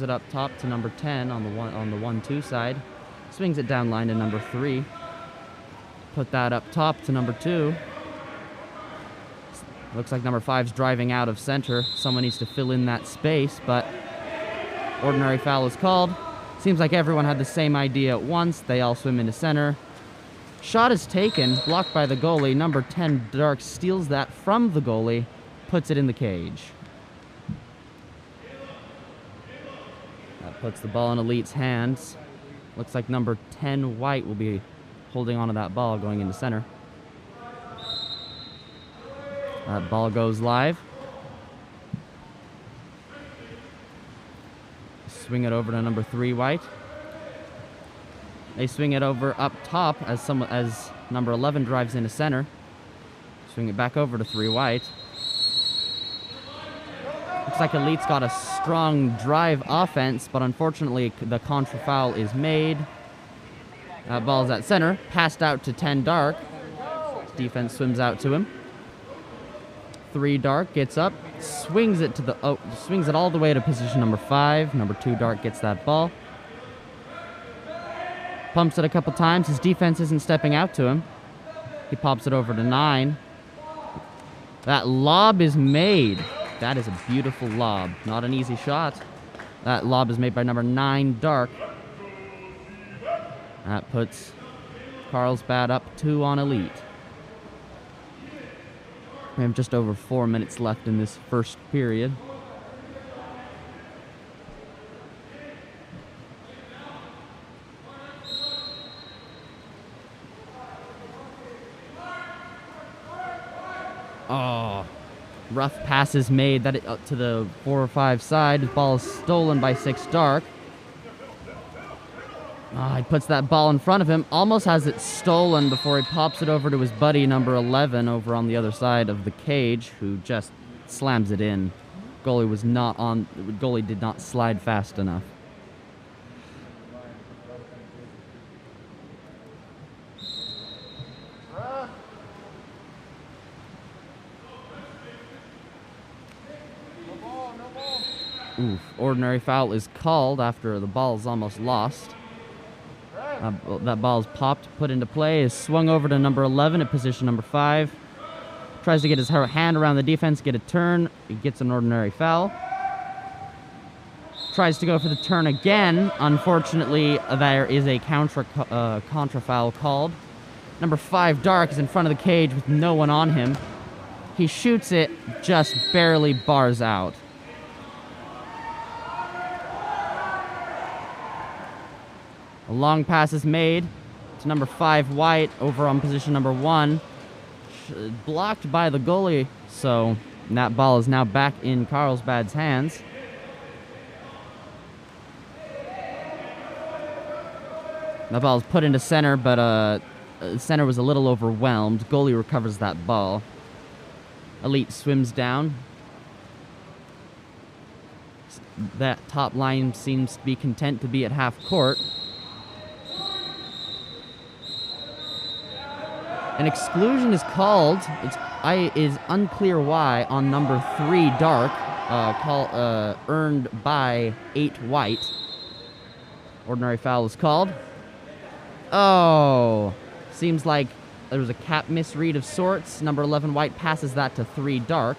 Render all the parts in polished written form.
it up top to number 10 on the 1-2 side. Swings it down line to number 3. Put that up top to number 2. Looks like number 5's driving out of center. Someone needs to fill in that space, but ordinary foul is called. Seems like everyone had the same idea at once. They all swim into center. Shot is taken, blocked by the goalie. Number 10, Dark, steals that from the goalie, puts it in the cage. That puts the ball in Elite's hands. Looks like number 10, White, will be holding onto that ball going into center. That ball goes live. Swing it over to number 3, White. They swing it over up top as number 11 drives into center. Swing it back over to 3, White. Looks like Elite's got a strong drive offense, but unfortunately the contra foul is made. That ball's at center, passed out to 10, Dark. Defense swims out to him. 3, Dark gets up, swings it all the way to position number 5. Number 2, Dark, gets that ball. Pumps it a couple times. His defense isn't stepping out to him. He pops it over to 9. That lob is made. That is a beautiful lob. Not an easy shot. That lob is made by number 9, Dark. That puts Carlsbad up 2 on Elite. We have just over 4 minutes left in this first period. Oh, rough passes made. That up to the 4 or 5 side. The ball is stolen by 6, Dark. He puts that ball in front of him, almost has it stolen before he pops it over to his buddy, number 11, over on the other side of the cage, who just slams it in. Goalie did not slide fast enough. Oof, ordinary foul is called after the ball is almost lost. That ball is popped, put into play, is swung over to number 11 at position number 5. Tries to get his hand around the defense, get a turn. He gets an ordinary foul. Tries to go for the turn again. Unfortunately, there is a contra foul called. Number 5, Dark, is in front of the cage with no one on him. He shoots it, just barely bars out. A long pass is made to number 5, White, over on position number 1. Blocked by the goalie, so that ball is now back in Carlsbad's hands. That ball is put into center, but center was a little overwhelmed. Goalie recovers that ball. Elite swims down. That top line seems to be content to be at half court. An exclusion is called. It is unclear why on number 3, Dark, earned by 8, White. Ordinary foul is called. Oh, seems like there was a cap misread of sorts. Number 11, White, passes that to 3, Dark.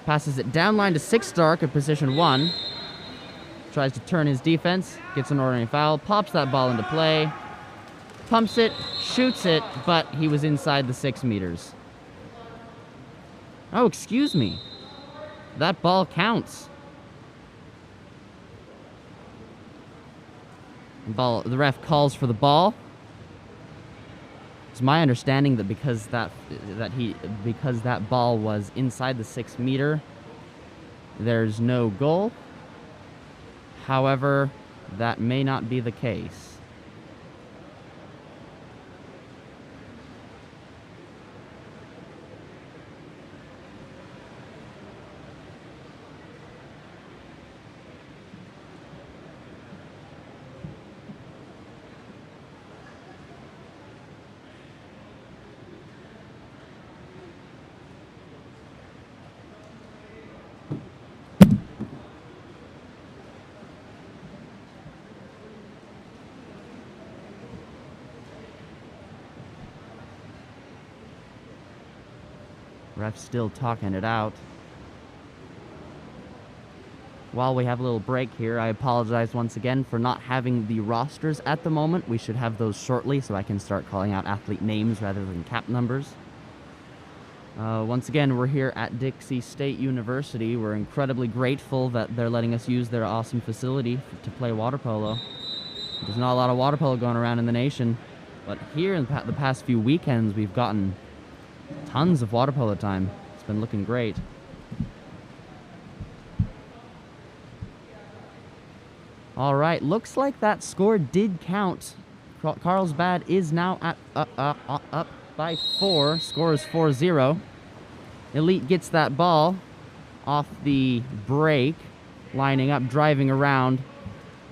Passes it down line to 6, Dark at position 1. Tries to turn his defense, gets an ordinary foul, pops that ball into play. Pumps it, shoots it, but he was inside the 6 meters. Oh, excuse me. That ball counts. The ref calls for the ball. It's my understanding that because that ball was inside the 6 meter, there's no goal. However, that may not be the case. Ref still talking it out. While we have a little break here, I apologize once again for not having the rosters at the moment. We should have those shortly so I can start calling out athlete names rather than cap numbers. Once again, we're here at Dixie State University. We're incredibly grateful that they're letting us use their awesome facility to play water polo. There's not a lot of water polo going around in the nation, but here in the past few weekends, we've gotten tons of water polo time. It's been looking great. All right, looks like that score did count. Carlsbad is now at up by 4. Score is 4-0. Elite gets that ball off the break, lining up, driving around.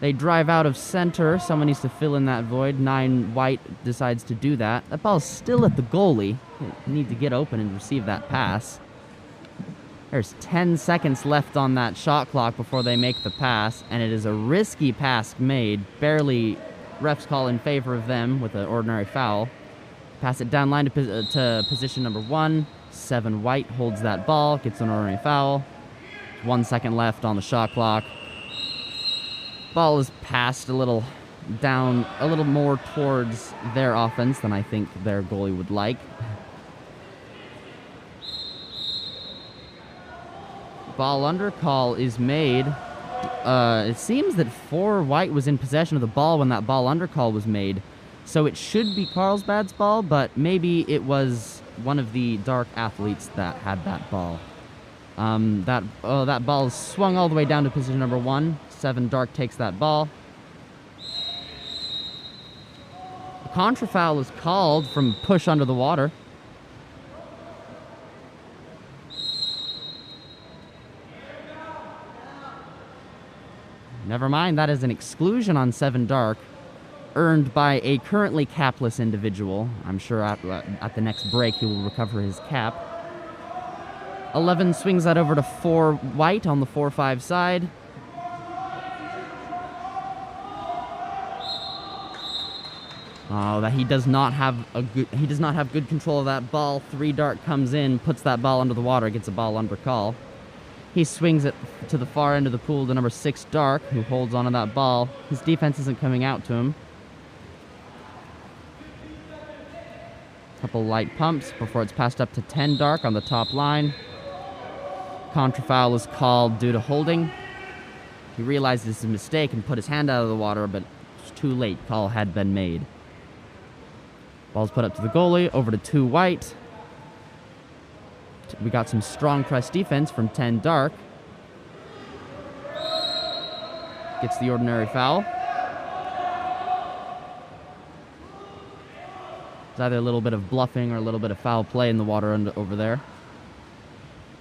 They drive out of center. Someone needs to fill in that void. 9 White decides to do that. That ball's still at the goalie. They need to get open and receive that pass. There's 10 seconds left on that shot clock before they make the pass, and it is a risky pass made. Barely, refs call in favor of them with an ordinary foul. Pass it down line to position number 1. 7 White holds that ball, gets an ordinary foul. 1 second left on the shot clock. Ball is passed a little down, a little more towards their offense than I think their goalie would like. Ball under call is made. It seems that 4 White was in possession of the ball when that ball under call was made. So it should be Carlsbad's ball, but maybe it was one of the dark athletes that had that ball. That ball is swung all the way down to position number 1. 7 Dark takes that ball. A contra foul is called from push under the water. Never mind, that is an exclusion on 7 Dark, earned by a currently capless individual. I'm sure at the next break he will recover his cap. 11 swings that over to 4 White on the 4-5 side. Oh, that he does not have good control of that ball. 3 Dark comes in, puts that ball under the water, gets a ball under call. He swings it to the far end of the pool to number 6 Dark, who holds onto that ball. His defense isn't coming out to him. Couple light pumps before it's passed up to 10 Dark on the top line. Contra foul is called due to holding. He realizes his mistake and put his hand out of the water, but it's too late. Call had been made. Ball's put up to the goalie, over to 2 White. We got some strong press defense from 10 Dark. Gets the ordinary foul. It's either a little bit of bluffing or a little bit of foul play in the water over there.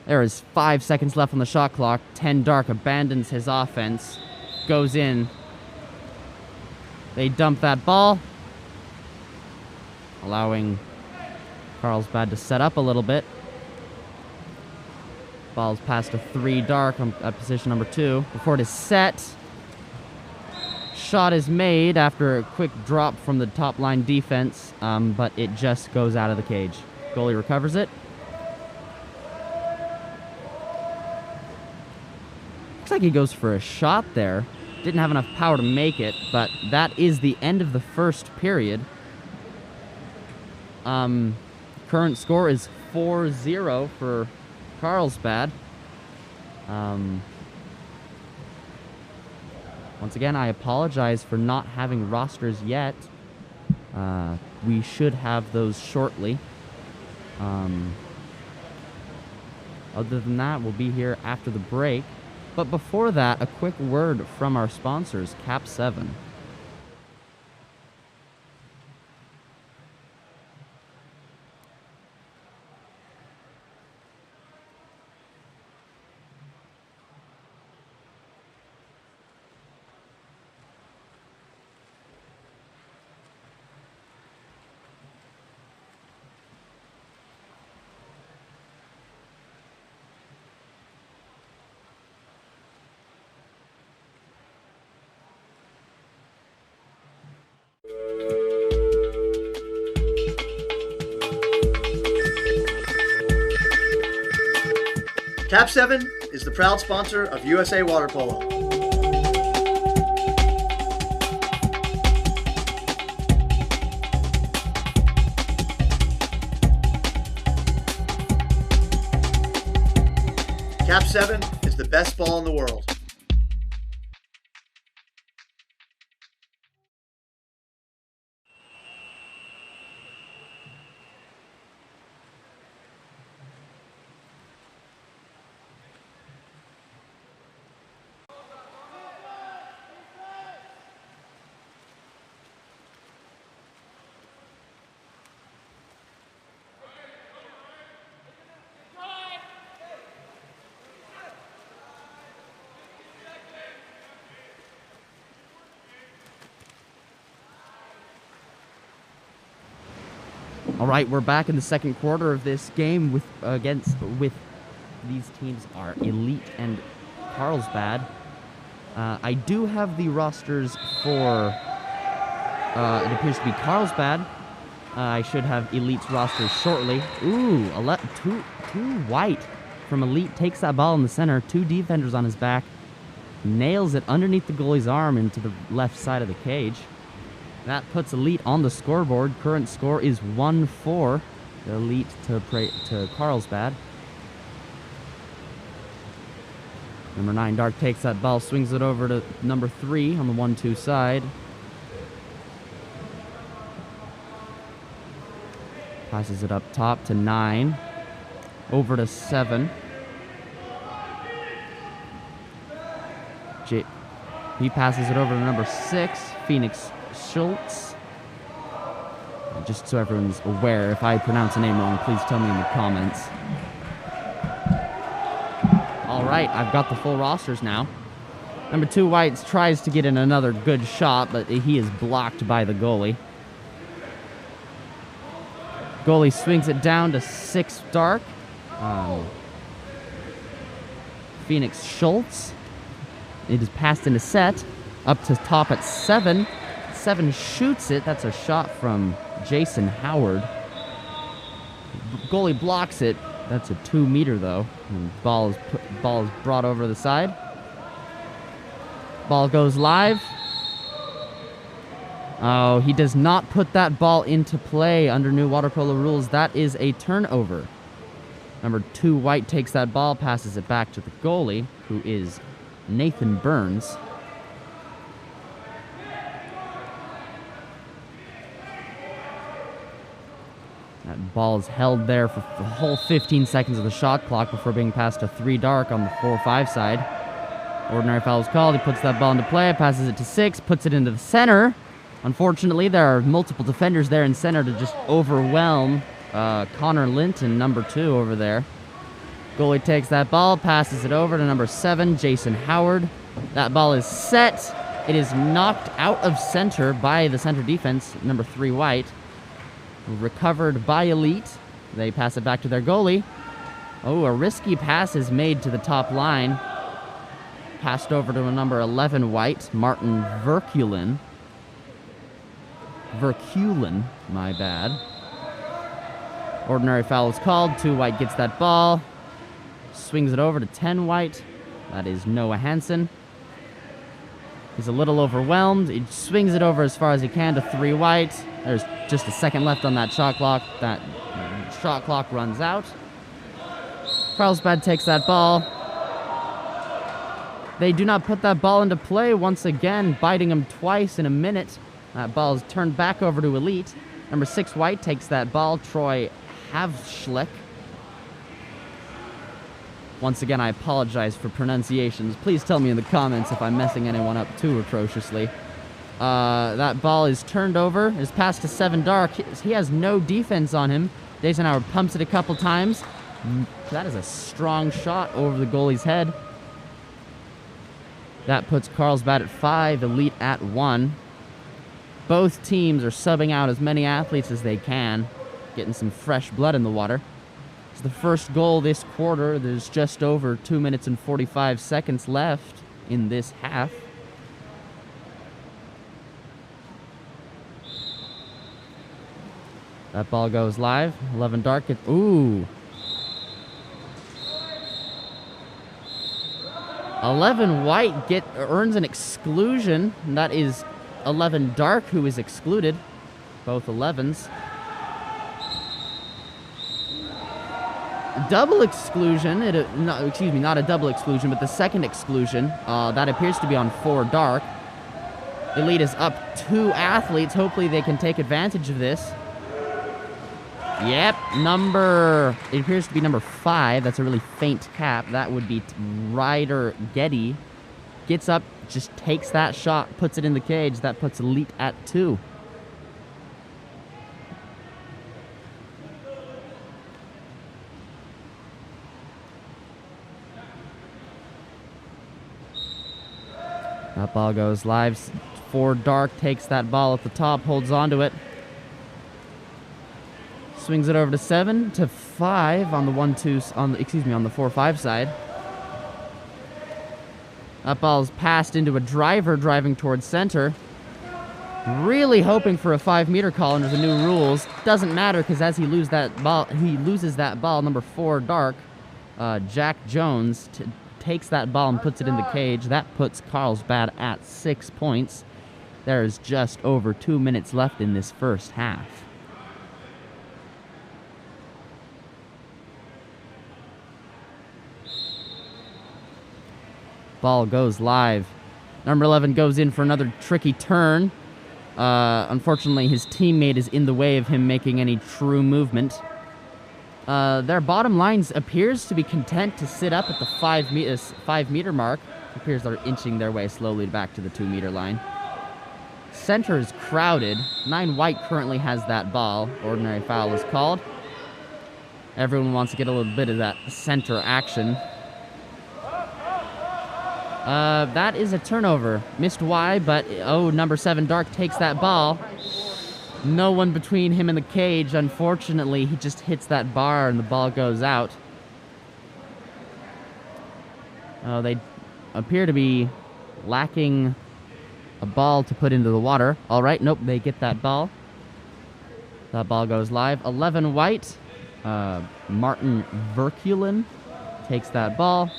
There is 5 seconds left on the shot clock. 10 Dark abandons his offense. Goes in. They dump that ball, allowing Carlsbad to set up a little bit. Ball's passed to 3 Dark at position number 2. Before it is set, shot is made after a quick drop from the top line defense, but it just goes out of the cage. Goalie recovers it. Looks like he goes for a shot there. Didn't have enough power to make it, but that is the end of the first period. Current score is 4-0 for Carlsbad. Once again, I apologize for not having rosters yet. We should have those shortly. Other than that, we'll be here after the break. But before that, a quick word from our sponsors, KAP7. KAP7 is the proud sponsor of USA Water Polo. KAP7 is the best ball in the world. All right, we're back in the second quarter of this game with these teams are Elite and Carlsbad. I do have the rosters for it appears to be Carlsbad. I should have Elite's rosters shortly. Ooh, two white from Elite takes that ball in the center. Two defenders on his back. Nails it underneath the goalie's arm into the left side of the cage. That puts Elite on the scoreboard. Current score is 1-4. Elite to Carlsbad. Number 9, Dark takes that ball, swings it over to number 3 on the 1-2 side. Passes it up top to 9. Over to 7. He passes it over to number 6, Phoenix Schultz. Just so everyone's aware, if I pronounce a name wrong, please tell me in the comments. All right, I've got the full rosters now. Number 2, Whites tries to get in another good shot, but he is blocked by the goalie. Goalie swings it down to 6, Dark. Phoenix Schultz. It is passed into set. Up to top at 7. 7 shoots it. That's a shot from Jason Howard. Goalie blocks it. That's a 2-meter though. And ball is brought over the side. Ball goes live. Oh, he does not put that ball into play under new water polo rules. That is a turnover. Number 2, White takes that ball, passes it back to the goalie, who is Nathan Burns. That ball is held there for the whole 15 seconds of the shot clock before being passed to 3, Dark on the 4-5 side. Ordinary foul is called. He puts that ball into play, passes it to 6, puts it into the center. Unfortunately, there are multiple defenders there in center to just overwhelm Connor Linton, number 2, over there. Goalie takes that ball, passes it over to number 7, Jason Howard. That ball is set. It is knocked out of center by the center defense, number 3, White. Recovered by Elite. They pass it back to their goalie. Oh, a risky pass is made to the top line. Passed over to a number 11, White, Martin Verkulen. My bad. Ordinary foul is called. 2, White gets that ball. Swings it over to 10, White. That is Noah Hansen. He's a little overwhelmed. He swings it over as far as he can to 3, White. There's just a second left on that shot clock. That shot clock runs out. Carlsbad takes that ball. They do not put that ball into play once again, biting him twice in a minute. That ball is turned back over to Elite. Number 6, White takes that ball. Troy Havschlick. Once again, I apologize for pronunciations. Please tell me in the comments if I'm messing anyone up too atrociously. That ball is turned over, is passed to 7, Dark. He has no defense on him. Jason Howard pumps it a couple times. That is a strong shot over the goalie's head. That puts Carlsbad at 5, Elite at 1. Both teams are subbing out as many athletes as they can, getting some fresh blood in the water. It's the first goal this quarter. There's just over 2 minutes and 45 seconds left in this half. That ball goes live. 11, Dark. Ooh. 11 white earns an exclusion, and that is 11 dark who is excluded. Both 11s. Double exclusion, excuse me, not a double exclusion, but the second exclusion, that appears to be on 4 dark. Elite is up 2 athletes. Hopefully they can take advantage of this. Yep, it appears to be number 5. That's a really faint cap. That would be Ryder Getty. Gets up, just takes that shot, puts it in the cage. That puts Elite at 2. That ball goes live. 4 dark takes that ball at the top, holds onto it. Swings it over to 7 to 5 on the 1-2 on the on the 4-5 side. That ball's passed into a driver driving towards center. Really hoping for a 5-meter call under the new rules. Doesn't matter because as he loses that ball, number 4 dark, Jack Jones takes that ball and puts it in the cage. That puts Carlsbad at 6 points. There is just over 2 minutes left in this first half. Ball goes live. Number 11 goes in for another tricky turn. Unfortunately, his teammate is in the way of him making any true movement. Their bottom lines appears to be content to sit up at the 5-meter mark. It appears they're inching their way slowly back to the 2-meter line. Center is crowded. 9 white currently has that ball. Ordinary foul is called. Everyone wants to get a little bit of that center action. That is a turnover. Missed Y, but number 7 dark takes that ball. No one between him and the cage. Unfortunately, he just hits that bar and the ball goes out. They appear to be lacking a ball to put into the water. All right, nope, they get that ball. That ball goes live. 11 white. Martin Verkulen takes that ball.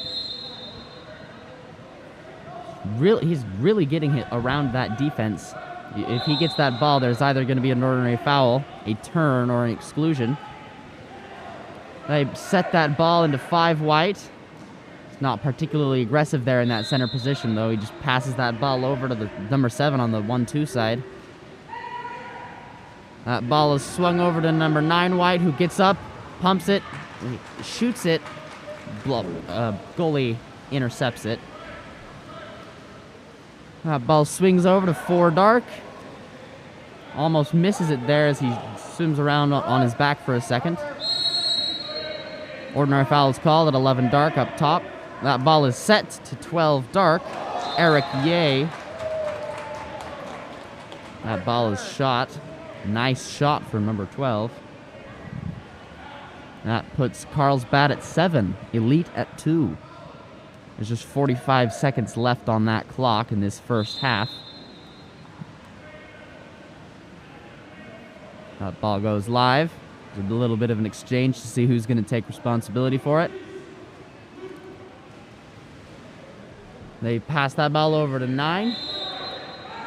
He's really getting hit around that defense. If he gets that ball, there's either going to be an ordinary foul, a turn, or an exclusion. They set that ball into 5 white. It's not particularly aggressive there in that center position, though. He just passes that ball over to the number 7 on the 1-2 side. That ball is swung over to number 9 white, who gets up, pumps it, shoots it. Goalie intercepts it. Ball swings over to 4 dark. Almost misses it there as he swims around on his back for a second. Ordinary foul is called at 11 dark up top. That ball is set to 12 dark. Eric Ye. That ball is shot. Nice shot from number 12. That puts Carlsbad at 7. Elite at 2. There's just 45 seconds left on that clock in this first half. That ball goes live. There's a little bit of an exchange to see who's going to take responsibility for it. They pass that ball over to 9.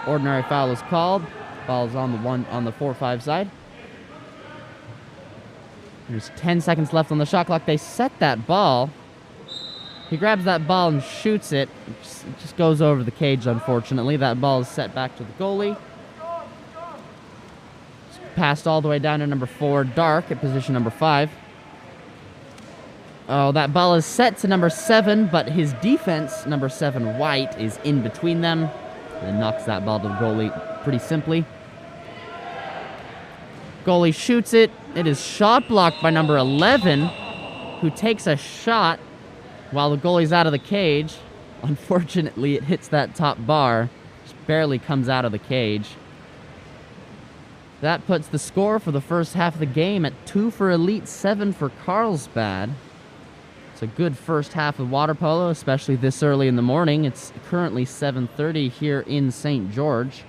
Ordinary foul is called. Ball's on the 4-5 side. There's 10 seconds left on the shot clock. They set that ball. He grabs that ball and shoots it. It just goes over the cage, unfortunately. That ball is set back to the goalie. It's passed all the way down to number 4, dark, at position number 5. Oh, that ball is set to number 7, but his defense, number 7, white, is in between them. And knocks that ball to the goalie pretty simply. Goalie shoots it. It is shot blocked by number 11, who takes a shot while the goalie's out of the cage. Unfortunately, it hits that top bar. Just barely comes out of the cage. That puts the score for the first half of the game at 2 for Elite, 7 for Carlsbad. It's a good first half of water polo, especially this early in the morning. It's currently 7:30 here in St. George.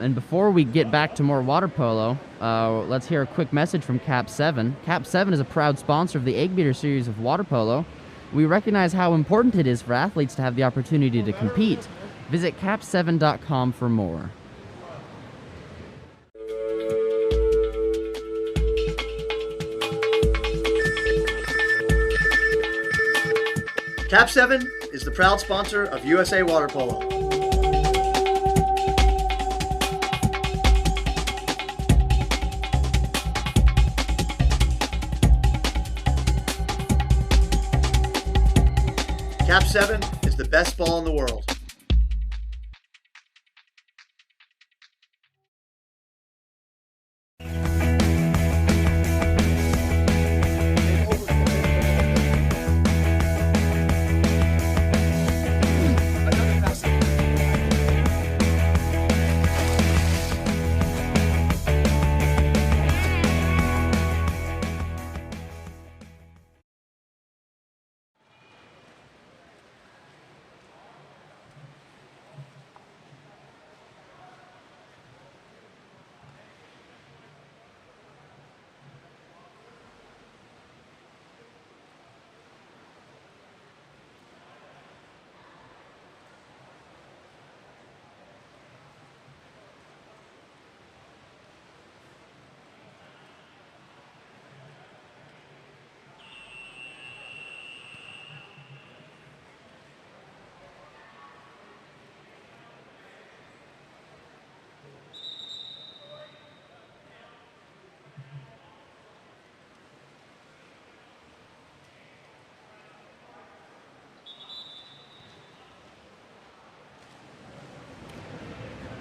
And before we get back to more water polo, let's hear a quick message from KAP7. KAP7 is a proud sponsor of the Eggbeater series of water polo. We recognize how important it is for athletes to have the opportunity to compete. Visit KAP7.com for more. KAP7 is the proud sponsor of USA Water Polo. KAP7 is the best ball in the world.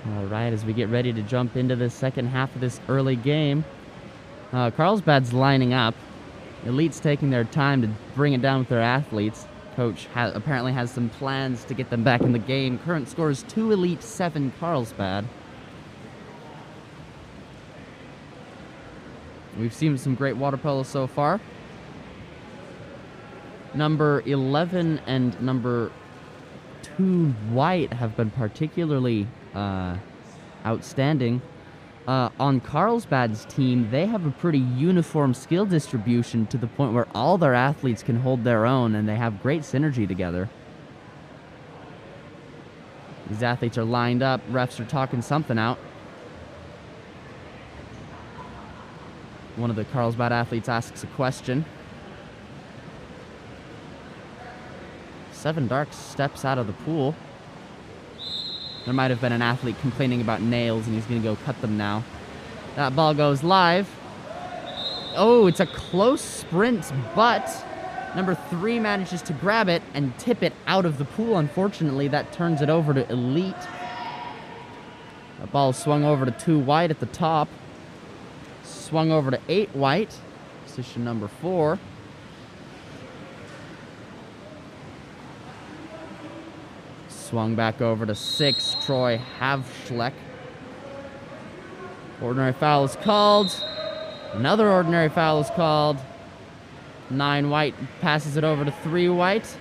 All right, as we get ready to jump into the second half of this early game, Carlsbad's lining up. Elite's taking their time to bring it down with their athletes. Coach apparently has some plans to get them back in the game. Current score is 2 Elite, 7 Carlsbad. We've seen some great water polo so far. Number 11 and number 2 White have been particularly outstanding. On Carlsbad's team, they have a pretty uniform skill distribution to the point where all their athletes can hold their own and they have great synergy together. These athletes are lined up, refs are talking something out. One of the Carlsbad athletes asks a question. 7 Dark steps out of the pool. There might have been an athlete complaining about nails, and he's going to go cut them now. That ball goes live. Oh, it's a close sprint, but number 3 manages to grab it and tip it out of the pool. Unfortunately, that turns it over to Elite. That ball swung over to 2 White at the top. Swung over to 8 White, position number 4. Swung back over to 6, Troy Havschleck. Ordinary foul is called. Another ordinary foul is called. 9 White passes it over to 3 White.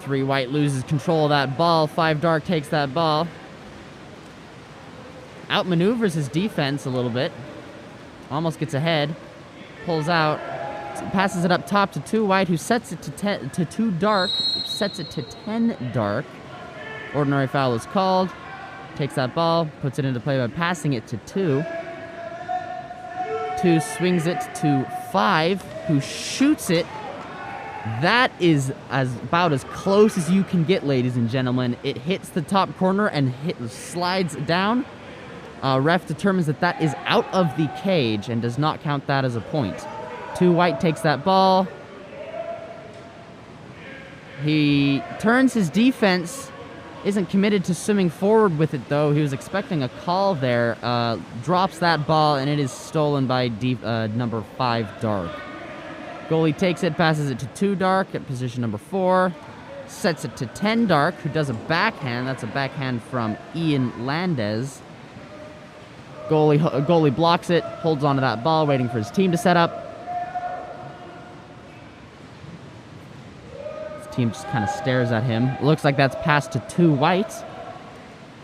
3 White loses control of that ball. 5 Dark takes that ball. Outmaneuvers his defense a little bit. Almost gets ahead. Pulls out. Passes it up top to 2 White, who sets it to 2 Dark. Sets it to 10 Dark. Ordinary foul is called. Takes that ball, puts it into play by passing it to 2. 2 swings it to 5, who shoots it. That is about as close as you can get, ladies and gentlemen. It hits the top corner and slides down. Ref determines that is out of the cage and does not count that as a point. 2 White takes that ball. He turns his defense. Isn't committed to swimming forward with it, though. He was expecting a call there. Drops that ball, and it is stolen by number 5 Dark. Goalie takes it, passes it to 2 Dark at position number 4. Sets it to 10 Dark, who does a backhand. That's a backhand from Ian Landez. Goalie blocks it, holds onto that ball, waiting for his team to set up. Team just kind of stares at him. Looks like that's passed to 2 White.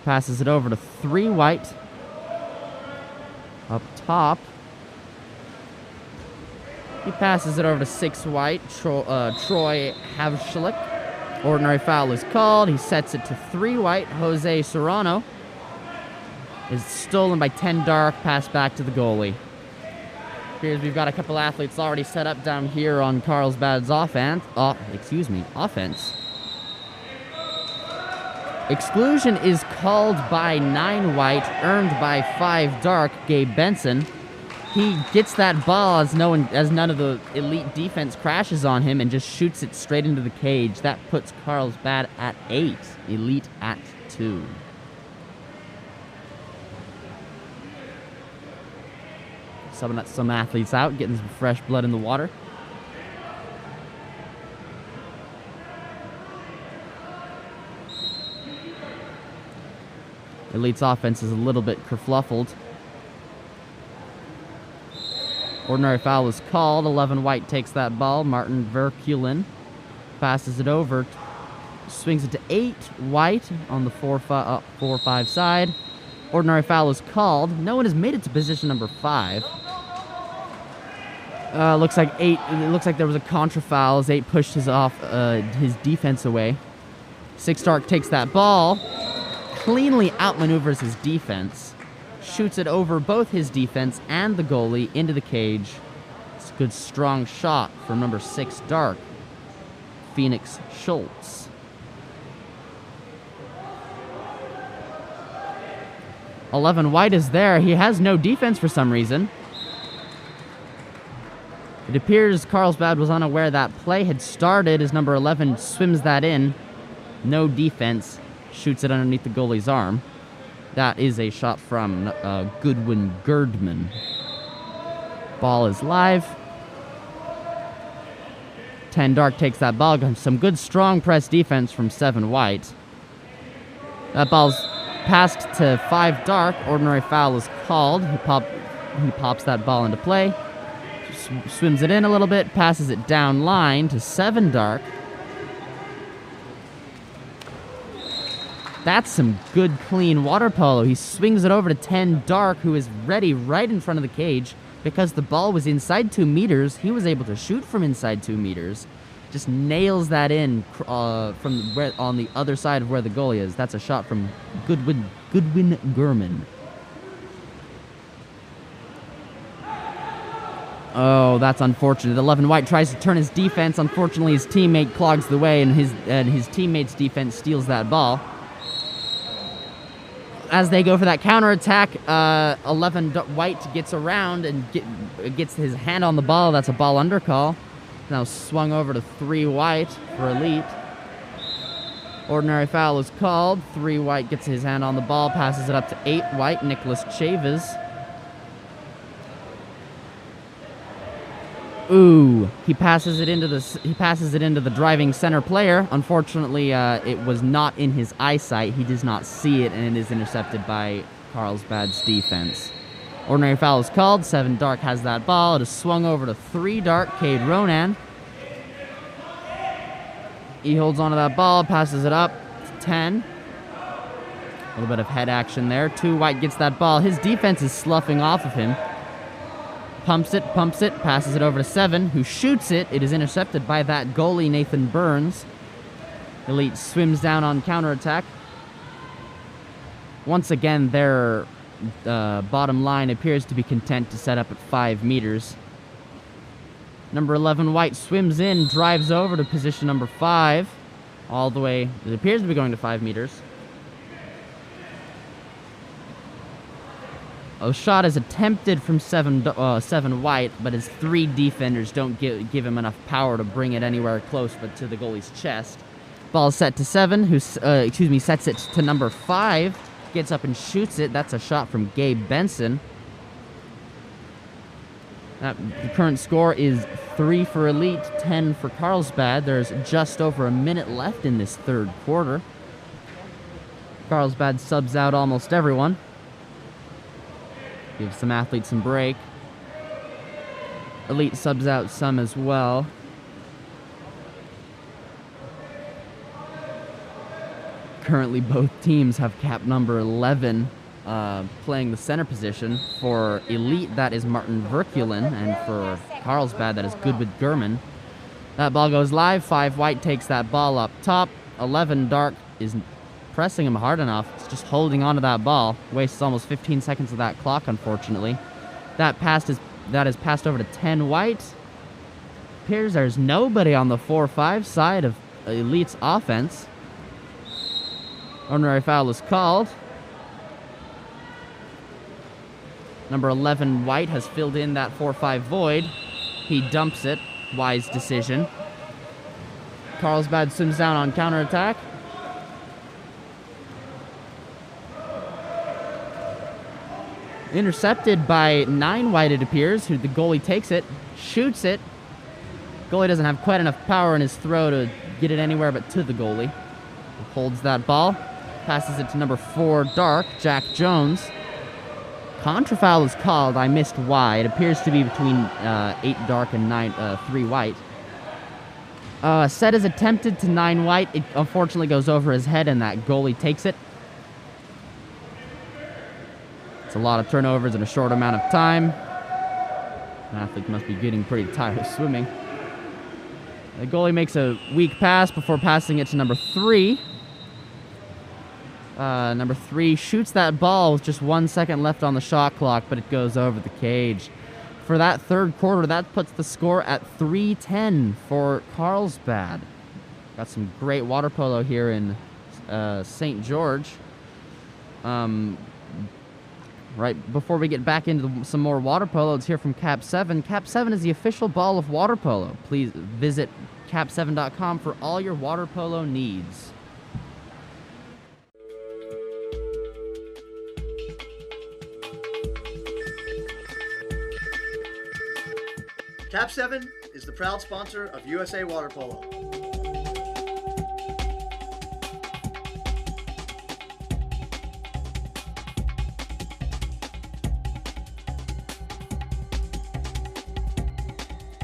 Passes it over to 3 White. Up top. He passes it over to 6 white, Troy Havshalik. Ordinary foul is called. He sets it to 3 white. Jose Serrano is stolen by 10 dark, pass back to the goalie. Here's we've got a couple athletes already set up down here on Carlsbad's offense. Offense. Exclusion is called by 9 white, earned by 5 dark, Gabe Benson. He gets that ball as none of the elite defense crashes on him and just shoots it straight into the cage. That puts Carlsbad at 8, elite at 2. Some athletes out, getting some fresh blood in the water. Elite's offense is a little bit kerfluffled. Ordinary foul is called. 11 white takes that ball. Martin Verkulen passes it over. Swings it to 8 white on the 4-5 side. Ordinary foul is called. No one has made it to position number 5. Looks like 8. It looks like there was a contra foul as 8 pushed his defense away. 6 dark takes that ball. Cleanly outmaneuvers his defense. Shoots it over both his defense and the goalie into the cage. It's a good strong shot from number 6 dark, Phoenix Schultz. "11 white is there. He has no defense for some reason. It appears Carlsbad was unaware that play had started as number 11 swims that in. No defense. Shoots it underneath the goalie's arm. That is a shot from Goodwin Girdman. Ball is live. 10 dark takes that ball. Some good strong press defense from 7 white. That ball's passed to 5 dark. Ordinary foul is called. He pops that ball into play. Swims it in a little bit. Passes it down line to 7 dark. That's some good, clean water polo. He swings it over to 10 dark, who is ready right in front of the cage. Because the ball was inside 2 meters, he was able to shoot from inside 2 meters. Just nails that in on the other side of where the goalie is. That's a shot from Goodwin Gurman. Oh, that's unfortunate. 11 white tries to turn his defense. Unfortunately, his teammate clogs the way, and his teammate's defense steals that ball. As they go for that counterattack, 11 white gets around and gets his hand on the ball. That's a ball under call. Now swung over to 3 white for elite. Ordinary foul is called. 3 white gets his hand on the ball, passes it up to 8 white, Nicholas Chaves. Ooh, he passes it into the driving center player. Unfortunately, it was not in his eyesight. He does not see it, and it is intercepted by Carlsbad's defense. Ordinary foul is called. 7 dark has that ball. It is swung over to 3 dark, Cade Ronan. He holds onto that ball, passes it up to 10. A little bit of head action there. 2 white gets that ball. His defense is sloughing off of him. Pumps it, passes it over to 7, who shoots it. It is intercepted by that goalie, Nathan Burns. Elite swims down on counterattack. Once again, their bottom line appears to be content to set up at 5 meters. Number 11 white swims in, drives over to position number 5. All the way, it appears to be going to 5 meters. A shot is attempted from 7 white, but his 3 defenders don't give him enough power to bring it anywhere close but to the goalie's chest. Ball set to 7, who sets it to number 5, gets up and shoots it. That's a shot from Gabe Benson. The current score is 3 for Elite, 10 for Carlsbad. There's just over a minute left in this 3rd quarter. Carlsbad subs out almost everyone. Gives some athletes some break. Elite subs out some as well. Currently, both teams have cap number 11 playing the center position. For Elite, that is Martin Verkulen, and for Carlsbad, that is Goodwood Gurman. That ball goes live. 5 white takes that ball up top. 11 dark is pressing him hard enough. It's just holding on to that ball. Wastes almost 15 seconds of that clock, unfortunately. That is passed over to 10 white. Appears there's nobody on the 4-5 side of Elite's offense. Ordinary foul is called. Number 11 white has filled in that 4-5 void. He dumps it. Wise decision. Carlsbad swims down on counterattack. Intercepted by 9 white, it appears, who the goalie takes it, shoots it. Goalie doesn't have quite enough power in his throw to get it anywhere but to the goalie. Holds that ball, passes it to number 4 dark, Jack Jones. Contrafoul is called. I missed wide. It appears to be between 8 dark and 3 white. Set is attempted to 9 white. It unfortunately goes over his head, and that goalie takes it. It's a lot of turnovers in a short amount of time. An athlete must be getting pretty tired of swimming. The goalie makes a weak pass before passing it to number 3. Number 3 shoots that ball with just 1 second left on the shot clock, but it goes over the cage. For that third quarter, that puts the score at 3-10 for Carlsbad. Got some great water polo here in St. George. Right before we get back into some more water polo, let's hear from KAP7. KAP7 is the official ball of water polo. Please visit KAP7.com for all your water polo needs. KAP7 is the proud sponsor of USA Water Polo.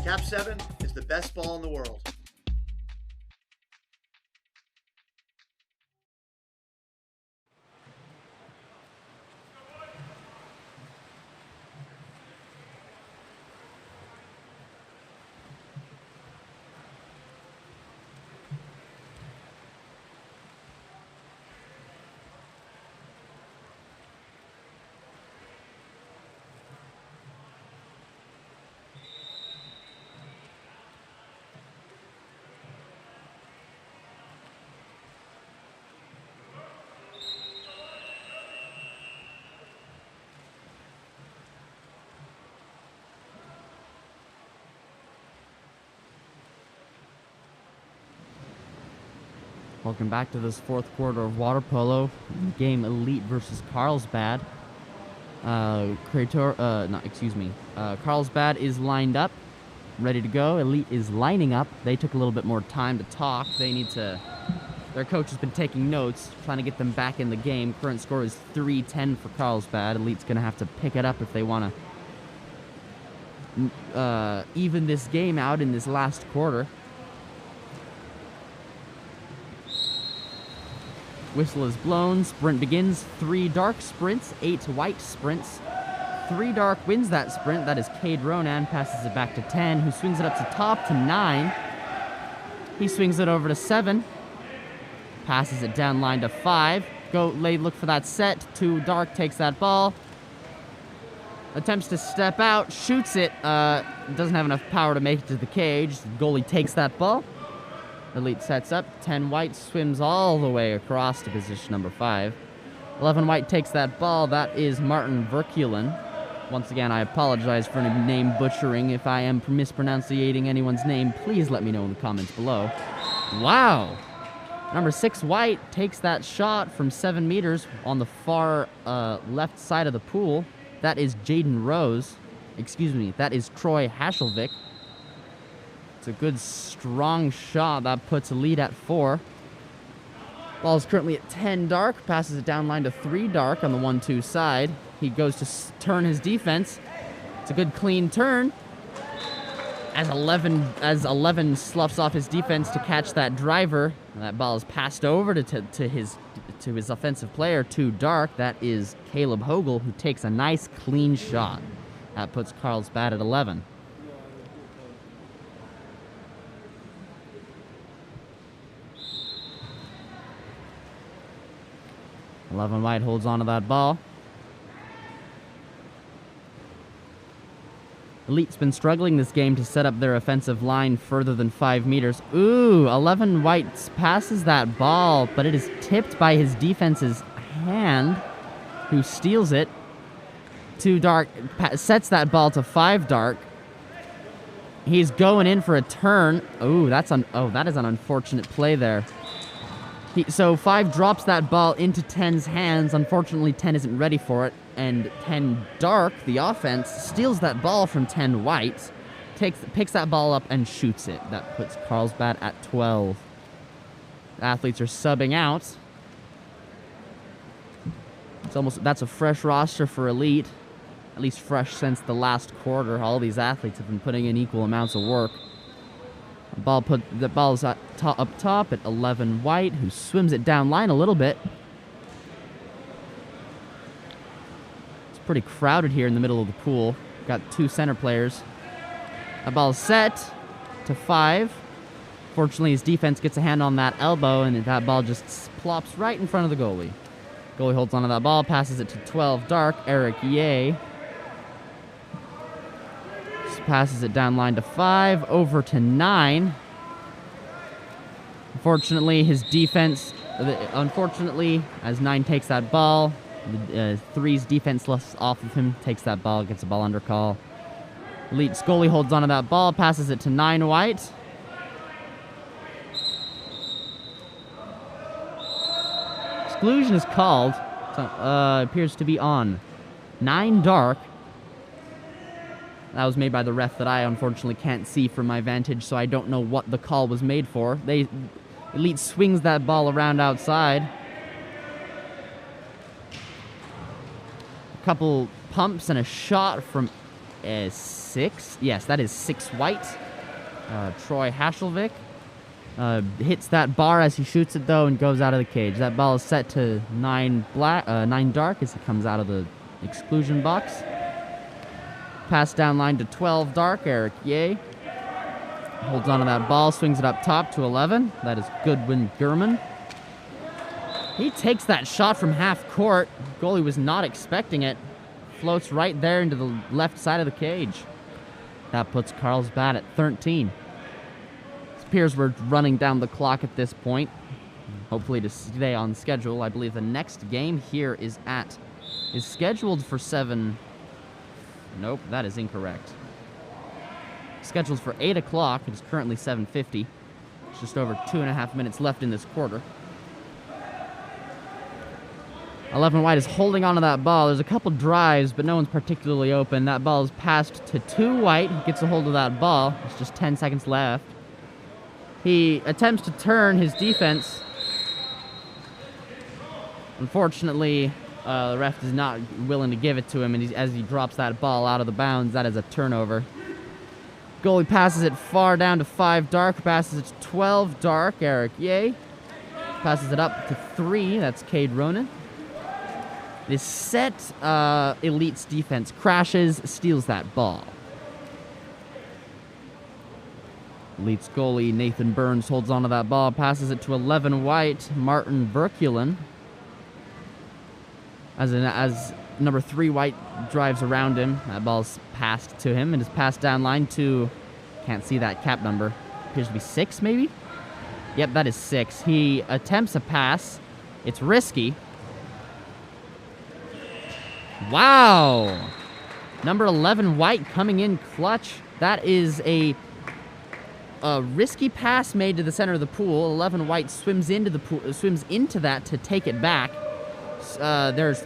KAP7 is the best ball in the world. Welcome back to this fourth quarter of water polo. Game Elite versus Carlsbad. Carlsbad is lined up, ready to go. Elite is lining up. They took a little bit more time to talk. Their coach has been taking notes, trying to get them back in the game. Current score is 3-10 for Carlsbad. Elite's going to have to pick it up if they want to even this game out in this last quarter. Whistle is blown. Sprint begins. 3 dark sprints, 8 white sprints. 3 dark wins that sprint. That is Cade Ronan. Passes it back to 10, who swings it up to top to 9. He swings it over to 7. Passes it down line to 5. Look for that set. 2 dark takes that ball. Attempts to step out. Shoots it. Doesn't have enough power to make it to the cage. The goalie takes that ball. Elite sets up. 10 white swims all the way across to position number 5. 11 white takes that ball. That is Martin Verkulen. Once again, I apologize for any name butchering. If I am mispronouncing anyone's name, please let me know in the comments below. Wow! Number 6 white takes that shot from 7 meters on the far left side of the pool. That is Jaden Rose. Excuse me, that is Troy Hasselvik. It's a good, strong shot. That puts Elite at 4. Ball is currently at 10 dark. Passes it down line to 3 dark on the 1-2 side. He goes to turn his defense. It's a good, clean turn. As 11 sloughs off his defense to catch that driver. And that ball is passed over to to his offensive player, 2 dark. That is Caleb Hogle, who takes a nice clean shot. That puts Carlsbad at 11. White holds onto that ball. Elite's been struggling this game to set up their offensive line further than 5 meters. Ooh, 11 White passes that ball, but it is tipped by his defense's hand, who steals it. 2 dark sets that ball to 5 dark. He's going in for a turn. Ooh, that is an unfortunate play there. So 5 drops that ball into 10's hands. Unfortunately, 10 isn't ready for it. And 10 dark, the offense, steals that ball from 10 white, picks that ball up and shoots it. That puts Carlsbad at 12. Athletes are subbing out. That's a fresh roster for Elite. At least fresh since the last quarter. All these athletes have been putting in equal amounts of work. The ball's up top at 11 White, who swims it down line a little bit. It's pretty crowded here in the middle of the pool. Got 2 center players. That ball's set to 5. Fortunately, his defense gets a hand on that elbow, and that ball just plops right in front of the goalie. Goalie holds onto that ball, passes it to 12 dark, Eric Ye. Passes it down line to 5, over to 9. Unfortunately, his defense... Unfortunately, as 9 takes that ball, 3's defense lifts off of him, takes that ball, gets the ball under call. Elite's goalie holds onto that ball, passes it to 9 White. Exclusion is called. Appears to be on 9 dark. That was made by the ref that I unfortunately can't see from my vantage, so I don't know what the call was made for. Elite swings that ball around outside. A couple pumps and a shot from 6. Yes, that is 6 White. Troy Hasselvik hits that bar as he shoots it, though, and goes out of the cage. That ball is set to 9 dark as he comes out of the exclusion box. Pass down line to 12 dark, Eric Ye. Holds onto that ball, swings it up top to 11. That is Goodwin Gurman. He takes that shot from half court. Goalie was not expecting it. Floats right there into the left side of the cage. That puts Carlsbad at 13. It appears we're running down the clock at this point. Hopefully to stay on schedule. I believe the next game here is scheduled for 7... Nope, that is incorrect. Scheduled for 8 o'clock. It is currently 7:50. It's just over 2.5 minutes left in this quarter. 11 White is holding onto that ball. There's a couple drives, but no one's particularly open. That ball is passed to 2 White. He gets a hold of that ball. There's just 10 seconds left. He attempts to turn his defense. Unfortunately, the ref is not willing to give it to him, and as he drops that ball out of the bounds, that is a turnover. Goalie passes it far down to 5 dark, passes it to 12 dark, Eric Ye. Passes it up to 3, that's Cade Ronan. This set, Elite's defense crashes, steals that ball. Elite's goalie, Nathan Burns, holds onto that ball, passes it to 11 White, Martin Verkulen. As number 3 White drives around him, that ball's passed to him and is passed down line to, can't see that cap number, appears to be 6 maybe? Yep, that is 6. He attempts a pass. It's risky. Wow! Number 11 White coming in clutch. That is a risky pass made to the center of the pool. 11 White swims into the pool, swims into that to take it back. There's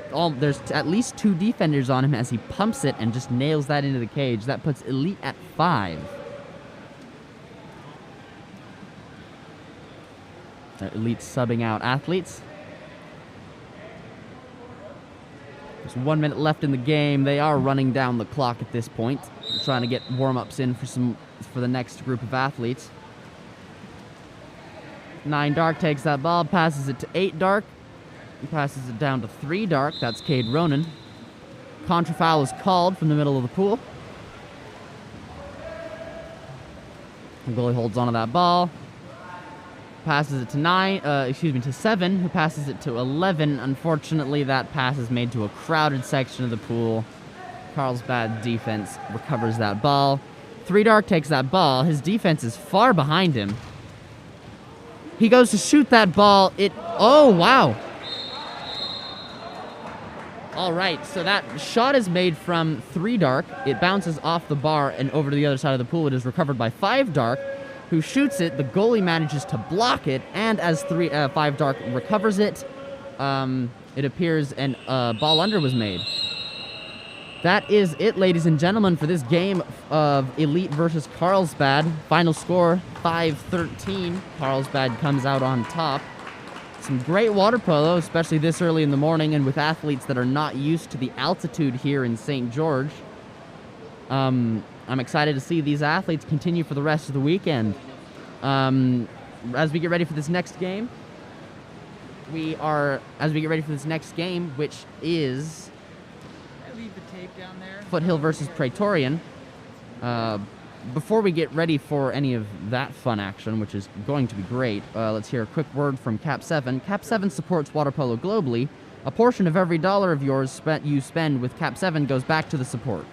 at least 2 defenders on him as he pumps it and just nails that into the cage. That puts Elite at 5. Elite subbing out athletes. There's 1 minute left in the game. They are running down the clock at this point. They're trying to get warm-ups in for the next group of athletes. 9 dark takes that ball, passes it to 8 dark. Passes it down to 3 dark. That's Cade Ronan. Contra foul is called from the middle of the pool. The goalie holds onto that ball. Passes it to 7, who passes it to 11. Unfortunately, that pass is made to a crowded section of the pool. Carlsbad defense recovers that ball. 3 dark takes that ball. His defense is far behind him. He goes to shoot that ball. Oh, wow. All right, so that shot is made from 3 dark. It bounces off the bar and over to the other side of the pool. It is recovered by 5 dark, who shoots it. The goalie manages to block it, and as 5 dark recovers it, it appears an ball under was made. That is it, ladies and gentlemen, for this game of Elite versus Carlsbad. Final score, 5-13. Carlsbad comes out on top. Some great water polo, especially this early in the morning and with athletes that are not used to the altitude here in St. George. I'm excited to see these athletes continue for the rest of the weekend. As we get ready for this next game, which is Foothill versus Praetorian. Before we get ready for any of that fun action, which is going to be great, let's hear a quick word from KAP7. KAP7 supports water polo globally. A portion of every dollar of yours you spend with KAP7 goes back to the support.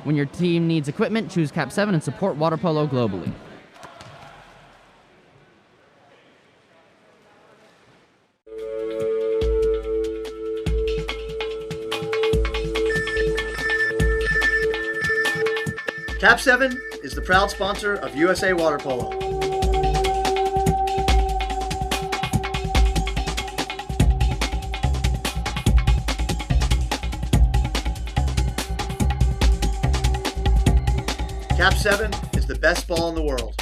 When your team needs equipment, choose KAP7 and support water polo globally. KAP7 is the proud sponsor of USA Water Polo. KAP7 is the best ball in the world.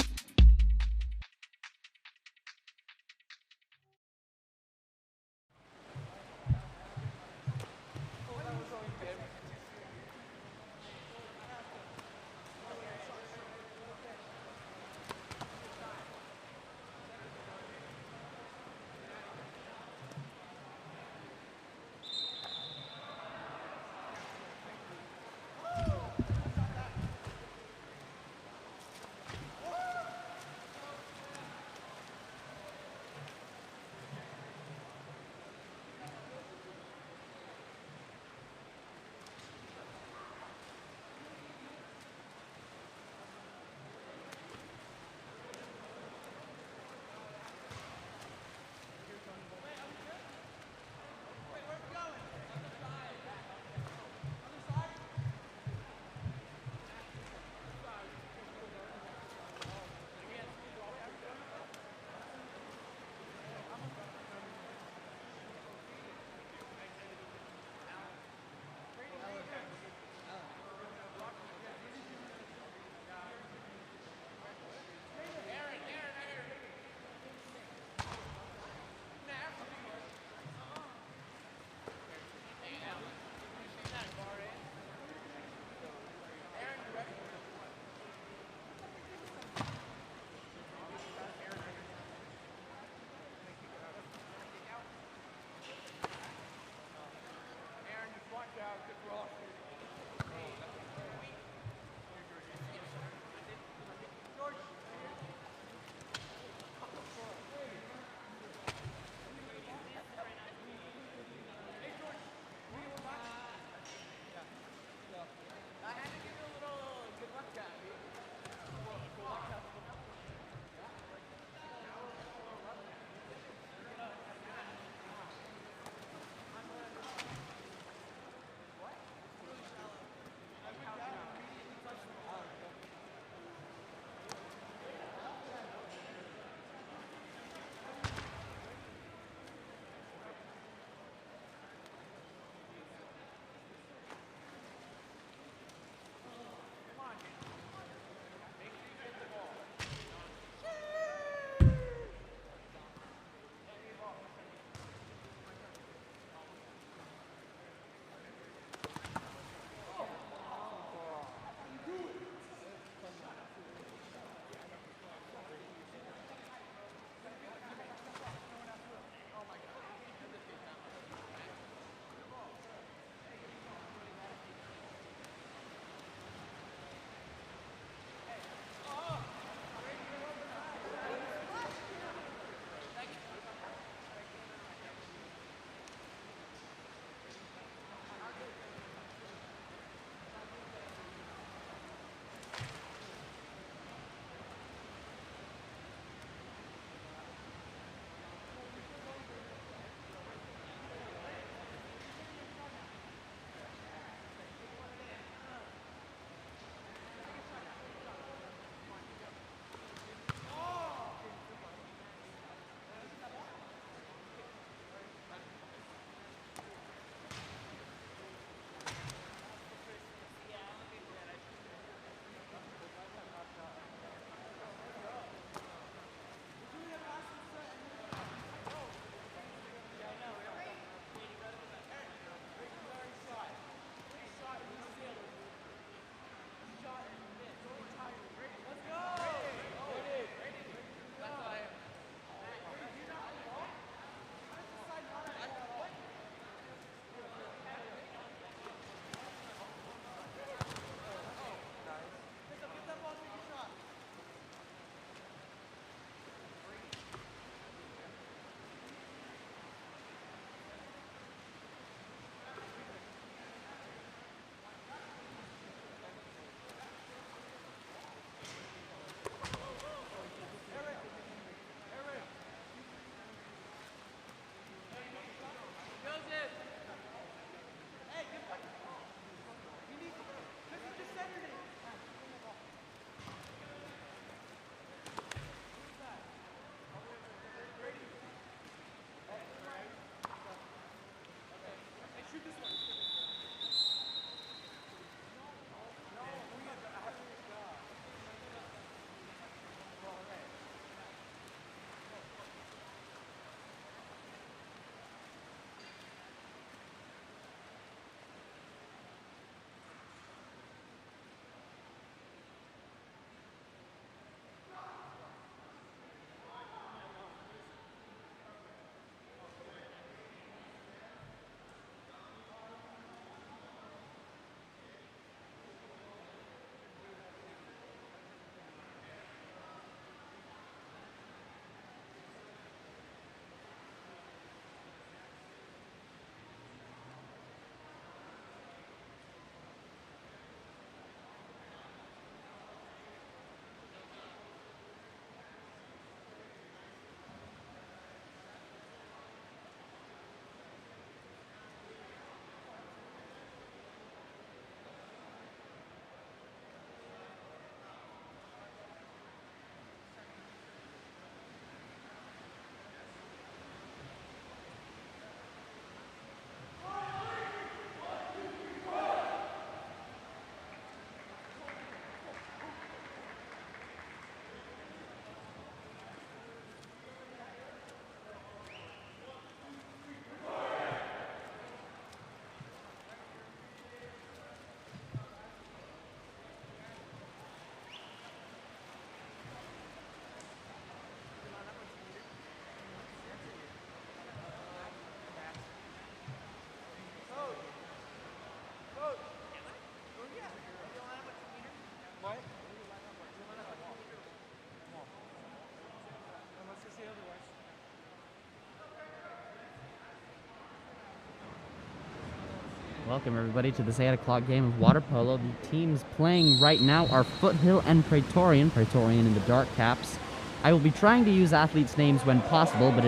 Welcome everybody to this 8 o'clock game of water polo. The teams playing right now are Foothill and Praetorian. Praetorian in the dark caps. I will be trying to use athletes' names when possible, but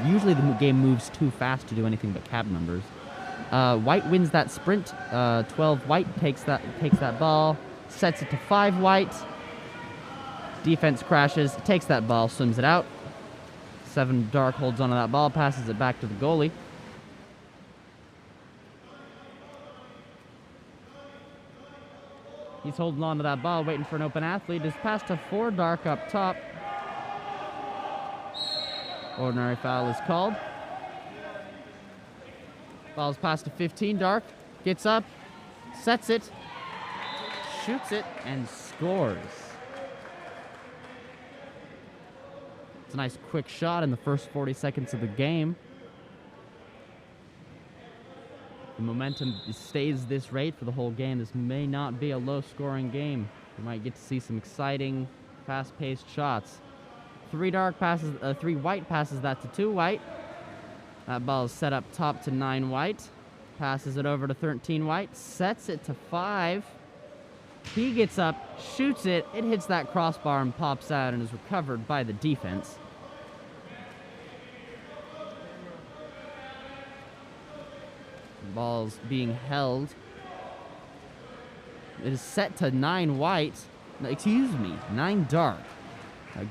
usually the game moves too fast to do anything but cab numbers. White wins that sprint. 12 White takes that ball, sets it to 5 White. Defense crashes, takes that ball, swims it out. 7 Dark holds onto that ball, passes it back to the goalie. He's holding on to that ball, waiting for an open athlete. It's passed to 4 Dark up top. Ordinary foul is called. Ball's passed to 15 Dark. Gets up, sets it, shoots it, and scores. It's a nice quick shot in the first 40 seconds of the game. The momentum stays this rate for the whole game. This may not be a low-scoring game. We might get to see some exciting, fast-paced shots. 3 White passes that to 2 White. That ball is set up top to 9 White. Passes it over to 13 White. Sets it to 5. He gets up, shoots it. It hits that crossbar and pops out and is recovered by the defense. Ball's being held. It is set to 9 White. Excuse me, 9 Dark.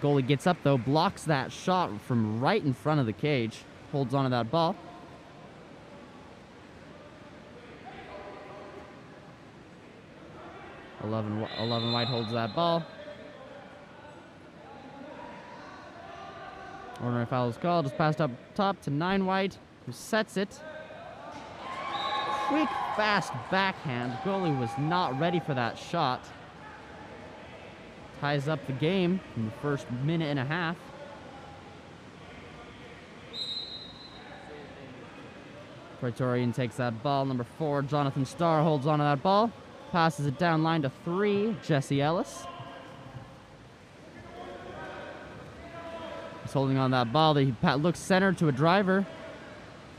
Goalie gets up though, blocks that shot from right in front of the cage. Holds onto that ball. Eleven White holds that ball. Ordinary foul is called. Just passed up top to 9 White, who sets it. Quick, fast backhand. Goalie was not ready for that shot. Ties up the game in the first minute and a half. Praetorian takes that ball. Number 4, Jonathan Starr holds onto that ball. Passes it down line to 3, Jesse Ellis. He's holding on that ball. He looks center to a driver.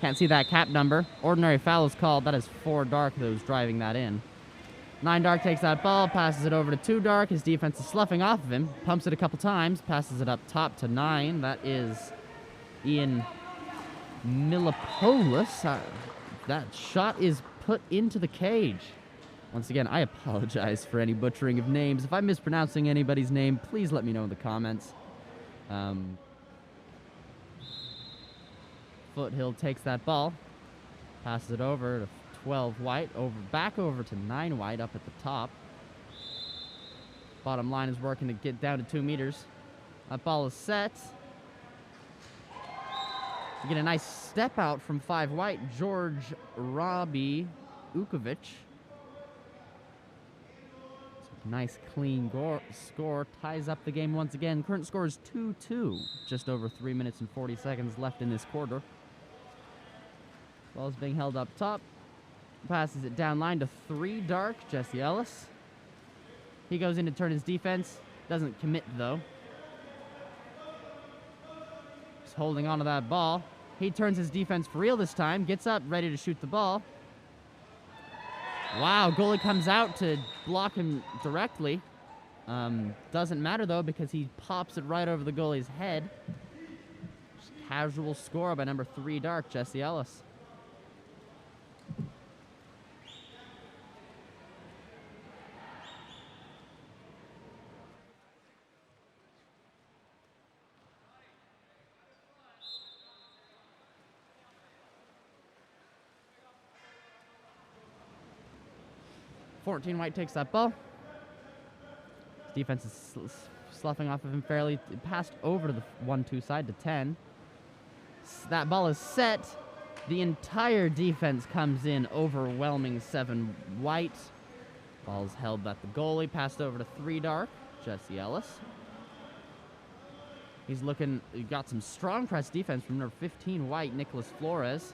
Can't see that cap number. Ordinary foul is called. That is 4 Dark who's driving that in. 9 Dark takes that ball, passes it over to 2 Dark. His defense is sloughing off of him. Pumps it a couple times, passes it up top to 9. That is Ian Milopoulos. That shot is put into the cage. Once again, I apologize for any butchering of names. If I'm mispronouncing anybody's name, please let me know in the comments. Foothill takes that ball, passes it over to 12 White, back over to 9 White up at the top. Bottom line is working to get down to 2 meters. That ball is set. You get a nice step out from 5 White, George Robbie Ukovic. Nice clean score, ties up the game once again. Current score is 2-2. Just over 3 minutes and 40 seconds left in this quarter. Ball's being held up top. Passes it down line to 3 Dark, Jesse Ellis. He goes in to turn his defense. Doesn't commit though. Just holding onto that ball. He turns his defense for real this time. Gets up, ready to shoot the ball. Wow, goalie comes out to block him directly. Doesn't matter though because he pops it right over the goalie's head. Just casual score by number 3 Dark, Jesse Ellis. Fourteen White takes that ball. Defense is sloughing off of him fairly. It passed over to the 1-2 side to 10. That ball is set. The entire defense comes in, overwhelming 7 White. Ball's held at the goalie. Passed over to 3 Dark, Jesse Ellis. He got some strong press defense from number 15 White, Nicholas Flores.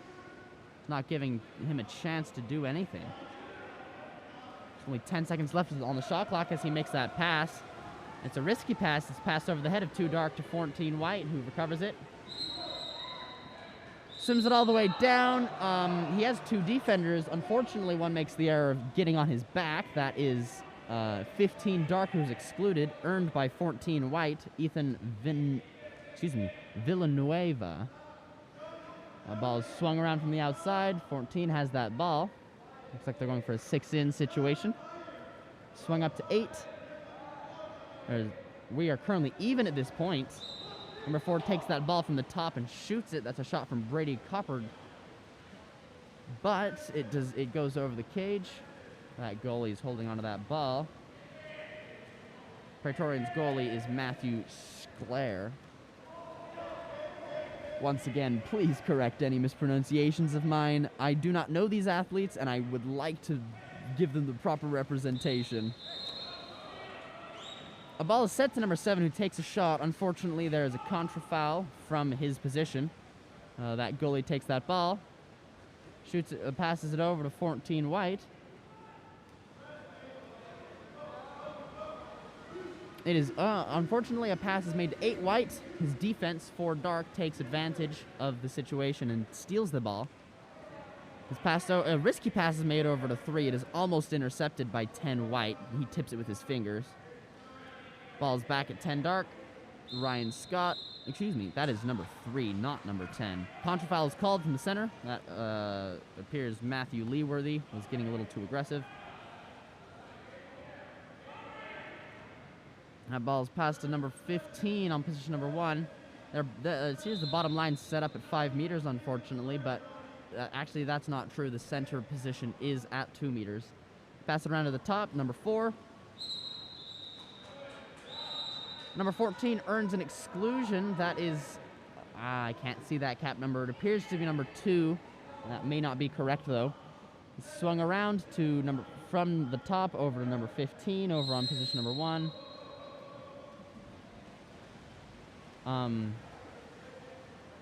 Not giving him a chance to do anything. Only 10 seconds left on the shot clock as he makes that pass. It's a risky pass. It's passed over the head of 2 Dark to 14 White, who recovers it. Swims it all the way down. He has two defenders. Unfortunately, one makes the error of getting on his back. That is 15 dark, who's excluded, earned by 14 white. Villanueva. Ball is swung around from the outside. 14 has that ball. Looks like they're going for a 6-in situation. Swung up to 8. We are currently even at this point. Number 4 takes that ball from the top and shoots it. That's a shot from Brady Coppard. But it goes over the cage. That goalie is holding onto that ball. Praetorian's goalie is Matthew Sclair. Once again, please correct any mispronunciations of mine. I do not know these athletes, and I would like to give them the proper representation. A ball is set to number 7, who takes a shot. Unfortunately, there is a contra foul from his position. That goalie takes that ball, shoots it, passes it over to 14 white. It is, unfortunately, a pass is made to 8 white. His defense, 4 dark, takes advantage of the situation and steals the ball. His pass, a risky pass is made over to 3. It is almost intercepted by 10 white. He tips it with his fingers. Ball's back at 10 dark. Ryan Scott, excuse me, that is number 3, not number 10. Contra foul is called from the center. That appears Matthew Leeworthy was getting a little too aggressive. That ball's passed to number 15 on position number 1. Here's the bottom line set up at 5 meters, unfortunately, but actually that's not true. The center position is at 2 meters. Pass it around to the top, number 4. Number 14 earns an exclusion. That is, I can't see that cap number. It appears to be number 2. That may not be correct, though. It's swung around to from the top over to number 15, over on position number 1.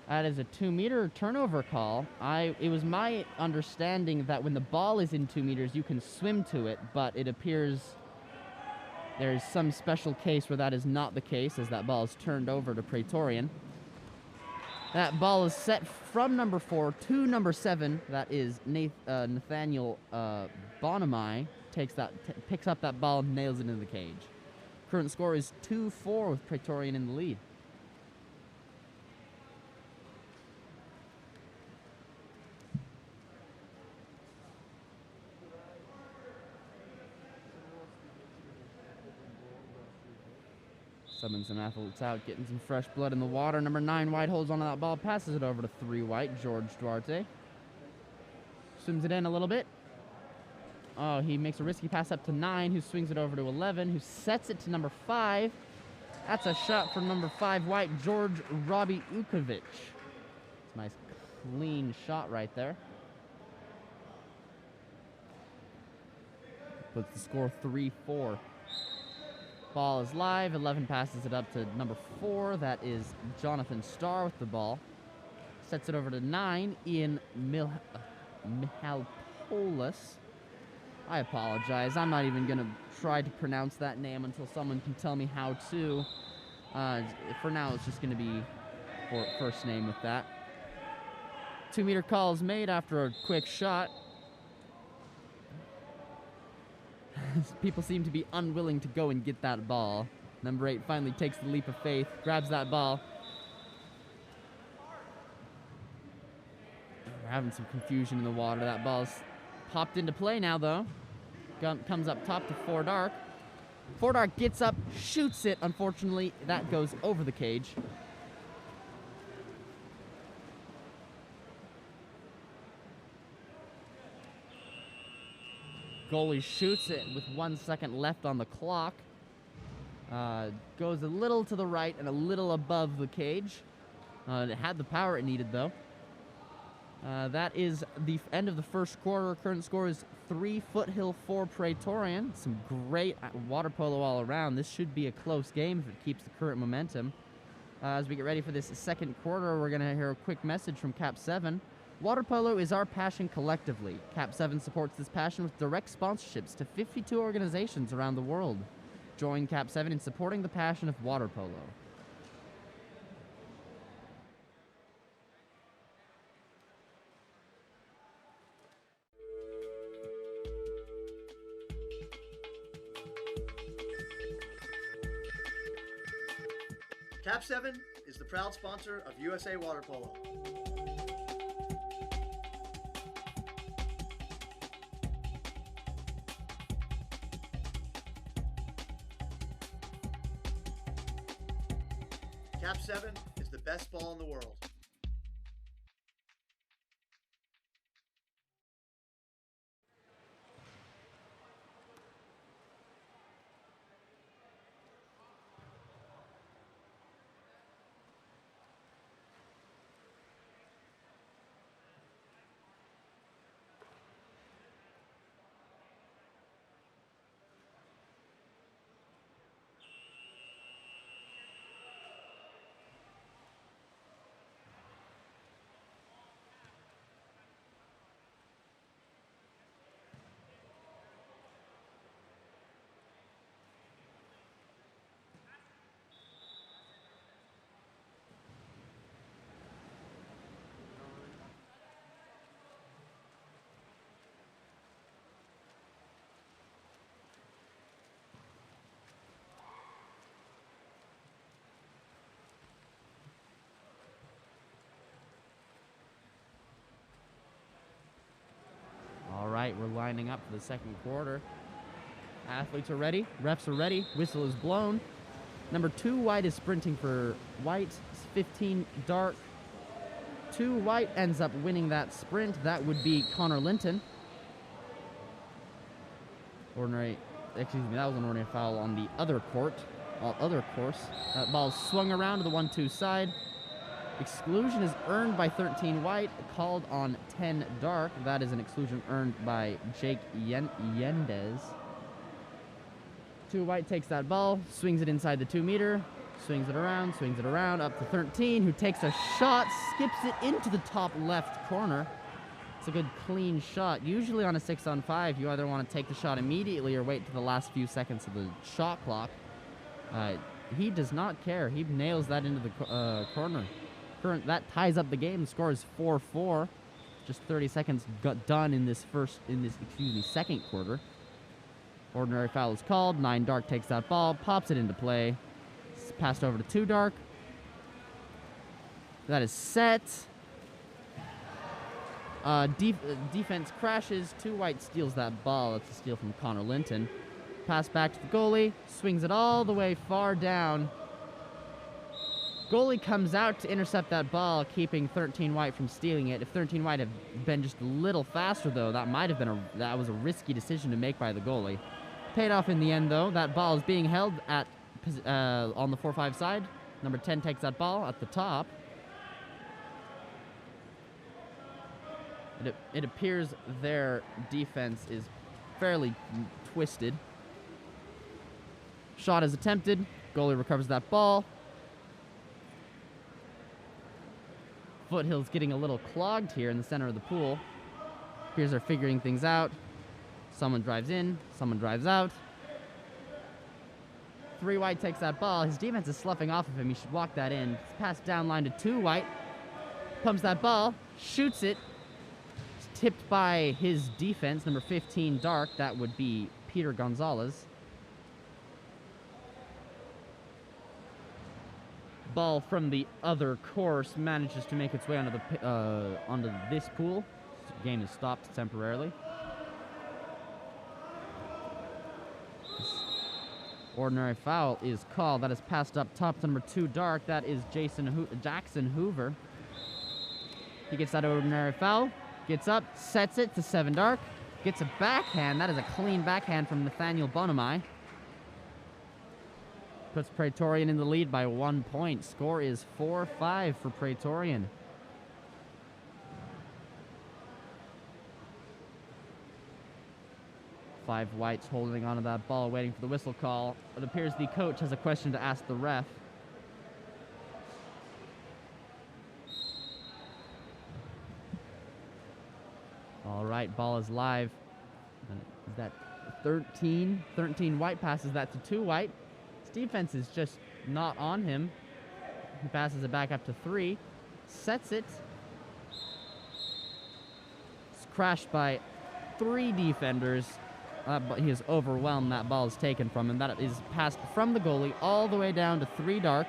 That is a 2-meter turnover call. It was my understanding that when the ball is in 2 meters, you can swim to it, but it appears there's some special case where that is not the case, as that ball is turned over to Praetorian. That ball is set from number 4 to number 7. That is Nathaniel Bonamai. Picks up that ball and nails it into the cage. Current score is 2-4 with Praetorian in the lead. Subbing some athletes out, getting some fresh blood in the water. Number 9 white holds onto that ball, passes it over to 3 white, George Duarte. Swims it in a little bit. Oh, he makes a risky pass up to 9, who swings it over to 11, who sets it to number 5. That's a shot from number 5 white, George Robbie Ukovic. It's a nice, clean shot right there. Puts the score 3-4. Ball is live. 11 passes it up to number 4. That is Jonathan Starr with the ball. Sets it over to 9. Ian Mihalopoulos. I apologize. I'm not even going to try to pronounce that name until someone can tell me how to. For now, it's just going to be for first name with that. 2-meter call is made after a quick shot. People seem to be unwilling to go and get that ball. Number 8 finally takes the leap of faith, grabs that ball. We're having some confusion in the water. That ball's popped into play now, though. Comes up top to 4 dark. 4 dark gets up, shoots it. Unfortunately, that goes over the cage. Goalie shoots it with 1 second left on the clock. Goes a little to the right and a little above the cage. It had the power it needed, though. That is the end of the first quarter. Current score is 3 Foothill, 4 Praetorian. Some great water polo all around. This should be a close game if it keeps the current momentum. As we get ready for this second quarter, we're going to hear a quick message from KAP7. Water polo is our passion collectively. KAP7 supports this passion with direct sponsorships to 52 organizations around the world. Join KAP7 in supporting the passion of water polo. KAP7 is the proud sponsor of USA Water Polo. KAP7 is the best ball in the world. All right, we're lining up for the second quarter. Athletes are ready. Refs are ready. Whistle is blown. Number 2 white is sprinting for white. 15 dark. 2 white ends up winning that sprint. That would be Connor Linton. That was an ordinary foul on the other course. That ball swung around to the 1-2 side. Exclusion is earned by 13 white, called on 10 dark. That is an exclusion earned by Jake Yendez. 2 white takes that ball, swings it inside the 2-meter, swings it around, up to 13, who takes a shot, skips it into the top left corner. It's a good clean shot. Usually on a 6-on-5, you either want to take the shot immediately or wait to the last few seconds of the shot clock. He does not care. He nails that into the corner. That ties up the game. The score is 4-4. Just 30 seconds got done in this second quarter. Ordinary foul is called. 9 dark takes that ball, pops it into play. It's passed over to 2 dark. That is set. Defense crashes. 2 white steals that ball. That's a steal from Connor Linton. Pass back to the goalie. Swings it all the way far down. Goalie comes out to intercept that ball, keeping 13 white from stealing it. If 13 white had been just a little faster, though, that was a risky decision to make by the goalie. Paid off in the end, though. That ball is being held at on the 4-5 side. Number 10 takes that ball at the top. It appears their defense is fairly twisted. Shot is attempted. Goalie recovers that ball. Foothill's getting a little clogged here in the center of the pool. Appears they're figuring things out. Someone drives in, someone drives out. 3 white takes that ball. His defense is sloughing off of him. He should walk that in. It's passed down line to 2 white. Pumps that ball, shoots it. It's tipped by his defense, number 15 dark. That would be Peter Gonzalez. Ball from the other course manages to make its way onto this pool. The game is stopped temporarily. Ordinary foul is called. That is passed up top to number 2 dark. That is Jackson Hoover. He gets that ordinary foul. Gets up, sets it to 7 dark. Gets a backhand. That is a clean backhand from Nathaniel Bonamai. Puts Praetorian in the lead by 1 point. Score is 4-5 for Praetorian. Five whites holding onto that ball, waiting for the whistle call. It appears the coach has a question to ask the ref. All right, ball is live. Is that 13? 13 white passes that to 2 white. His defense is just not on him. He passes it back up to 3. Sets it. It's crashed by 3 defenders. But he is overwhelmed. That ball is taken from him. That is passed from the goalie all the way down to 3 dark.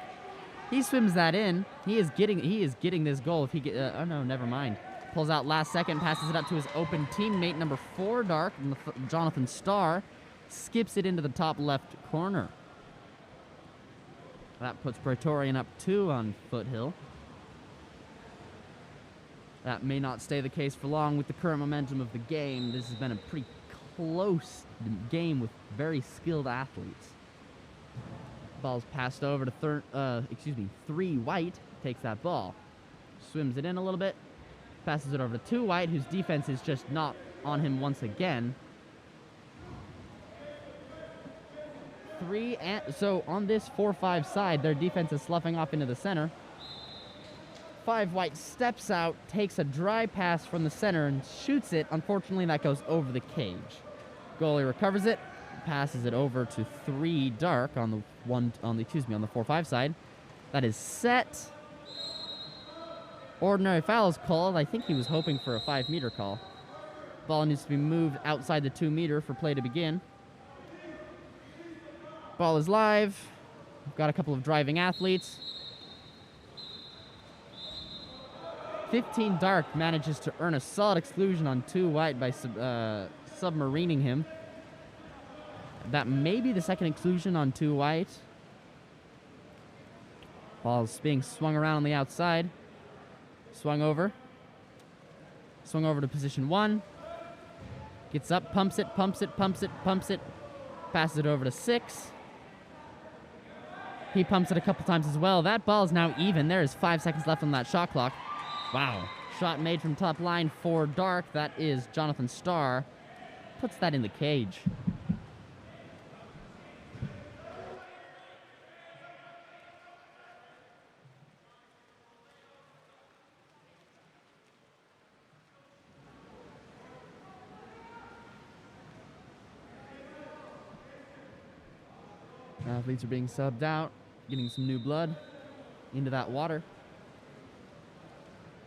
He swims that in. He is getting this goal if he get. Oh no, never mind. Pulls out last second, passes it up to his open teammate, number 4 dark, Jonathan Starr. Skips it into the top left corner. That puts Praetorian up 2 on Foothill. That may not stay the case for long with the current momentum of the game. This has been a pretty close game with very skilled athletes. Ball's passed over to 3 white. Takes that ball. Swims it in a little bit. Passes it over to 2 white, whose defense is just not on him once again. So on this 4-5 side, their defense is sloughing off into the center. 5 white steps out, takes a dry pass from the center and shoots it. Unfortunately, that goes over the cage. Goalie recovers it, passes it over to 3 dark on the 4-5 side. That is set. Ordinary foul is called. I think he was hoping for a 5-meter call. Ball needs to be moved outside the 2-meter for play to begin. Ball is live. We've got a couple of driving athletes. 15 dark manages to earn a solid exclusion on 2 white by submarining him. That may be the second exclusion on 2 white. Ball's being swung around on the outside. Swung over. Swung over to position 1. Gets up, pumps it. Passes it over to 6. He pumps it a couple times as well. That ball is now even. There is 5 seconds left on that shot clock. Wow. Shot made from top line for dark. That is Jonathan Starr. Puts that in the cage. Athletes are being subbed out, getting some new blood into that water.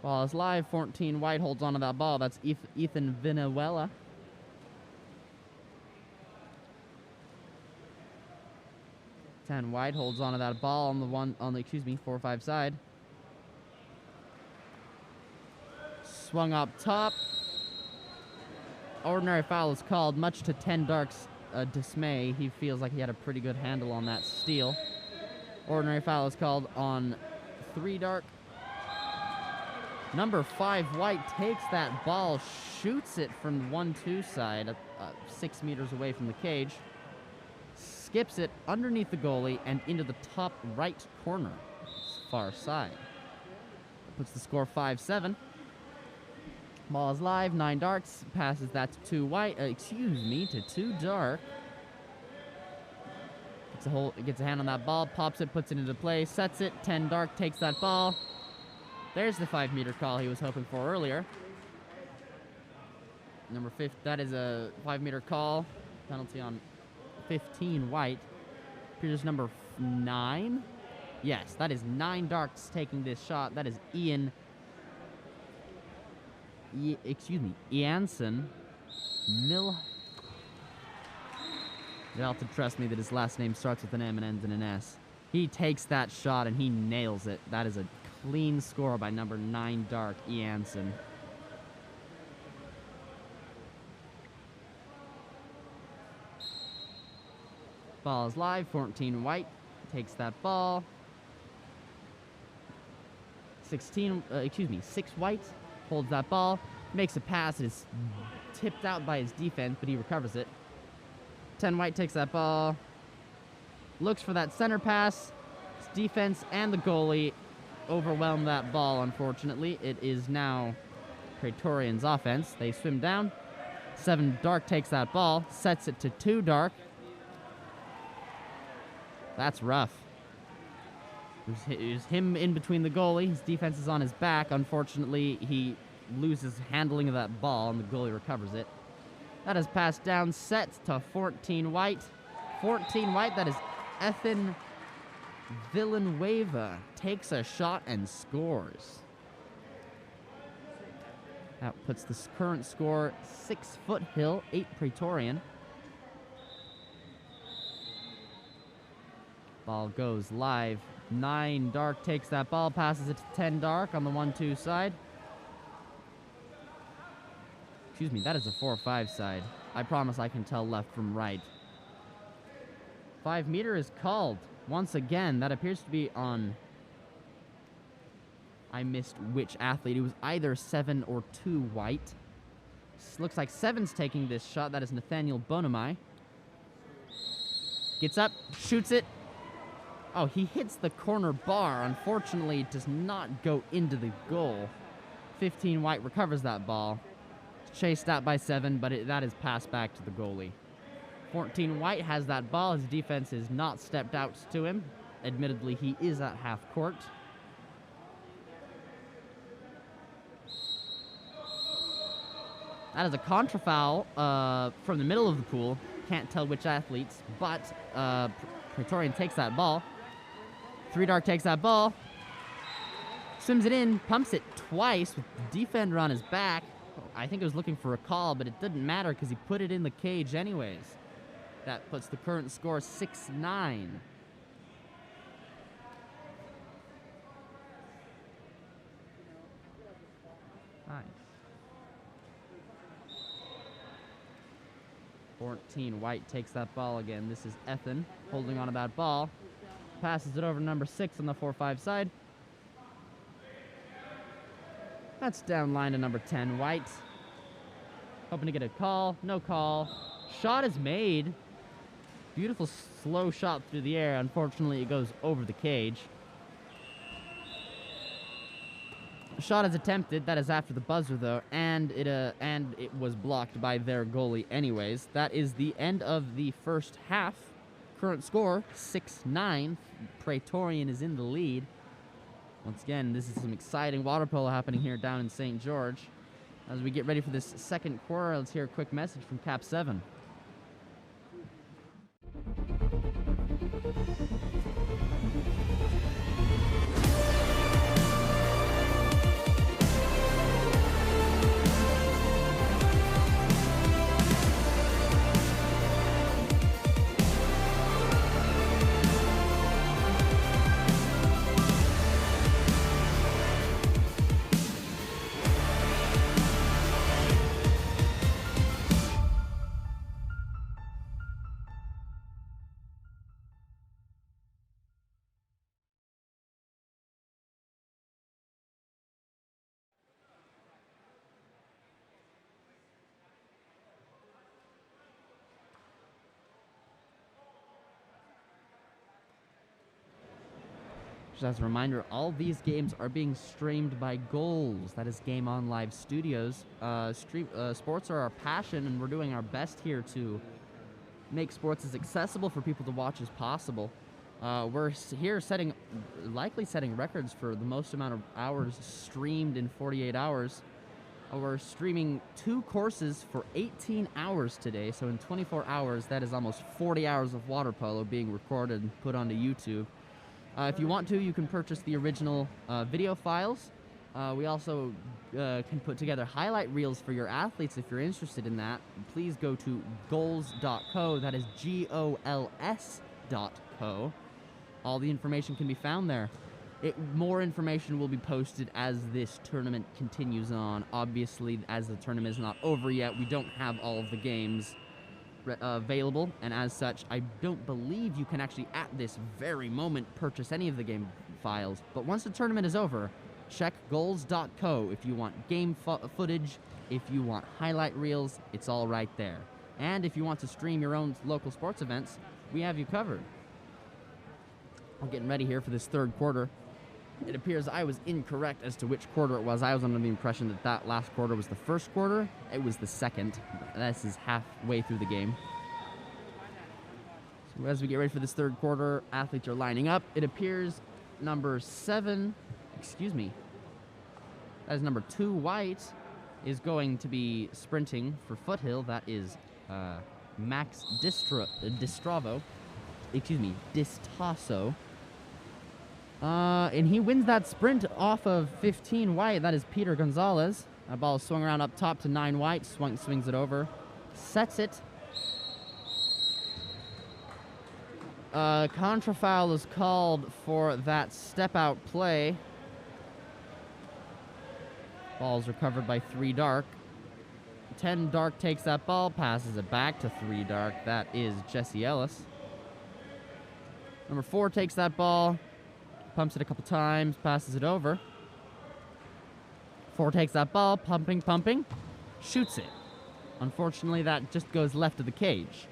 Ball is live. 14 white holds onto that ball. That's Ethan Vinuela. Ten white holds onto that ball on the 4-5 side. Swung up top. Ordinary foul is called, much to 10 dark's dismay. He feels like he had a pretty good handle on that steal. Ordinary foul is called on 3 dark. Number 5 white takes that ball, shoots it from the 1-2 side, 6 meters away from the cage, skips it underneath the goalie and into the top right corner, far side. Puts the score 5-7. Ball is live. 9 darks. Passes that to 2 white. To 2 dark. Gets a hand on that ball. Pops it. Puts it into play. Sets it. 10 dark. Takes that ball. There's the 5-meter call he was hoping for earlier. Number 5. That is a 5-meter call. Penalty on 15 white. Here's number 9. Yes, that is 9 darks taking this shot. That is Ianson You'll have to trust me that his last name starts with an M and ends in an S. He takes that shot and he nails it. That is a clean score by number 9 dark, Ianson. Ball is live. 14 white takes that ball. 6 white holds that ball, makes a pass. It is tipped out by his defense, but he recovers it. 10 white takes that ball, looks for that center pass. His defense and the goalie overwhelm that ball, unfortunately. It is now Praetorian's offense. They swim down. 7 dark takes that ball, sets it to 2 dark. That's rough. It was him in between the goalie. His defense is on his back. Unfortunately, he loses handling of that ball, and the goalie recovers it. That is passed down, set to 14 white. 14 white, that is Ethan Villanueva. Takes a shot and scores. That puts the current score 6 Foothill, 8 Praetorian. Ball goes live 9 dark takes that ball, passes it to 10 dark on the 1-2 side. Excuse me, that is a 4-5 side. I promise I can tell left from right. 5 meter is called. Once again, that appears to be on... I missed which athlete. It was either 7 or 2 white. Looks like 7's taking this shot. That is Nathaniel Bonamai. Gets up, shoots it. Oh, he hits the corner bar. Unfortunately, it does not go into the goal. 15 white recovers that ball. Chased out by 7, but that is passed back to the goalie. 14 white has that ball. His defense is not stepped out to him. Admittedly, he is at half court. That is a contra foul from the middle of the pool. Can't tell which athletes, but Praetorian takes that ball. 3 dark takes that ball. Swims it in, pumps it twice with the defender on his back. I think it was looking for a call, but it didn't matter because he put it in the cage anyways. That puts the current score 6-9. Nice. 14 white takes that ball again. This is Ethan holding on to that ball. Passes it over to number 6 on the 4-5 side. That's down line to number 10, white. Hoping to get a call. No call. Shot is made. Beautiful slow shot through the air. Unfortunately, it goes over the cage. Shot is attempted. That is after the buzzer, though, and it was blocked by their goalie anyways. That is the end of the first half. Current score, 6-9. Praetorian is in the lead. Once again, this is some exciting water polo happening here down in St. George. As we get ready for this second quarter, let's hear a quick message from KAP7. As a reminder, all these games are being streamed by Goals. That is Game On Live Studios. Sports are our passion, and we're doing our best here to make sports as accessible for people to watch as possible. We're here likely setting records for the most amount of hours streamed in 48 hours. We're streaming 2 courses for 18 hours today, so in 24 hours, that is almost 40 hours of water polo being recorded and put onto YouTube. If you want to, you can purchase the original video files. We also can put together highlight reels for your athletes if you're interested in that. Please go to goals.co. That is GOLS.co. All the information can be found there. More information will be posted as this tournament continues on. Obviously, as the tournament is not over yet, we don't have all of the games available, and as such, I don't believe you can actually at this very moment purchase any of the game files. But once the tournament is over, check goals.co if you want game footage, if you want highlight reels, it's all right there. And if you want to stream your own local sports events, we have you covered. I'm getting ready here for this third quarter. It appears I was incorrect as to which quarter it was. I was under the impression that that last quarter was the first quarter. It was the second. This is halfway through the game. So as we get ready for this third quarter, athletes are lining up. It appears number 7, that is number 2 white, is going to be sprinting for Foothill. That is Max Distaso. And he wins that sprint off of 15 white. That is Peter Gonzalez. That ball is swung around up top to 9 white. Swings it over. Sets it. Contra foul is called for that step-out play. Ball's recovered by 3 dark. 10 dark takes that ball, passes it back to 3 dark. That is Jesse Ellis. Number 4 takes that ball, pumps it a couple times, passes it over. 4 takes that ball, pumping, shoots it. Unfortunately, that just goes left of the cage.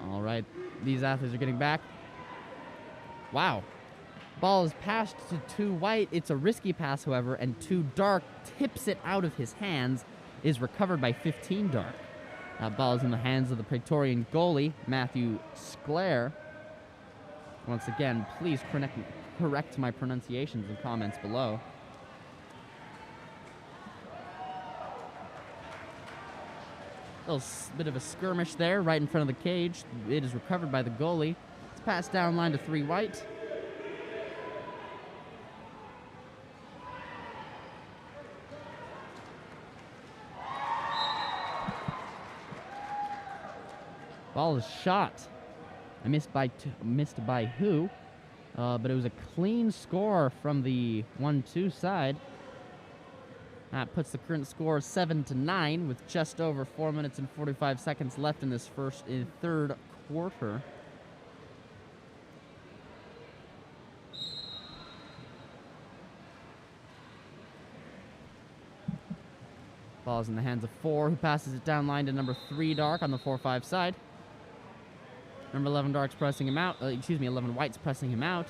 All right, these athletes are getting back. Wow. Ball is passed to 2 white. It's a risky pass, however, and 2 dark tips it out of his hands, is recovered by 15 dark. That ball is in the hands of the Praetorian goalie, Matthew Sclair. Once again, please correct my pronunciations in comments below. A little bit of a skirmish there, right in front of the cage. It is recovered by the goalie. It's passed down line to 3 white. Ball is shot. I missed by who? But it was a clean score from the 1-2 side. That puts the current score 7-9 with just over 4 minutes and 45 seconds left in this third quarter. Ball is in the hands of 4, who passes it down line to number 3 dark on the 4-5 side. Number 11 dark's pressing him out. 11 white's pressing him out.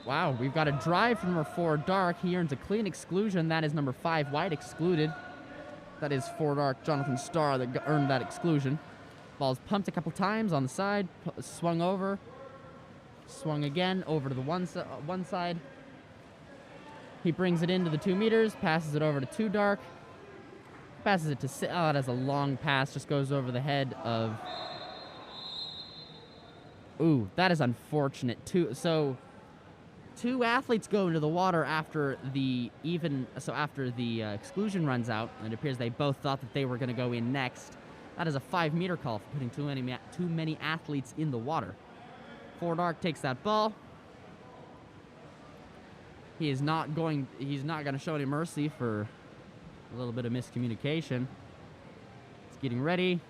Wow, we've got a drive from number 4 dark. He earns a clean exclusion. That is number 5 white excluded. That is 4 dark Jonathan Starr that earned that exclusion. Ball's pumped a couple times on the side, swung over, swung again over to the one side. He brings it into the 2 meters, passes it over to 2 dark. Passes it to... Oh, that's a long pass. Just goes over the head of... Ooh, that is unfortunate. Two athletes go into the water after the exclusion runs out. And it appears they both thought that they were going to go in next. That is a 5-meter call for putting too many athletes in the water. 4 dark takes that ball. He's not going to show any mercy for a little bit of miscommunication. It's getting ready.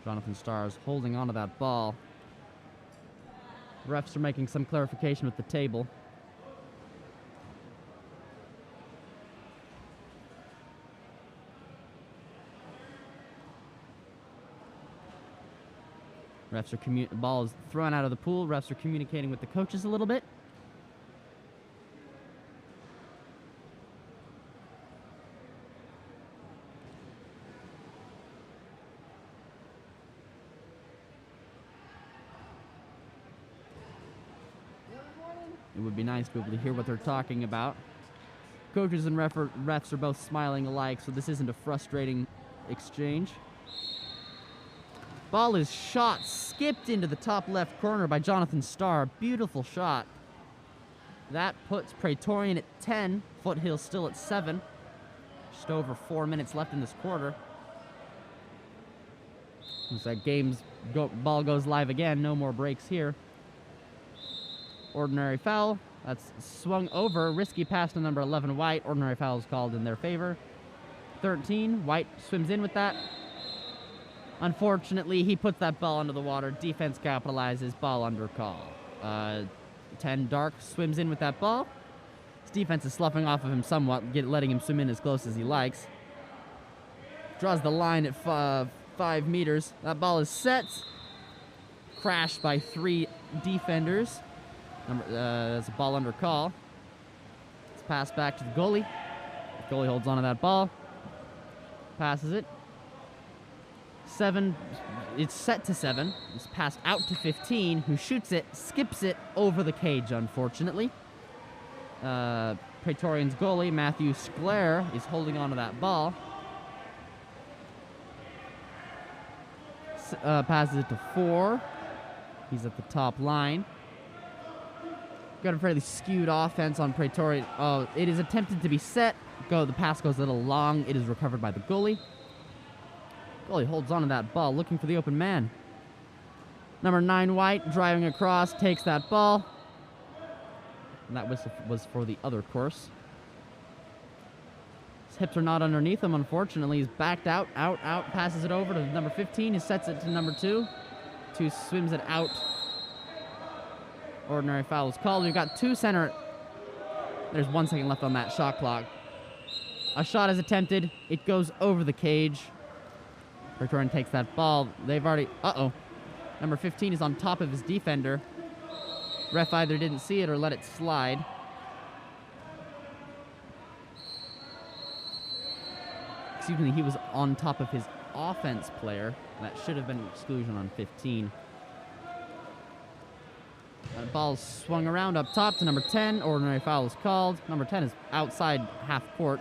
Jonathan Starr is holding onto that ball. Refs are making some clarification with the table. Ball is thrown out of the pool. Refs are communicating with the coaches a little bit. It would be nice to be able to hear what they're talking about. Coaches and refs are both smiling alike, so this isn't a frustrating exchange. Ball is shot, skipped into the top left corner by Jonathan Starr. Beautiful shot. That puts Praetorian at 10, Foothill still at 7. Just over 4 minutes left in this quarter. Looks like ball goes live again, no more breaks here. Ordinary foul, that's swung over, risky pass to number 11 white. Ordinary foul is called in their favor. 13, white swims in with that. Unfortunately, he puts that ball into the water. Defense capitalizes, ball under call. 10 dark swims in with that ball. His defense is sloughing off of him somewhat, letting him swim in as close as he likes. Draws the line at 5 meters. That ball is set. Crashed by 3 defenders. That's a ball under call. It's passed back to the goalie. The goalie holds onto that ball. Passes it. 7, it's set to 7. It's passed out to 15, who shoots it, skips it over the cage, unfortunately. Praetorian's goalie, Matthew Sclair, is holding onto that ball. Passes it to 4. He's at the top line. Got a fairly skewed offense on Praetorian. Oh, it is attempted to be set. The pass goes a little long. It is recovered by the goalie. Goalie holds on to that ball, looking for the open man. Number 9, White, driving across, takes that ball. And that whistle was for the other course. His hips are not underneath him, unfortunately. He's backed out, passes it over to number 15. He sets it to number 2. 2 swims it out. Ordinary foul is called. We've got 2 center. There's 1 second left on that shot clock. A shot is attempted. It goes over the cage. Praetorian takes that ball. They've already... Uh-oh. Number 15 is on top of his defender. Ref either didn't see it or let it slide. Excuse me, he was on top of his offense player. That should have been an exclusion on 15. That ball swung around up top to number 10. Ordinary foul is called. Number 10 is outside half court.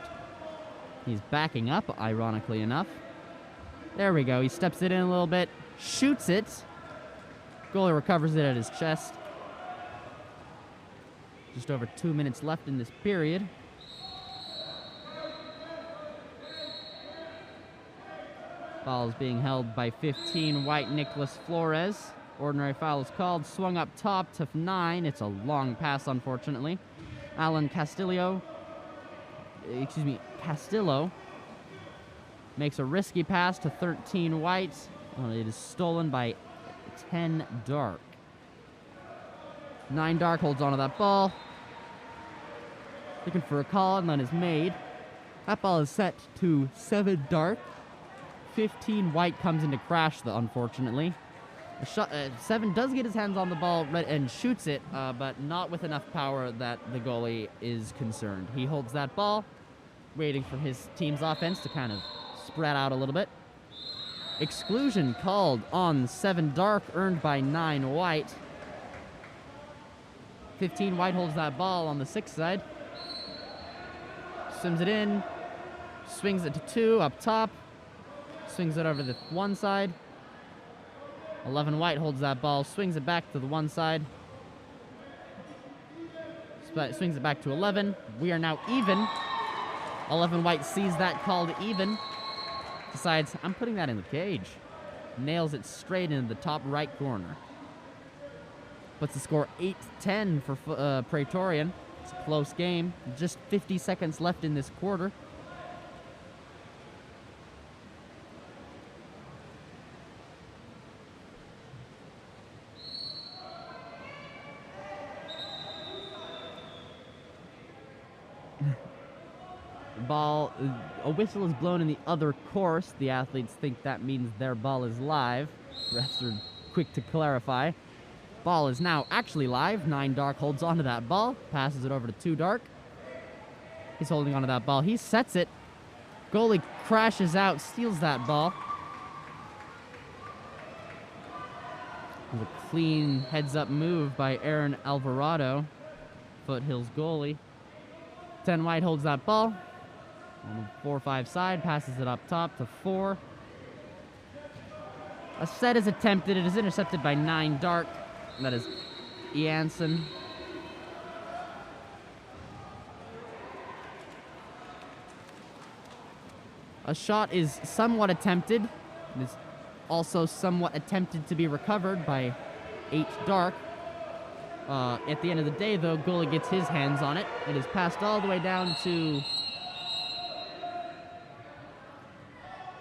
He's backing up, ironically enough. There we go. He steps it in a little bit. Shoots it. Goalie recovers it at his chest. Just over 2 minutes left in this period. Ball is being held by 15, White Nicholas Flores. Ordinary foul is called. Swung up top to 9. It's a long pass, unfortunately. Alan Castillo makes a risky pass to 13, White. It is stolen by 10, Dark. 9, Dark holds onto that ball. Looking for a call, and none is made. That ball is set to 7, Dark. 15, White comes in to crash, unfortunately. 7 does get his hands on the ball and shoots it, but not with enough power that the goalie is concerned. He holds that ball, waiting for his team's offense to kind of spread out a little bit. Exclusion called on 7, Dark, earned by 9, White. 15, White holds that ball on the 6 side. Swims it in. Swings it to 2 up top. Swings it over the 1 side. 11, White holds that ball. Swings it back to the 1 side. Swings it back to 11. We are now even. 11, White sees that called even. Decides, I'm putting that in the cage. Nails it straight into the top right corner. Puts the score 8-10 for Praetorian. It's a close game. Just 50 seconds left in this quarter. Ball, a whistle is blown in the other course. The athletes think that means their ball is live. Refs are quick to clarify. Ball is now actually live. 9, Dark holds onto that ball. Passes it over to 2, Dark. He's holding onto that ball. He sets it. Goalie crashes out, steals that ball. It was a clean heads-up move by Aaron Alvarado, Foothills goalie. 10, White holds that ball. On the 4-5 side, passes it up top to 4. A set is attempted. It is intercepted by 9, Dark. That is Jansen. A shot is somewhat attempted. It is also somewhat attempted to be recovered by 8, Dark. At the end of the day, though, goalie gets his hands on it. It is passed all the way down to...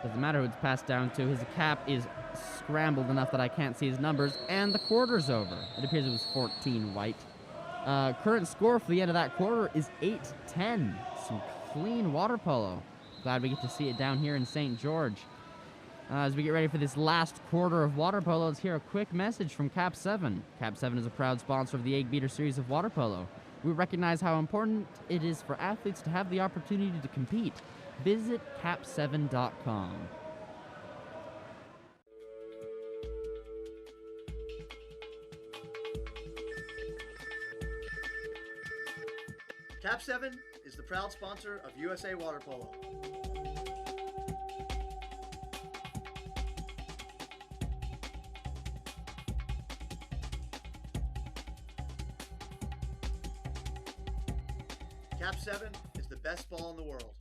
Doesn't matter who it's passed down to. His cap is scrambled enough that I can't see his numbers. And the quarter's over. It appears it was 14, White. Current score for the end of that quarter is 8-10. Some clean water polo. Glad we get to see it down here in St. George. As we get ready for this last quarter of water polo, let's hear a quick message from KAP7. KAP7 is a proud sponsor of the Eggbeater series of water polo. We recognize how important it is for athletes to have the opportunity to compete. Visit KAP7.com. KAP7 is the proud sponsor of USA Water Polo. KAP7 is the best ball in the world.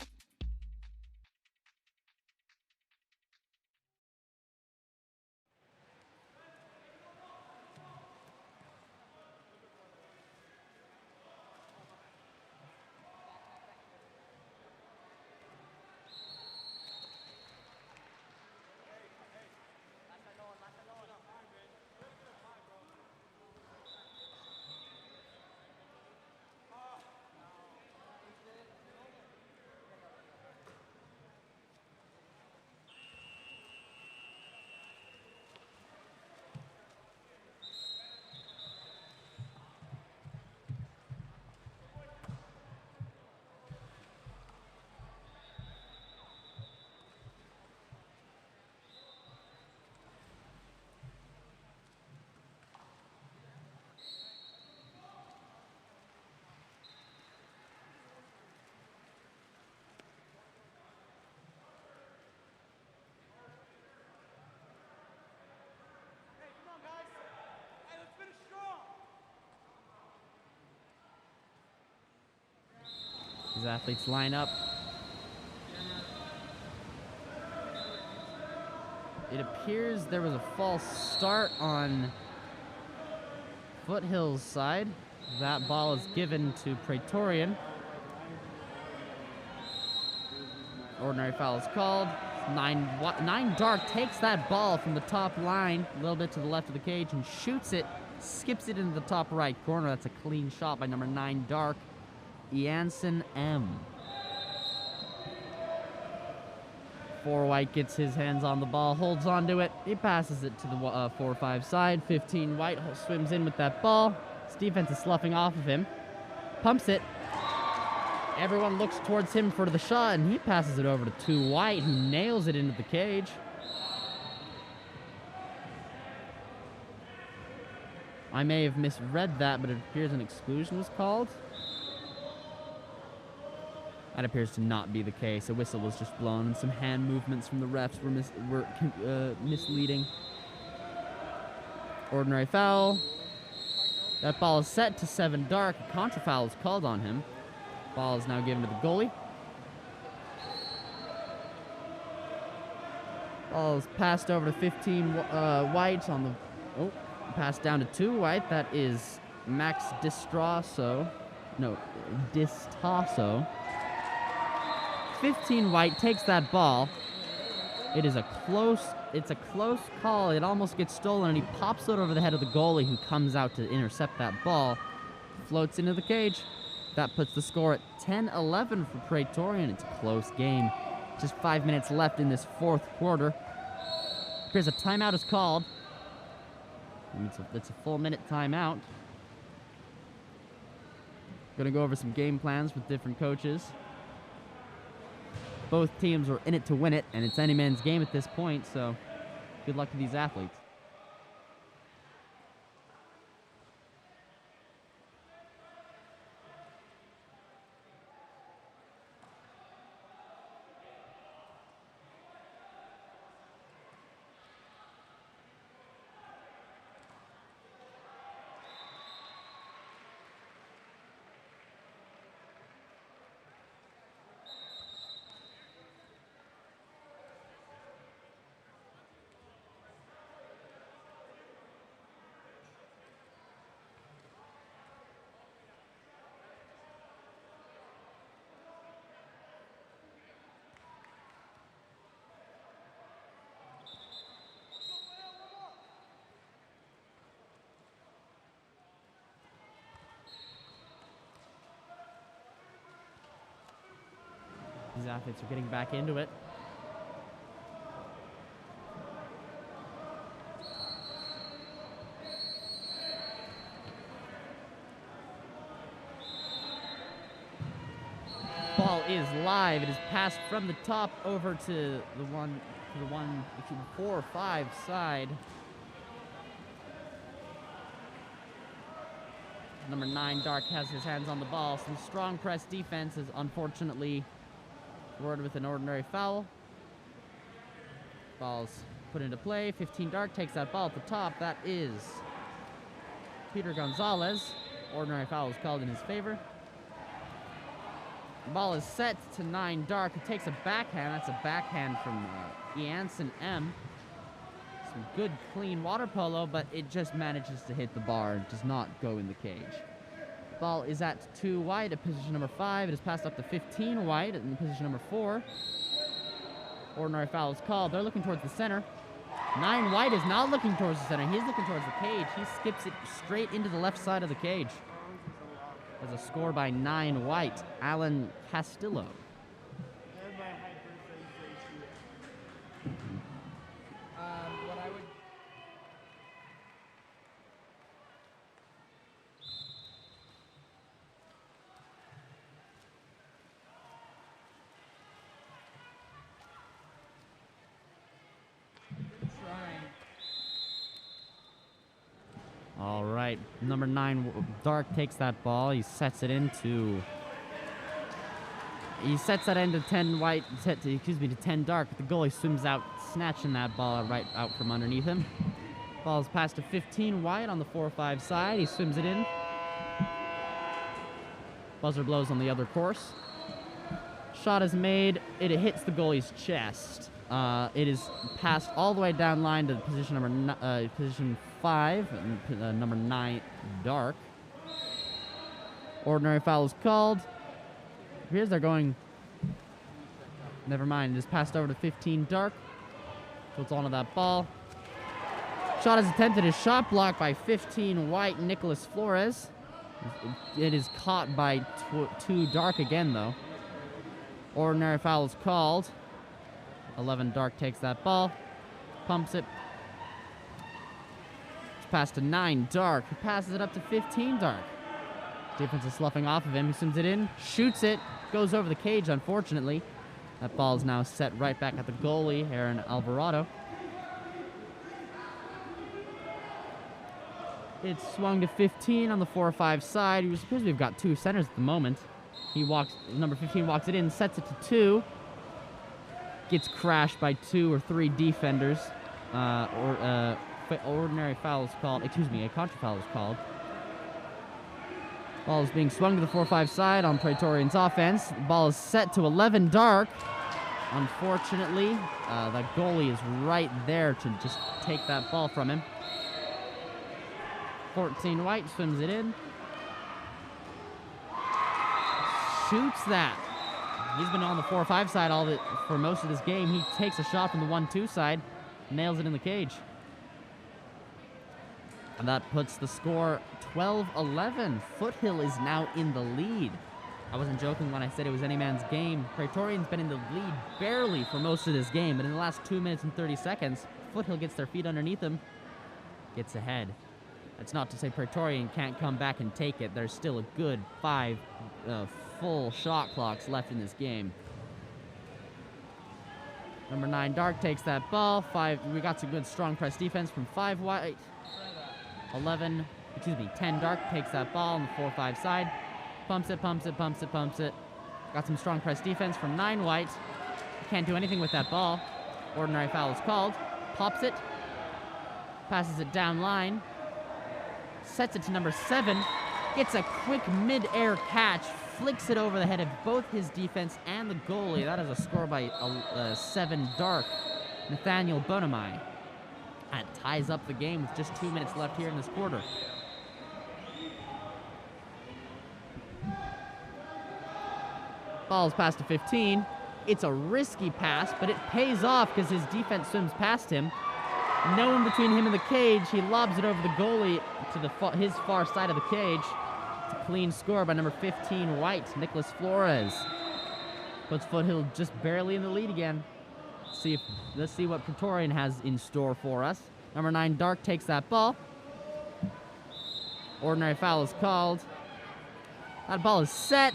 These athletes line up. It appears there was a false start on Foothill's side. That ball is given to Praetorian. Ordinary foul is called. Nine Dark takes that ball from the top line, a little bit to the left of the cage, and shoots it, skips it into the top right corner. That's a clean shot by number 9 Dark, Jansen M. 4 White gets his hands on the ball, holds onto it. He passes it to the 4-5 side. 15 White swims in with that ball. His defense is sloughing off of him. Pumps it. Everyone looks towards him for the shot, and he passes it over to 2 White, who nails it into the cage. I may have misread that, but it appears an exclusion was called. That appears to not be the case. A whistle was just blown, and some hand movements from the refs were misleading. Ordinary foul. That ball is set to 7 Dark. A contra foul is called on him. Ball is now given to the goalie. Ball is passed over to 15 White on the... Oh, passed down to 2 White. That is Max Distasso. 15 White takes that ball. It's a close call. It almost gets stolen, and he pops it over the head of the goalie, who comes out to intercept that ball. Floats into the cage. That puts the score at 10-11 for Praetorian. It's a close game. Just 5 minutes left in this 4th quarter. Here's a timeout is called. It's a full minute timeout. Gonna go over some game plans with different coaches. Both teams are in it to win it, and it's any man's game at this point, so good luck to these athletes. These athletes are getting back into it. Ball is live. It is passed from the top over to the 4-5 side. Number 9 Dark has his hands on the ball. Some strong press defense is unfortunately rewarded with an ordinary foul. Ball's put into play. 15 Dark takes that ball at the top. That is Peter Gonzalez. Ordinary foul is called in his favor. Ball is set to 9 dark. It takes a backhand. That's a backhand from Jansen M. Some good, clean water polo, but it just manages to hit the bar and does not go in the cage. Ball is at 2 white at position number 5. It is passed up to 15 white in position number 4. Ordinary foul is called. They're looking towards the center. 9 white is not looking towards the center. He's looking towards the cage. He skips it straight into the left side of the cage. There's a score by 9 white. Alan Castillo. What I would... Trying. All right, number 9 dark takes that ball. He sets it into. He sets that into 10 white. To 10 dark. The goalie swims out, snatching that ball right out from underneath him. Ball's passed to 15 white on the 4-5 side. He swims it in. Buzzer blows on the other course. Shot is made. It hits the goalie's chest. It is passed all the way down line to position position 5, number 9 dark. Ordinary foul is called. Here's they're going. Never mind. It is passed over to 15 dark. Puts onto that ball. Shot is attempted. Is shot blocked by 15 white Nicholas Flores. It is caught by 2 dark again though. Ordinary foul is called. 11 dark takes that ball, pumps it. It's passed to 9 dark. He passes it up to 15 dark. Defense is sloughing off of him. He swims it in, shoots it, goes over the cage, unfortunately. That ball is now set right back at the goalie, Aaron Alvarado. It's swung to 15 on the 4-5 side. It appears we've got 2 centers at the moment. Number 15 walks it in, sets it to 2. Gets crashed by 2 or 3 defenders. Ordinary foul is called. Excuse me, a contra foul is called. Ball is being swung to the 4-5 side on Praetorian's offense. The ball is set to 11 dark. Unfortunately, the goalie is right there to just take that ball from him. 14 white swims it in. Shoots that. He's been on the 4-5 side for most of this game. He takes a shot from the 1-2 side, nails it in the cage. And that puts the score 12-11. Foothill is now in the lead. I wasn't joking when I said it was any man's game. Praetorian's been in the lead barely for most of this game, but in the last 2 minutes and 30 seconds, Foothill gets their feet underneath them, gets ahead. That's not to say Praetorian can't come back and take it. There's still a good 5 full shot clocks left in this game. Number 9 dark takes that ball. 5. We got some good strong press defense from 5 white. 10 dark takes that ball on the 4-5 side. Pumps it. Got some strong press defense from 9 white. Can't do anything with that ball. Ordinary foul is called. Pops it. Passes it down line. Sets it to number 7. Gets a quick mid-air catch. Flicks it over the head of both his defense and the goalie. That is a score by 7 dark. Nathaniel Bonamai. That ties up the game with just 2 minutes left here in this quarter. Ball's passed to 15. It's a risky pass, but it pays off because his defense swims past him. No one between him and the cage. He lobs it over the goalie to his far side of the cage. It's a clean score by number 15 white, Nicholas Flores. Puts Foothill just barely in the lead again. Let's see what Praetorian has in store for us. Number 9 dark takes that ball. Ordinary foul is called. That ball is set.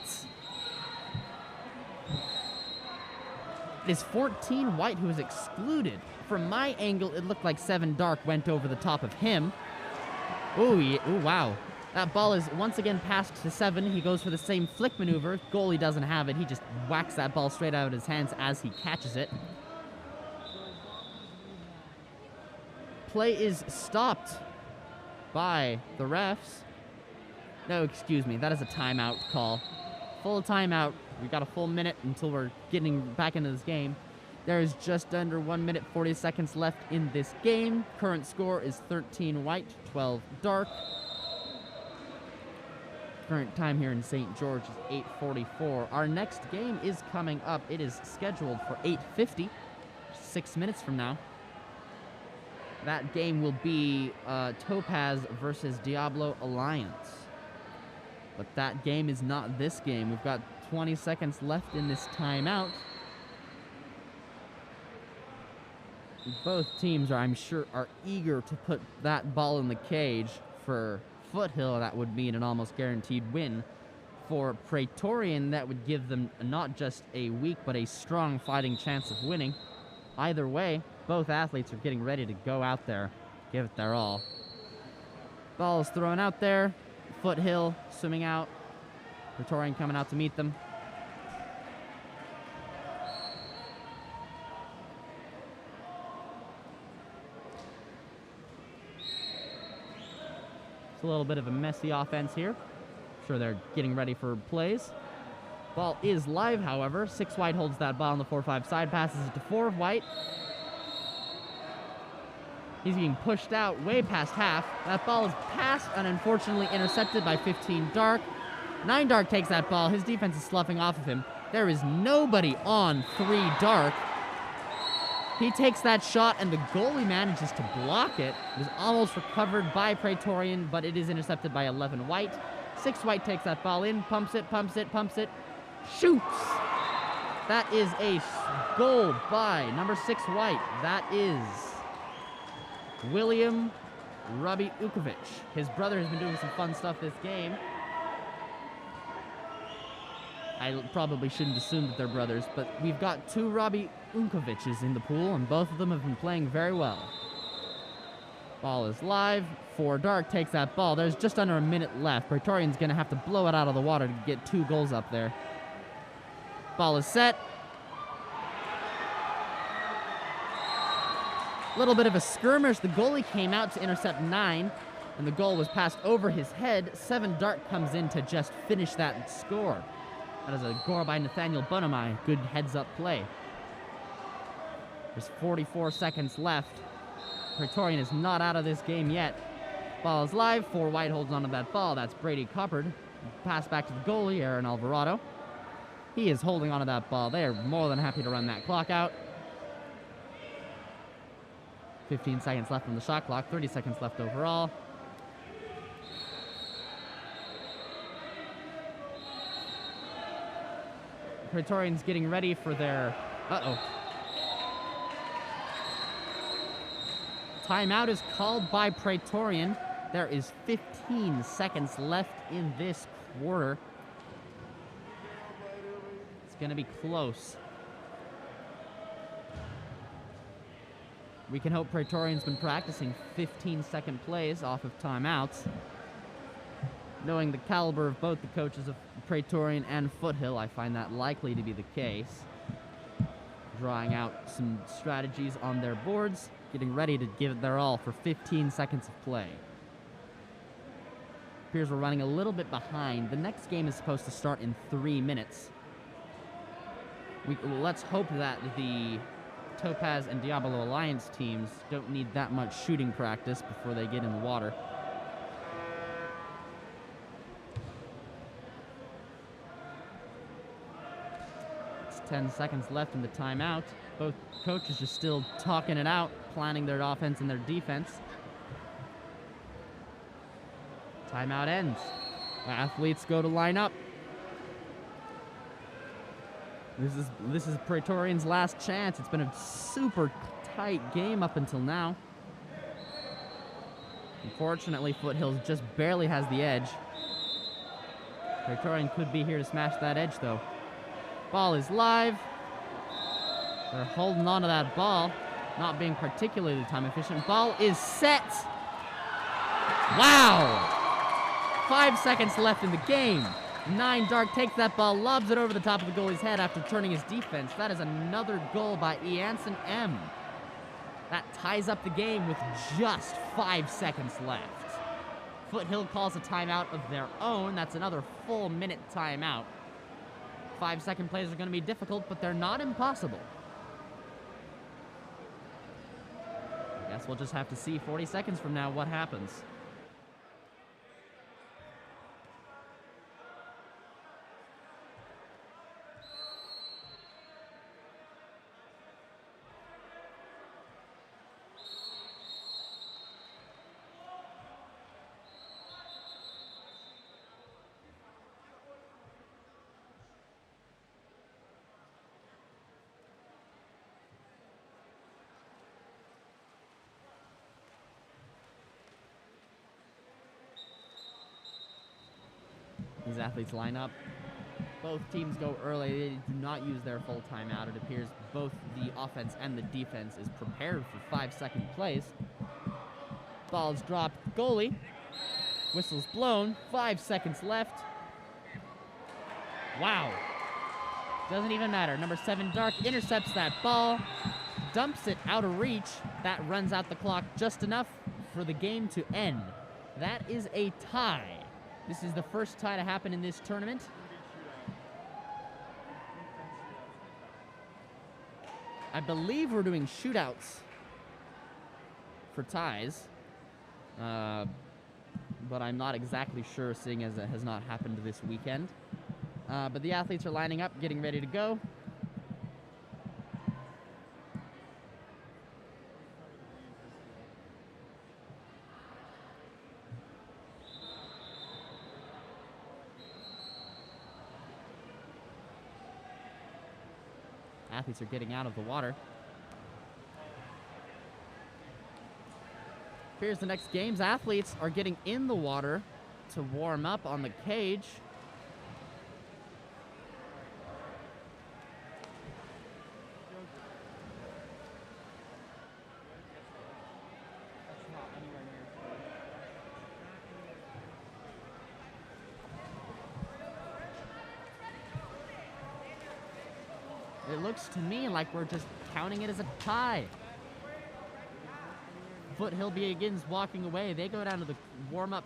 It is 14 white who is excluded. From my angle, it looked like 7 dark went over the top of him. Ooh, wow. That ball is once again passed to 7. He goes for the same flick maneuver. Goalie doesn't have it. He just whacks that ball straight out of his hands as he catches it. Play is stopped by the refs. No, excuse me. That is a timeout call. full timeout. We've got a full minute until we're getting back into this game. There is just under 1 minute 40 seconds left in this game. Current score is 13 white, 12 dark. Current time here in St. George is 8:44. Our next game is coming up. It is scheduled for 8:50, 6 minutes from now. That game will be Topaz versus Diablo Alliance. But that game is not this game. We've got 20 seconds left in this timeout. Both teams I'm sure, are eager to put that ball in the cage. For Foothill, that would mean an almost guaranteed win. For Praetorian, that would give them not just a weak, but a strong fighting chance of winning. Either way, both athletes are getting ready to go out there, give it their all. Ball is thrown out there. Foothill swimming out. Praetorian coming out to meet them. It's a little bit of a messy offense here. I'm sure they're getting ready for plays. Ball is live, however. 6 white holds that ball on the 4-5 side, passes it to 4 white. He's being pushed out way past half. That ball is passed and unfortunately intercepted by 15 dark. 9 dark takes that ball. His defense is sloughing off of him. There is nobody on 3 dark. He takes that shot, and the goalie manages to block it. It is almost recovered by Praetorian, but it is intercepted by 11 white. 6 white takes that ball in, pumps it, pumps it, pumps it, shoots! That is a goal by number 6 white. That is William Robbie Ukovic. His brother has been doing some fun stuff this game. I probably shouldn't assume that they're brothers, but we've got 2 Robbie Unkoviches in the pool, and both of them have been playing very well. Ball is live. 4 dark takes that ball. There's just under a minute left. Praetorian's going to have to blow it out of the water to get 2 goals up there. Ball is set. Little bit of a skirmish. The goalie came out to intercept 9, and the goal was passed over his head. 7 dark comes in to just finish that score. That is a goal by Nathaniel Bonamai. Good heads-up play. There's 44 seconds left. Praetorian is not out of this game yet. Ball is live. 4 white holds onto that ball. That's Brady Coppard. Pass back to the goalie, Aaron Alvarado. He is holding onto that ball. They are more than happy to run that clock out. 15 seconds left on the shot clock. 30 seconds left overall. Praetorian's getting ready for their... Timeout is called by Praetorian. There is 15 seconds left in this quarter. It's going to be close. We can hope Praetorian's been practicing 15-second plays off of timeouts. Knowing the caliber of both the coaches of Praetorian and Foothill, I find that likely to be the case. Drawing out some strategies on their boards, getting ready to give it their all for 15 seconds of play. Appears we're running a little bit behind. The next game is supposed to start in 3 minutes. Let's hope that the Topaz and Diablo Alliance teams don't need that much shooting practice before they get in the water. It's 10 seconds left in the timeout. Both coaches are still talking it out, planning their offense and their defense. Timeout ends. Athletes go to line up. This is Praetorian's last chance. It's been a super tight game up until now. Unfortunately, Foothills just barely has the edge. Praetorian could be here to smash that edge, though. Ball is live. They're holding on to that ball, not being particularly time efficient. Ball is set. Wow! 5 seconds left in the game. 9 dark takes that ball, lobs it over the top of the goalie's head after turning his defense. That is another goal by Eanson M. That ties up the game with just 5 seconds left. Foothill calls a timeout of their own. That's another full minute timeout. 5-second plays are going to be difficult, but they're not impossible. I guess we'll just have to see 40 seconds from now what happens. These athletes line up. Both teams go early. They do not use their full timeout. It appears both the offense and the defense is prepared for 5-second plays. Ball's dropped. Goalie. Whistle's blown. 5 seconds left. Wow. Doesn't even matter. Number 7, Dark, intercepts that ball. Dumps it out of reach. That runs out the clock just enough for the game to end. That is a tie. This is the first tie to happen in this tournament. I believe we're doing shootouts for ties. But I'm not exactly sure, seeing as it has not happened this weekend. But the athletes are lining up, getting ready to go. Athletes are getting out of the water. Here's the next games. Athletes are getting in the water to warm up on the cage. It looks to me like we're just counting it as a tie. Foothill begins walking away. They go down to the warm-up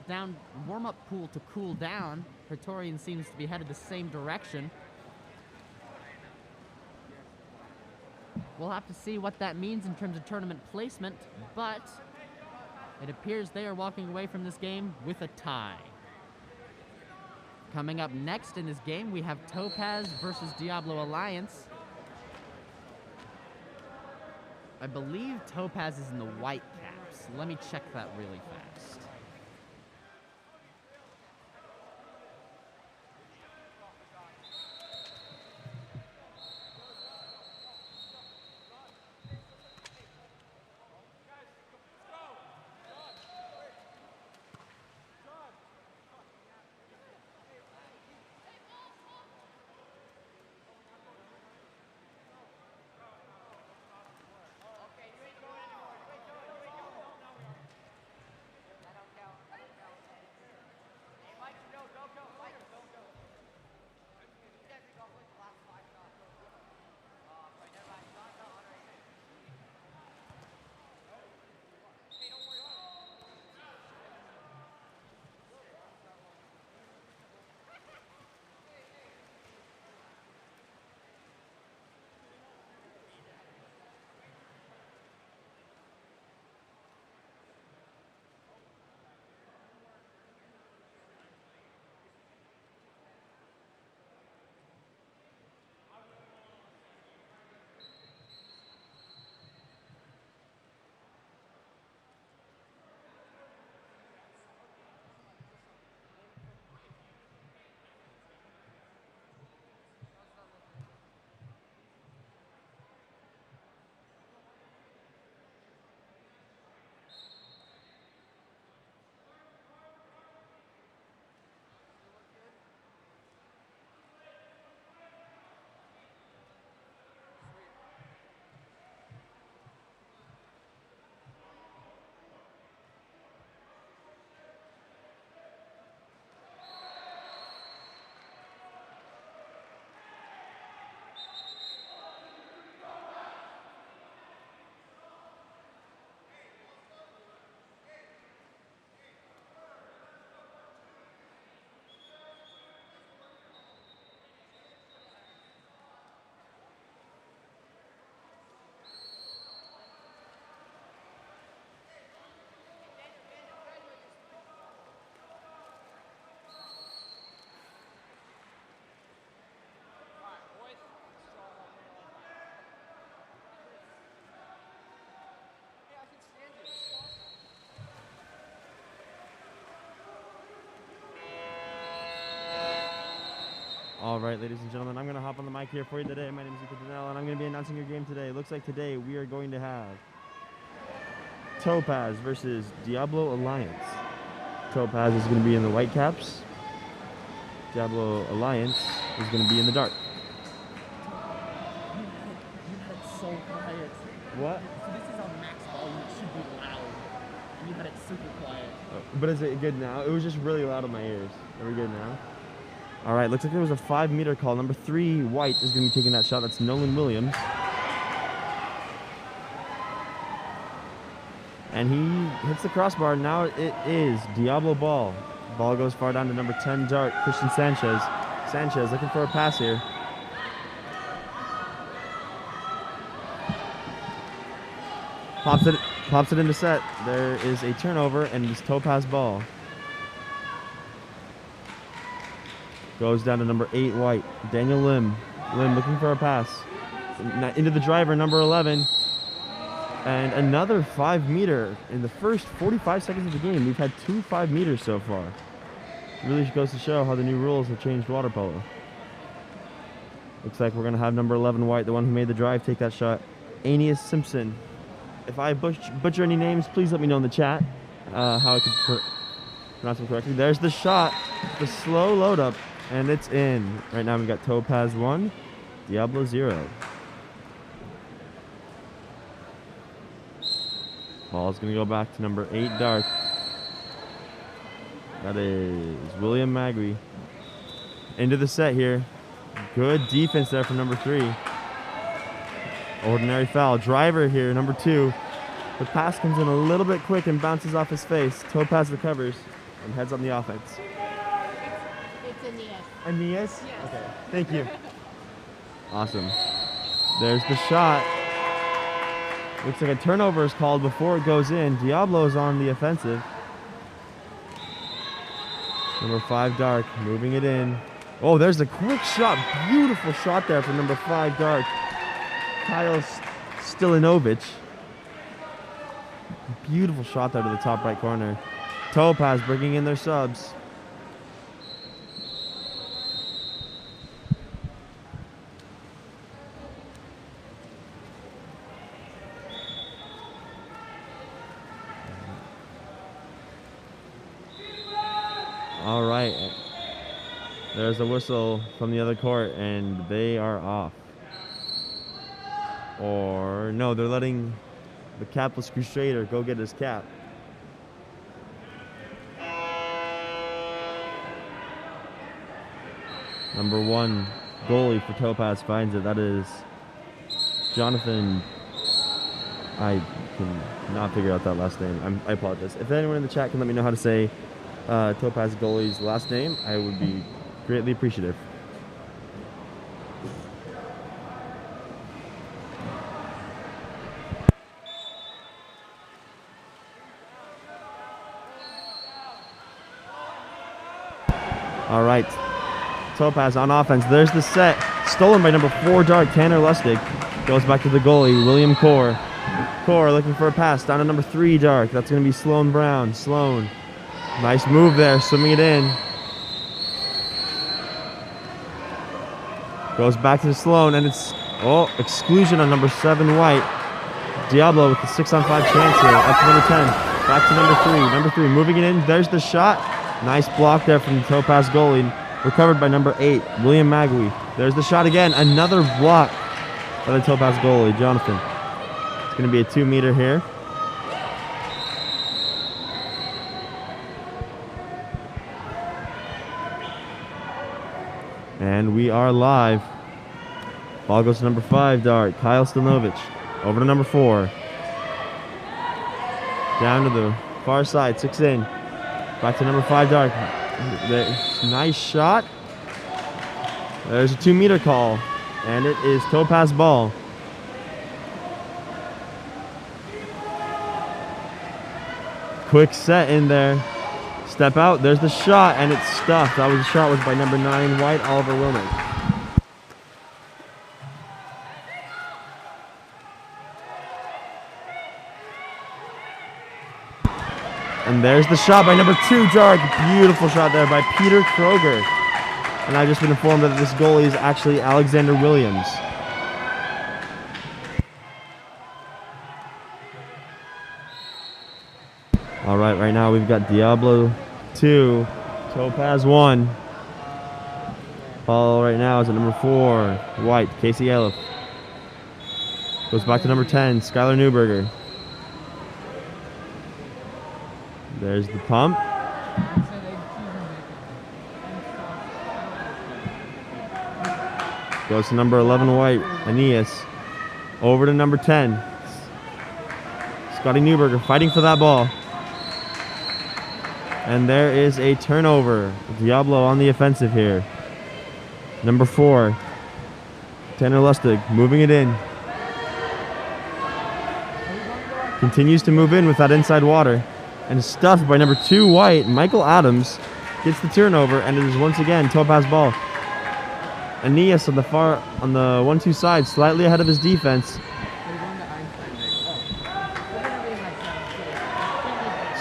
pool to cool down. Praetorian seems to be headed the same direction. We'll have to see what that means in terms of tournament placement, but it appears they are walking away from this game with a tie. Coming up next in this game, we have Topaz versus Diablo Alliance. I believe Topaz is in the white caps. Let me check that really fast. All right, ladies and gentlemen, I'm going to hop on the mic here for you today. My name is Ethan Donnell, and I'm going to be announcing your game today. Looks like today we are going to have Topaz versus Diablo Alliance. Topaz is going to be in the white caps. Diablo Alliance is going to be in the dark. You had it so quiet. What? So this is on max volume. It should be loud. And you had it super quiet. But is it good now? It was just really loud in my ears. Are we good now? All right, looks like there was a 5-meter call. Number 3, white, is going to be taking that shot. That's Nolan Williams. And he hits the crossbar. Now it is Diablo ball. Ball goes far down to number 10, dark, Christian Sanchez. Sanchez looking for a pass here. Pops it into set. There is a turnover, and it's Topaz ball. Goes down to number 8, white, Daniel Lim. Lim looking for a pass. Into the driver, number 11. And another 5-meter in the first 45 seconds of the game. We've had 2 5-meters so far. It really goes to show how the new rules have changed water polo. Looks like we're going to have number 11, white, the one who made the drive, take that shot. Aeneas Simpson. If I butcher any names, please let me know in the chat how I could pronounce them correctly. There's the shot, the slow load up, and it's in. Right now we've got Topaz 1, Diablo 0. Ball's going to go back to number 8, dark. That is William Magui. Into the set here. Good defense there from number 3. Ordinary foul. Driver here, number 2. The pass comes in a little bit quick and bounces off his face. Topaz recovers and heads on the offense. It's Aeneas. Aeneas? Yes. Okay, thank you. Awesome. There's the shot. Looks like a turnover is called before it goes in. Diablo's on the offensive. Number 5, dark, moving it in. Oh, there's a quick shot. Beautiful shot there from number 5, dark. Kyle Stilinovic. Beautiful shot there to the top right corner. Topaz bringing in their subs. All right. There's a whistle from the other court, and they are off. Or, no, they're letting the capless Crusader go get his cap. Number 1 goalie for Topaz finds it. That is Jonathan. I can not figure out that last name. I apologize. If anyone in the chat can let me know how to say Topaz goalie's last name, I would be greatly appreciative. All right, Topaz on offense. There's the set. Stolen by number 4, dark, Tanner Lustig. Goes back to the goalie, William Core. Core looking for a pass down to number 3, dark. That's going to be Sloan Brown. Sloan. Nice move there, swimming it in. Goes back to the Sloan, and it's, exclusion on number 7, white. Diablo with the 6-on-5 chance here. Up to number 10. Back to number 3. Number 3 moving it in. There's the shot. Nice block there from the Topaz goalie. Recovered by number 8, William Magui. There's the shot again. Another block by the Topaz goalie, Jonathan. It's going to be a 2-meter here. And we are live. Ball goes to number 5, dark, Kyle Stilinovic. Over to number 4. Down to the far side, 6 in. Back to number 5, dark. Nice shot. There's a 2-meter call, and it is Topaz ball. Quick set in there. Step out. There's the shot, and it's stuffed. That was a shot was by number 9, white, Oliver Wilmer. And there's the shot by number 2, dark. Beautiful shot there by Peter Kroger. And I've just been informed that this goalie is actually Alexander Williams. All right now we've got Diablo 2, Topaz 1. Ball right now is at number 4, White, Casey Aleph. Goes back to number 10, Skylar Newberger. There's the pump. Goes to number 11, White, Aeneas. Over to number 10. Scotty Newberger fighting for that ball. And there is a turnover. Diablo on the offensive here. Number 4, Tanner Lustig, moving it in. Continues to move in with that inside water. And stuffed by number 2, White, Michael Adams. Gets the turnover, and it is once again Topaz ball. Aeneas on the 1-2 side, slightly ahead of his defense.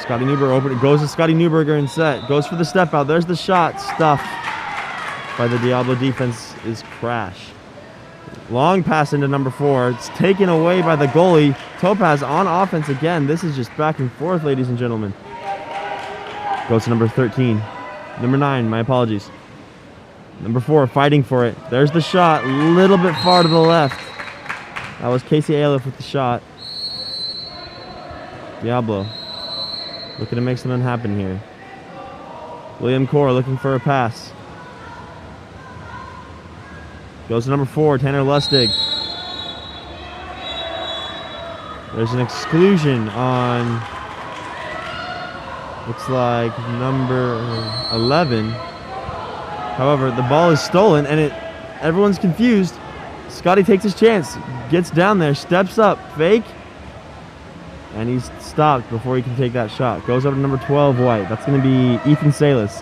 Scotty Newberger goes to Scotty Newberger in set. Goes for the step out. There's the shot. Stuffed by the Diablo defense is Crash. Long pass into number 4. It's taken away by the goalie. Topaz on offense again. This is just back and forth, ladies and gentlemen. Goes to number 13. Number 9, my apologies. Number 4 fighting for it. There's the shot. A little bit far to the left. That was Casey Aleph with the shot. Diablo looking to make something happen here. William Core looking for a pass. Goes to number 4, Tanner Lustig. There's an exclusion on, looks like number 11. However, the ball is stolen and everyone's confused. Scotty takes his chance, gets down there, steps up, fake. And he's stopped before he can take that shot. Goes over to number 12, White. That's going to be Ethan Salas.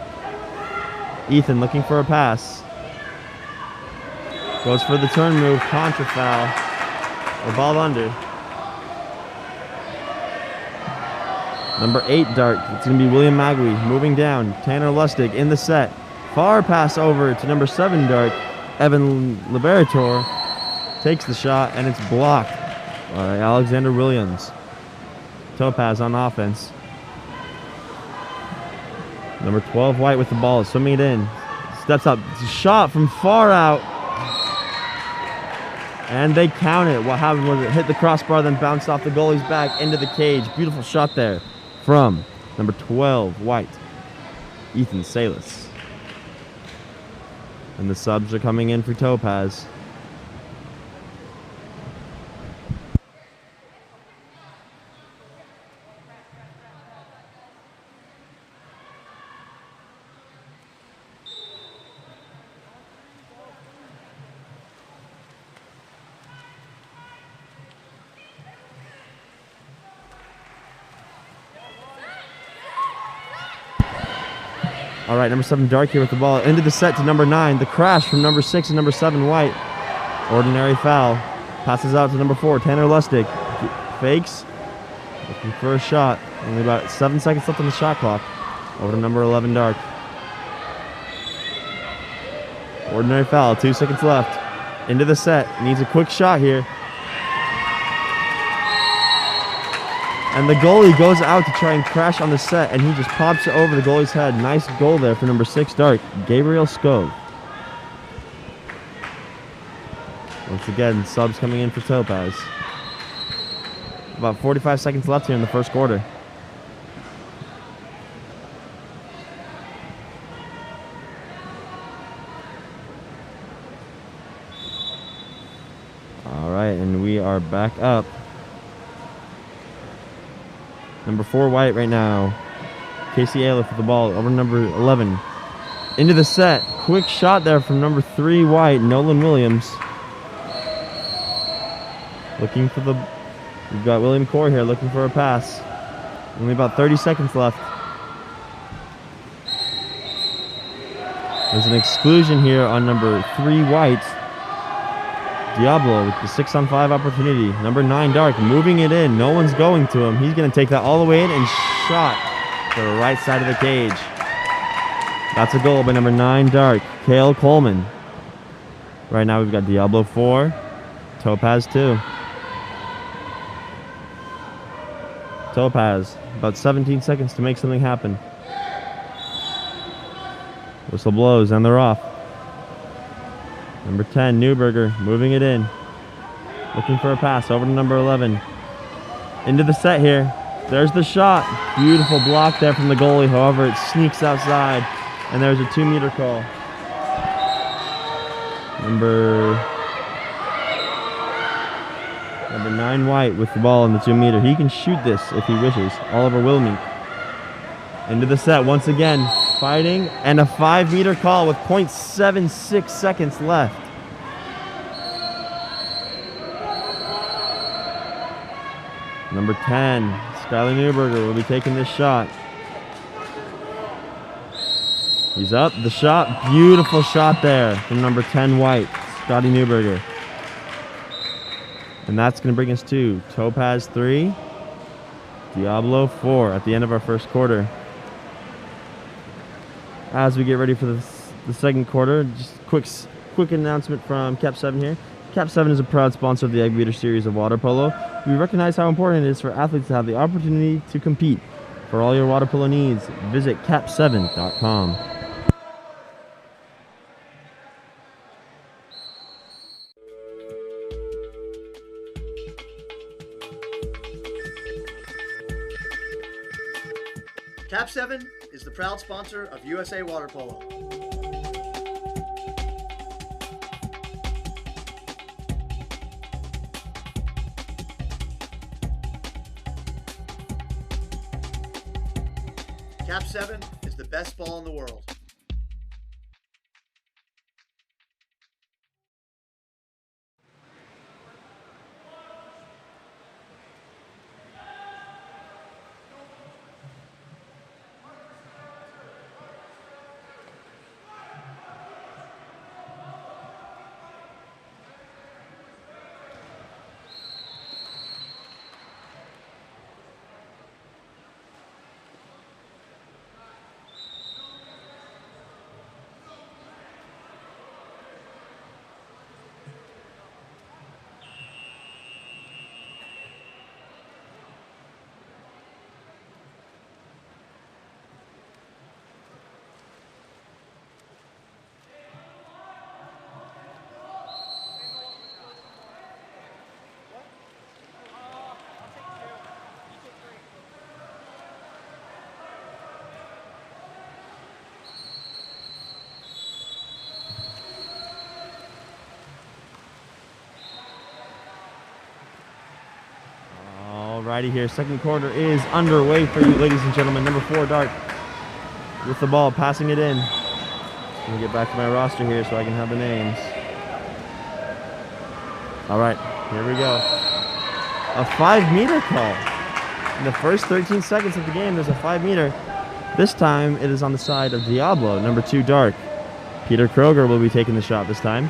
Ethan looking for a pass. Goes for the turn move, contra foul. The ball under. Number 8, Dart. It's going to be William Magui moving down. Tanner Lustig in the set. Far pass over to number 7, Dart. Evan Liberator takes the shot, and it's blocked by Alexander Williams. Topaz on offense. Number 12, White with the ball, swimming it in. Steps up, shot from far out. And they count it. What happened was it hit the crossbar, then bounced off the goalie's back into the cage. Beautiful shot there from number 12, White, Ethan Salas. And the subs are coming in for Topaz. All right, number 7, Dark here with the ball. Into the set to number 9. The crash from number 6 and number 7, White. Ordinary foul. Passes out to number 4, Tanner Lustig. Fakes. Looking for a shot. Only about 7 seconds left on the shot clock. Over to number 11, Dark. Ordinary foul. 2 seconds left. Into the set. Needs a quick shot here. And the goalie goes out to try and crash on the set, and he just pops it over the goalie's head. Nice goal there for number 6, Dark, Gabriel Skov. Once again, subs coming in for Topaz. About 45 seconds left here in the first quarter. All right, and we are back up. Number 4, White right now. Casey Aleph with the ball over number 11. Into the set. Quick shot there from number 3, White, Nolan Williams. Looking for the... We've got William Core here looking for a pass. Only about 30 seconds left. There's an exclusion here on number 3, White. Diablo with the 6-on-5 opportunity. Number 9, Dark, moving it in. No one's going to him. He's going to take that all the way in and shot to the right side of the cage. That's a goal by number 9, Dark. Kale Coleman. Right now we've got Diablo 4, Topaz 2. Topaz, about 17 seconds to make something happen. Whistle blows and they're off. Number 10, Newberger, moving it in. Looking for a pass over to number 11. Into the set here. There's the shot. Beautiful block there from the goalie. However, it sneaks outside. And there's a 2-meter call. Number 9, White with the ball in the 2-meter. He can shoot this if he wishes. Oliver Wilmeek. Into the set once again. Fighting. And a 5-meter call with 0.76 seconds left. Number 10, Skylar Newberger will be taking this shot. He's up, the shot, beautiful shot there from number 10, White, Scotty Newberger. And that's going to bring us to Topaz 3, Diablo 4 at the end of our first quarter. As we get ready for the second quarter, just quick announcement from KAP7 here. KAP7 is a proud sponsor of the Eggbeater series of water polo. We recognize how important it is for athletes to have the opportunity to compete. For all your water polo needs, visit KAP7.com. KAP7 is the proud sponsor of USA Water Polo. KAP7 is the best ball in the world. Alrighty here, second quarter is underway for you, ladies and gentlemen. Number 4, Dart, with the ball, passing it in. Let me get back to my roster here so I can have the names. Alright, here we go. A 5-meter call. In the first 13 seconds of the game, there's a 5-meter. This time, it is on the side of Diablo, number 2, Dark. Peter Kroger will be taking the shot this time.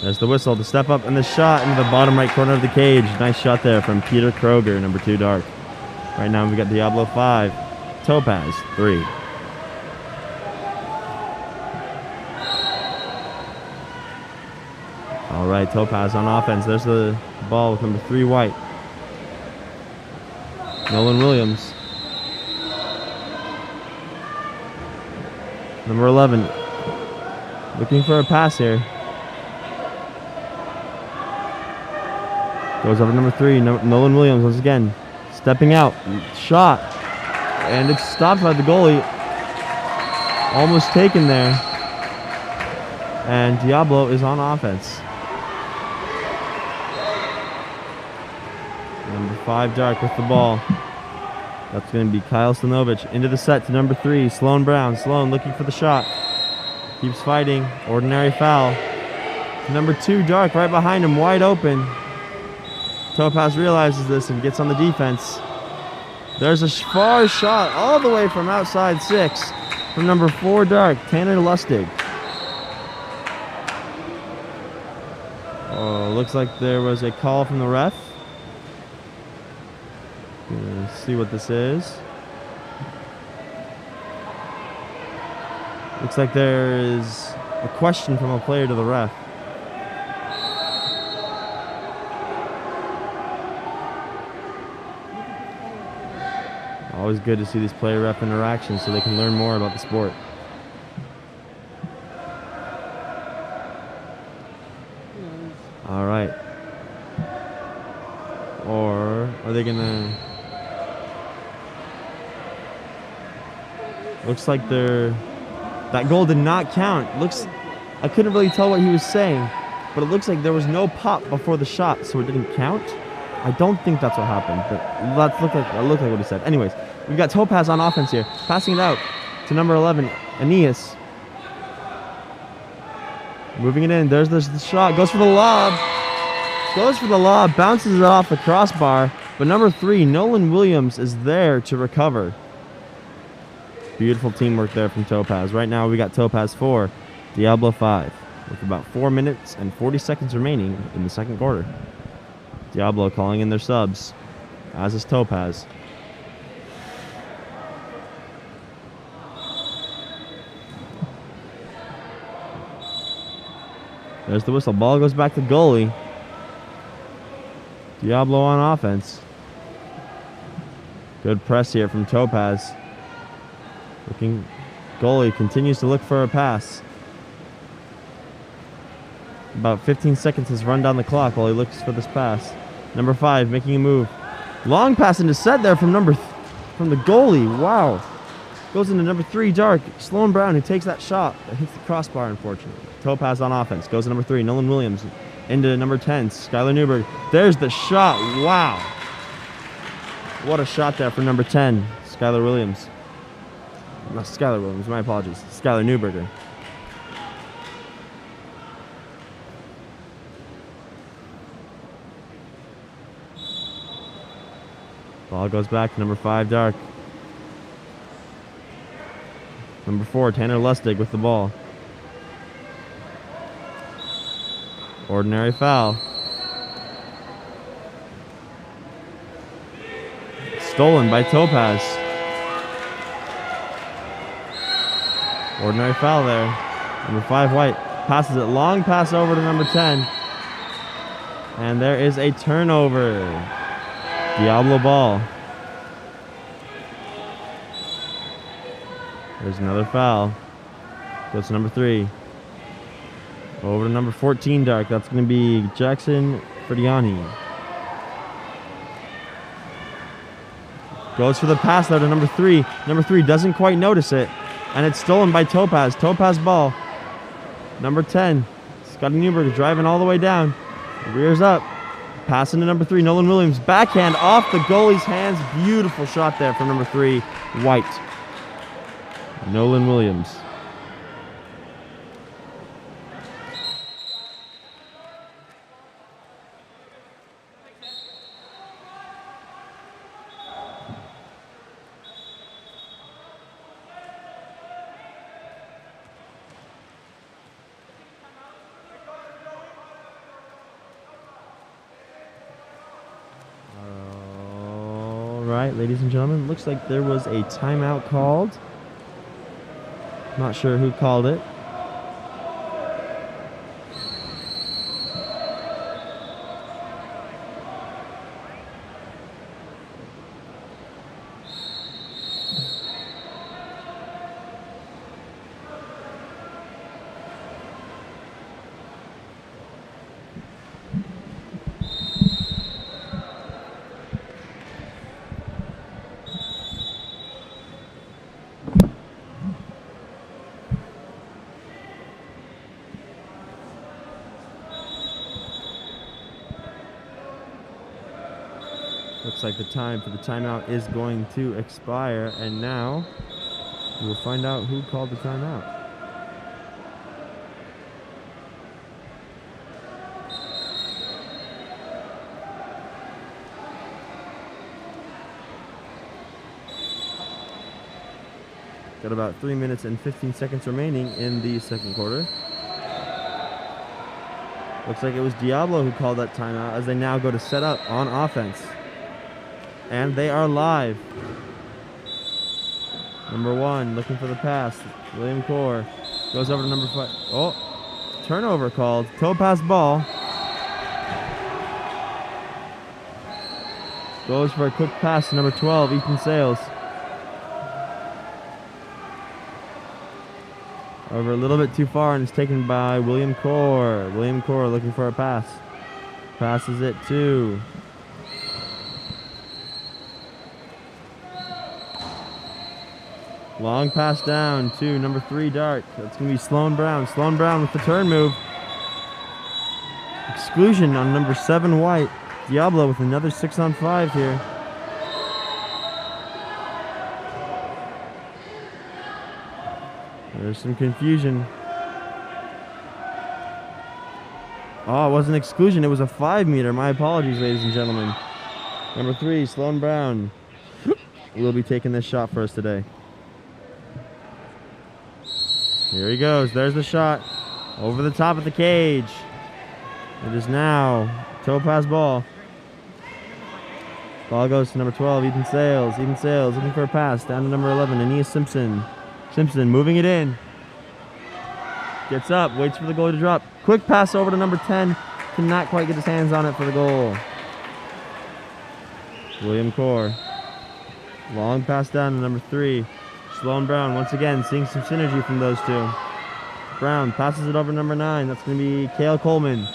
There's the whistle, the step up, and the shot into the bottom right corner of the cage. Nice shot there from Peter Kroger, number 2, Dark. Right now we got Diablo 5, Topaz 3. All right, Topaz on offense. There's the ball with number 3, White. Nolan Williams. Number 11. Looking for a pass here. Goes over to number 3, Nolan Williams once again. Stepping out. Shot. And it's stopped by the goalie. Almost taken there. And Diablo is on offense. Number 5, Dark with the ball. That's going to be Kyle Stanovich. Into the set to number 3, Sloan Brown. Sloan looking for the shot. Keeps fighting. Ordinary foul. Number 2, Dark right behind him, wide open. Topaz realizes this and gets on the defense. There's a far shot all the way from outside 6 from number 4, Dark, Tanner Lustig. Oh, looks like there was a call from the ref. Gonna see what this is. Looks like there is a question from a player to the ref. Always good to see these player-ref interactions so they can learn more about the sport. All right. Or are they gonna... Looks like that goal did not count. I couldn't really tell what he was saying, but it looks like there was no pop before the shot, so it didn't count. I don't think that's what happened, but that looked like what he said. Anyways, we've got Topaz on offense here, passing it out to number 11, Aeneas. Moving it in. There's the shot. Goes for the lob. Bounces it off the crossbar, but number 3, Nolan Williams, is there to recover. Beautiful teamwork there from Topaz. Right now we got Topaz 4, Diablo 5, with about 4 minutes and 40 seconds remaining in the second quarter. Diablo calling in their subs, as is Topaz. There's the whistle. Ball goes back to goalie. Diablo on offense. Good press here from Topaz. Goalie continues to look for a pass. About 15 seconds has run down the clock while he looks for this pass. Number 5 making a move. Long pass into set there from the goalie. Wow. Goes into number 3, Dark. Sloan Brown, who takes that shot. That hits the crossbar, unfortunately. Topaz on offense. Goes to number 3, Nolan Williams. Into number 10, Skylar Newberg. There's the shot. Wow. What a shot there for number 10, Skylar Williams. Not Skylar Williams, my apologies. Skylar Newberger. Ball goes back to number 5, Dark. Number 4, Tanner Lustig with the ball. Ordinary foul. Stolen by Topaz. Ordinary foul there. Number 5, White, passes it. Long pass over to number 10. And there is a turnover. Diablo ball. There's another foul. Goes to number 3. Over to number 14, Dark. That's going to be Jackson Ferdiani. Goes for the pass there to number 3. Number 3 doesn't quite notice it. And it's stolen by Topaz. Topaz ball. Number 10. Scotty Newberg driving all the way down. Rears up. Passing to number 3, Nolan Williams. Backhand off the goalie's hands. Beautiful shot there from number 3, White. Nolan Williams. Ladies and gentlemen, looks like there was a timeout called. Not sure who called it. Looks like the time for the timeout is going to expire, and now we will find out who called the timeout. Got about 3 minutes and 15 seconds remaining in the second quarter. Looks like it was Diablo who called that timeout as they now go to set up on offense. And they are live. Number 1 looking for the pass. William Core goes over to number 5. Oh, turnover called. Topaz ball. Goes for a quick pass to number 12, Ethan Sales. Over a little bit too far, and it's taken by William Core. William Core looking for a pass. Passes it to long pass down to number 3, Dart. That's going to be Sloan Brown. Sloan Brown with the turn move. Exclusion on number 7, White. Diablo with another 6-on-5 here. There's some confusion. Oh, it wasn't exclusion. It was a 5-meter. My apologies, ladies and gentlemen. Number 3, Sloan Brown, will be taking this shot for us today. Here he goes. There's the shot. Over the top of the cage. It is now Topaz ball. Ball goes to number 12, Ethan Sales. Ethan Sales looking for a pass down to number 11, Aeneas Simpson. Simpson moving it in. Gets up, waits for the goal to drop. Quick pass over to number 10. Cannot quite get his hands on it for the goal. William Core. Long pass down to number 3. Sloan Brown once again seeing some synergy from those two. Brown passes it over to number 9. That's going to be Cale Coleman.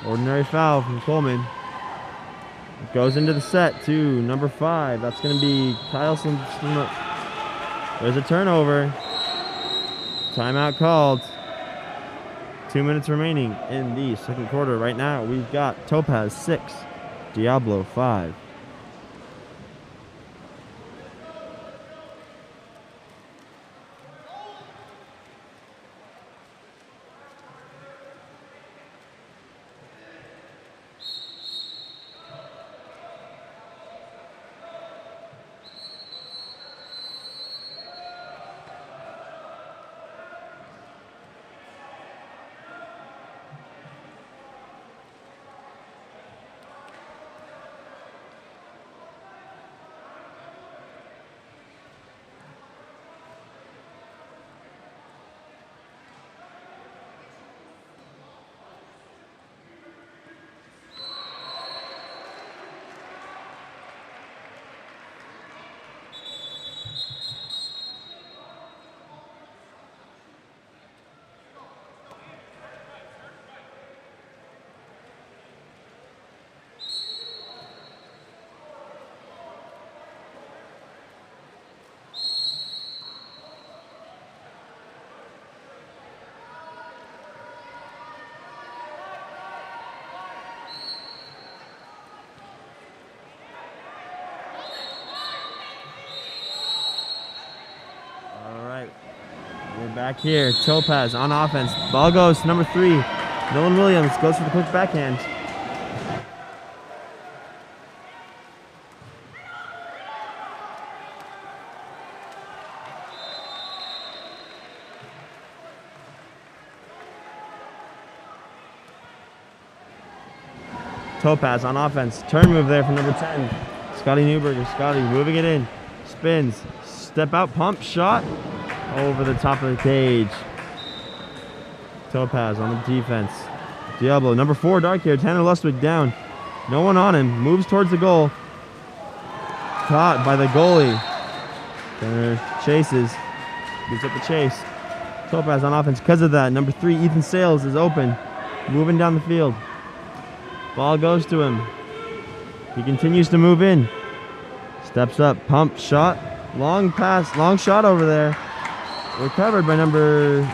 Ordinary foul from Coleman. It goes into the set to number 5. That's going to be Kyle Simpson. There's a turnover. Timeout called. 2 minutes remaining in the second quarter. Right now, we've got Topaz 6, Diablo 5. Back here, Topaz on offense. Ball goes to number 3. Nolan Williams goes for the quick backhand. Topaz on offense. Turn move there from number 10. Scotty Newberger. Scotty moving it in. Spins. Step out pump shot. Over the top of the cage. Topaz on the defense. Diablo, number 4, dark hair. Tanner Lustwig down. No one on him. Moves towards the goal. Caught by the goalie. Tanner chases. Gives up the chase. Topaz on offense because of that. Number 3, Ethan Sales is open. Moving down the field. Ball goes to him. He continues to move in. Steps up. Pump shot. Long pass. Long shot over there. Recovered by number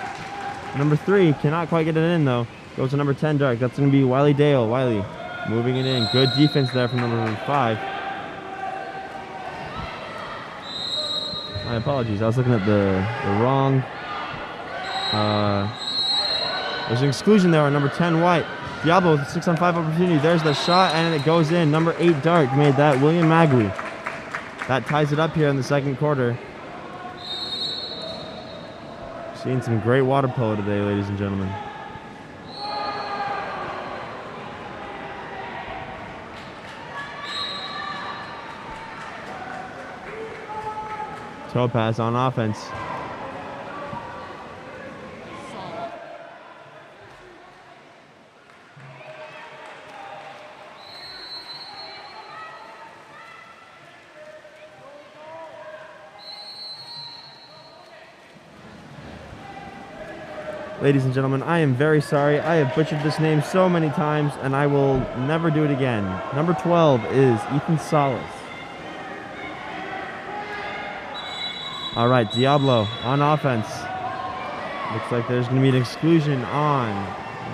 3. Cannot quite get it in though. Goes to number 10, dark. That's going to be Wiley Dale. Wiley moving it in. Good defense there from number 5. My apologies. I was looking at the wrong. There's an exclusion there on number 10, White. Diablo with a 6-on-5 opportunity. There's the shot and it goes in. Number 8, dark made that. William Magui. That ties it up here in the second quarter. Seeing some great water polo today, ladies and gentlemen. Topaz on offense. Solid. Ladies and gentlemen, I am very sorry. I have butchered this name so many times, and I will never do it again. Number 12 is Ethan Salas. All right, Diablo on offense. Looks like there's going to be an exclusion on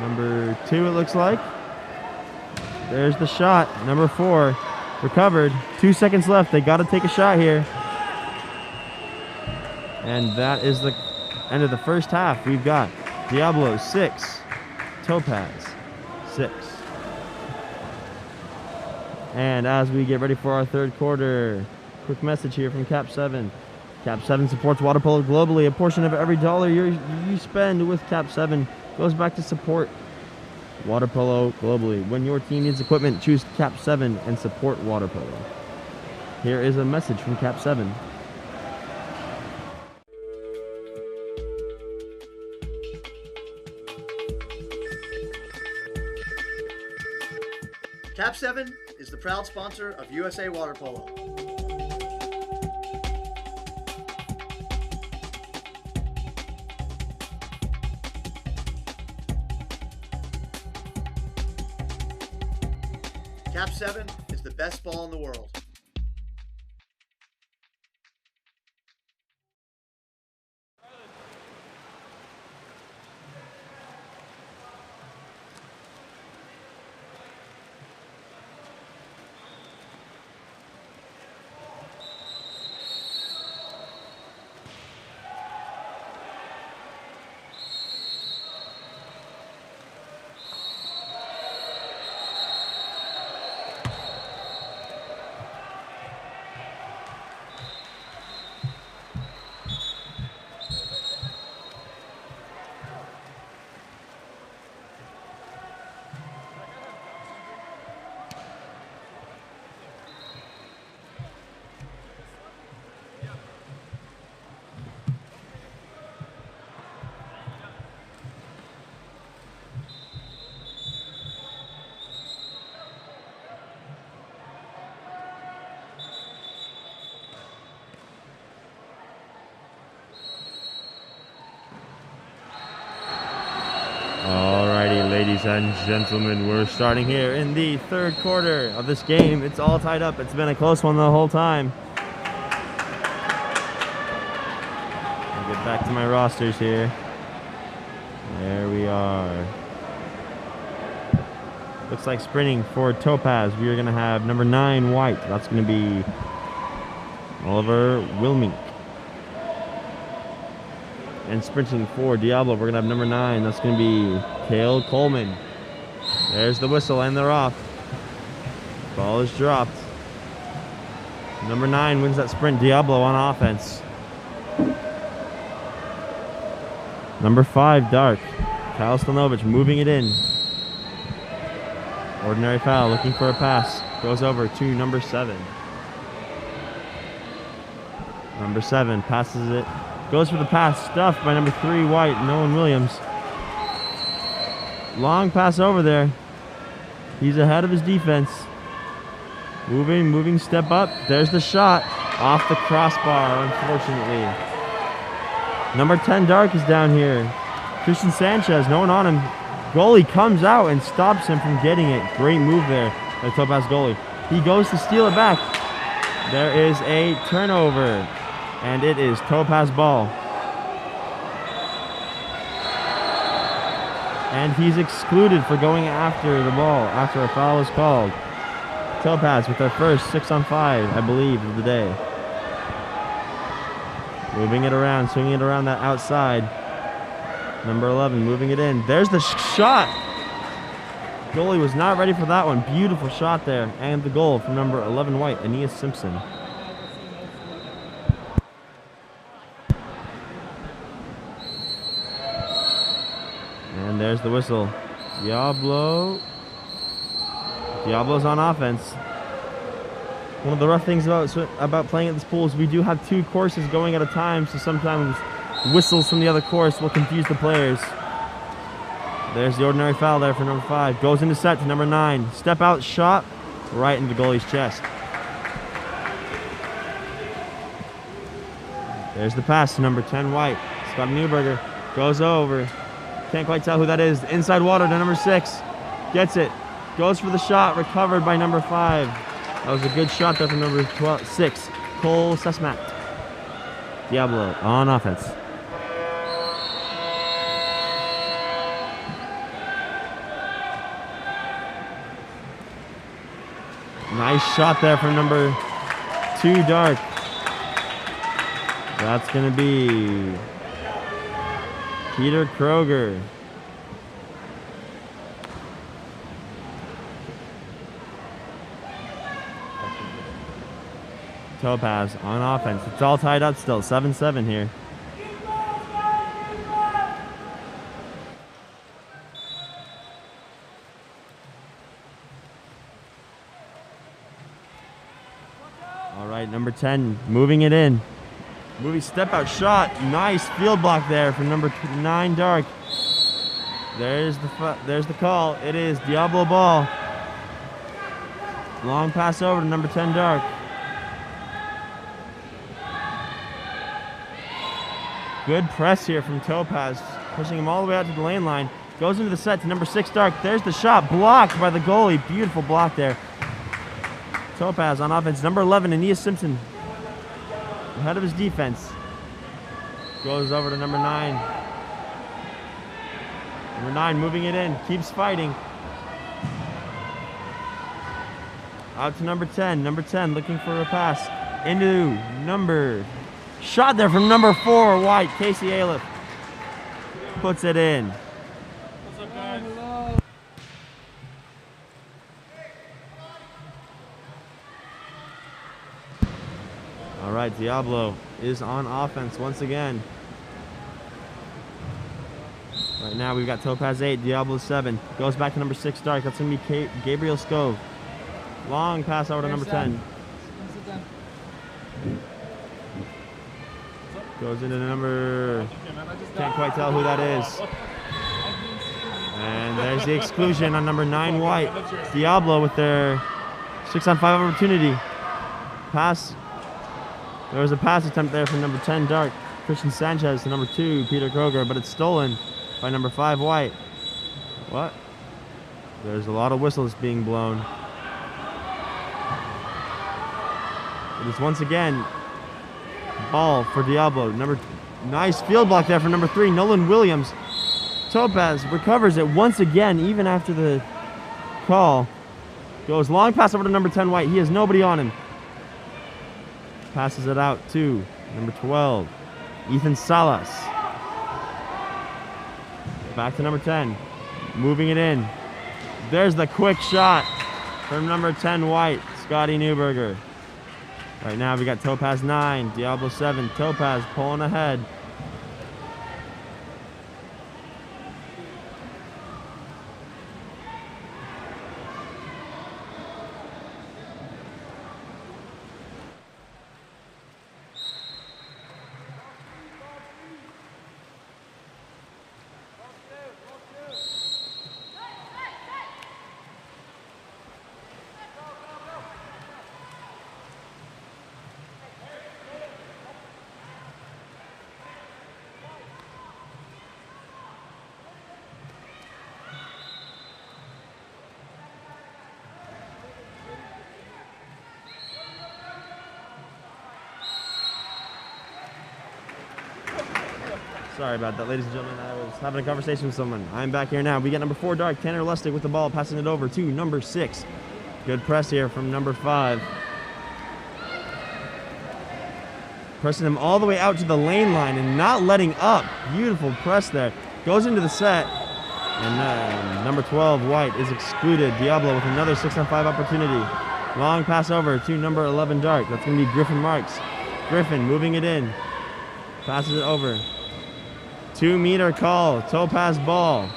number 2, it looks like. There's the shot. Number 4 recovered. 2 seconds left. They got to take a shot here. And that is the end of the first half. We've got Diablo 6, Topaz 6. And as we get ready for our third quarter, quick message here from KAP7. KAP7 supports water polo globally. A portion of every dollar you spend with KAP7 goes back to support water polo globally. When your team needs equipment, choose KAP7 and support water polo. Here is a message from KAP7. KAP7 is the proud sponsor of USA Water Polo. KAP7 is the best ball in the world. Alrighty, ladies and gentlemen, we're starting here in the third quarter of this game. It's all tied up. It's been a close one the whole time. I'll get back to my rosters here. There we are. Looks like sprinting for Topaz. We are going to have number 9, White. That's going to be Oliver Wilmink. And sprinting for Diablo, we're going to have number 9. That's going to be Cale Coleman. There's the whistle, and they're off. Ball is dropped. Number 9 wins that sprint. Diablo on offense. Number 5, Dark. Kyle Stanovich moving it in. Ordinary foul, looking for a pass. Goes over to number 7. Number 7 passes it. Goes for the pass, stuffed by number 3, White, Nolan Williams. Long pass over there. He's ahead of his defense. Moving, step up. There's the shot. Off the crossbar, unfortunately. Number 10, Dark, is down here. Christian Sanchez, no one on him. Goalie comes out and stops him from getting it. Great move there by the Topaz goalie. He goes to steal it back. There is a turnover. And it is Topaz ball. And he's excluded for going after the ball after a foul is called. Topaz with their first 6-on-5, I believe, of the day. Moving it around, swinging it around that outside. Number 11 moving it in. There's the shot. Goalie was not ready for that one. Beautiful shot there. And the goal from number 11 White, Aeneas Simpson. And there's the whistle. Diablo's on offense. One of the rough things about playing at this pool is we do have 2 courses going at a time, so sometimes whistles from the other course will confuse the players. There's the ordinary foul there for number 5. Goes into set to number 9. Step out shot right into the goalie's chest. There's the pass to number 10 White. Scott Newberger goes over. Can't quite tell who that is. Inside water to number 6. Gets it. Goes for the shot. Recovered by number 5. That was a good shot there from number 6. Cole Sesmat. Diablo on offense. Nice shot there from number 2 Dark. That's going to be Peter Kroger. Topaz on offense. It's all tied up still. 7-7 here. All right, number 10 moving it in. Moving step out shot. Nice field block there from number 9 Dark. There's the call. It is Diablo ball. Long pass over to number 10 Dark. Good press here from Topaz, pushing him all the way out to the lane line. Goes into the set to number 6 Dark. There's the shot, blocked by the goalie. Beautiful block there. Topaz on offense. Number 11, Aeneas Simpson, ahead of his defense. Goes over to number 9. Number 9 moving it in, keeps fighting. Out to number 10. Number 10 looking for a pass into number... Shot there from number 4 White. Casey Aliff puts it in. What's up, guys? All right, Diablo is on offense once again. Right now we've got Topaz 8, Diablo 7. Goes back to number 6 Dark. That's going to be Gabriel Scove. Long pass over to number 10. Goes into number... Can't quite tell who that is. And there's the exclusion on number 9 White. Diablo with their 6-on-5 opportunity. Pass. There was a pass attempt there from number 10 Dark. Christian Sanchez to number 2 Peter Kroger, but it's stolen by number 5 White. What? There's a lot of whistles being blown. It is once again ball for Diablo. Nice field block there for number 3 Nolan Williams. Topaz recovers it once again, even after the call. Goes long pass over to number 10 White. He has nobody on him. Passes it out to number 12 Ethan Salas. Back to number 10. Moving it in. There's the quick shot from number 10 White, Scotty Newberger. Right now we got Topaz 9, Diablo 7. Topaz pulling ahead. Sorry about that, ladies and gentlemen. I was having a conversation with someone. I'm back here now. We got number 4 Dark, Tanner Lustig with the ball, passing it over to number 6. Good press here from number 5. Pressing him all the way out to the lane line and not letting up. Beautiful press there. Goes into the set. And number 12, White, is excluded. Diablo with another 6-on-5 opportunity. Long pass over to number 11 Dark. That's going to be Griffin Marks. Griffin moving it in. Passes it over. 2-meter call. Topaz ball.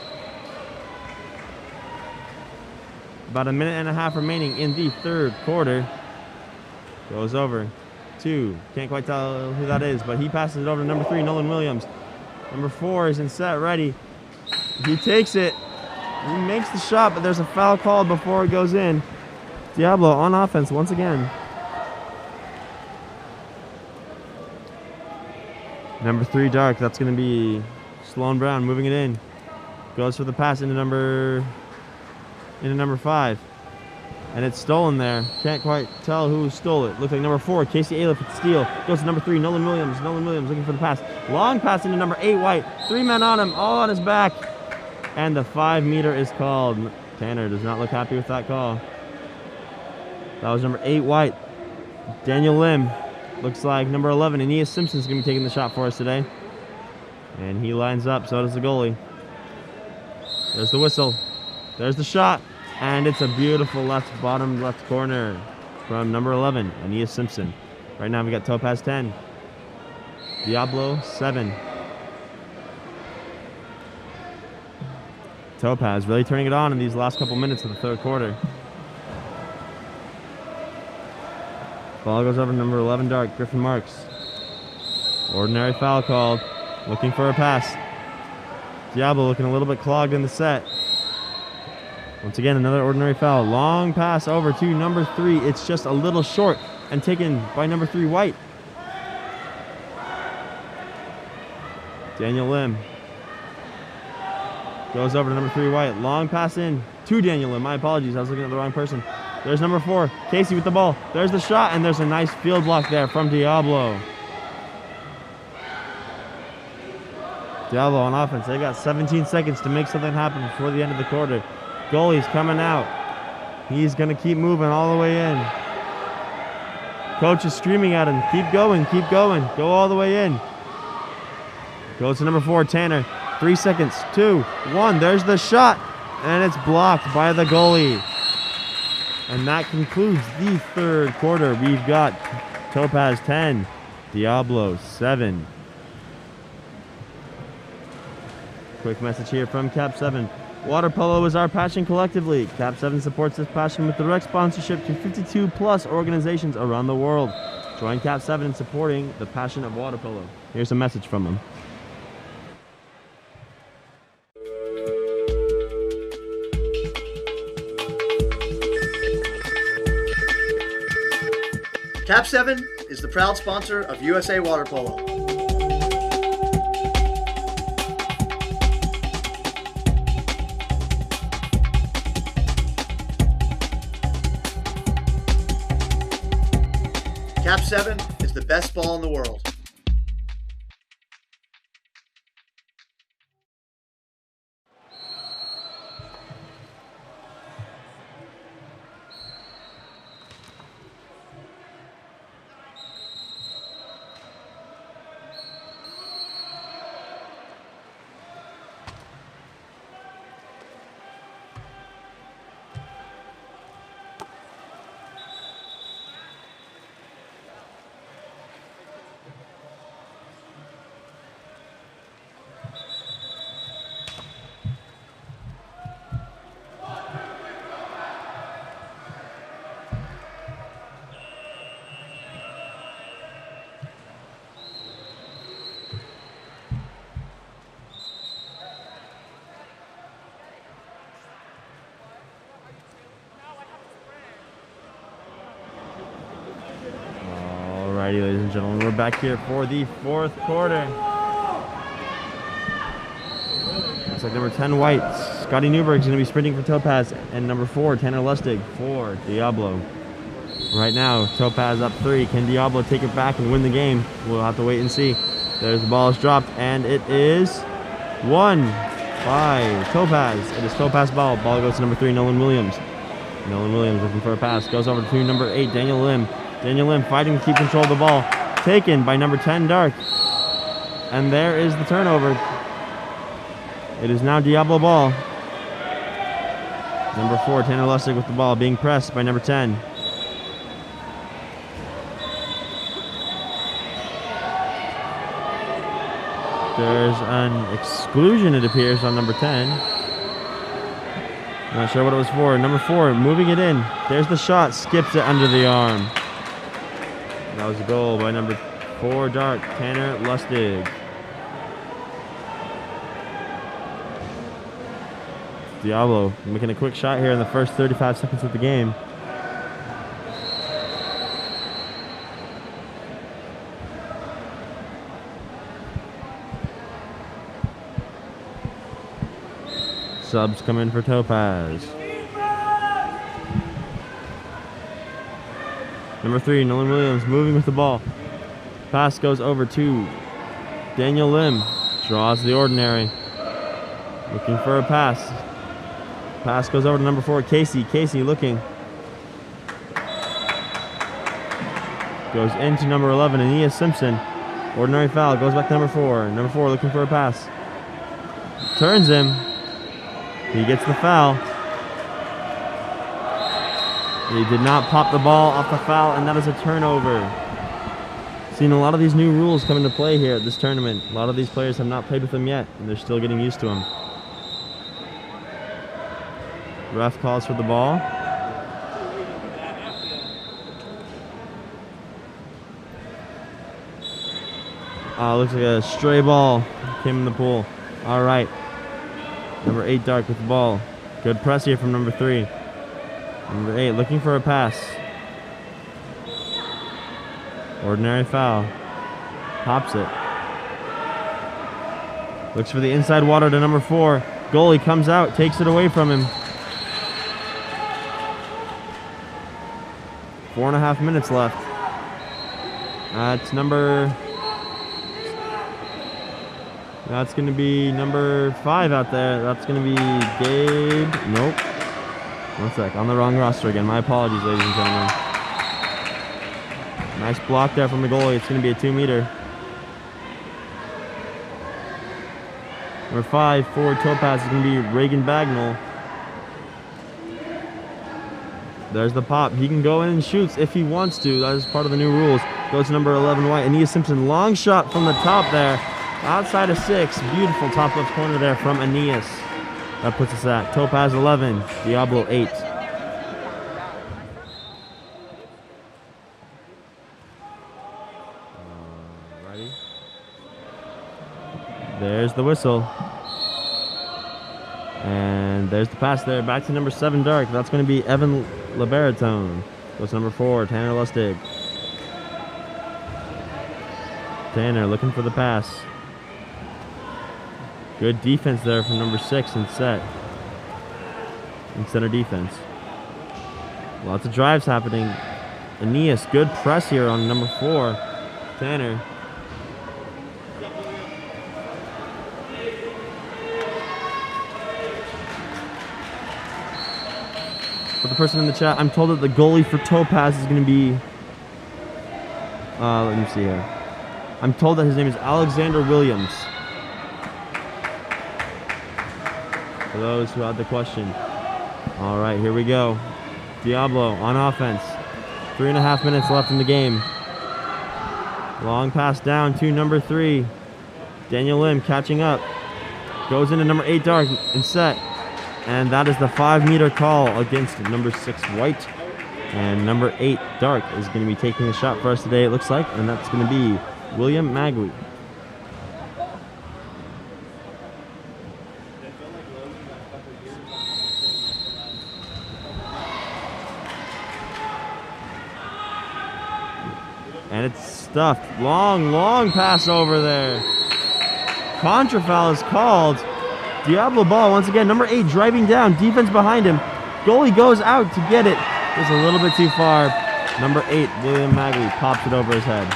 About a minute and a half remaining in the third quarter. Goes over. 2. Can't quite tell who that is, but he passes it over to number 3, Nolan Williams. Number 4 is in set, ready. He takes it. He makes the shot, but there's a foul called before it goes in. Diablo on offense once again. Number 3, Dark. That's going to be Sloan Brown moving it in. Goes for the pass into number 5. And it's stolen there. Can't quite tell who stole it. Looks like number 4, Casey Aliff with the steal. Goes to number 3, Nolan Williams. Nolan Williams looking for the pass. Long pass into number 8, White. 3 men on him, all on his back. And the 5-meter is called. Tanner does not look happy with that call. That was number 8, White. Daniel Lim. Looks like number 11, Aeneas Simpson's going to be taking the shot for us today. And he lines up, so does the goalie. There's the whistle. There's the shot. And it's a beautiful bottom left corner from number 11, Aeneas Simpson. Right now we got Topaz 10. Diablo 7. Topaz really turning it on in these last couple minutes of the third quarter. Ball goes over to number 11, Dark, Griffin Marks. Ordinary foul called. Looking for a pass. Diablo looking a little bit clogged in the set. Once again, another ordinary foul. Long pass over to number 3. It's just a little short and taken by number 3, White. Daniel Lim. Goes over to number 3, White. Long pass in to Daniel Lim. My apologies, I was looking at the wrong person. There's number 4, Casey with the ball. There's the shot, and there's a nice field block there from Diablo. Diablo on offense. They got 17 seconds to make something happen before the end of the quarter. Goalie's coming out. He's going to keep moving all the way in. Coach is screaming at him, keep going, go all the way in. Goes to number 4, Tanner. 3 seconds, 2, 1, there's the shot, and it's blocked by the goalie. And that concludes the third quarter. We've got Topaz 10, Diablo 7. Quick message here from KAP7. Water polo is our passion collectively. KAP7 supports this passion with direct sponsorship to 52 plus organizations around the world. Join KAP7 in supporting the passion of water polo. Here's a message from them. KAP7 is the proud sponsor of USA Water Polo. KAP7 is the best ball in the world. Alrighty, ladies and gentlemen, we're back here for the fourth quarter. Looks like number 10, White. Scotty Newberg's going to be sprinting for Topaz. And number 4, Tanner Lustig for Diablo. Right now, Topaz up 3. Can Diablo take it back and win the game? We'll have to wait and see. There's the ball is dropped, and it is won by Topaz. It is Topaz ball. Ball goes to number 3, Nolan Williams. Nolan Williams looking for a pass. Goes over to number 8, Daniel Lim. Daniel Lim fighting to keep control of the ball. Taken by number 10, Dark. And there is the turnover. It is now Diablo ball. Number 4, Tanner Lustig with the ball, being pressed by number 10. There's an exclusion, it appears, on number 10. Not sure what it was for. Number 4, moving it in. There's the shot, skips it under the arm. That was a goal by number 4 Dark, Tanner Lustig. Diablo making a quick shot here in the first 35 seconds of the game. Subs come in for Topaz. Number 3, Nolan Williams moving with the ball. Pass goes over to Daniel Lim. Draws the ordinary. Looking for a pass. Pass goes over to number 4, Casey. Casey looking. Goes into number 11, Aeneas Simpson. Ordinary foul. Goes back to number 4. Number 4 looking for a pass. Turns him. He gets the foul. He did not pop the ball off the foul, and that is a turnover. Seen a lot of these new rules come into play here at this tournament. A lot of these players have not played with them yet, and they're still getting used to them. Ref calls for the ball. Looks like a stray ball came in the pool. All right. Number 8 Dark with the ball. Good press here from number 3. Number 8 looking for a pass. Ordinary foul. Pops it. Looks for the inside water to number 4. Goalie comes out, takes it away from him. 4.5 minutes left. It's That's going to be number 5 out there. That's going to be Gabe. Nope. One sec. On the wrong roster again. My apologies, ladies and gentlemen. Nice block there from the goalie. It's going to be a 2-meter. Number 5 for Topaz is going to be Reagan Bagnall. There's the pop. He can go in and shoots if he wants to. That is part of the new rules. Goes to number 11 White. Aeneas Simpson. Long shot from the top there. Outside of 6. Beautiful top left corner there from Aeneas. That puts us at Topaz 11, Diablo 8. Alrighty. There's the whistle. And there's the pass there. Back to number 7 Dark. That's going to be Evan Liberatone. Goes to number 4, Tanner Lustig. Tanner looking for the pass. Good defense there from number 6 in set. In center defense. Lots of drives happening. Aeneas, good press here on number 4. Tanner. For the person in the chat, I'm told that the goalie for Topaz is going to be... let me see here. I'm told that his name is Alexander Williams. For those who had the question. All right, here we go. Diablo on offense. 3.5 minutes left in the game. Long pass down to number 3. Daniel Lim catching up. Goes into number 8 Dark and set. And that is the 5-meter call against number 6 White. And number 8 Dark is going to be taking a shot for us today, it looks like. And that's going to be William Magui. And it's stuffed. Long pass over there. Contra foul is called. Diablo ball once again. Number 8 driving down. Defense behind him. Goalie goes out to get it. It's a little bit too far. Number 8, William Magui, pops it over his head.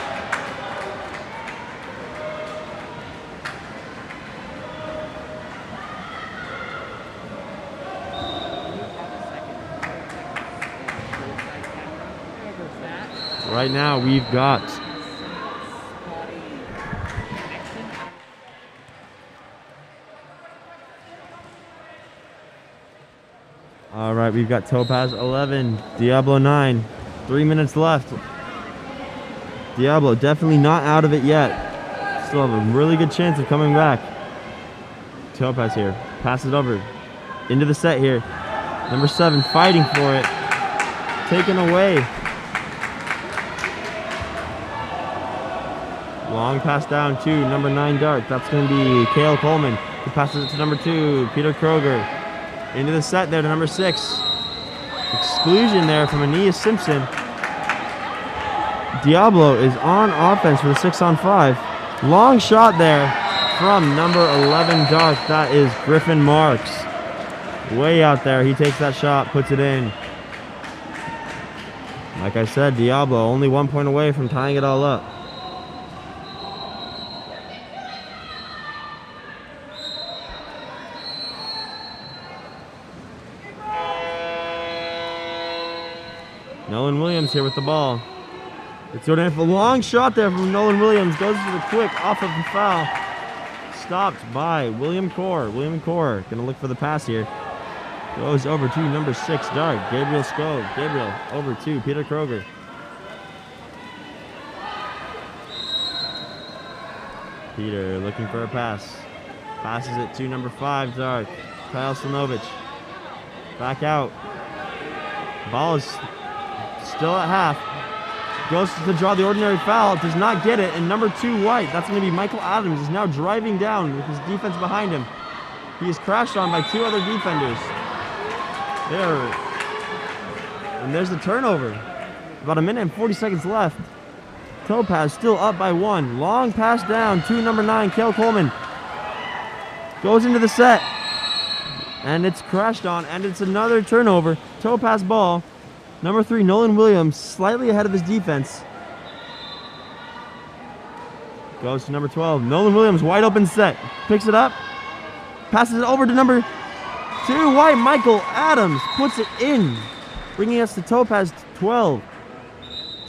Right now we've got we've got Topaz 11, Diablo 9. 3 minutes left. Diablo definitely not out of it yet. Still have a really good chance of coming back. Topaz here. Pass it over. Into the set here. Number 7 fighting for it. Taken away. Long pass down to number 9 dart. That's going to be Cale Coleman. He passes it to number 2, Peter Kroger. Into the set there to number 6. Exclusion there from Aeneas Simpson. Diablo is on offense for the 6-on-5. Long shot there from number 11 dart. That is Griffin Marks. Way out there. He takes that shot, puts it in. Like I said, Diablo only 1 point away from tying it all up. Nolan Williams here with the ball. It's going to have a long shot there from Nolan Williams. Goes to the quick off of the foul. Stopped by William Core. William Core going to look for the pass here. Goes over to number 6 dart, Gabriel Scove. Gabriel over to Peter Kroger. Peter looking for a pass. Passes it to number 5 dart, Kyle Stanovich. Back out. Ball is still at half. Goes to draw the ordinary foul. Does not get it. And number 2 White, that's going to be Michael Adams, is now driving down with his defense behind him. He is crashed on by 2 other defenders. There. And there's the turnover. About 1 minute and 40 seconds left. Topaz still up by 1. Long pass down to number 9, Cale Coleman. Goes into the set. And it's crashed on, and it's another turnover. Topaz ball. Number 3, Nolan Williams, slightly ahead of his defense. Goes to number 12. Nolan Williams, wide open set. Picks it up. Passes it over to number 2, White. Michael Adams puts it in, bringing us to Topaz 12.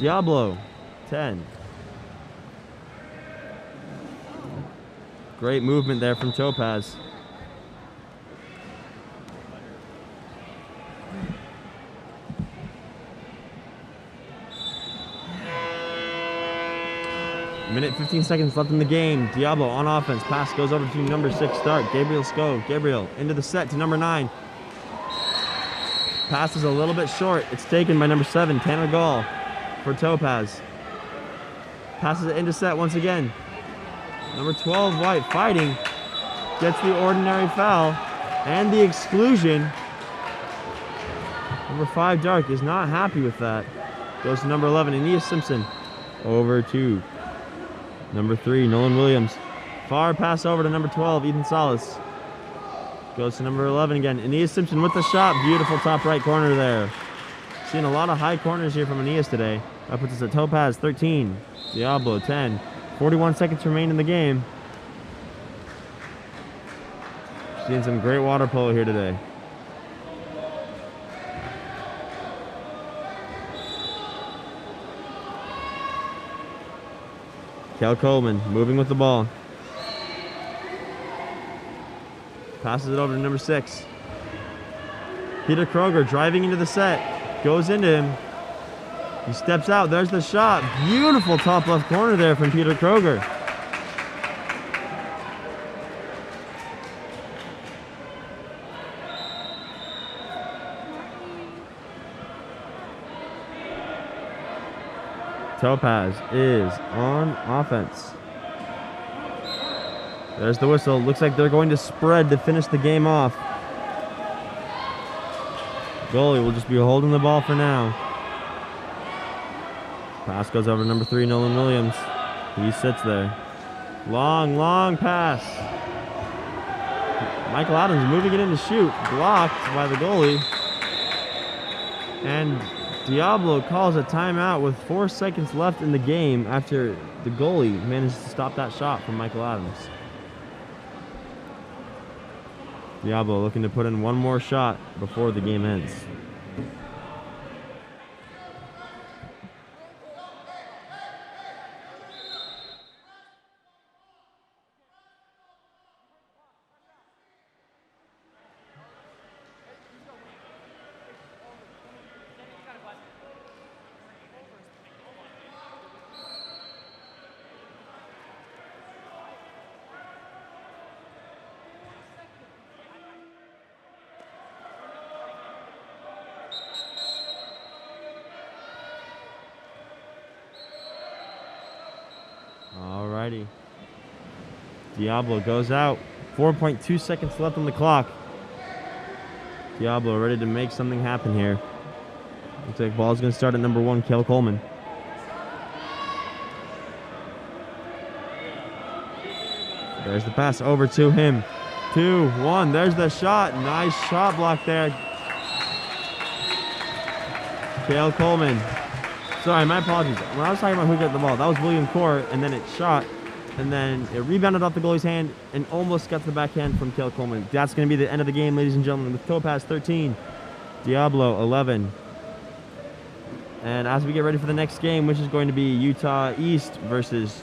Diablo 10. Great movement there from Topaz. Minute 15 seconds left in the game. Diablo on offense. Pass goes over to number 6 start, Gabriel Scove. Gabriel into the set to number 9. Pass is a little bit short. It's taken by number 7, Tanner Gall for Topaz. Passes it into set once again. Number 12, White, fighting. Gets the ordinary foul and the exclusion. Number 5, Dark, is not happy with that. Goes to number 11, Aeneas Simpson. Over to number 3, Nolan Williams. Far pass over to number 12, Ethan Salas. Goes to number 11 again. Aeneas Simpson with the shot. Beautiful top right corner there. Seeing a lot of high corners here from Aeneas today. That puts us at Topaz 13, Diablo 10. 41 seconds remain in the game. Seeing some great water polo here today. Cale Coleman moving with the ball. Passes it over to number 6. Peter Kroger driving into the set. Goes into him. He steps out. There's the shot. Beautiful top left corner there from Peter Kroger. Topaz is on offense. There's the whistle. Looks like they're going to spread to finish the game off. Goalie will just be holding the ball for now. Pass goes over to number 3, Nolan Williams. He sits there. Long, long pass. Michael Adams moving it in to shoot. Blocked by the goalie. And Diablo calls a timeout with 4 seconds left in the game after the goalie managed to stop that shot from Michael Adams. Diablo looking to put in one more shot before the game ends. Alrighty. Diablo goes out. 4.2 seconds left on the clock. Diablo ready to make something happen here. Looks like ball's going to start at number 1, Cale Coleman. There's the pass over to him. 2-1. There's the shot. Nice shot block there. Cale Coleman. Sorry, my apologies. When I was talking about who got the ball, that was William Court, and then it shot, and then it rebounded off the goalie's hand and almost got to the backhand from Cale Coleman. That's going to be the end of the game, ladies and gentlemen, with Topaz 13, Diablo 11. And as we get ready for the next game, which is going to be Utah East versus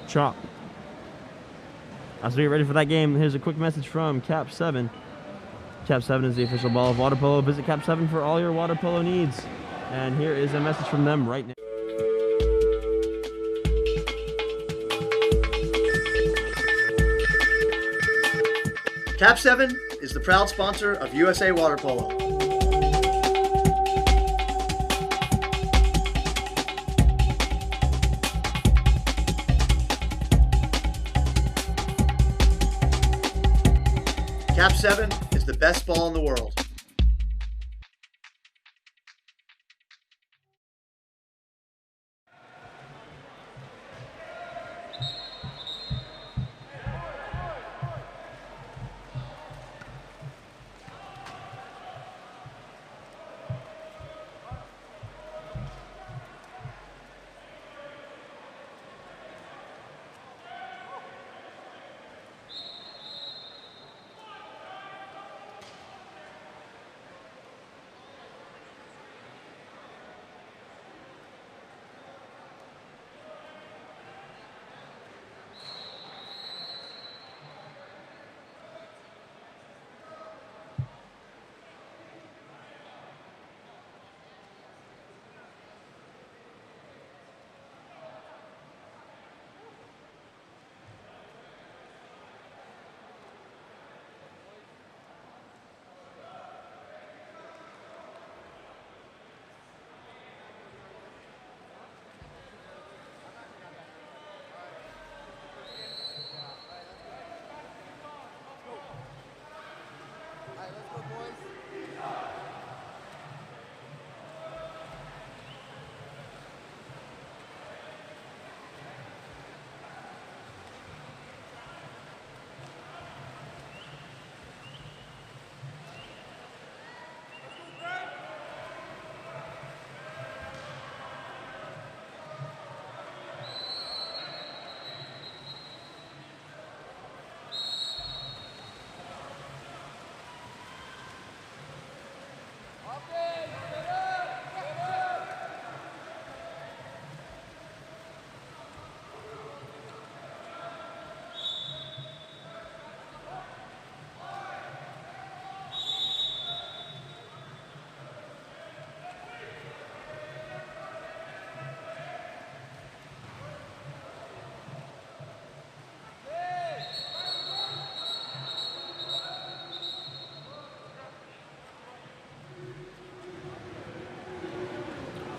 Chop. As we get ready for that game, here's a quick message from KAP7. KAP7 is the official ball of water polo. Visit KAP7 for all your water polo needs. And here is a message from them right now. KAP7 is the proud sponsor of USA Water Polo. KAP7 is the best ball in the world.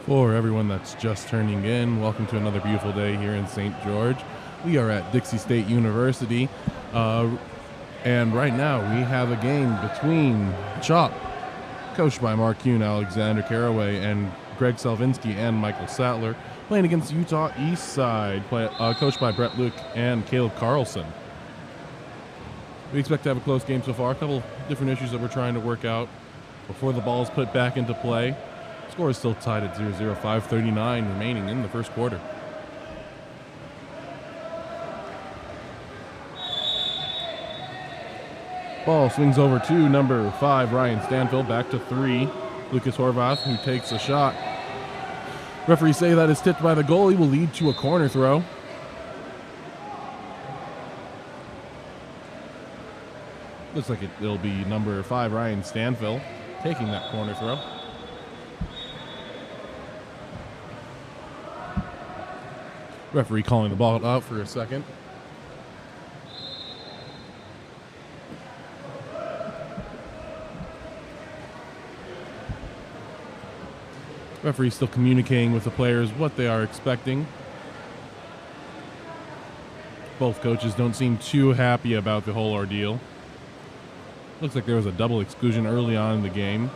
For everyone that's just turning in, welcome to another beautiful day here in St. George. We are at Dixie State University, and right now we have a game between Chop, coached by Mark Kuhn, Alexander Caraway, and Greg Salvinsky and Michael Sattler, playing against Utah East Side, coached by Brett Luke and Caleb Carlson. We expect to have a close game so far, a couple different issues that we're trying to work out before the ball is put back into play. Score is still tied at 0-0, 5:39 remaining in the first quarter. Ball swings over to number 5, Ryan Stanfield, back to 3. Lucas Horvath, who takes a shot. Referees say that is tipped by the goalie, will lead to a corner throw. Looks like it'll be number 5, Ryan Stanfield, taking that corner throw. Referee calling the ball out for a second. Referee still communicating with the players what they are expecting. Both coaches don't seem too happy about the whole ordeal. Looks like there was a double exclusion early on in the game.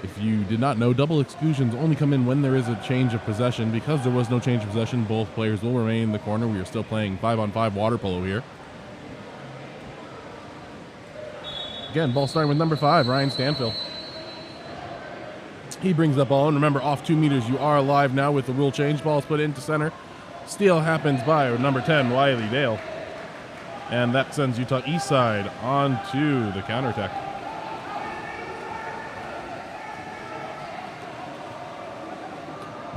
If you did not know, double exclusions only come in when there is a change of possession. Because there was no change of possession, both players will remain in the corner. We are still playing 5-on-5 water polo here. Again, ball starting with number 5, Ryan Stanfield. He brings the ball, and remember, off 2 meters, you are alive now with the rule change. Ball's put into center. Steal happens by number 10, Wiley Dale. And that sends Utah Eastside on to the counterattack.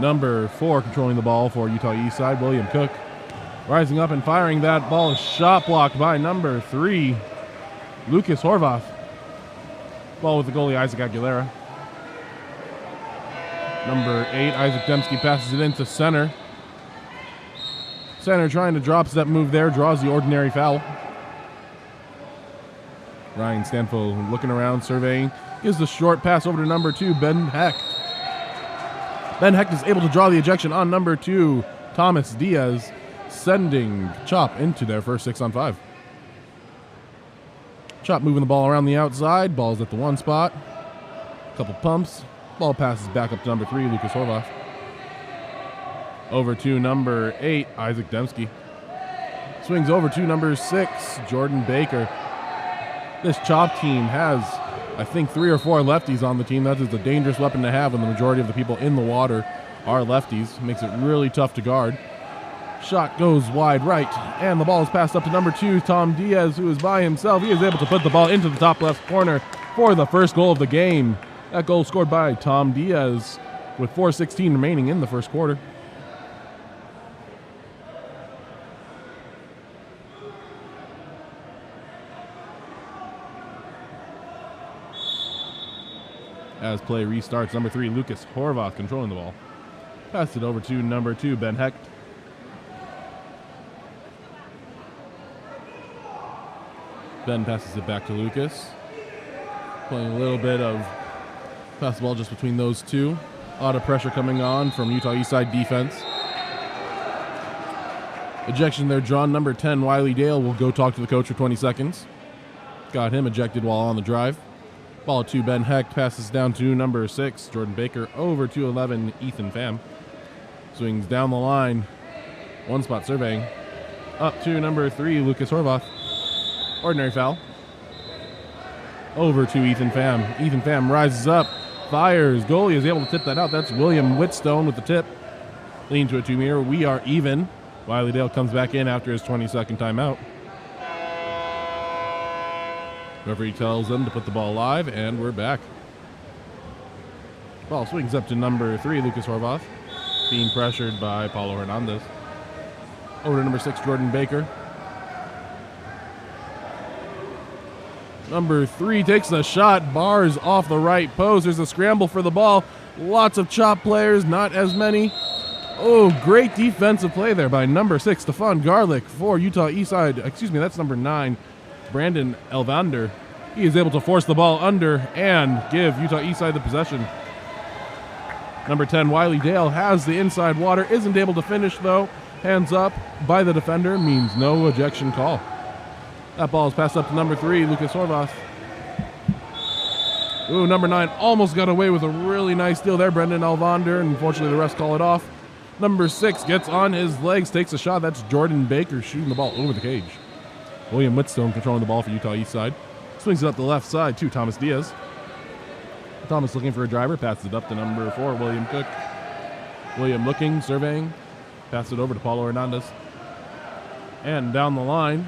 Number 4 controlling the ball for Utah Eastside, William Cook. Rising up and firing that ball, shot blocked by number 3, Lucas Horvath. Ball with the goalie, Isaac Aguilera. Number 8, Isaac Dembski passes it into center. Center trying to drop step move there, draws the ordinary foul. Ryan Stanfield looking around, surveying, gives the short pass over to number 2, Ben Hecht. Ben Hecht is able to draw the ejection on number 2, Thomas Diaz, sending Chop into their first 6-on-5. Chop moving the ball around the outside, ball's at the 1 spot. Couple pumps, ball passes back up to number 3, Lucas Horvath. Over to number 8, Isaac Dembski. Swings over to number 6, Jordan Baker. This Chop team has, I think, 3 or 4 lefties on the team. That is a dangerous weapon to have when the majority of the people in the water are lefties. Makes it really tough to guard. Shot goes wide right, and the ball is passed up to number 2, Tom Diaz, who is by himself. He is able to put the ball into the top left corner for the first goal of the game. That goal scored by Tom Diaz with 4:16 remaining in the first quarter. As play restarts, number 3, Lucas Horvath controlling the ball. Passed it over to number 2, Ben Hecht. Ben passes it back to Lucas. Playing a little bit of pass the ball just between those two. A lot of pressure coming on from Utah Eastside defense. Ejection there drawn. Number 10, Wiley Dale, will go talk to the coach for 20 seconds. Got him ejected while on the drive. Ball to Ben Hecht, passes down to number 6, Jordan Baker, over to 11, Ethan Pham. Swings down the line, 1 spot surveying. Up to number 3, Lucas Horvath. Ordinary foul. Over to Ethan Pham. Ethan Pham rises up, fires. Goalie is able to tip that out. That's William Whitstone with the tip. Lean to a 2-meter. We are even. Wiley Dale comes back in after his 20-second timeout. Referee tells them to put the ball live, and we're back. Ball swings up to number 3, Lucas Horvath, being pressured by Paulo Hernandez. Over to number 6, Jordan Baker. Number 3 takes the shot, bars off the right post. There's a scramble for the ball. Lots of Chop players, not as many. Oh, great defensive play there by number 6, Stefan Garlick for Utah Eastside. Excuse me, that's number 9, Brandon Elvander. He is able to force the ball under and give Utah Eastside the possession. Number 10, Wiley Dale, has the inside water, isn't able to finish though. Hands up by the defender means no ejection call. That ball is passed up to number 3, Lucas Horvath. Ooh, number 9 almost got away with a really nice steal there, Brendan Elvander, and unfortunately the refs call it off. Number 6 gets on his legs, takes a shot. That's Jordan Baker shooting the ball over the cage. William Whitstone controlling the ball for Utah Eastside. Swings it up the left side to Thomas Diaz. Thomas looking for a driver, passes it up to number 4, William Cook. William looking, surveying, passes it over to Paulo Hernandez. And down the line,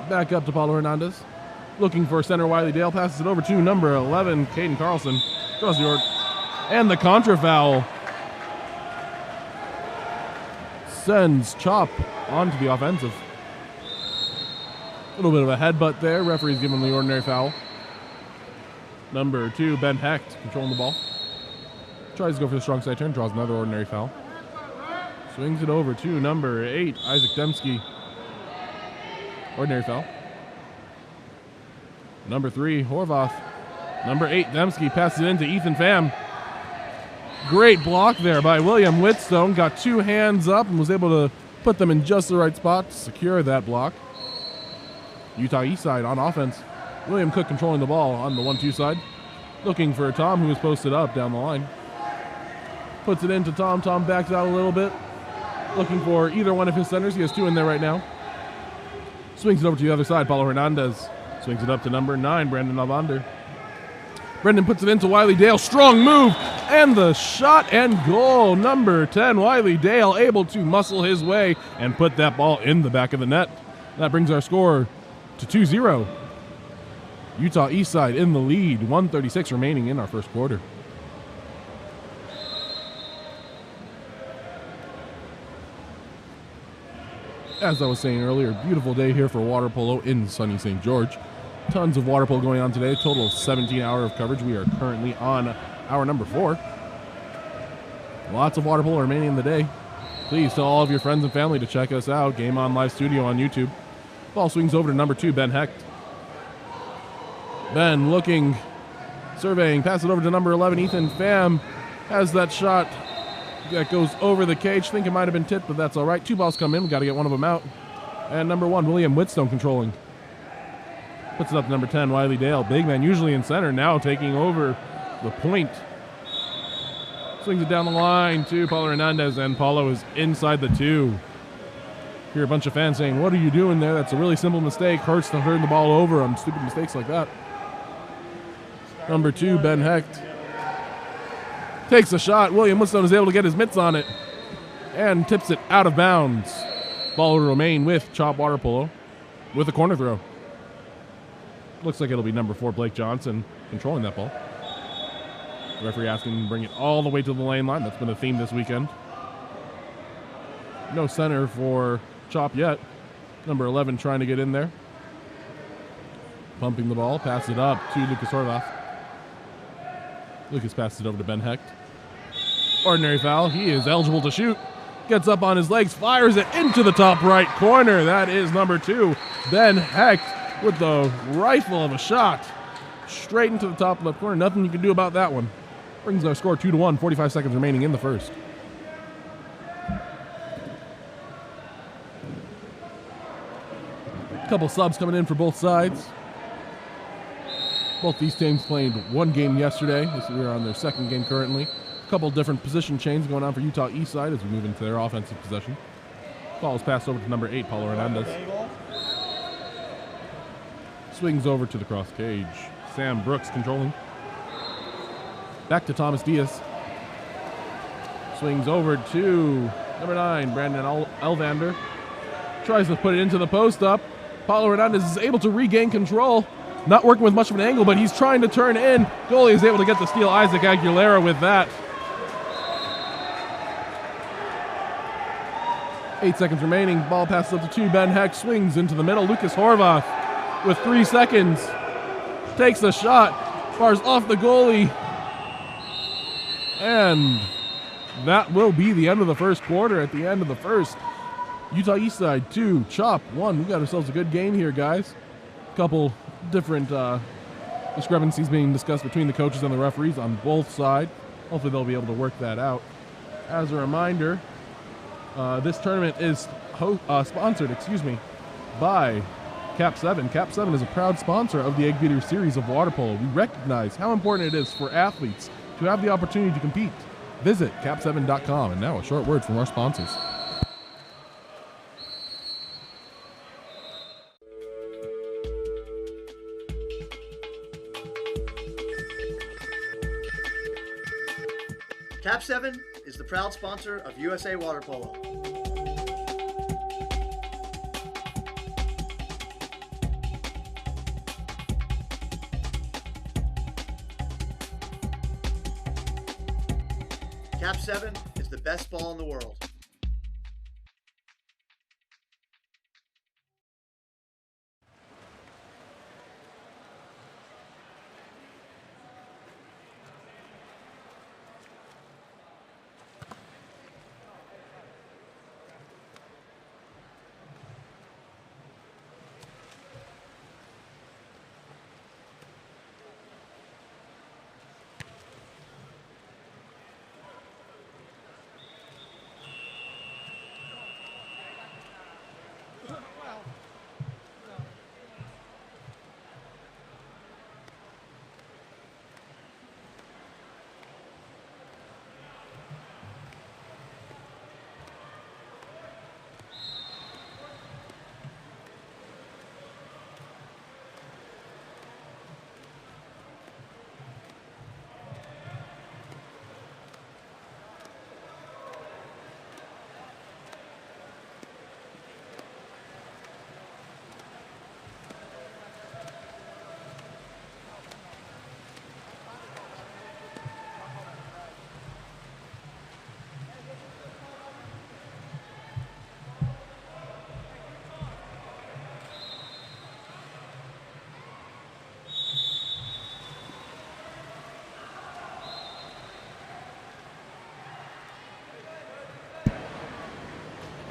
back up to Paulo Hernandez. Looking for center Wiley Dale, passes it over to number 11, Caden Carlson. Draws the and the contra foul sends Chop onto the offensive. A little bit of a headbutt there. Referee's giving him the ordinary foul. Number 2, Ben Hecht, controlling the ball. Tries to go for the strong side turn, draws another ordinary foul. Swings it over to number 8, Isaac Dembski. Ordinary foul. Number 3, Horvath, Number 8, Dembski passes it into Ethan Pham. Great block there by William Whitstone. Got 2 hands up and was able to put them in just the right spot to secure that block. Utah East side on offense. William Cook controlling the ball on the 1-2 side. Looking for Tom, who is posted up down the line. Puts it into Tom. Tom backs out a little bit. Looking for either one of his centers. He has 2 in there right now. Swings it over to the other side. Paulo Hernandez swings it up to number 9, Brandon Alvander. Brendan puts it into Wiley Dale. Strong move. And the shot and goal. Number 10, Wiley Dale, able to muscle his way and put that ball in the back of the net. That brings our score to 2-0. Utah East side in the lead. 1:36 remaining in our first quarter. As I was saying earlier, beautiful day here for water polo in sunny St. George. Tons of water polo going on today. Total of 17 hours of coverage. We are currently on hour number 4. Lots of water polo remaining in the day. Please tell all of your friends and family to check us out. Game On Live Studio on YouTube. Ball swings over to number 2, Ben Hecht. Ben looking, surveying, pass it over to number 11, Ethan Pham. Has that shot that goes over the cage. Think it might have been tipped, but that's all right. 2 balls come in. We got to get one of them out. And number 1, William Whitstone controlling. Puts it up to number 10, Wiley Dale. Big man, usually in center, now taking over the point. Swings it down the line to Paulo Hernandez, and Paulo is inside the 2. Hear a bunch of fans saying, "What are you doing there? That's a really simple mistake. Hurts to turn the ball over on stupid mistakes like that." Number 2, Ben Hecht. Takes a shot. William Whitstone is able to get his mitts on it and tips it out of bounds. Ball will remain with Chop Water Polo with a corner throw. Looks like it'll be number 4, Blake Johnson, controlling that ball. The referee asking him to bring it all the way to the lane line. That's been a theme this weekend. No center for Chop yet. Number 11 trying to get in there. Pumping the ball, pass it up to Lucas Horvath. Lucas passes it over to Ben Hecht. Ordinary foul. He is eligible to shoot. Gets up on his legs, fires it into the top right corner. That is number 2, Ben Hecht, with the rifle of a shot. Straight into the top left corner. Nothing you can do about that one. Brings our score 2-1. 45 seconds remaining in the first. Couple subs coming in for both sides. Both these teams played 1 game yesterday. We're on their 2nd game currently. A couple different position changes going on for Utah East side as we move into their offensive possession. Ball is passed over to number 8, Paulo Hernandez. Swings over to the cross cage. Sam Brooks controlling. Back to Thomas Diaz. Swings over to number 9, Brandon Alvander. Tries to put it into the post up. Paulo Hernandez is able to regain control. Not working with much of an angle, but he's trying to turn in. Goalie is able to get the steal. Isaac Aguilera with that. 8 seconds remaining. Ball passes up to 2. Ben Hecht swings into the middle. Lucas Horvath with 3 seconds. Takes the shot. Fires off the goalie. And that will be the end of the first quarter. At the end of the first, Utah East side 2, Chop 1. We got ourselves a good game here, guys. Couple different discrepancies being discussed between the coaches and the referees on both sides. Hopefully they'll be able to work that out. As a reminder, this tournament is sponsored, by KAP7. KAP7 is a proud sponsor of the Eggbeater series of water polo. We recognize how important it is for athletes to have the opportunity to compete. Visit KAP7.com. And now a short word from our sponsors. KAP7 is the proud sponsor of USA Water Polo. KAP7 is the best ball in the world.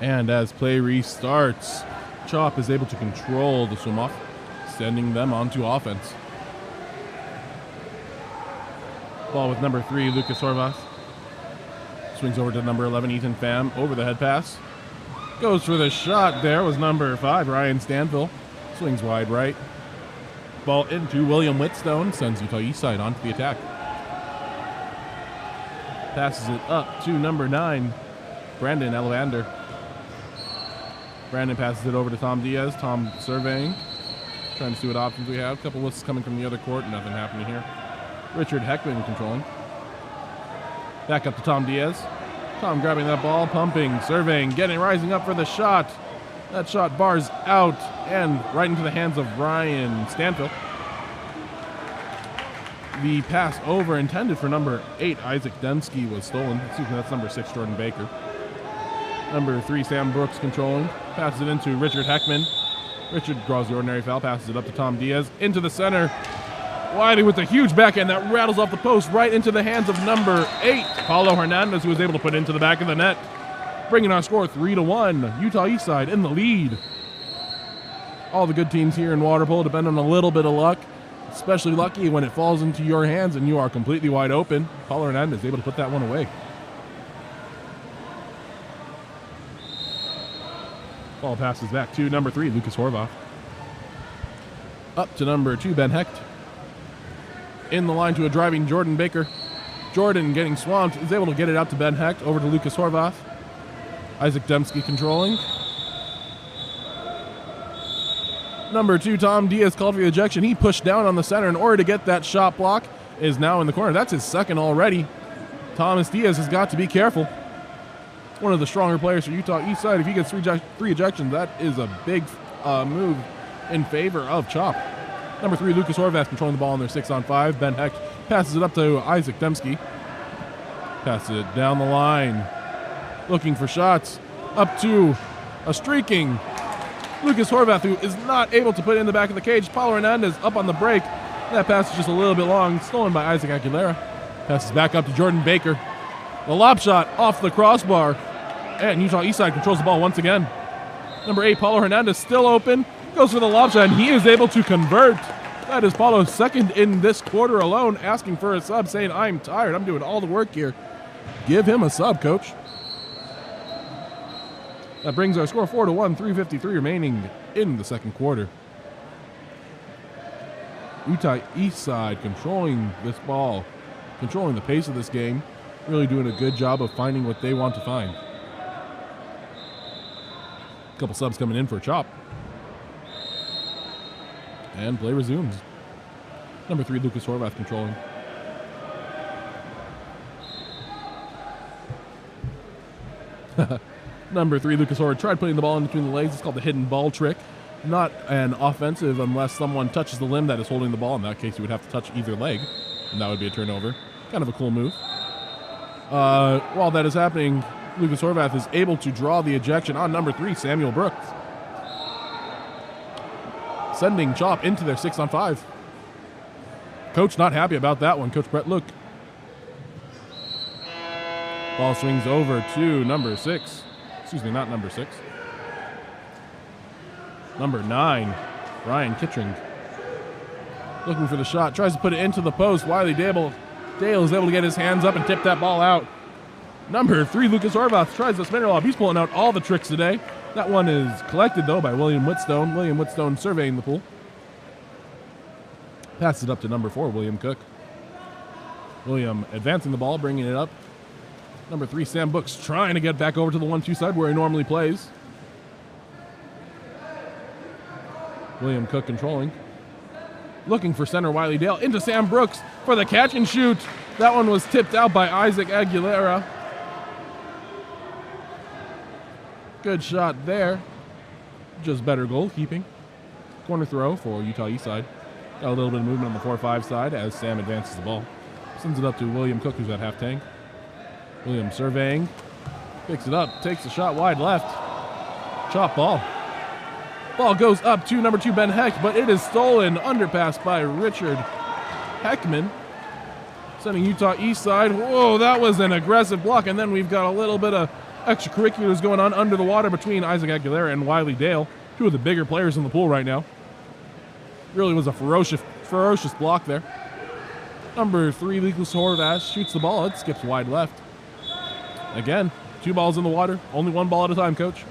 And as play restarts, Chop is able to control the swim off, sending them onto offense. Ball with number 3, Lucas Horvath. Swings over to number 11, Ethan Pham, over the head pass. Goes for the shot. There was number 5, Ryan Stanfill. Swings wide right. Ball into William Whitstone, sends Utah Eastside onto the attack. Passes it up to number 9, Brandon Elevander. Brandon passes it over to Tom Diaz. Tom surveying, trying to see what options we have. A couple whistles coming from the other court. Nothing happening here. Richard Heckman controlling. Back up to Tom Diaz. Tom grabbing that ball, pumping, surveying, rising up for the shot. That shot bars out and right into the hands of Ryan Stanfill. The pass over intended for number 8, Isaac Dembski, was stolen. Excuse me, that's number 6, Jordan Baker. Number 3, Sam Brooks controlling. Passes it into Richard Heckman. Richard draws the ordinary foul, passes it up to Tom Diaz. Into the center. Wiley with a huge backhand that rattles off the post right into the hands of number 8, Paulo Hernandez, who was able to put it into the back of the net. Bringing our score 3-1. Utah Eastside in the lead. All the good teams here in water polo depend on a little bit of luck. Especially lucky when it falls into your hands and you are completely wide open. Paulo Hernandez is able to put that one away. Ball passes back to number 3, Lucas Horvath. Up to number 2, Ben Hecht. In the line to a driving Jordan Baker. Jordan getting swamped, is able to get it out to Ben Hecht, over to Lucas Horvath. Isaac Dembski controlling. Number 2, Tom Diaz, called for the ejection. He pushed down on the center in order to get that shot block. Is now in the corner. That's his second already. Thomas Diaz has got to be careful. One of the stronger players for Utah Eastside. If he gets 3 ejections, that is a big move in favor of Chop. Number 3, Lucas Horvath controlling the ball in their 6-on-5. Ben Hecht passes it up to Isaac Dembski. Passes it down the line. Looking for shots. Up to a streaking Lucas Horvath, who is not able to put it in the back of the cage. Paulo Hernandez up on the break. That pass is just a little bit long. Stolen by Isaac Aguilera. Passes back up to Jordan Baker. The lob shot off the crossbar. And Utah Eastside controls the ball once again. Number 8, Paulo Hernandez, still open. Goes for the lob shot, and he is able to convert. That is Paulo's second in this quarter alone, asking for a sub, saying, I'm tired. I'm doing all the work here. Give him a sub, coach. That brings our score 4-1, 3:53 remaining in the second quarter. Utah Eastside controlling this ball, controlling the pace of this game, really doing a good job of finding what they want to find. A couple subs coming in for Chop. And play resumes. Number 3, Lucas Horvath controlling. Number 3, Lucas Horvath tried putting the ball in between the legs. It's called the hidden ball trick. Not an offensive unless someone touches the limb that is holding the ball. In that case, you would have to touch either leg, and that would be a turnover. Kind of a cool move. While that is happening, Lucas Horvath is able to draw the ejection on number 3, Samuel Brooks. Sending Chop into their 6-on-5. Coach not happy about that one. Coach Brett Luke. Ball swings over to number 6. Excuse me, not number 6. Number 9, Ryan Kittring. Looking for the shot. Tries to put it into the post. Wiley Dale is able to get his hands up and tip that ball out. Number 3, Lucas Horvath tries the spinner lob. He's pulling out all the tricks today. That one is collected, though, by William Whitstone. William Whitstone surveying the pool. Passes it up to number 4, William Cook. William advancing the ball, bringing it up. Number 3, Sam Brooks trying to get back over to the 1-2 side where he normally plays. William Cook controlling. Looking for center Wiley Dale into Sam Brooks for the catch and shoot. That one was tipped out by Isaac Aguilera. Good shot there. Just better goalkeeping. Corner throw for Utah Eastside. Got a little bit of movement on the 4-5 side as Sam advances the ball. Sends it up to William Cook, who's at half tank. William surveying. Picks it up. Takes the shot wide left. Chop ball. Ball goes up to number 2, Ben Hecht, but it is stolen. Underpass by Richard Heckman. Sending Utah Eastside. Whoa, that was an aggressive block. And then we've got a little bit of extracurriculars going on under the water between Isaac Aguilera and Wiley Dale, two of the bigger players in the pool right now. Really was a ferocious block there. Number 3, Nicholas Horvath shoots the ball. It skips wide left. Again, 2 balls in the water. Only 1 ball at a time, coach.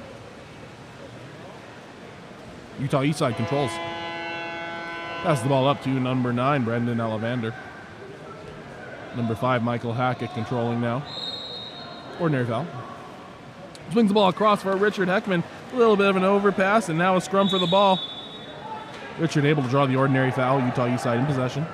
Utah Eastside controls. Passes the ball up to number 9, Brendan Elevander. Number 5, Michael Hackett controlling now. Ordinary foul. Swings the ball across for Richard Heckman. A little bit of an overpass, and now a scrum for the ball. Richard able to draw the ordinary foul. Utah Eastside in possession.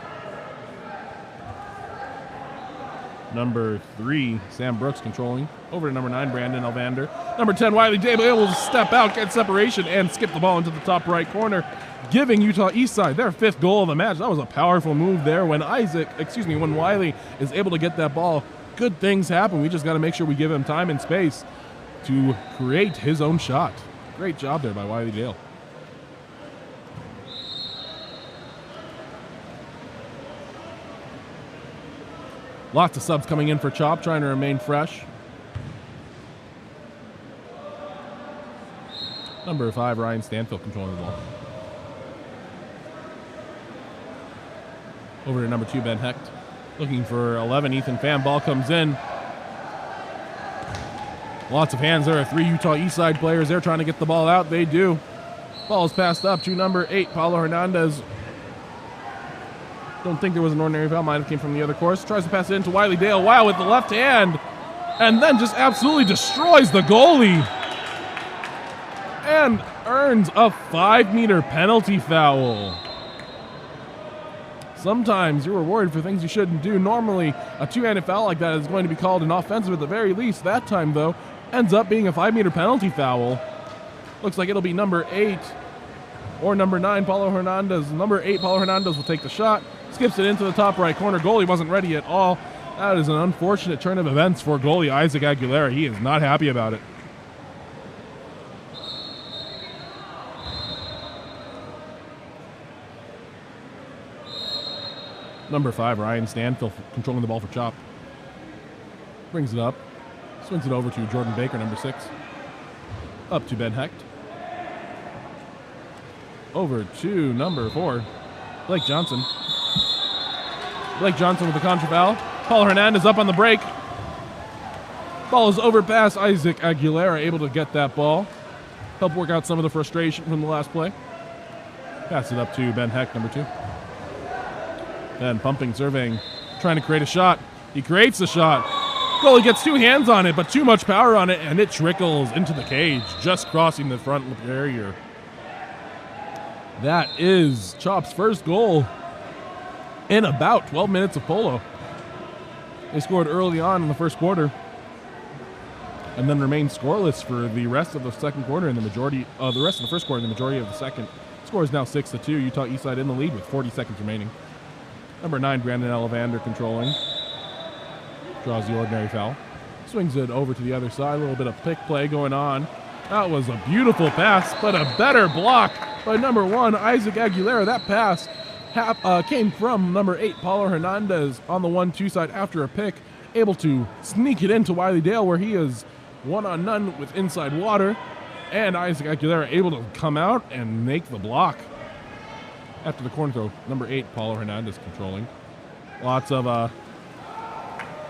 Number 3, Sam Brooks controlling. Over to number 9, Brandon Elvander. Number 10, Wiley Dable able to step out, get separation, and skip the ball into the top right corner, giving Utah Eastside their 5th goal of the match. That was a powerful move there when Wiley is able to get that ball. Good things happen. We just got to make sure we give him time and space to create his own shot. Great job there by Wiley Dale. Lots of subs coming in for Chop, trying to remain fresh. Number 5, Ryan Stanfield controlling the ball. Over to number 2, Ben Hecht. Looking for 11, Ethan Pham. Ball comes in. Lots of hands there. 3 Utah Eastside players. They're trying to get the ball out. They do. Ball is passed up to number 8, Paulo Hernandez. Don't think there was an ordinary foul. Might have came from the other course. Tries to pass it into Wiley Dale. Wow, with the left hand. And then just absolutely destroys the goalie. And earns a 5-meter penalty foul. Sometimes you're rewarded for things you shouldn't do. Normally, a 2-handed foul like that is going to be called an offensive at the very least. That time, though, ends up being a 5-meter penalty foul. Looks like it'll be number 8 or number 9, Paulo Hernandez. Number 8, Paulo Hernandez will take the shot. Skips it into the top right corner. Goalie wasn't ready at all. That is an unfortunate turn of events for goalie Isaac Aguilera. He is not happy about it. Number 5, Ryan Stanfield controlling the ball for Chop. Brings it up. Swings it over to Jordan Baker, number 6. Up to Ben Hecht. Over to number 4, Blake Johnson. Blake Johnson with the contra foul. Paulo Hernandez up on the break. Ball is overpassed. Isaac Aguilera able to get that ball. Help work out some of the frustration from the last play. Pass it up to Ben Hecht, number 2. Then pumping, surveying, trying to create a shot. He creates the shot. Goalie gets 2 hands on it, but too much power on it, and it trickles into the cage, just crossing the front barrier. That is Chop's first goal in about 12 minutes of Polo. They scored early on in the first quarter and then remained scoreless for the rest of the second quarter and the majority of the rest of the first quarter and the majority of the second. Score is now 6-2. Utah Eastside in the lead with 40 seconds remaining. Number 9, Brandon Elevander controlling. Draws the ordinary foul. Swings it over to the other side. A little bit of pick play going on. That was a beautiful pass, but a better block by number 1, Isaac Aguilera. That pass came from number 8, Paulo Hernandez on the 1-2 side after a pick. Able to sneak it into Wiley Dale where he is 1-on-none with inside water. And Isaac Aguilera able to come out and make the block. After the corner throw, number 8, Paulo Hernandez controlling. Lots of,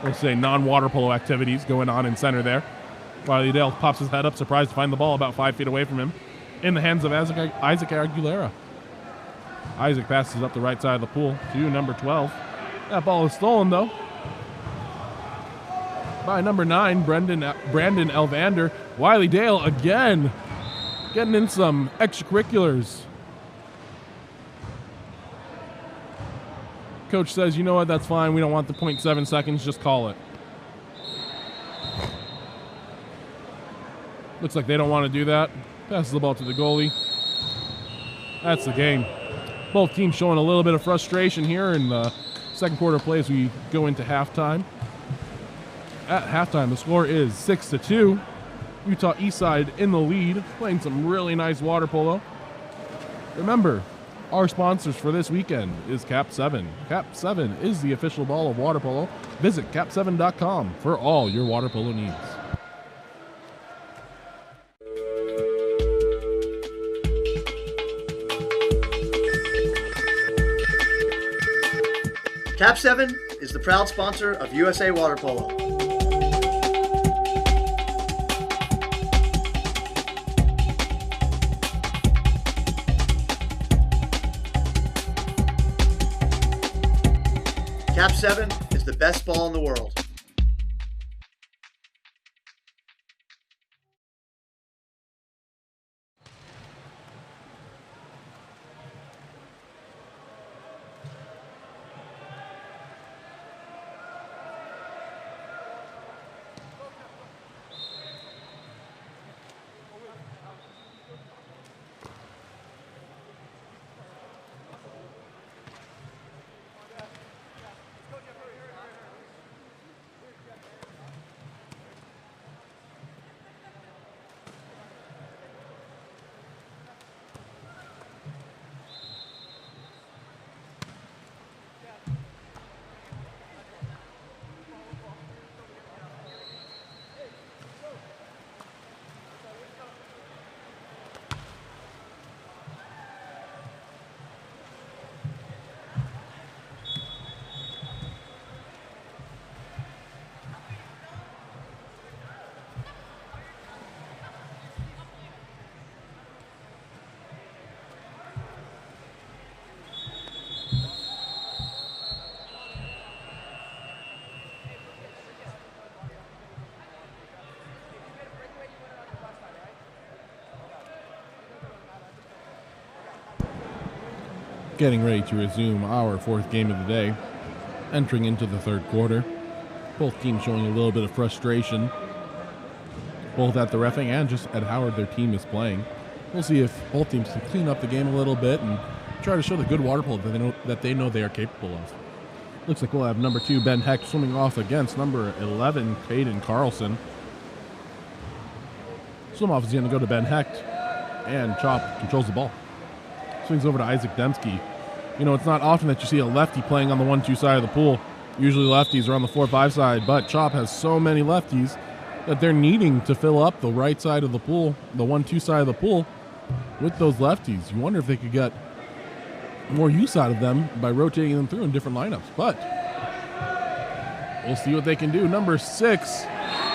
let's say, non-water polo activities going on in center there. Wiley Dale pops his head up, surprised to find the ball about 5 feet away from him. In the hands of Isaac Aguilera. Isaac passes up the right side of the pool to number 12. That ball is stolen, though, by number 9, Brandon Elvander. Wiley Dale again getting in some extracurriculars. Coach says, you know what, that's fine. We don't want the 0.7 seconds. Just call it. Looks like they don't want to do that. Passes the ball to the goalie. That's the game. Both teams showing a little bit of frustration here in the second quarter play as we go into halftime. At halftime, the score is 6-2. Utah Eastside in the lead, playing some really nice water polo. Remember, our sponsors for this weekend is KAP7. KAP7 is the official ball of water polo. Visit KAP7.com for all your water polo needs. KAP7 is the proud sponsor of USA Water Polo. KAP7 is the best ball in the world. Getting ready to resume our fourth game of the day, entering into the third quarter. Both teams showing a little bit of frustration, both at the reffing and just at how their team is playing. We'll see if both teams can clean up the game a little bit and try to show the good water polo that they know they are capable of. Looks like we'll have number 2 Ben Hecht swimming off against number 11 Caden Carlson. Swim off is going to go to Ben Hecht, and Chop controls the ball. Swings over to Isaac Dembski. You know, it's not often that you see a lefty playing on the 1-2 side of the pool. Usually lefties are on the 4-5 side, but Chop has so many lefties that they're needing to fill up the right side of the pool, the 1-2 side of the pool, with those lefties. You wonder if they could get more use out of them by rotating them through in different lineups, but we'll see what they can do. Number 6,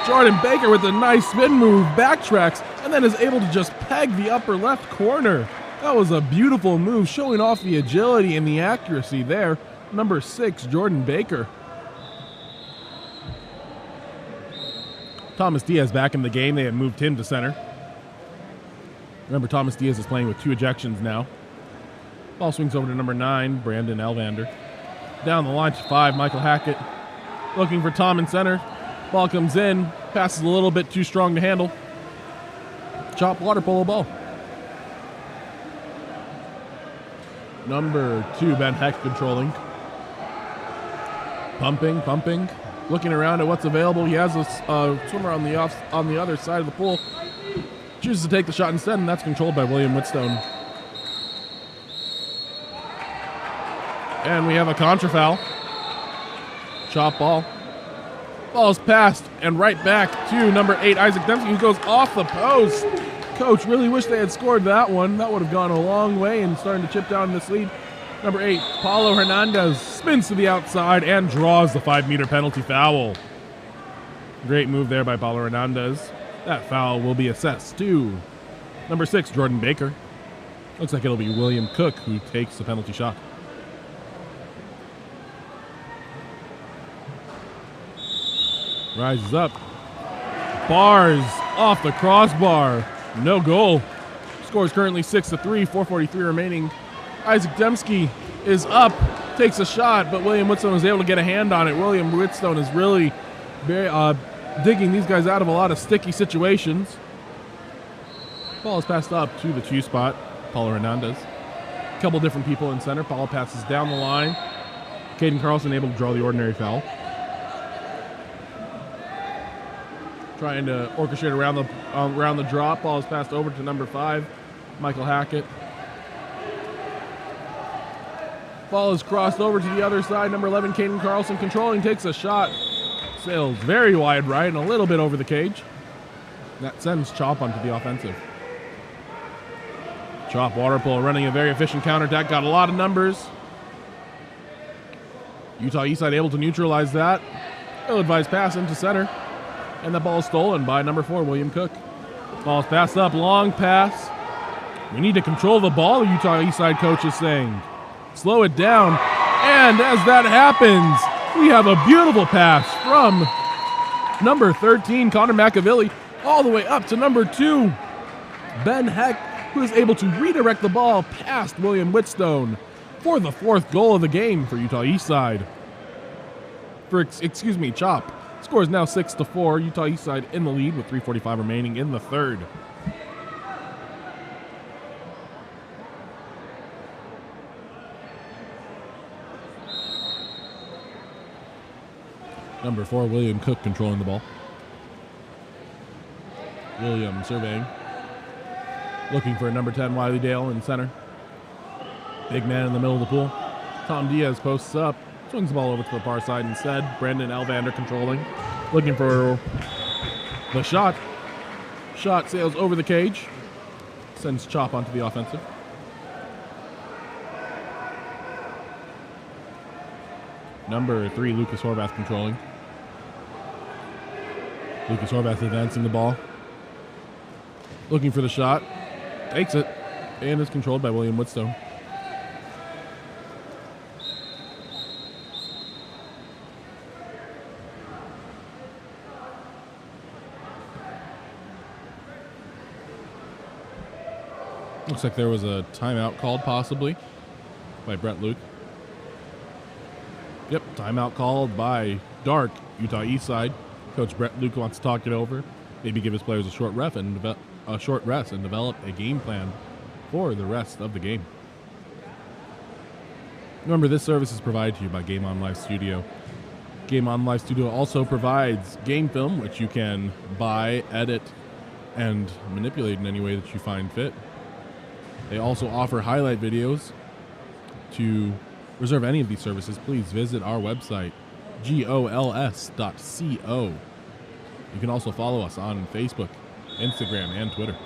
Jordan Baker with a nice spin move, backtracks, and then is able to just peg the upper left corner. That was a beautiful move, showing off the agility and the accuracy there. Number 6, Jordan Baker. Thomas Diaz back in the game. They have moved him to center. Remember, Thomas Diaz is playing with 2 ejections now. Ball swings over to number 9, Brandon Elvander. Down the line to 5, Michael Hackett. Looking for Tom in center. Ball comes in. Passes a little bit too strong to handle. Chop water polo ball. Number 2, Ben Hecht controlling. Pumping. Looking around at what's available. He has a swimmer on the other side of the pool. Chooses to take the shot instead, and that's controlled by William Whitstone. And we have a contra foul. Chop ball. Ball's passed and right back to number 8, Isaac Dempsey, who goes off the post. Coach really wish they had scored that one. That would have gone a long way in starting to chip down this lead. Number 8, Paulo Hernandez spins to the outside and draws the 5-meter penalty foul. Great move there by Paulo Hernandez. That foul will be assessed to number 6, Jordan Baker. Looks like it'll be William Cook who takes the penalty shot. Rises up. Bars off the crossbar. No goal. Score is currently 6-3, 4:43 remaining. Isaac Dembski is up, takes a shot, but William Whitstone was able to get a hand on it. William Whitstone is really digging these guys out of a lot of sticky situations. Ball is passed up to the 2 spot, Paulo Hernandez. A couple different people in center. Paulo passes down the line. Caden Carlson able to draw the ordinary foul. Trying to orchestrate around the drop. Ball is passed over to number 5, Michael Hackett. Ball is crossed over to the other side. Number 11, Caden Carlson controlling, takes a shot. Sails very wide right and a little bit over the cage. That sends Chop onto the offensive. Chop water polo running a very efficient counterattack. Got a lot of numbers. Utah Eastside able to neutralize that. Ill-advised pass into center. And the ball is stolen by number 4, William Cook. Ball's passed up, long pass. We need to control the ball, the Utah Eastside coach is saying. Slow it down. And as that happens, we have a beautiful pass from number 13, Connor McAvilly, all the way up to number 2, Ben Heck, who is able to redirect the ball past William Whitstone for the 4th goal of the game for Utah Eastside. Chop. Score is now 6-4. Utah Eastside in the lead with 3:45 remaining in the third. Number 4, William Cook controlling the ball. William surveying. Looking for number 10, Wiley Dale in center. Big man in the middle of the pool. Tom Diaz posts up. Swings the ball over to the far side instead. Brandon Alvander controlling. Looking for the shot. Shot sails over the cage. Sends Chop onto the offensive. Number 3, Lucas Horvath controlling. Lucas Horvath advancing the ball. Looking for the shot. Takes it. And is controlled by William Whitstone. Looks like there was a timeout called possibly by Brett Luke. Yep, timeout called by Dark, Utah Eastside. Coach Brett Luke wants to talk it over. Maybe give his players a short rest and develop a game plan for the rest of the game. Remember, this service is provided to you by Game On Live Studio. Game On Live Studio also provides game film, which you can buy, edit, and manipulate in any way that you find fit. They also offer highlight videos. To reserve any of these services, please visit our website, gols.co. You can also follow us on Facebook, Instagram, and Twitter.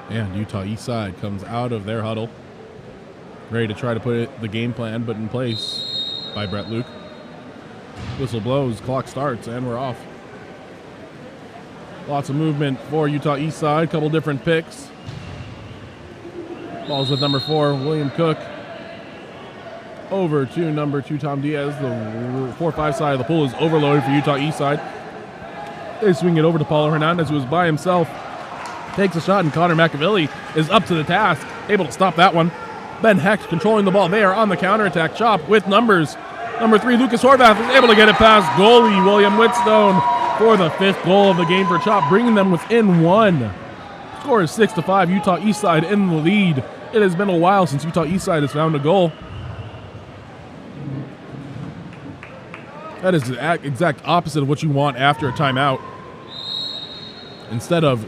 And Utah Eastside comes out of their huddle, ready to try to put the game plan but in place by Brett Luke. Whistle blows, clock starts, and we're off. Lots of movement for Utah Eastside, couple different picks. Ball's with number 4, William Cook. Over to number 2, Tom Diaz. The 4-5 side of the pool is overloaded for Utah Eastside. They swing it over to Paulo Hernandez, who is by himself. Takes a shot, and Connor McAvilly is up to the task, able to stop that one. Ben Hecht controlling the ball. They are on the counterattack. Chop with numbers. Number 3, Lucas Horvath is able to get it past goalie William Whitstone for the 5th goal of the game for Chop, bringing them within 1. Score is 6-5. Utah Eastside in the lead. It has been a while since Utah Eastside has found a goal. That is the exact opposite of what you want after a timeout. Instead of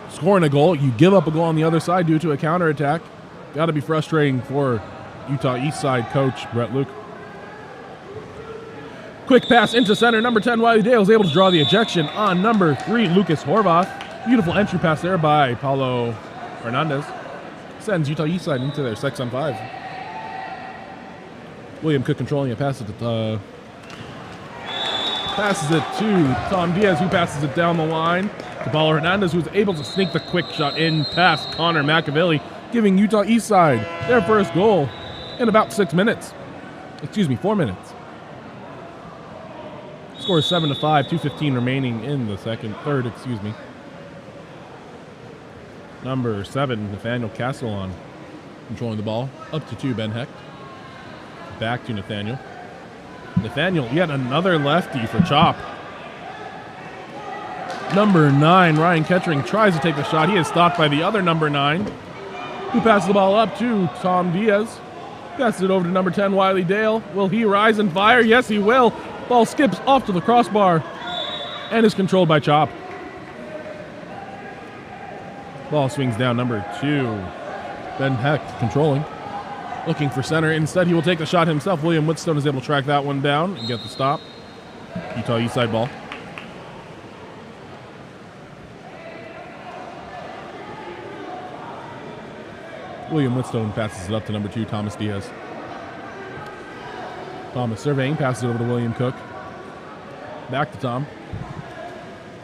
scoring a goal, you give up a goal on the other side due to a counterattack. Got to be frustrating for Utah Eastside coach Brett Luke. Quick pass into center. Number 10, Wiley Dale, is able to draw the ejection on number 3, Lucas Horvath. Beautiful entry pass there by Paulo Hernandez. Sends Utah Eastside into their 6-on-5. William Cook controlling it, passes it to Tom Diaz, who passes it down the line to Paulo Hernandez, who's able to sneak the quick shot in past Connor McAvilly, giving Utah Eastside their first goal in about 4 minutes. Score is 7-5, 2:15 remaining in the third. Number 7, Nathaniel Castellon, controlling the ball. Up to 2, Ben Hecht. Back to Nathaniel. Nathaniel, yet another lefty for Chop. Number 9, Ryan Kettering, tries to take the shot. He is stopped by the other number 9, who passes the ball up to Tom Diaz. Passes it over to number 10, Wiley Dale. Will he rise and fire? Yes, he will. Ball skips off to the crossbar and is controlled by Chop. Ball swings down, number 2. Ben Hecht controlling. Looking for center. Instead, he will take the shot himself. William Whitstone is able to track that one down and get the stop. Utah East side ball. William Whitstone passes it up to number 2, Thomas Diaz. Thomas surveying, passes it over to William Cook. Back to Tom.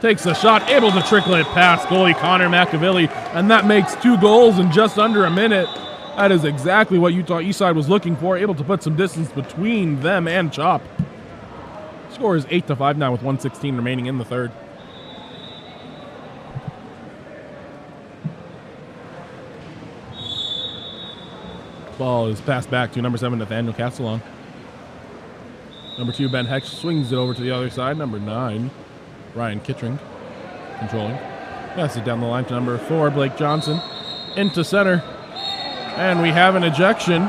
Takes a shot, able to trickle it past goalie Connor McAvilly, and that makes 2 goals in just under a minute. That is exactly what Utah Eastside was looking for, able to put some distance between them and Chop. Score is 8-5 now with 1:16 remaining in the third. Ball is passed back to number 7, Nathaniel Castellon. Number 2, Ben Hecht swings it over to the other side. Number 9, Ryan Kittring, controlling. Pass it down the line to number 4, Blake Johnson. Into center. And we have an ejection.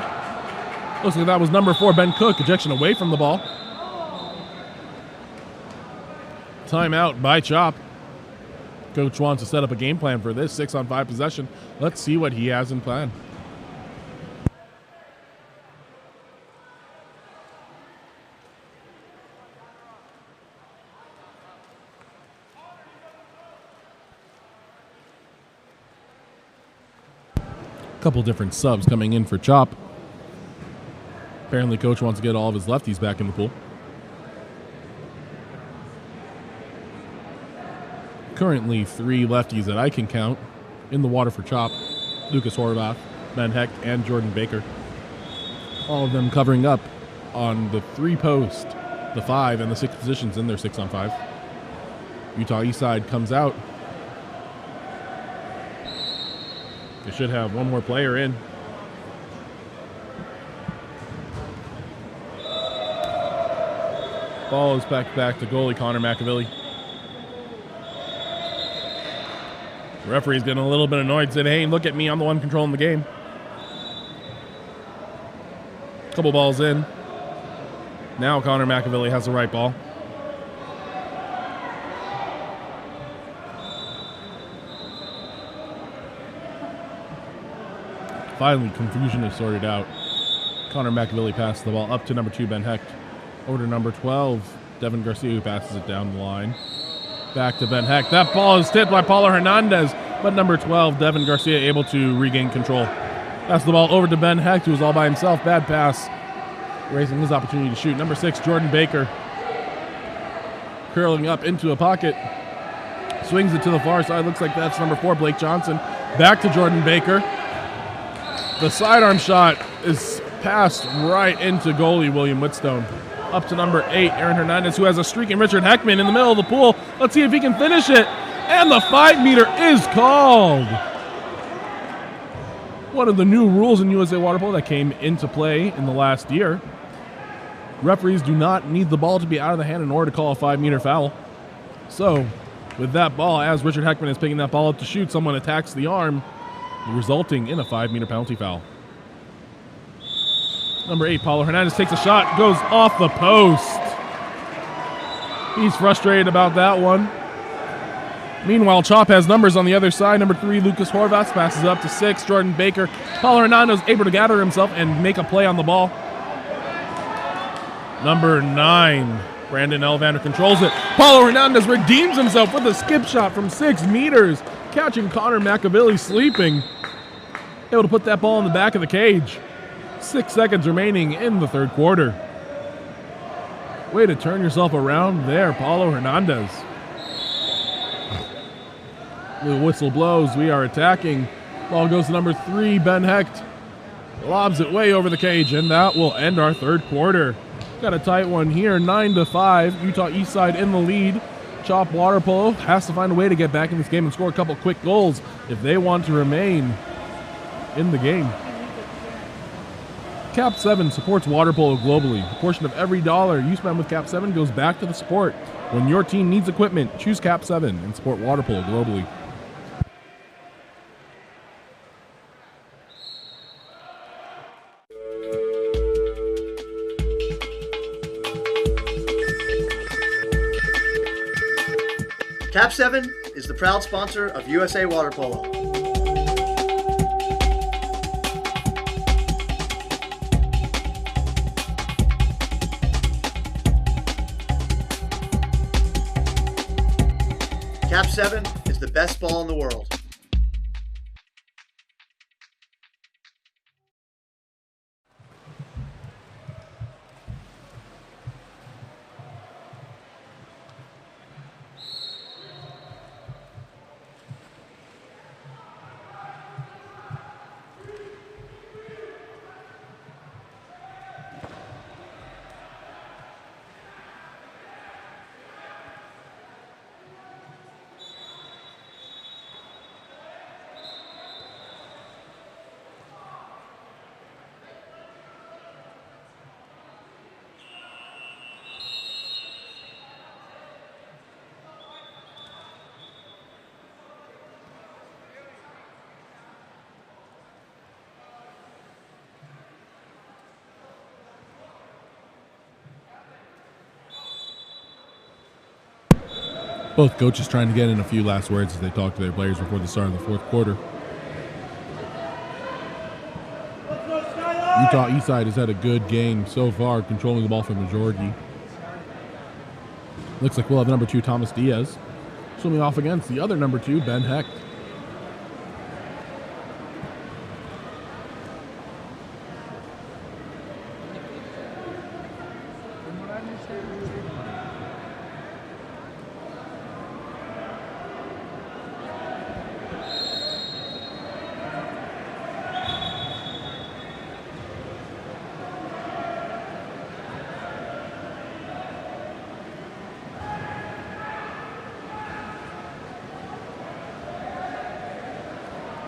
Looks like that was number 4, Ben Cook. Ejection away from the ball. Timeout by Chop. Coach wants to set up a game plan for this 6-on-5 possession. Let's see what he has in plan. Couple different subs coming in for Chop. Apparently coach wants to get all of his lefties back in the pool. Currently 3 lefties that I can count in the water for Chop. Lucas Horvath, Ben Hecht, and Jordan Baker. All of them covering up on the 3 post, the 5, and the 6 positions in their 6-on-5. Utah Eastside comes out. They should have one more player in. Ball is back to goalie Connor McAvilly. The referee's getting a little bit annoyed, said, hey, look at me, I'm the one controlling the game. Couple balls in. Now Connor McAvilly has the right ball. Finally, confusion is sorted out. Connor McAvilly passes the ball up to number 2, Ben Hecht. Over to number 12, Devin Garcia, who passes it down the line. Back to Ben Hecht. That ball is tipped by Paulo Hernandez, but number 12, Devin Garcia, able to regain control. Pass the ball over to Ben Hecht, who was all by himself. Bad pass, raising his opportunity to shoot. Number 6, Jordan Baker, curling up into a pocket. Swings it to the far side. Looks like that's number 4, Blake Johnson. Back to Jordan Baker. The sidearm shot is passed right into goalie William Whitstone. Up to number 8, Aaron Hernandez, who has a streak, and Richard Heckman in the middle of the pool. Let's see if he can finish it. And the 5-meter is called. One of the new rules in USA Water Polo that came into play in the last year. Referees do not need the ball to be out of the hand in order to call a 5-meter foul. So, with that ball, as Richard Heckman is picking that ball up to shoot, someone attacks the arm, resulting in a 5-meter penalty foul. Number 8, Paulo Hernandez takes a shot, goes off the post. He's frustrated about that one. Meanwhile, Chop has numbers on the other side. Number 3, Lucas Horvath passes up to 6, Jordan Baker. Paulo Hernandez able to gather himself and make a play on the ball. Number 9, Brandon Elvander controls it. Paulo Hernandez redeems himself with a skip shot from 6 meters, catching Connor McAvilly sleeping. Able to put that ball in the back of the cage. 6 seconds remaining in the third quarter. Way to turn yourself around there, Paulo Hernandez. The whistle blows. We are attacking. Ball goes to number 3, Ben Hecht. Lobs it way over the cage, and that will end our third quarter. Got a tight one here, 9-5. Utah Eastside in the lead. Chop Water Polo has to find a way to get back in this game and score a couple quick goals if they want to remain in the game. KAP7 supports water polo globally. A portion of every dollar you spend with KAP7 goes back to the sport. When your team needs equipment, choose KAP7 and support water polo globally. KAP7 is the proud sponsor of USA Water Polo. KAP7 is the best ball in the world. Both coaches trying to get in a few last words as they talk to their players before the start of the fourth quarter. Utah Eastside has had a good game so far, controlling the ball for the majority. Looks like we'll have number 2, Thomas Diaz, swimming off against the other number 2, Ben Hecht.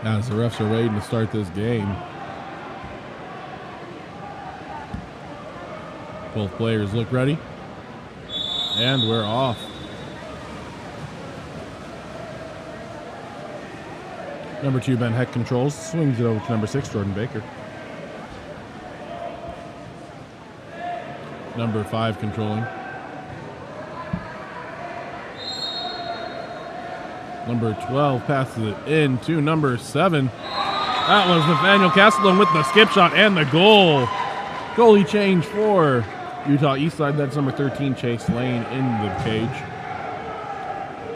As the refs are waiting to start this game. Both players look ready. And we're off. Number 2, Ben Hecht controls, swings it over to number 6, Jordan Baker. Number 5 controlling. Number 12 passes it in to number 7. That was Nathaniel Castleton with the skip shot and the goal. Goalie change for Utah Eastside. That's number 13, Chase Lane, in the cage.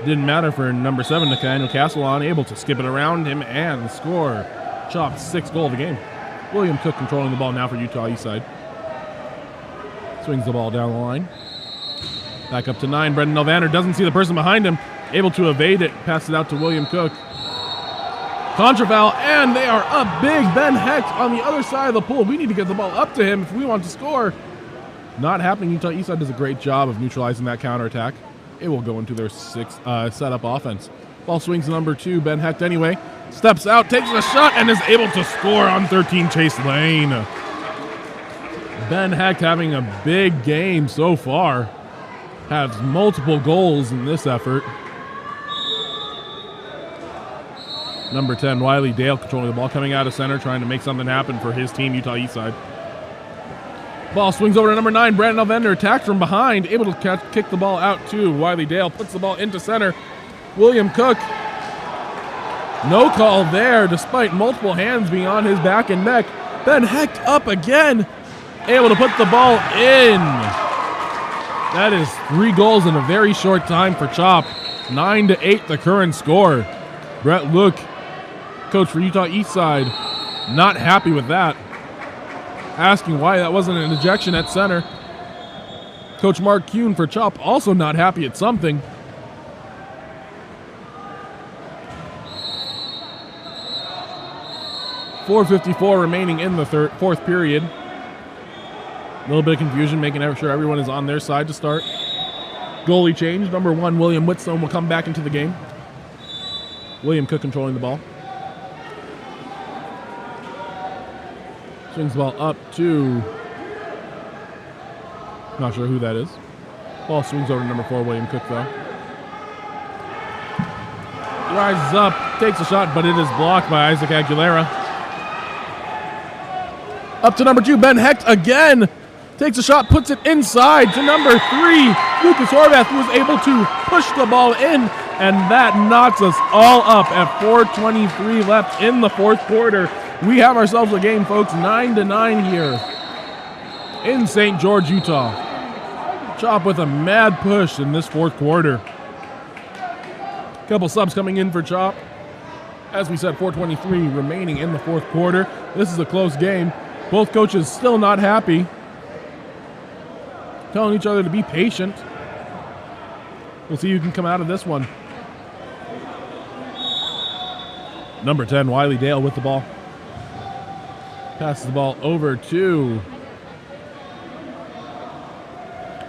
Didn't matter for number 7, Nathaniel Castleton, able to skip it around him and score. Chopped 6th goal of the game. William Cook controlling the ball now for Utah Eastside. Swings the ball down the line. Back up to 9. Brendan Elvander doesn't see the person behind him. Able to evade it, pass it out to William Cook. Contra foul, and they are up big. Ben Hecht on the other side of the pool. We need to get the ball up to him if we want to score. Not happening. Utah Eastside does a great job of neutralizing that counterattack. It will go into their 6th setup offense. Ball swings to number 2, Ben Hecht anyway. Steps out, takes a shot, and is able to score on 13, Chase Lane. Ben Hecht having a big game so far. Has multiple goals in this effort. Number 10, Wiley Dale controlling the ball, coming out of center, trying to make something happen for his team, Utah Eastside. Ball swings over to number 9, Brandon Elvander, attacked from behind, able to kick the ball out to Wiley Dale, puts the ball into center. William Cook, no call there, despite multiple hands being on his back and neck. Ben Hecht up again, able to put the ball in. That is 3 goals in a very short time for Chop. 9-8 the current score. Brett Luke, coach for Utah Eastside, not happy with that. Asking why that wasn't an ejection at center. Coach Mark Kuhn for Chop also not happy at something. .454 remaining in the fourth period. A little bit of confusion, making sure everyone is on their side to start. Goalie change. Number 1, William Whitstone, will come back into the game. William Cook controlling the ball. Swings the ball up to... not sure who that is. Ball swings over to number 4, William Cook, though. Rises up, takes a shot, but it is blocked by Isaac Aguilera. Up to number 2, Ben Hecht again. Takes a shot, puts it inside to number 3, Lucas Horvath, who was able to push the ball in, and that knocks us all up at 4:23 left in the fourth quarter. We have ourselves a game, folks, 9-9 here in St. George, Utah. Chop with a mad push in this fourth quarter. Couple subs coming in for Chop. As we said, 4:23 remaining in the fourth quarter. This is a close game. Both coaches still not happy. Telling each other to be patient. We'll see who can come out of this one. Number 10, Wiley Dale with the ball. Passes the ball over to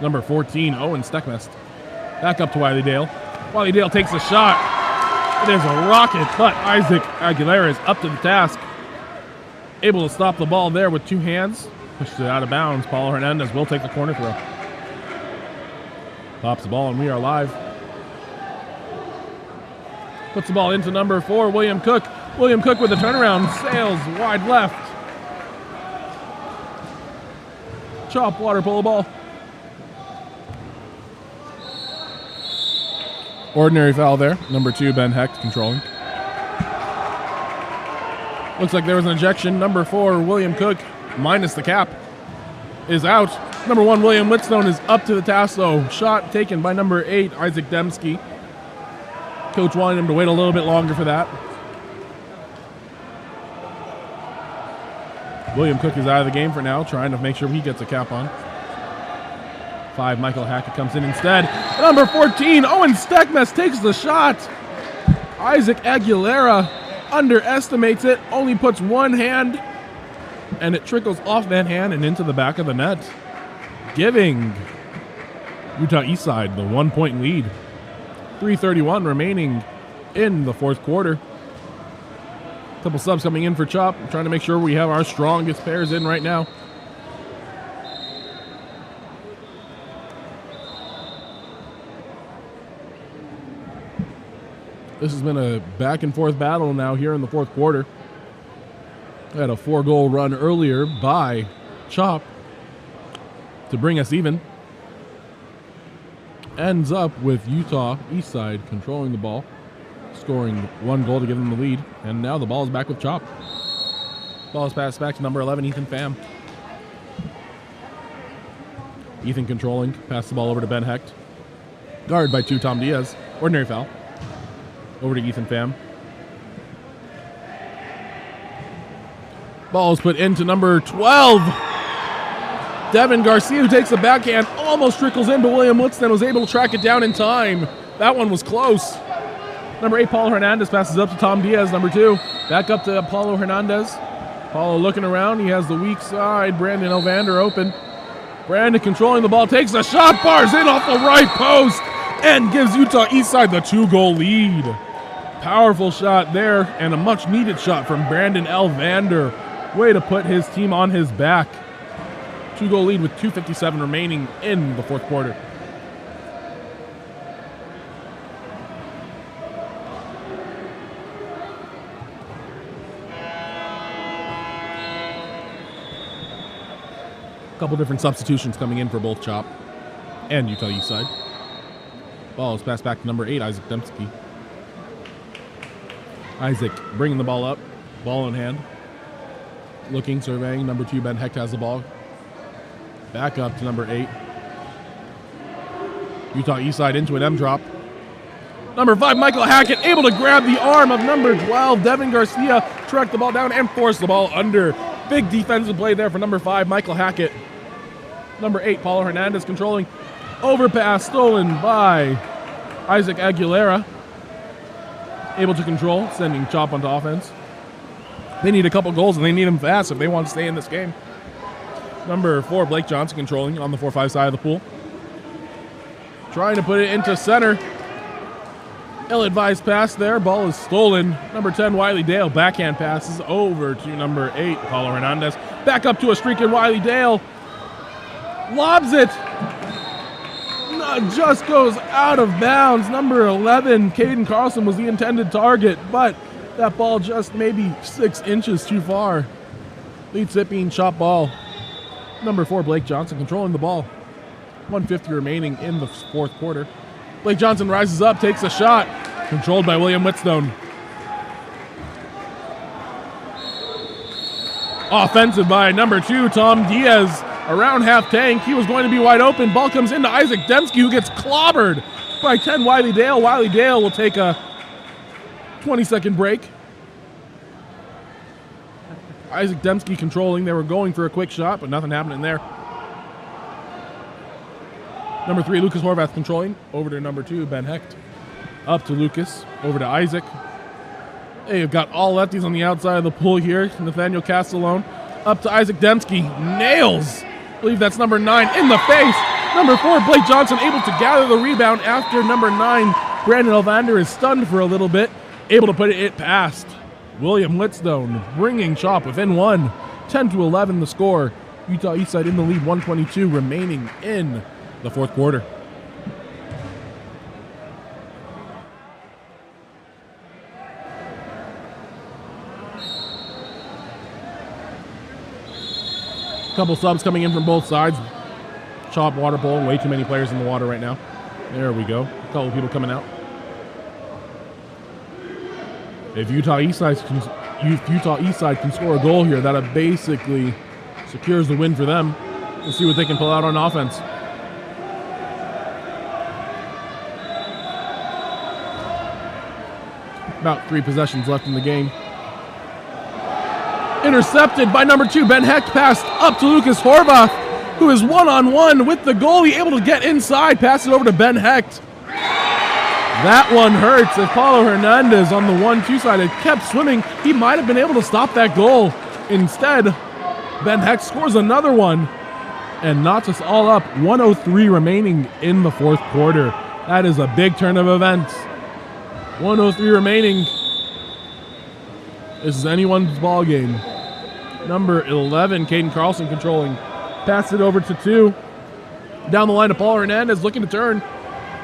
number 14, Owen Steckmest. Back up to Wiley Dale. Wiley Dale takes a shot. It is a rocket, but Isaac Aguilera is up to the task. Able to stop the ball there with two hands. Pushes it out of bounds. Paulo Hernandez will take the corner throw. Pops the ball, and we are live. Puts the ball into number 4, William Cook. William Cook with a turnaround. Sails wide left. Chop water polo ball. Ordinary foul there. Number 2, Ben Hecht controlling. Looks like there was an ejection. Number 4, William Cook, minus the cap, is out. Number 1, William Whitstone is up to the task though. Shot taken by number 8, Isaac Dembski. Coach wanted him to wait a little bit longer for that. William Cook is out of the game for now, trying to make sure he gets a cap on. 5, Michael Hackett comes in instead. Number 14, Owen Steckmest takes the shot. Isaac Aguilera underestimates it, only puts one hand, and it trickles off that hand and into the back of the net, giving Utah Eastside the 1-point lead. 3:31 remaining in the fourth quarter. Couple subs coming in for Chop, trying to make sure we have our strongest pairs in right now. This has been a back and forth battle now here in the fourth quarter. Had a 4-goal run earlier by Chop to bring us even. Ends up with Utah Eastside controlling the ball, scoring 1 goal to give them the lead, and now the ball is back with Chop. Ball is passed back to number 11, Ethan Pham. Ethan controlling, pass the ball over to Ben Hecht. Guarded by 2, Tom Diaz. Ordinary foul. Over to Ethan Pham. Ball is put into number 12. Devin Garcia, who takes the backhand, almost trickles in, but William Woodson was able to track it down in time. That one was close. Number 8, Paulo Hernandez passes up to Tom Diaz. Number 2, back up to Paulo Hernandez. Paulo looking around. He has the weak side. Brandon Elvander open. Brandon controlling the ball, takes a shot, bars in off the right post, and gives Utah Eastside the 2-goal lead. Powerful shot there, and a much-needed shot from Brandon Elvander. Way to put his team on his back. 2-goal lead with 2:57 remaining in the fourth quarter. A couple different substitutions coming in for both Chop and Utah Eastside. Ball is passed back to number 8, Isaac Dembski. Isaac bringing the ball up, ball in hand. Looking, surveying. Number 2, Ben Hecht has the ball. Back up to number 8. Utah Eastside into an M drop. Number 5, Michael Hackett, able to grab the arm of number 12, Devin Garcia, track the ball down and force the ball under. Big defensive play there for number 5, Michael Hackett. Number 8, Paulo Hernandez controlling. Overpass stolen by Isaac Aguilera. Able to control, sending Chop onto offense. They need a couple goals, and they need them fast if they want to stay in this game. Number 4, Blake Johnson controlling on the 4-5 side of the pool. Trying to put it into center. Ill-advised pass there. Ball is stolen. Number 10, Wiley Dale. Backhand passes over to number 8, Paulo Hernandez. Back up to a streaking Wiley Dale. Lobs it. Just goes out of bounds. Number 11, Caden Carlson, was the intended target, but that ball just maybe 6 inches too far. Lead sipping shot ball. Number 4, Blake Johnson controlling the ball. 1:50 remaining in the fourth quarter. Blake Johnson rises up, takes a shot. Controlled by William Whitstone. Offensive by number 2, Tom Diaz. Around half tank, he was going to be wide open. Ball comes into Isaac Dembski, who gets clobbered by 10, Wiley Dale. Wiley Dale will take a 20-second break. Isaac Dembski controlling. They were going for a quick shot, but nothing happening there. Number 3, Lucas Horvath controlling. Over to number 2, Ben Hecht. Up to Lucas. Over to Isaac. They've got all lefties on the outside of the pool here. Nathaniel Castellone. Up to Isaac Dembski. Nails. I believe that's number 9 in the face. Number 4, Blake Johnson able to gather the rebound after number 9, Brandon Elvander, is stunned for a little bit. Able to put it past William Whitstone, bringing Chop within 1. 10-11 the score. Utah Eastside in the lead, 1:22 remaining in the fourth quarter. Couple subs coming in from both sides. Chop water polo, way too many players in the water right now. There we go. A couple people coming out. If Utah Eastside can score a goal here, that basically secures the win for them. We'll see what they can pull out on offense. About 3 possessions left in the game. Intercepted by number 2, Ben Hecht. Passed up to Lucas Horvath, who is one-on-one with the goalie, able to get inside. Pass it over to Ben Hecht. That one hurts. If Paulo Hernandez on the 1-2 side had kept swimming, he might have been able to stop that goal. Instead, Ben Hecht scores another one and knocks us all up. 1:03 remaining in the fourth quarter. That is a big turn of events. 1:03 remaining. This is anyone's ball game. Number 11, Caden Carlson controlling. Pass it over to 2. Down the line to Paul Hernandez, looking to turn.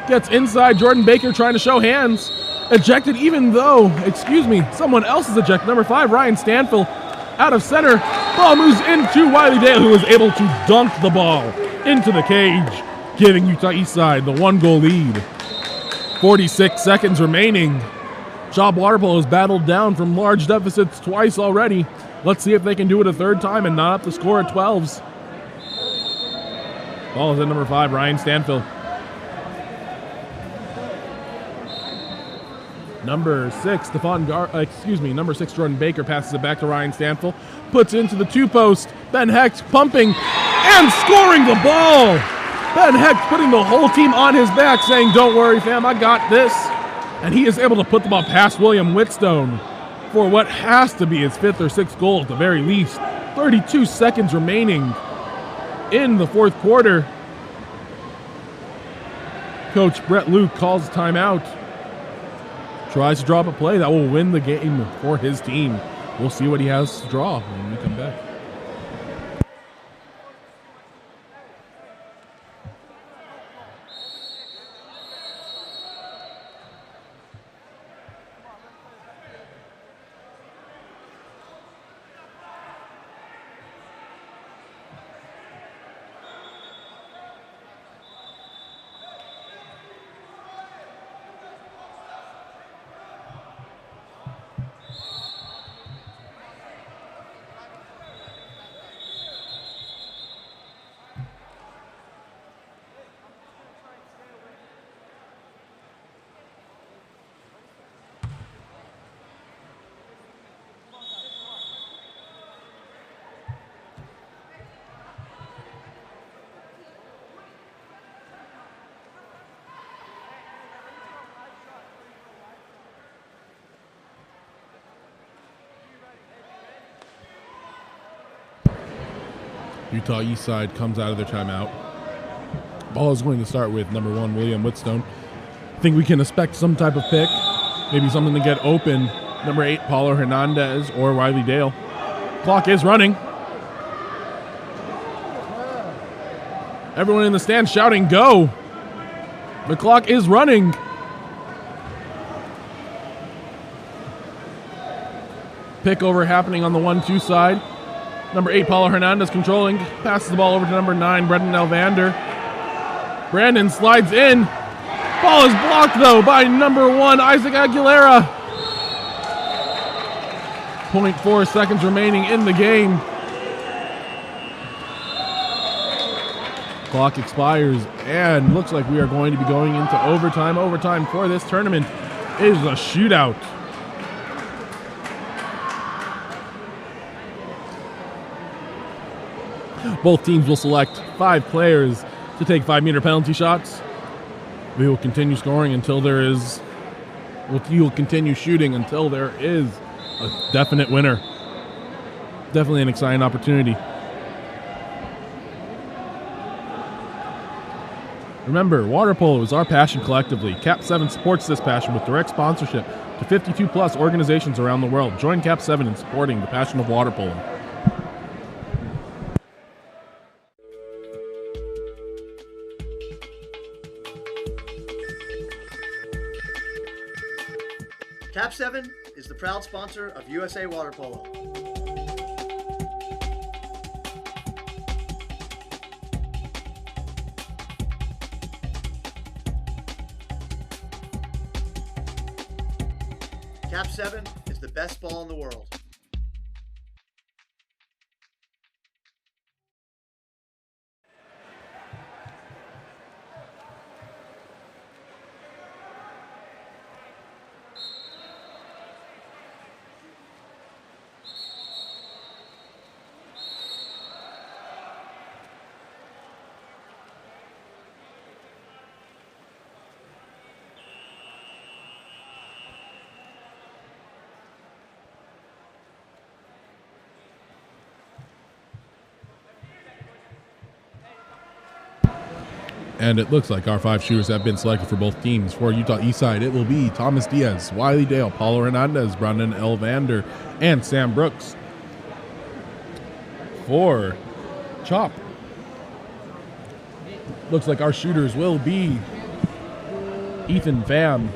Gets inside, Jordan Baker trying to show hands. Ejected even though, someone else is ejected. Number 5, Ryan Stanfill, out of center. Ball moves into Wiley Dale, who was able to dunk the ball into the cage, giving Utah Eastside the 1-goal lead. 46 seconds remaining. Chop Water Polo has battled down from large deficits twice already. Let's see if they can do it a third time and not up the score at 12s. Ball is at number 5, Ryan Stanfill. Number 6, number 6, Jordan Baker passes it back to Ryan Stanfill. Puts it into the 2-post. Ben Hecht pumping and scoring the ball. Ben Hecht putting the whole team on his back, saying, "Don't worry, fam, I got this." And he is able to put the ball past William Whitstone for what has to be his 5th or 6th goal at the very least. 32 seconds remaining in the fourth quarter. Coach Brett Luke calls timeout. Tries to drop a play that will win the game for his team. We'll see what he has to draw when we come back. Utah Eastside comes out of their timeout. Ball is going to start with number 1, William Whitstone. I think we can expect some type of pick, maybe something to get open. Number 8, Paulo Hernandez or Wiley Dale. Clock is running. Everyone in the stands shouting, "Go!" The clock is running. Pick over happening on the 1-2 side. Number 8, Paulo Hernandez controlling. Passes the ball over to number 9, Brendan Elvander. Brandon slides in. Ball is blocked, though, by number 1, Isaac Aguilera. 0.4 seconds remaining in the game. Clock expires, and looks like we are going to be going into overtime. Overtime for this tournament is a shootout. Both teams will select 5 players to take 5-meter penalty shots. We will continue scoring until there is, we will continue shooting until there is a definite winner. Definitely an exciting opportunity. Remember, water polo is our passion collectively. KAP7 supports this passion with direct sponsorship to 52 plus organizations around the world. Join KAP7 in supporting the passion of water polo. KAP7 is the proud sponsor of USA Water Polo. KAP7 is the best ball in the world. And it looks like our 5 shooters have been selected for both teams. For Utah Eastside, it will be Thomas Diaz, Wiley Dale, Paulo Hernandez, Brandon Elvander, and Sam Brooks. For Chop, looks like our shooters will be Ethan Pham,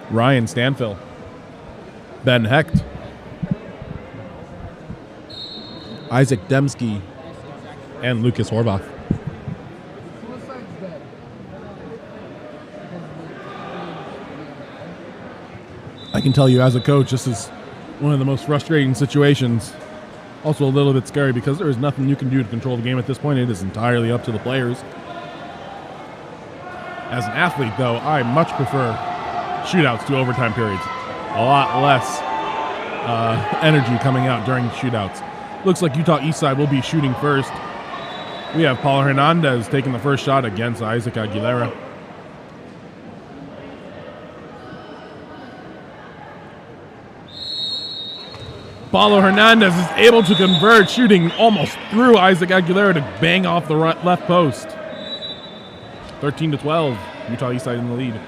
Ryan Stanfill, Ben Hecht, Isaac Demsky, and Lucas Horvath. I can tell you as a coach, this is one of the most frustrating situations. Also a little bit scary because there is nothing you can do to control the game at this point. It is entirely up to the players. As an athlete, though, I much prefer shootouts to overtime periods. A lot less energy coming out during shootouts. Looks like Utah Eastside will be shooting first. We have Paulo Hernandez taking the first shot against Isaac Aguilera. Paulo Hernandez is able to convert, shooting almost through Isaac Aguilera to bang off the left post. 13-12, Utah Eastside in the lead.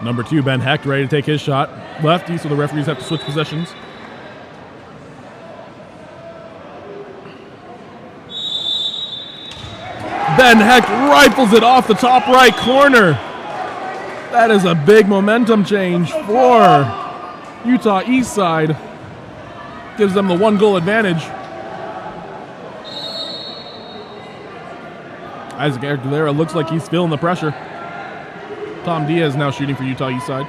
Number 2, Ben Hecht, ready to take his shot. Lefty, so the referees have to switch possessions. Ben Hecht rifles it off the top right corner. That is a big momentum change for Utah Eastside. Gives them the 1-goal advantage. Isaac Aguilera looks like he's feeling the pressure. Tom Diaz now shooting for Utah Eastside.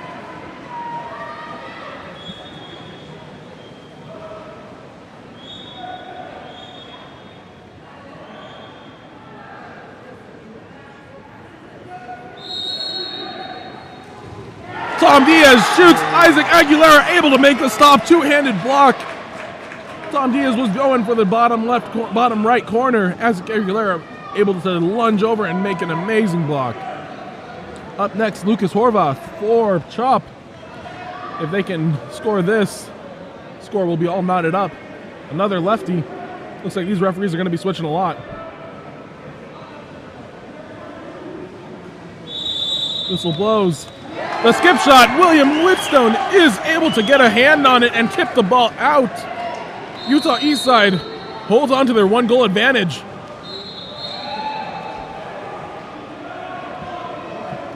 Tom Diaz shoots. Isaac Aguilera able to make the stop. Two-handed block. Tom Diaz was going for the bottom right corner. Isaac Aguilera able to lunge over and make an amazing block. Up next, Lucas Horvath for Chop. If they can score this, score will be all knotted up. Another lefty. Looks like these referees are going to be switching a lot. Whistle blows. The skip shot, William Whitstone is able to get a hand on it and tip the ball out. Utah Eastside holds on to their 1-goal advantage.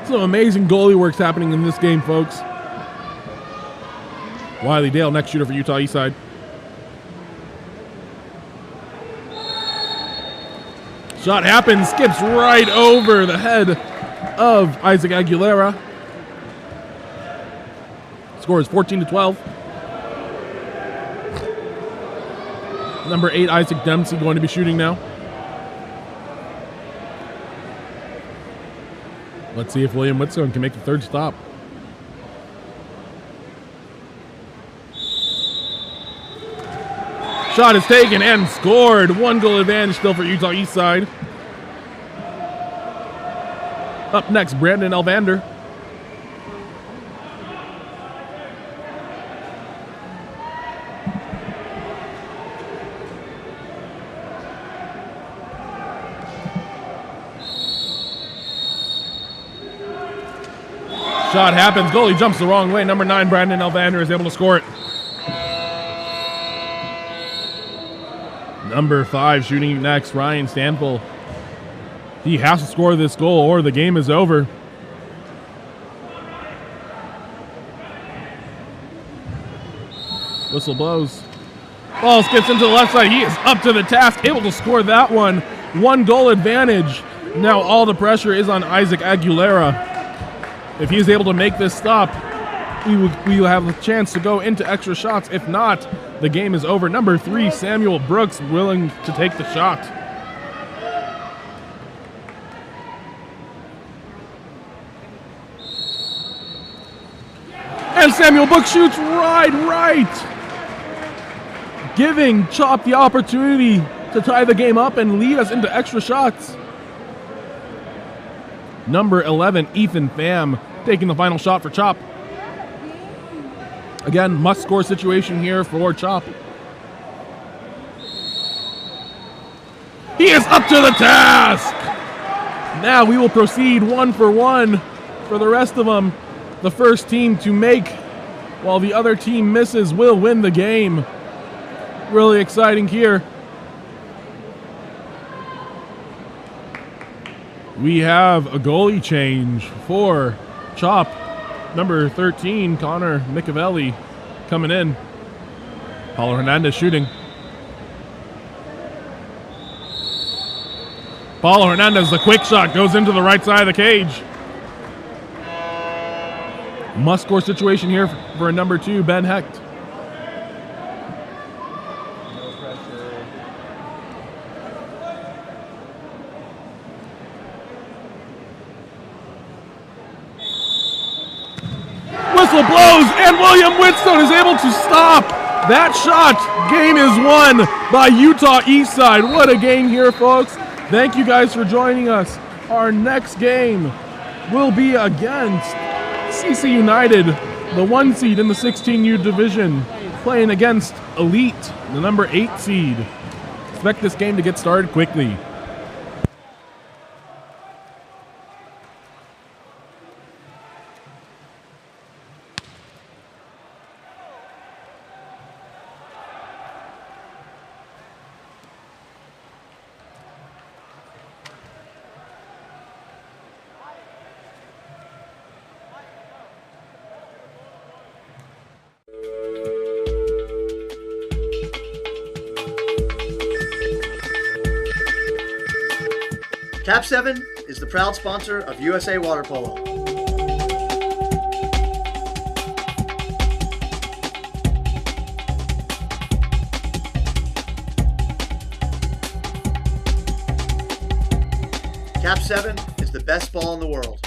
Some amazing goalie work's happening in this game, folks. Wiley Dale, next shooter for Utah Eastside. Shot happens, skips right over the head of Isaac Aguilera. Score is 14-12. Number 8, Isaac Dempsey, going to be shooting now. Let's see if William Whitstone can make the third stop. Shot is taken and scored. 1 goal advantage still for Utah Eastside. Up next, Brandon Elvander. Shot happens. Goalie jumps the wrong way. Number 9, Brandon Elvander, is able to score it. Number 5 shooting next, Ryan Stanpool. He has to score this goal or the game is over. Whistle blows. Ball skips into the left side. He is up to the task, able to score that one. 1 goal advantage. Now all the pressure is on Isaac Aguilera. If he is able to make this stop, we will have a chance to go into extra shots. If not, the game is over. Number 3, Samuel Brooks, willing to take the shot. And Samuel Brooks shoots right, giving Chop the opportunity to tie the game up and lead us into extra shots. Number 11, Ethan Pham, taking the final shot for Chop. Again, must-score situation here for Chop. He is up to the task! Now we will proceed 1 for 1 for the rest of them. The first team to make, while the other team misses, will win the game. Really exciting here. We have a goalie change for Chop. Number 13, Connor Micavelli, coming in. Paulo Hernandez shooting. Paulo Hernandez, the quick shot, goes into the right side of the cage. Must-score situation here for a number 2, Ben Hecht. Whistle blows, and William Whitstone is able to stop that shot. Game is won by Utah Eastside. What a game here, folks. Thank you guys for joining us. Our next game will be against CC United, the 1 seed in the 16U division, playing against Elite, the number 8 seed. Expect this game to get started quickly. KAP7 is the proud sponsor of USA Water Polo. KAP7 is the best ball in the world.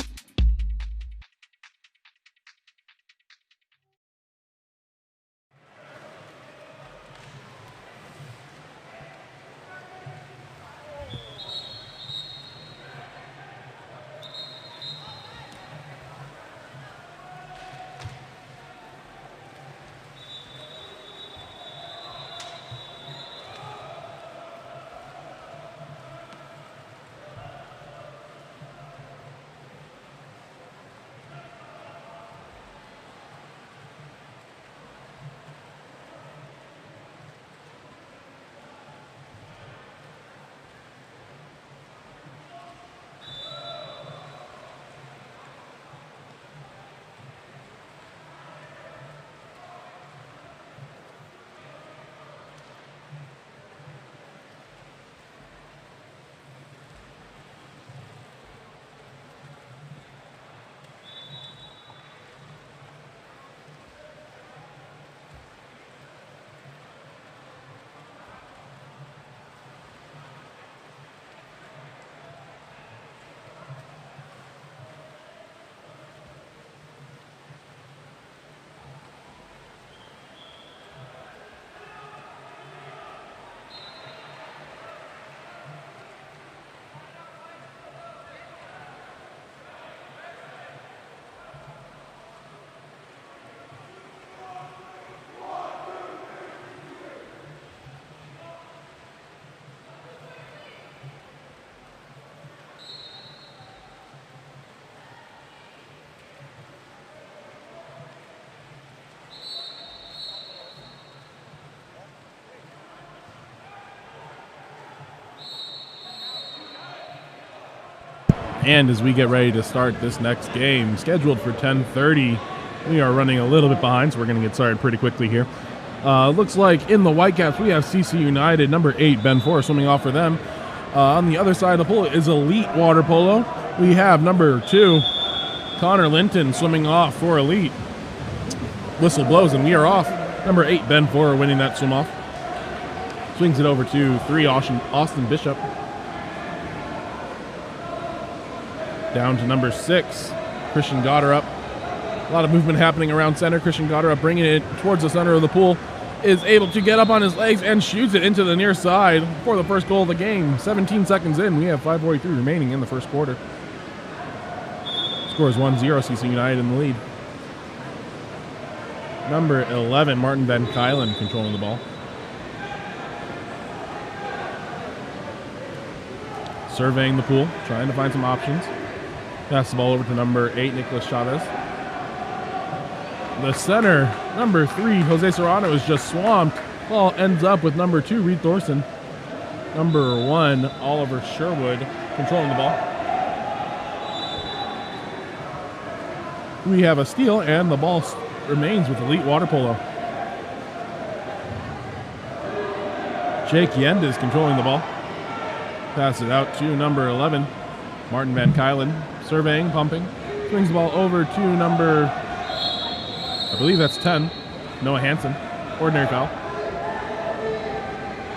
And as we get ready to start this next game, scheduled for 10:30, we are running a little bit behind, so we're going to get started pretty quickly here. Looks like in the Whitecaps, we have CC United, number 8, Ben Four, swimming off for them. On the other side of the pool is Elite Water Polo. We have number 2, Connor Linton, swimming off for Elite. Whistle blows, and we are off. Number 8, Ben Four, winning that swim off. Swings it over to 3, Austin Bishop. Down to number 6, Christian Gotterup. A lot of movement happening around center. Christian Gotterup bringing it towards the center of the pool. Is able to get up on his legs and shoots it into the near side for the first goal of the game. 17 seconds in. We have 5:43 remaining in the first quarter. Score is 1-0. CC United in the lead. Number 11, Martin Van Kylen, controlling the ball. Surveying the pool, trying to find some options. Pass the ball over to number 8, Nicolas Chavez. The center, number 3, Jose Serrano, is just swamped. Ball ends up with number 2, Reed Thorson. Number 1, Oliver Sherwood, controlling the ball. We have a steal, and the ball remains with Elite Water Polo. Jake Yend is controlling the ball. Pass it out to number 11, Martin Van Kylen, surveying, pumping. Swings the ball over to number, I believe that's 10, Noah Hansen. Ordinary foul.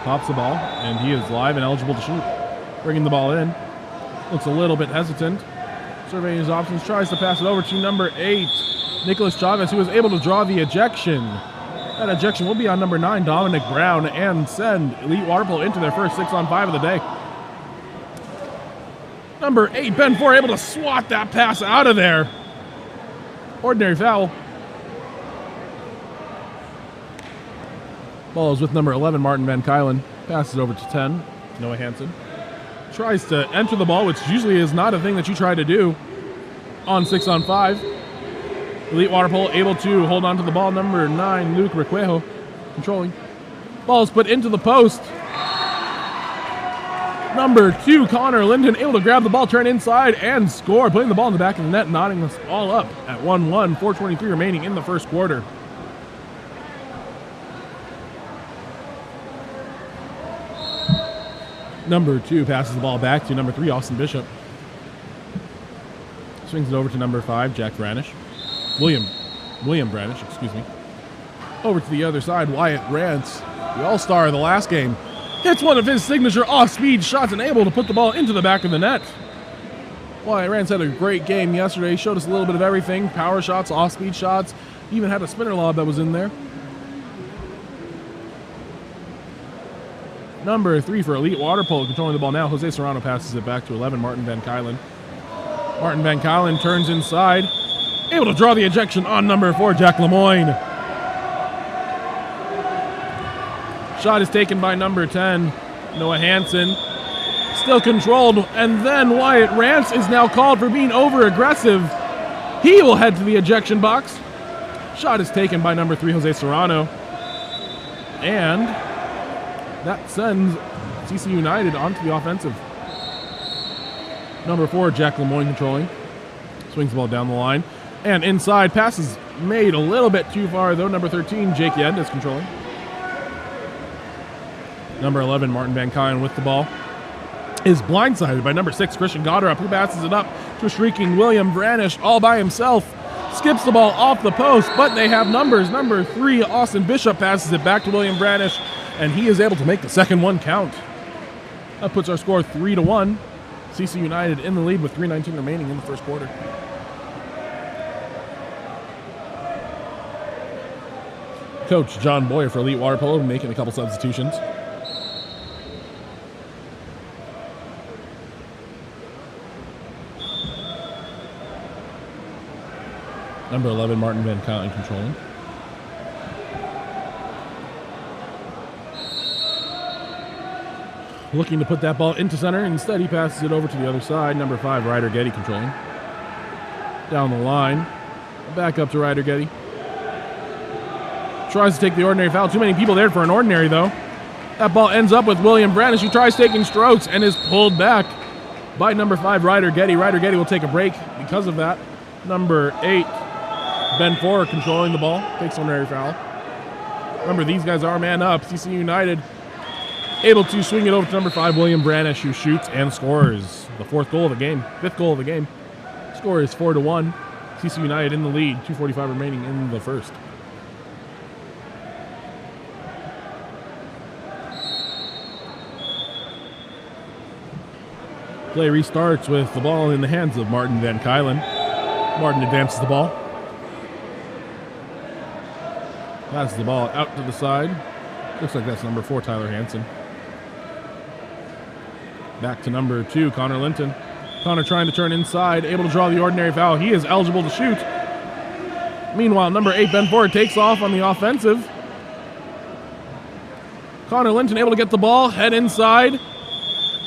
Pops the ball, and he is live and eligible to shoot. Bringing the ball in. Looks a little bit hesitant. Surveying his options, tries to pass it over to number 8, Nicolas Chavez, who was able to draw the ejection. That ejection will be on number 9, Dominic Brown, and send Elite Water Polo into their first 6-on-5 of the day. Number 8, Ben Four, able to swat that pass out of there. Ordinary foul. Ball is with number 11, Martin Van Kylen. Passes over to 10, Noah Hansen. Tries to enter the ball, which usually is not a thing that you try to do on 6-on-5. Elite Water Polo able to hold on to the ball. Number 9, Luke Requejo, controlling. Ball is put into the post. Number 2, Connor Linden, able to grab the ball, turn inside, and score. Putting the ball in the back of the net, knotting us all up at 1-1. 4:23 remaining in the first quarter. Number 2 passes the ball back to number 3, Austin Bishop. Swings it over to number 5, Jack Branish. William Branish, excuse me. Over to the other side, Wyatt Rance, the all-star of the last game. Hits one of his signature off-speed shots and able to put the ball into the back of the net. Wyatt Rance had a great game yesterday. Showed us a little bit of everything. Power shots, off-speed shots. Even had a spinner lob that was in there. Number 3 for Elite Water Polo, controlling the ball now. Jose Serrano passes it back to 11, Martin Van Kylen. Martin Van Kylen turns inside. Able to draw the ejection on number 4, Jack Lemoyne. Shot is taken by number 10, Noah Hansen. Still controlled, and then Wyatt Rance is now called for being over-aggressive. He will head to the ejection box. Shot is taken by number 3, Jose Serrano. And that sends CC United onto the offensive. Number 4, Jack Lemoyne controlling. Swings the ball down the line. And inside, passes made a little bit too far, though. Number 13, Jake Yend is controlling. Number 11, Martin Van Kylen with the ball. Is blindsided by number 6, Christian Gotterup, who passes it up to a shrieking William Branish all by himself. Skips the ball off the post, but they have numbers. Number 3, Austin Bishop, passes it back to William Branish, and he is able to make the second one count. That puts our score 3-1. CC United in the lead with 3:19 remaining in the first quarter. Coach John Boyer for Elite Water Polo making a couple substitutions. Number 11, Martin Van Kylen controlling. Looking to put that ball into center. Instead, he passes it over to the other side. Number 5, Ryder Getty controlling. Down the line. Back up to Ryder Getty. Tries to take the ordinary foul. Too many people there for an ordinary, though. That ball ends up with William Branish, who tries taking strokes and is pulled back by number 5, Ryder Getty. Ryder Getty will take a break because of that. Number 8, Ben Ford controlling the ball. Takes ordinary foul. Remember, these guys are man up. CC United able to swing it over to number 5, William Branish, who shoots and scores the 4th goal of the game. 5th goal of the game. Score is 4-1. CC United in the lead. 2:45 remaining in the first. Play restarts with the ball in the hands of Martin Van Kylen. Martin advances the ball. Passes the ball out to the side. Looks like that's number 4, Tyler Hansen. Back to number 2, Connor Linton. Connor trying to turn inside, able to draw the ordinary foul. He is eligible to shoot. Meanwhile, number 8, Ben Ford, takes off on the offensive. Connor Linton able to get the ball, head inside.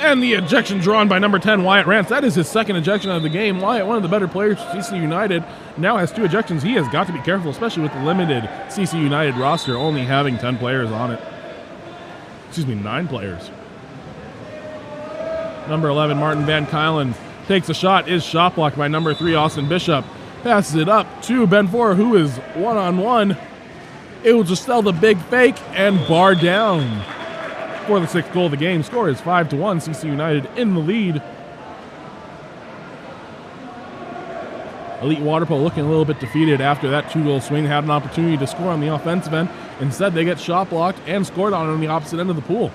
And the ejection drawn by number 10, Wyatt Rance. That is his second ejection of the game. Wyatt, one of the better players for CC United, now has 2 ejections. He has got to be careful, especially with the limited CC United roster, only having 10 players on it. 9 players. Number 11, Martin Van Kylen, takes a shot, is shot blocked by number 3, Austin Bishop. Passes it up to Ben Ford, who is one-on-one. It will just sell the big fake and bar down. For the 6th goal of the game. Score is 5-1. CC United in the lead. Elite Water Polo looking a little bit defeated after that 2-goal swing. Had an opportunity to score on the offensive end. Instead, they get shot blocked and scored on the opposite end of the pool.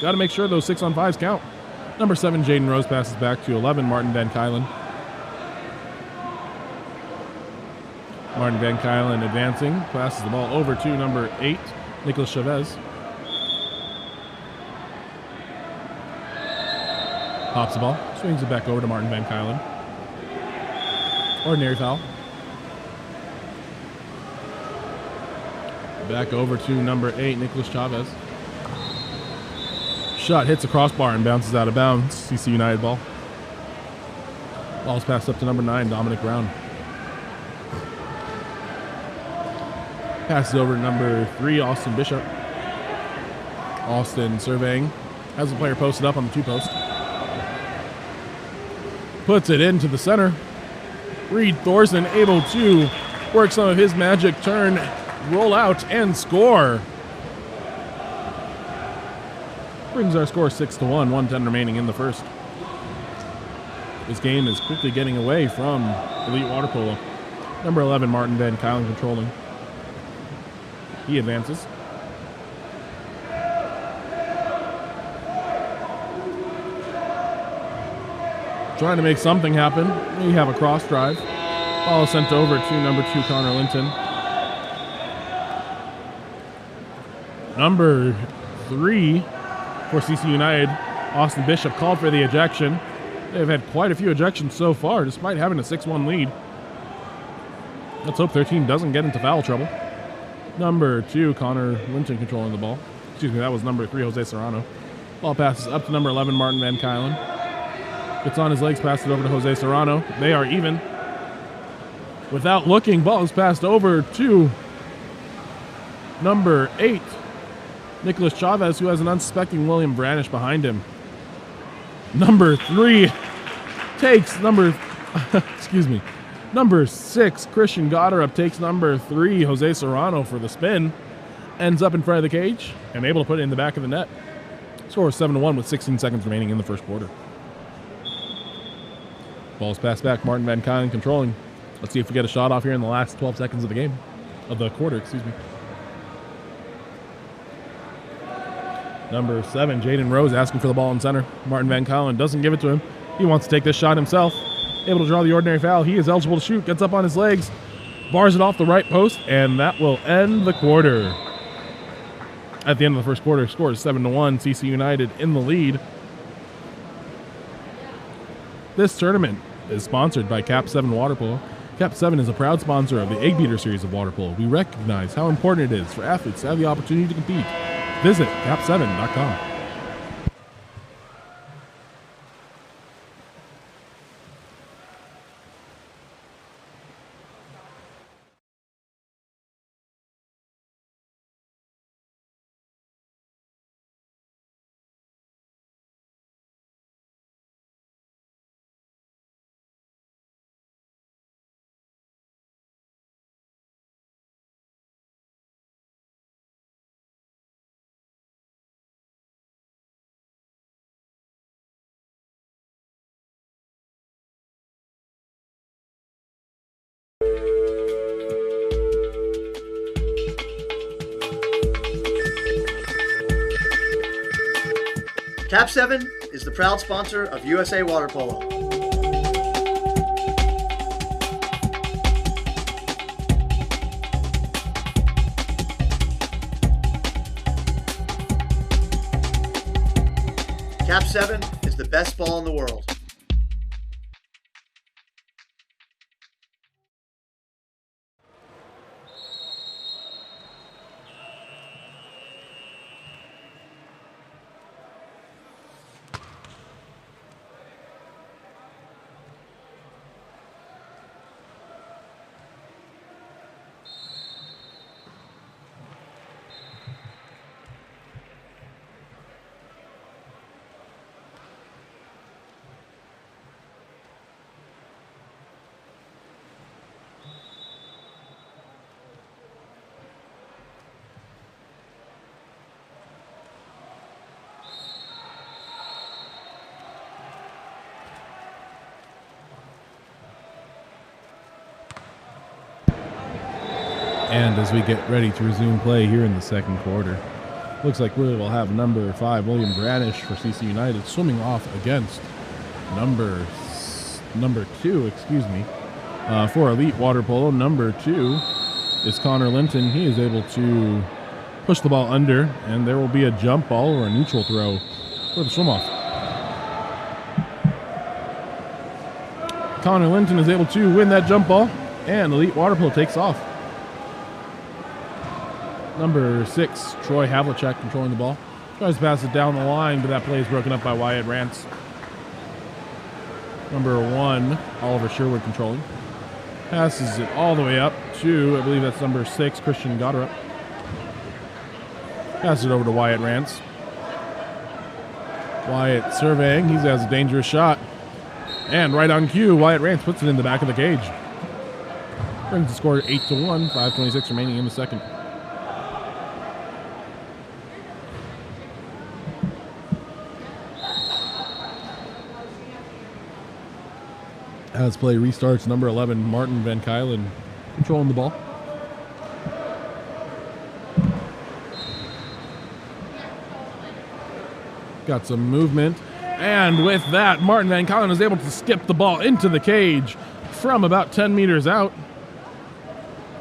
Got to make sure those 6-on-5s count. Number 7, Jaden Rose passes back to 11, Martin Van Kylen. Martin Van Kylen advancing. Passes the ball over to number 8, Nicholas Chavez. Pops the ball, swings it back over to Martin Van Kylen. Ordinary foul. Back over to number 8, Nicholas Chavez. Shot hits a crossbar and bounces out of bounds. CC United ball. Ball's passed up to number 9, Dominic Brown. Passes over to number 3, Austin Bishop. Austin surveying. Has the player posted up on the 2-post. Puts it into the center. Reed Thorson able to work some of his magic, turn, roll out, and score. Brings our score 6-1, 1:10 remaining in the first. This game is quickly getting away from Elite Water Polo. Number 11, Martin Van Kylen controlling. He advances. Trying to make something happen. We have a cross drive. Ball sent over to number 2, Connor Linton. Number 3 for CC United, Austin Bishop, called for the ejection. They've had quite a few ejections so far, despite having a 6-1 lead. Let's hope their team doesn't get into foul trouble. Number 2, Connor Linton controlling the ball. Excuse me, that was number 3, Jose Serrano. Ball passes up to number 11, Martin Van Kylen. Gets on his legs, passes it over to Jose Serrano. They are even. Without looking, ball is passed over to number 8, Nicholas Chavez, who has an unsuspecting William Branish behind him. Number 3 takes number, number 6, Christian Goddard takes number 3, Jose Serrano for the spin. Ends up in front of the cage and able to put it in the back of the net. Score is 7-1 with 16 seconds remaining in the first quarter. Ball's passed back. Martin Van Kylen controlling. Let's see if we get a shot off here in the last 12 seconds of the game. Of the quarter, excuse me. Number 7, Jaden Rose asking for the ball in center. Martin Van Kylen doesn't give it to him. He wants to take this shot himself. Able to draw the ordinary foul. He is eligible to shoot. Gets up on his legs. Bars it off the right post. And that will end the quarter. At the end of the first quarter, score is 7-1. CC United in the lead. This tournament is sponsored by KAP7 Water Polo. KAP7 is a proud sponsor of the Eggbeater series of water polo. We recognize how important it is for athletes to have the opportunity to compete. Visit KAP7.com. KAP7 is the proud sponsor of USA Water Polo. KAP7 is the best ball in the world. And as we get ready to resume play here in the second quarter, looks like we will have number 5, William Branish for CC United, swimming off against number 2, for Elite Water Polo. Number 2 is Connor Linton. He is able to push the ball under, and there will be a jump ball or a neutral throw for the swim off. Connor Linton is able to win that jump ball, and Elite Water Polo takes off. Number 6, Troy Havlicek controlling the ball. Tries to pass it down the line, but that play is broken up by Wyatt Rance. Number 1, Oliver Sherwood controlling. Passes it all the way up to, I believe that's number 6, Christian Goddard. Passes it over to Wyatt Rance. Wyatt surveying. He has a dangerous shot. And right on cue, Wyatt Rance puts it in the back of the cage. Brings the score 8-1, 5:26 remaining in the second. As play restarts, number 11, Martin Van Kylen controlling the ball. Got some movement. And with that, Martin Van Kylen is able to skip the ball into the cage from about 10 meters out.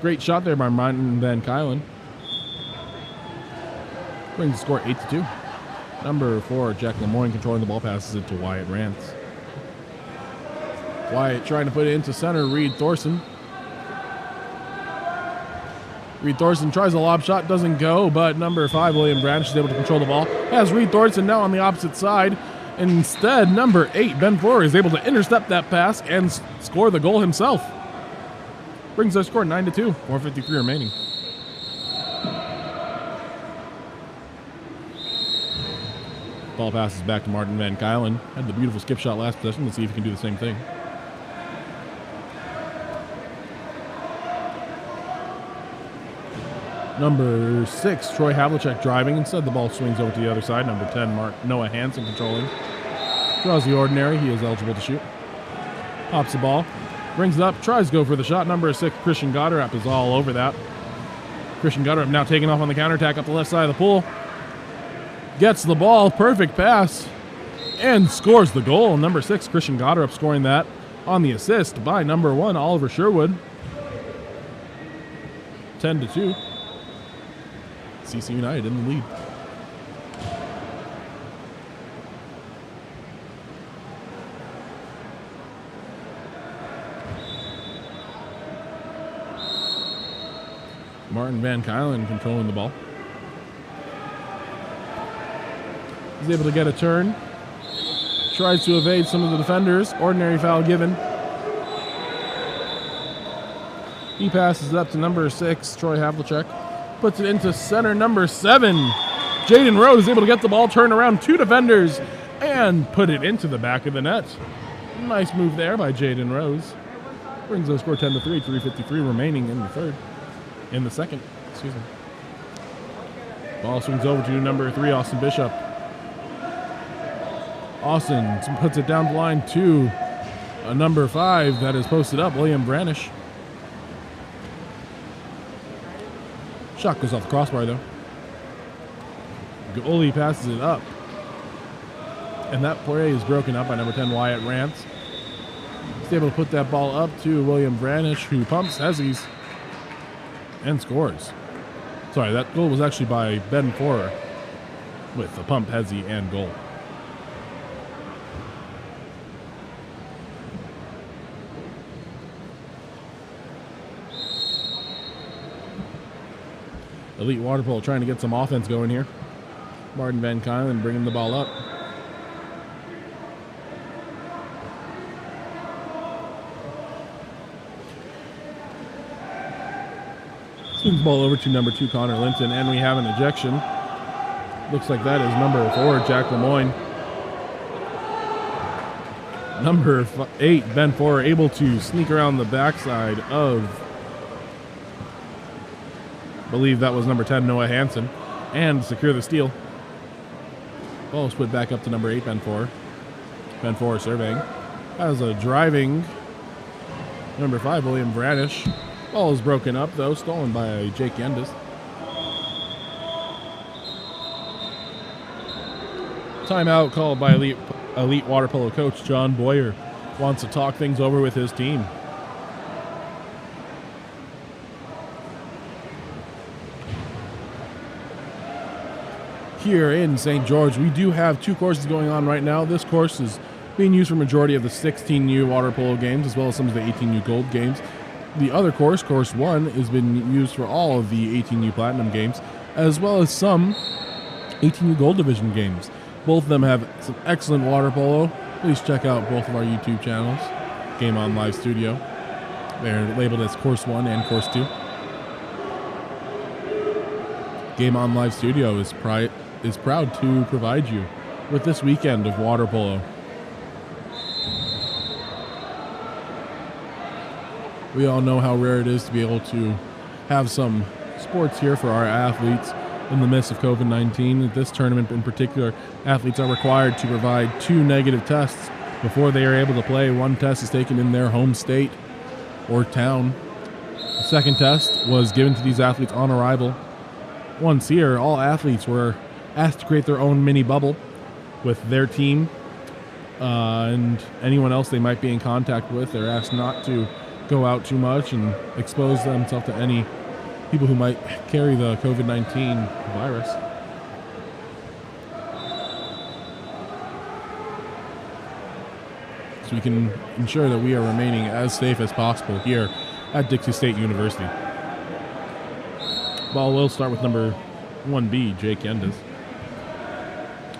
Great shot there by Martin Van Kylen. Brings the score 8-2. Number 4, Jack Lemoyne controlling the ball, passes it to Wyatt Rance. Wyatt trying to put it into center, Reed Thorson. Reed Thorson tries a lob shot, doesn't go, but number 5, William Branch, is able to control the ball. Has Reed Thorson now on the opposite side. Instead, number 8, Ben Flory, is able to intercept that pass and score the goal himself. Brings their score 9-2, 4:53 remaining. Ball passes back to Martin Van Kylen. Had the beautiful skip shot last possession. Let's see if he can do the same thing. Number 6, Troy Havlicek driving. Instead, the ball swings over to the other side. Number 10, Noah Hansen controlling. Draws the ordinary. He is eligible to shoot. Pops the ball. Brings it up. Tries to go for the shot. Number 6, Christian Goddard is all over that. Christian Goddard now taking off on the counterattack up the left side of the pool. Gets the ball. Perfect pass. And scores the goal. Number 6, Christian Goddard scoring that on the assist by number 1, Oliver Sherwood. 10-2. CC United in the lead. Martin Van Kylen controlling the ball. He's able to get a turn. Tries to evade some of the defenders. Ordinary foul given. He passes it up to number 6, Troy Havlicek. Puts it into center, number 7. Jaden Rose is able to get the ball, turn around 2 defenders, and put it into the back of the net. Nice move there by Jaden Rose. Brings the score 10-3, 3:53 remaining in the third. In the second, excuse me. Ball swings over to number 3, Austin Bishop. Austin puts it down the line to a number 5 that is posted up, William Branish. Shot goes off the crossbar though. Goalie passes it up. And that play is broken up by number 10, Wyatt Rance. He's able to put that ball up to William Branish, who pumps Hezzies and scores. Sorry, that goal was actually by Ben Forer with the pump, Hezzy, and goal. Elite Water Polo trying to get some offense going here. Martin Van Kylen bringing the ball up. Swings the ball over to number 2, Connor Linton, and we have an ejection. Looks like that is number 4, Jack Lemoyne. Number 8, Ben Forer, able to sneak around the backside of, I believe that was number 10, Noah Hansen, and secure the steal. Ball is put back up to number 8, Ben Forer. Ben Forer surveying. Has a driving number 5, William Branish. Ball is broken up, though, stolen by Jake Yendes. Timeout called by Elite Water Polo coach John Boyer. Wants to talk things over with his team. Here in St. George, we do have 2 courses going on right now. This course is being used for majority of the 16U water polo games, as well as some of the 18U gold games. The other course, course 1, has been used for all of the 18U platinum games, as well as some 18U gold division games. Both of them have some excellent water polo. Please check out both of our YouTube channels, Game On Live Studio. They're labeled as course 1 and course 2. Game On Live Studio is proud to provide you with this weekend of water polo. We all know how rare it is to be able to have some sports here for our athletes in the midst of COVID-19. At this tournament in particular, athletes are required to provide 2 negative tests before they are able to play. 1 test is taken in their home state or town. The second test was given to these athletes on arrival. Once here, all athletes were asked to create their own mini bubble with their team and anyone else they might be in contact with. They're asked not to go out too much and expose themselves to any people who might carry the COVID-19 virus. So we can ensure that we are remaining as safe as possible here at Dixie State University. Ball will start with number 1B, Jake Yendes.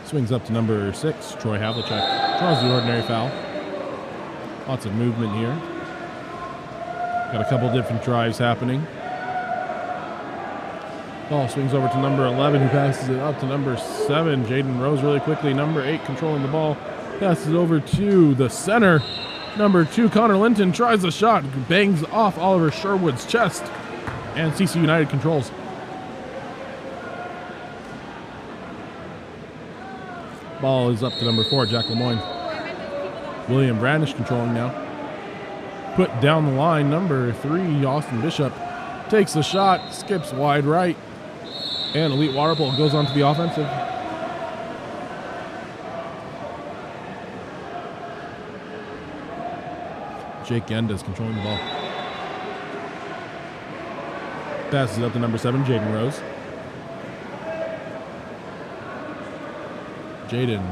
Swings up to number 6, Troy Havlicek. Draws the ordinary foul. Lots of movement here. Got a couple different drives happening. Ball swings over to number 11, who passes it up to number 7, Jaden Rose, really quickly. Number 8 controlling the ball. Passes it over to the center. Number 2, Connor Linton, tries the shot. Bangs off Oliver Sherwood's chest. And CC United controls. Ball is up to number 4, Jack Lemoyne. William Branish controlling now. Put down the line, number 3, Austin Bishop. Takes the shot, skips wide right. And Elite Water Polo goes on to the offensive. Jake Yendes controlling the ball. Passes it up to number 7, Jaden Rose. Jaden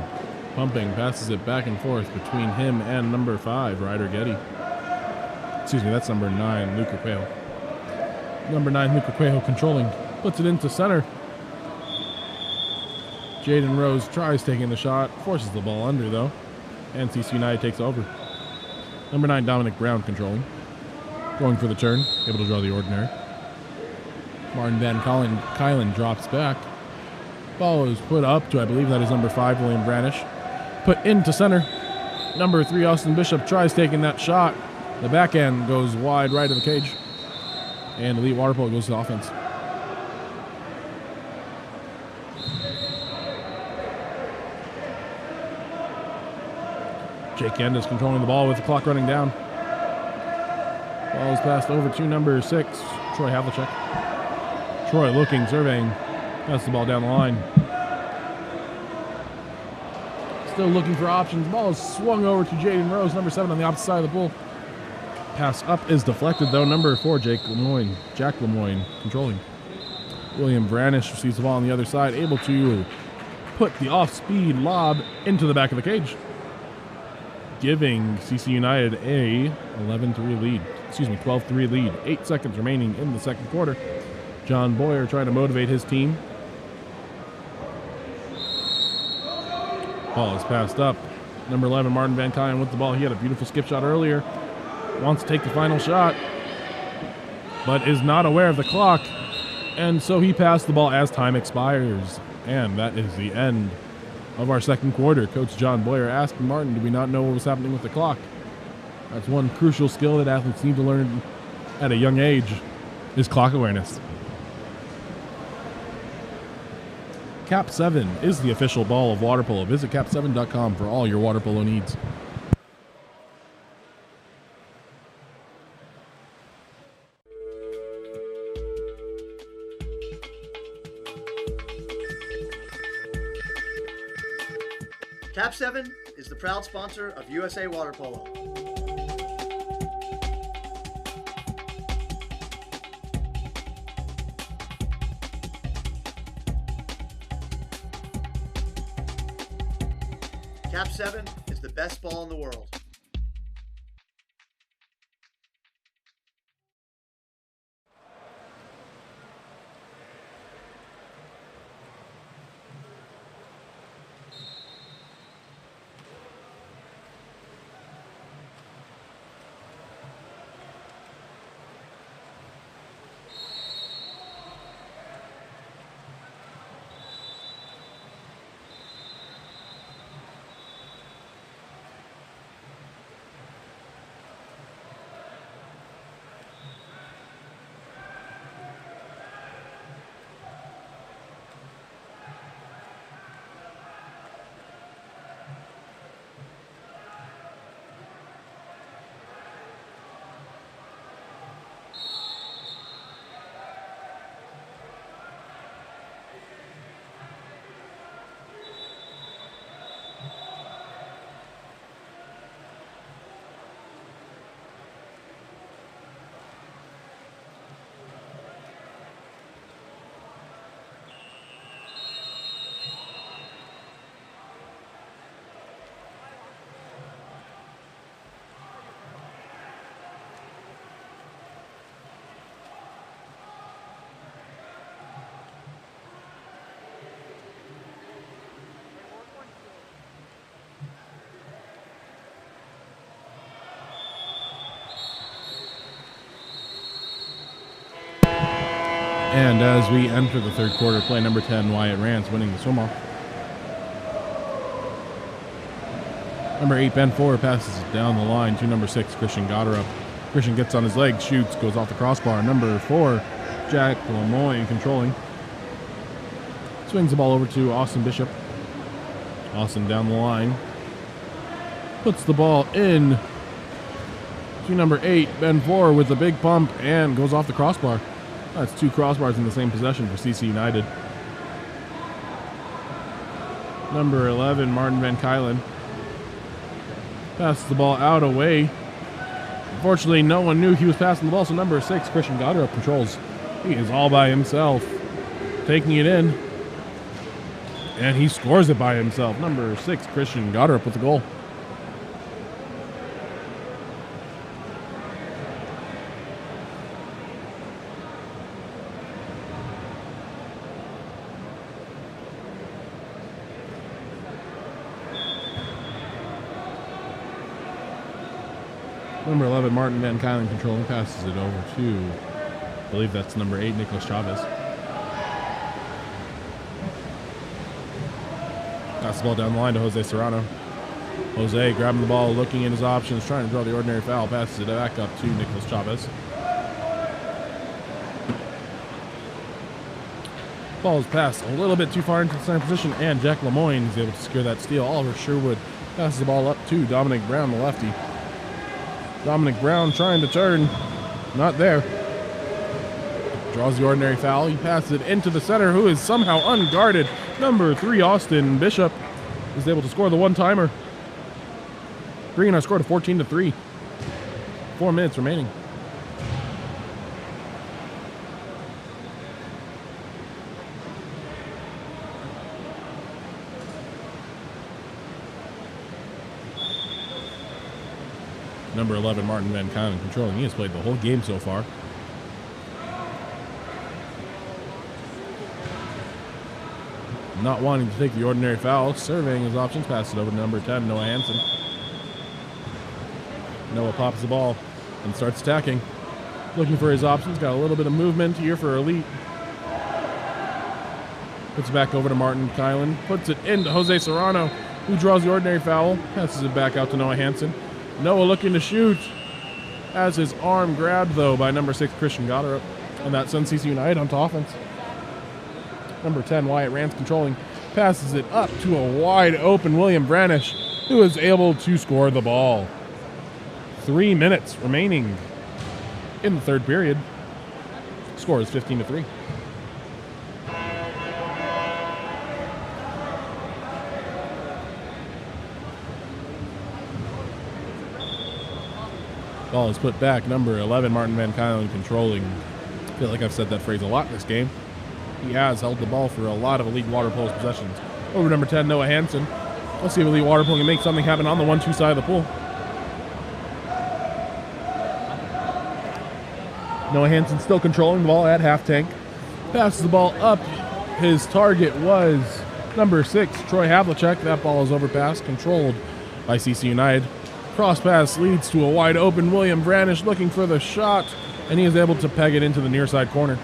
pumping, passes it back and forth between him and number 5, Ryder Getty. Excuse me, that's number 9, Luke Requejo. Number 9, Luke Requejo controlling, puts it into center. Jaden Rose tries taking the shot, forces the ball under though, and CC United takes over. Number 9, Dominic Brown controlling, going for the turn, able to draw the ordinary. Martin Van Kylen drops back. Ball is put up to, I believe that is number 5, William Branish. Put into center. Number 3, Austin Bishop tries taking that shot. The backhand goes wide right of the cage. And Elite Water Polo goes to offense. Jake Yendes controlling the ball with the clock running down. Ball is passed over to number 6, Troy Havlicek. Troy looking, surveying. That's the ball down the line. still looking for options. Ball is swung over to Jaden Rose, number 7 on the opposite side of the pool. Pass up is deflected though. Number 4, Jack Lemoyne controlling. William Branish receives the ball on the other side, able to put the off-speed lob into the back of the cage, giving CC United a 12-3 lead. 8 seconds remaining in the second quarter. John Boyer trying to motivate his team. Ball is passed up. Number 11, Martin Van Kyen with the ball. He had a beautiful skip shot earlier. Wants to take the final shot, but is not aware of the clock. And so he passed the ball as time expires. And that is the end of our second quarter. Coach John Boyer asked Martin, do we not know what was happening with the clock? That's one crucial skill that athletes need to learn at a young age, is clock awareness. KAP7 is the official ball of water polo. Visit KAP7.com for all your water polo needs. KAP7 is the proud sponsor of USA Water Polo. KAP7 is the best ball in the world. And as we enter the third quarter, play number 10, Wyatt Rance winning the swim-off. Number 8, Ben Ford passes it down the line to number 6, Christian Goddard. Christian gets on his legs, shoots, goes off the crossbar. Number 4, Jack Lemoyne controlling. Swings the ball over to Austin Bishop. Austin down the line. Puts the ball in to number 8, Ben Ford with a big pump and goes off the crossbar. That's 2 crossbars in the same possession for CC United. Number 11, Martin Van Kyen passes the ball out away. Unfortunately, no one knew he was passing the ball, so number 6, Christian Goddard controls. He is all by himself, taking it in, and he scores it by himself. Number 6, Christian Goddard with the goal. Number 11, Martin Van Kyen controlling, passes it over to, I believe that's number 8, Nicholas Chavez. Pass the ball down the line to Jose Serrano. Jose grabbing the ball, looking at his options, trying to draw the ordinary foul, passes it back up to Nicholas Chavez. Ball is passed a little bit too far into the center position, and Jack Lemoyne is able to secure that steal. Oliver Sherwood passes the ball up to Dominic Brown, the lefty. Dominic Brown trying to turn, not there. Draws the ordinary foul. He passes it into the center, who is somehow unguarded. Number 3, Austin Bishop. is able to score the one-timer, bringing our score to 14-3. 4 minutes remaining. Number 11, Martin Van Cannon, controlling. He has played the whole game so far. Not wanting to take the ordinary foul, surveying his options, passes it over to number 10, Noah Hansen. Noah pops the ball and starts attacking. Looking for his options, got a little bit of movement here for Elite. Puts it back over to Martin Kylan, puts it into Jose Serrano, who draws the ordinary foul, passes it back out to Noah Hansen. Noah looking to shoot. Has his arm grabbed, though, by number 6, Christian Goddard. And that sends CC United onto offense. Number 10, Wyatt Rance controlling. Passes it up to a wide open William Branish, who is able to score the ball. 3 minutes remaining in the third period. Score is 15-3. Ball is put back. Number 11, Martin Van Kylen controlling. I feel like I've said that phrase a lot in this game. He has held the ball for a lot of Elite Water Polo's possessions. Over to number 10, Noah Hansen. Let's see if Elite Water Polo can make something happen on the 1-2 side of the pool. Noah Hansen still controlling the ball at half tank. Passes the ball up. His target was number 6, Troy Havlicek. That ball is overpassed, controlled by CC United. Cross pass leads to a wide open William Branish looking for the shot, and he is able to peg it into the near side corner.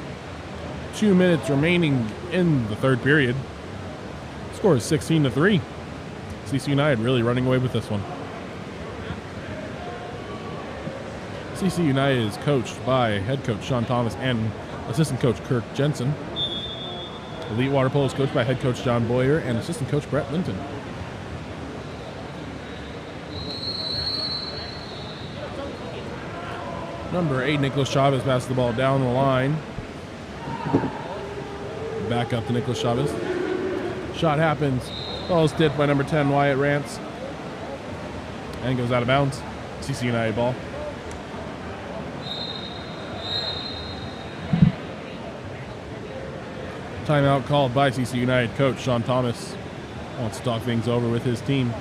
2 minutes remaining in the third period. Score is 16-3. CC United really running away with this one. CC United is coached by head coach Sean Thomas and assistant coach Kirk Jensen. Elite Water Polo is coached by head coach John Boyer and assistant coach Brett Linton. Number 8, Nicholas Chavez passes the ball down the line. Back up to Nicholas Chavez. Shot happens. Ball is tipped by number 10, Wyatt Rance. And goes out of bounds. CC United ball. Timeout called by CC United coach Sean Thomas. Wants to talk things over with his team.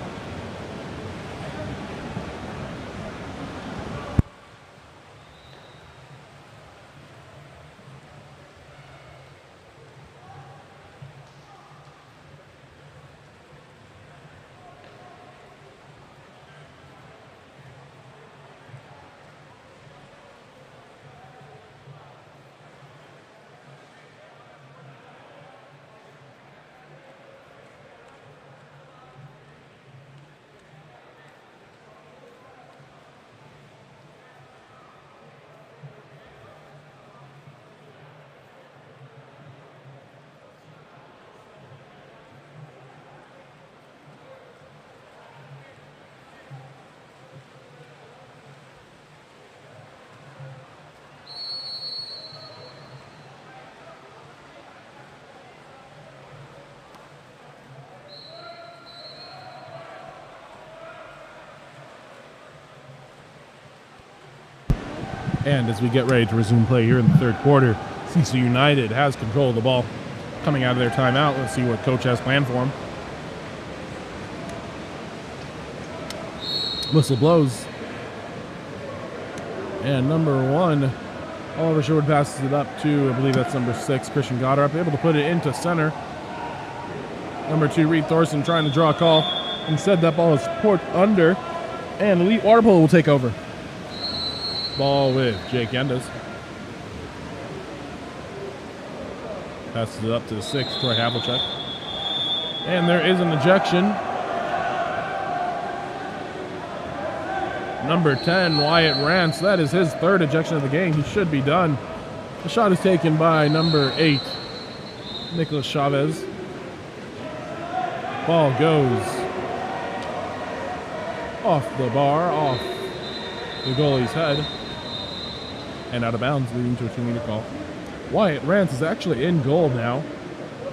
And as we get ready to resume play here in the third quarter, CC United has control of the ball. Coming out of their timeout, let's see what coach has planned for them. Whistle blows. And number 1, Oliver Sherwood passes it up to, I believe that's number 6, Christian Goddard, able to put it into center. Number 2, Reed Thorson trying to draw a call. Instead, that ball is put under, and Elite Water Polo will take over. Ball with Jake Yendes. Passes it up to the 6, Troy Havlicek. And there is an ejection. Number 10, Wyatt Rance. That is his third ejection of the game. He should be done. The shot is taken by number 8, Nicholas Chavez. Ball goes off the bar, off the goalie's head, and out of bounds, leading to a 2-meter call. Wyatt Rance is actually in goal now.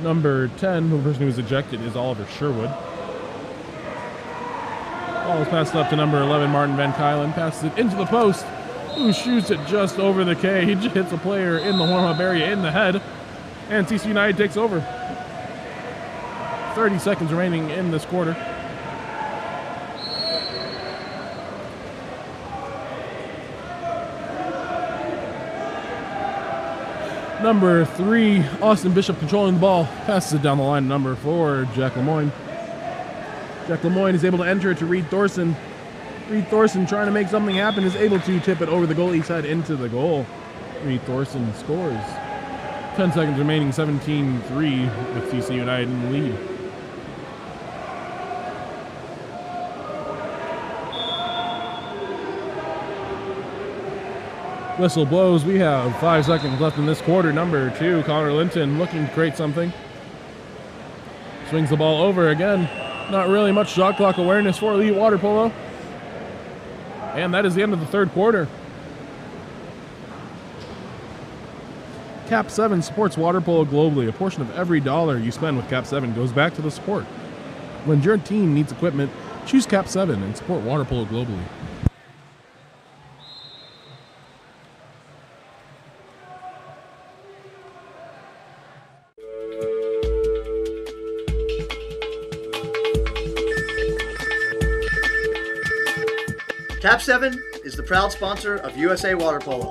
Number 10, the person who was ejected, is Oliver Sherwood. Ball is passed up to number 11, Martin Van Kylen. Passes it into the post, who shoots it just over the cage. Hits a player in the warm-up area in the head. And TC United takes over. 30 seconds remaining in this quarter. Number 3, Austin Bishop controlling the ball. Passes it down the line to number 4, Jack Lemoyne. Jack Lemoyne is able to enter it to Reed Thorson. Reed Thorson, trying to make something happen, is able to tip it over the goalie side into the goal. Reed Thorson scores. 10 seconds remaining, 17-3 with TC United in the lead. Whistle blows. We have 5 seconds left in this quarter. Number 2, Connor Linton, looking to create something. Swings the ball over again. Not really much shot clock awareness for Elite Water Polo. And that is the end of the third quarter. KAP7 supports water polo globally. A portion of every dollar you spend with KAP7 goes back to the sport. When your team needs equipment, choose KAP7 and support water polo globally. KAP7 is the proud sponsor of USA Water Polo.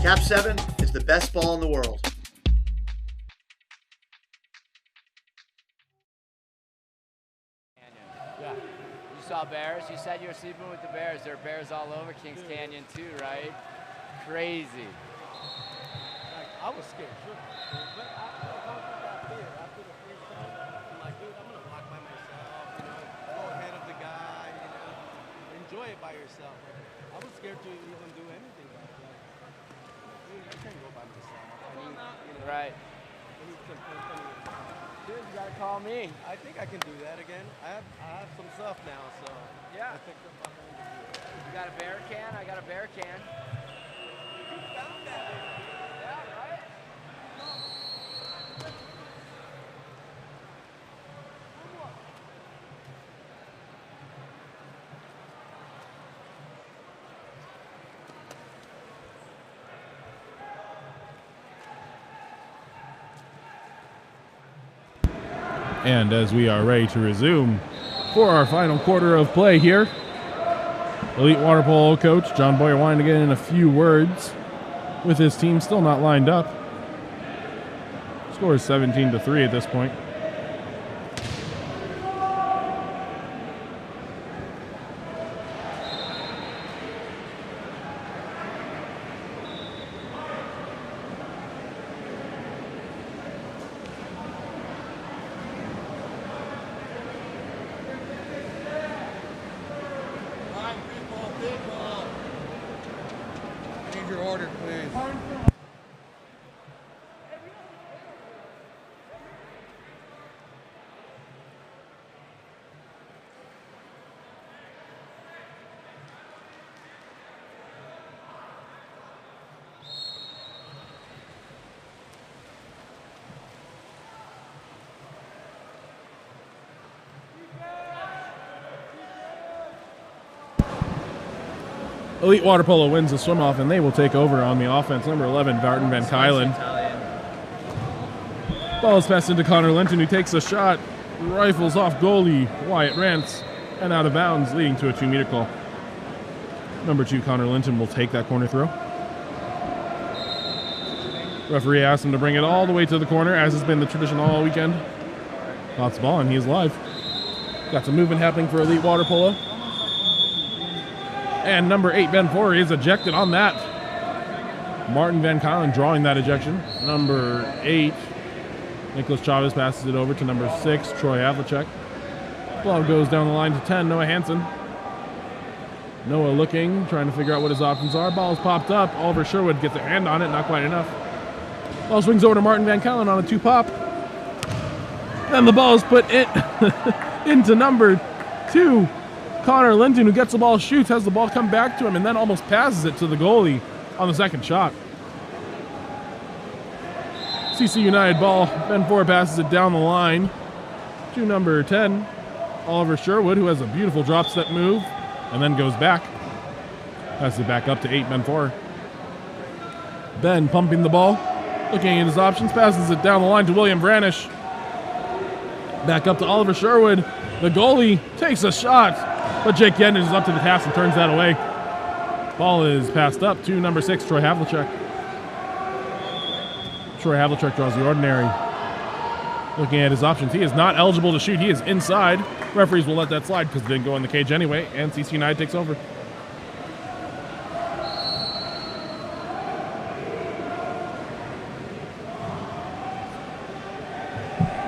KAP7 is the best ball in the world. Yeah. You saw bears? You said you were sleeping with the bears. There are bears all over Kings Canyon too, right? Crazy. Like, I was scared, sure. But I got fear. After the first time, I'm like, dude, I'm going to walk by myself, go ahead of the guy, enjoy it by yourself. I was scared to even do anything like that. Dude, I can't go by myself. I need, right. I need some company. Dude, you gotta call me. I think I can do that again. I have some stuff now, so Yeah. I think I'm going to do it. You got a bear can? I got a bear can. Found that. Yeah, right? And as we are ready to resume for our final quarter of play here, Elite Water Polo coach John Boyer wanting to get in a few words with his team still not lined up. Score is 17-3 at this point. Change your order, please. Elite Water Polo wins the swim-off, and they will take over on the offense. Number 11, Martin Van Kylen. Ball is passed into Connor Linton, who takes a shot, rifles off goalie Wyatt Rance, and out of bounds, leading to a 2-meter call. Number 2, Connor Linton, will take that corner throw. Referee asks him to bring it all the way to the corner, as has been the tradition all weekend. Lots of ball, and he is live. Got some movement happening for Elite Water Polo. And number 8, Ben Forey, is ejected on that. Martin Van Kylen drawing that ejection. Number 8, Nicholas Chavez passes it over to number 6, Troy Havlicek. Ball goes down the line to 10, Noah Hansen. Noah looking, trying to figure out what his options are. Ball's popped up. Oliver Sherwood gets a hand on it, not quite enough. Ball swings over to Martin Van Kylen on a 2-pop. Then the ball is put in into number 2, Connor Linton, who gets the ball, shoots, has the ball come back to him, and then almost passes it to the goalie on the second shot. CC United ball. Ben Ford passes it down the line to number 10, Oliver Sherwood, who has a beautiful drop step move, and then goes back. Passes it back up to 8, Ben Ford. Ben pumping the ball, looking at his options, passes it down the line to William Branish. Back up to Oliver Sherwood. The goalie takes a shot, but Jake Yendon is up to the task and turns that away. Ball is passed up to number 6, Troy Havlicek. Troy Havlicek draws the ordinary. Looking at his options, he is not eligible to shoot. He is inside. Referees will let that slide because it didn't go in the cage anyway, and CC United takes over.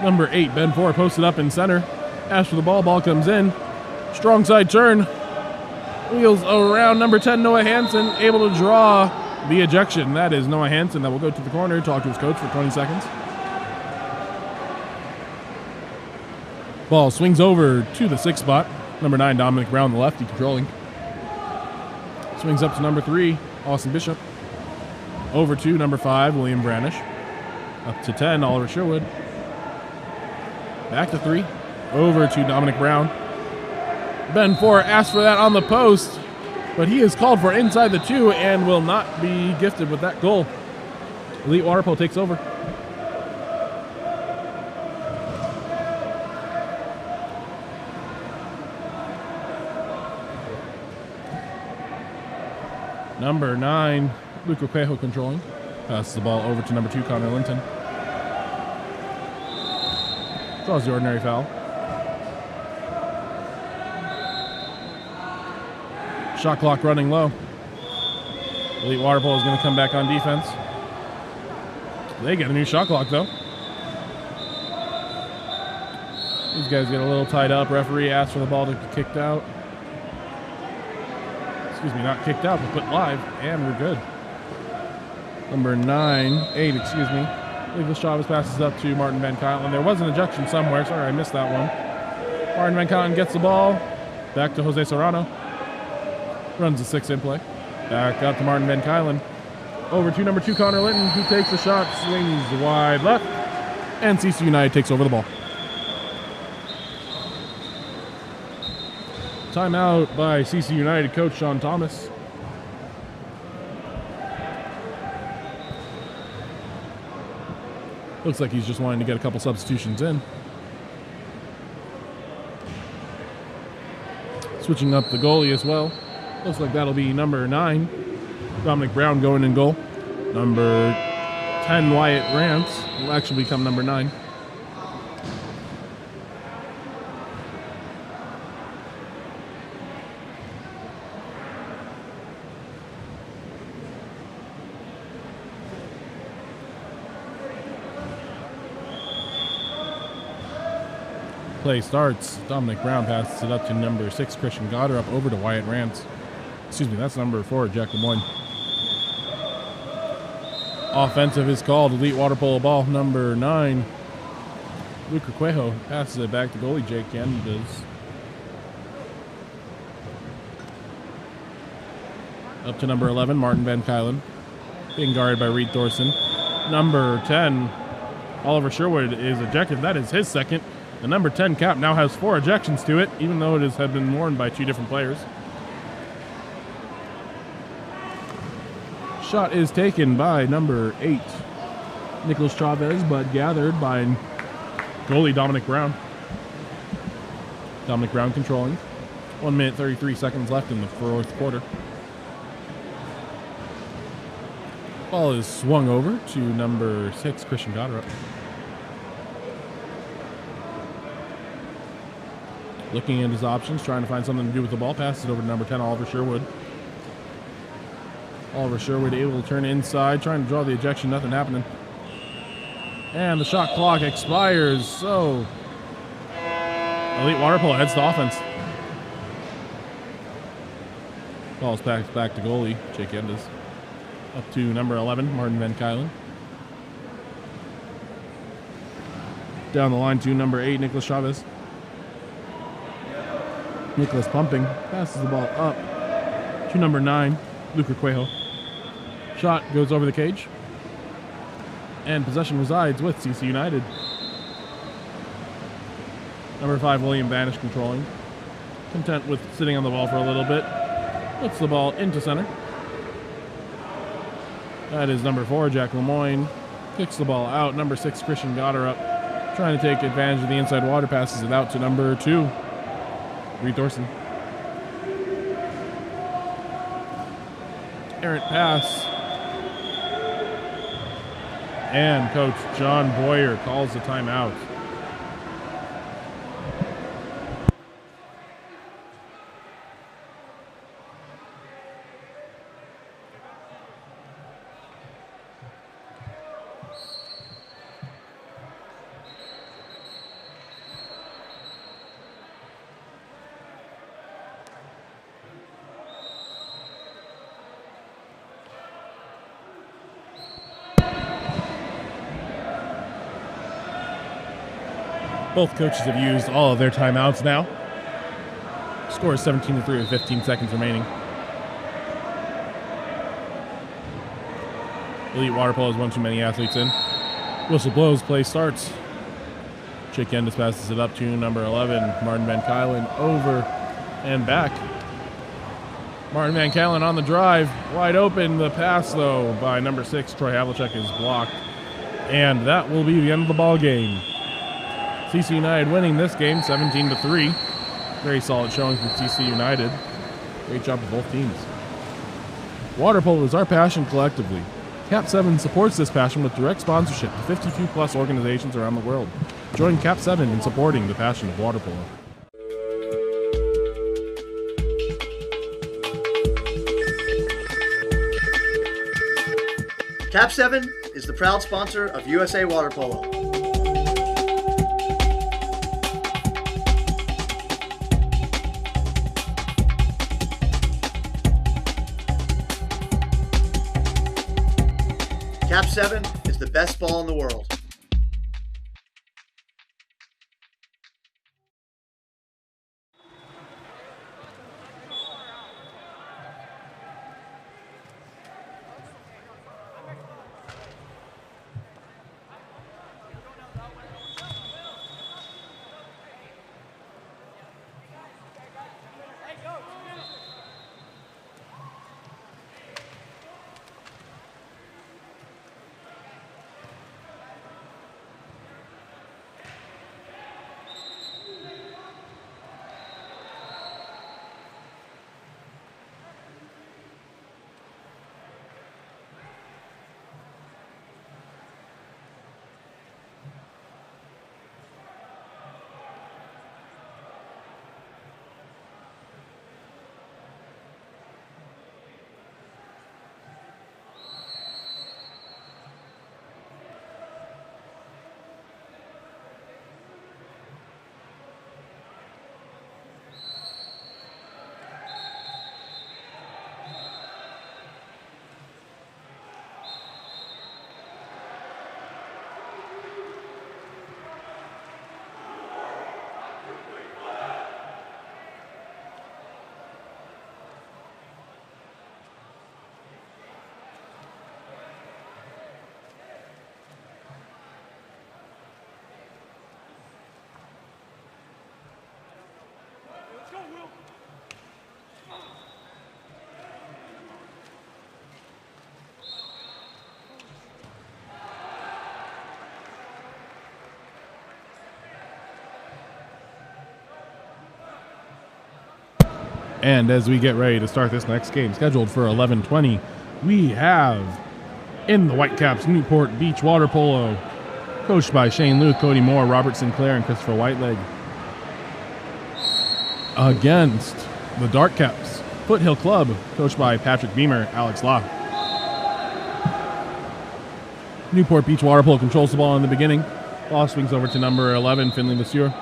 Number 8, Ben Ford, posted up in center. Asks for the ball. Ball comes in. Strong side turn. Wheels around. Number 10, Noah Hansen, able to draw the ejection. That is Noah Hansen. That will go to the corner, talk to his coach for 20 seconds. Ball swings over to the 6th spot. Number 9, Dominic Brown, the lefty, controlling. Swings up to number 3, Austin Bishop. Over to number 5, William Branish. Up to 10, Oliver Sherwood. Back to 3. Over to Dominic Brown. Ben Ford asks for that on the post, but he is called for inside the 2 and will not be gifted with that goal. Elite Water Polo takes over. Number 9, Luke Requejo controlling. Passes the ball over to number 2, Connor Linton. Draws the ordinary foul. Shot clock running low. Elite Water Polo is going to come back on defense. They get a new shot clock though. These guys get a little tied up. Referee asks for the ball to be kicked out. Excuse me, not kicked out, but put live, and we're good. Number 8, excuse me. Nicholas Chavez passes up to Martin Van Kylen. There was an ejection somewhere. Sorry, I missed that one. Martin Van Kylen gets the ball. Back to Jose Serrano. Runs the 6 in play. Back up to Martin Van Kylen. Over to number 2, Connor Linton, who takes a shot, swings wide left, and CC United takes over the ball. Timeout by CC United coach Sean Thomas. Looks like he's just wanting to get a couple substitutions in. Switching up the goalie as well. Looks like that'll be number 9, Dominic Brown, going in goal. Number 10, Wyatt Rance, will actually become number 9. Play starts. Dominic Brown passes it up to number 6, Christian Goddard, up over to Wyatt Rance. Excuse me, that's number 4, Jack Lemoyne. Offensive is called. Elite Water Polo ball. Number 9, Luke Requejo passes it back to goalie Jake Yendon. Up to number 11, Martin Van Kylen, being guarded by Reed Thorson. Number 10, Oliver Sherwood, is ejected. That is his second. The number 10 cap now has 4 ejections to it, even though it had been worn by 2 different players. Shot is taken by number 8, Nicholas Chavez, but gathered by goalie Dominic Brown. Dominic Brown controlling. 1 minute, 33 seconds left in the 4th quarter. Ball is swung over to number 6, Christian Goddard. Looking at his options, trying to find something to do with the ball. Passes it over to number 10, Oliver Sherwood. Oliver Sherwood able to turn inside, trying to draw the ejection. Nothing happening. And the shot clock expires, so Elite Water Polo heads to offense. Ball's back to goalie, Jake Endes. Up to number 11, Martin Van Kylen. Down the line to number 8, Nicholas Chavez. Nicholas Pumping passes the ball up to number 9, Luke Requejo. Shot goes over the cage. And possession resides with CC United. Number 5, William Banish controlling. Content with sitting on the ball for a little bit. Puts the ball into center. That is number 4, Jack Lemoyne. Kicks the ball out. Number 6, Christian Goddard up. Trying to take advantage of the inside water. Passes it out to number 2, Reed Thorson. Errant pass. And Coach John Boyer calls the timeout. Both coaches have used all of their timeouts now. Score is 17-3 with 15 seconds remaining. Elite Water Polo has one too many athletes in. Whistle blows, play starts. Chick Endis passes it up to number 11, Martin Van Kylen, over and back. Martin Van Kylen on the drive, wide open. The pass, though, by number 6, Troy Havlicek, is blocked. And that will be the end of the ball game. CC United winning this game 17-3. Very solid showing from CC United. Great job of both teams. Water polo is our passion collectively. KAP7 supports this passion with direct sponsorship to 52 plus organizations around the world. Join KAP7 in supporting the passion of water polo. KAP7 is the proud sponsor of USA Water Polo. KAP7 is the best ball in the world. And as we get ready to start this next game, scheduled for 11:20, we have in the Whitecaps Newport Beach Water Polo, coached by Shane Luke, Cody Moore, Robert Sinclair, and Christopher Whiteleg. Against the Dark Caps Foothill Club, coached by Patrick Beamer, Alex Law. Newport Beach Water Polo controls the ball in the beginning. Ball swings over to number 11, Finley Monsieur.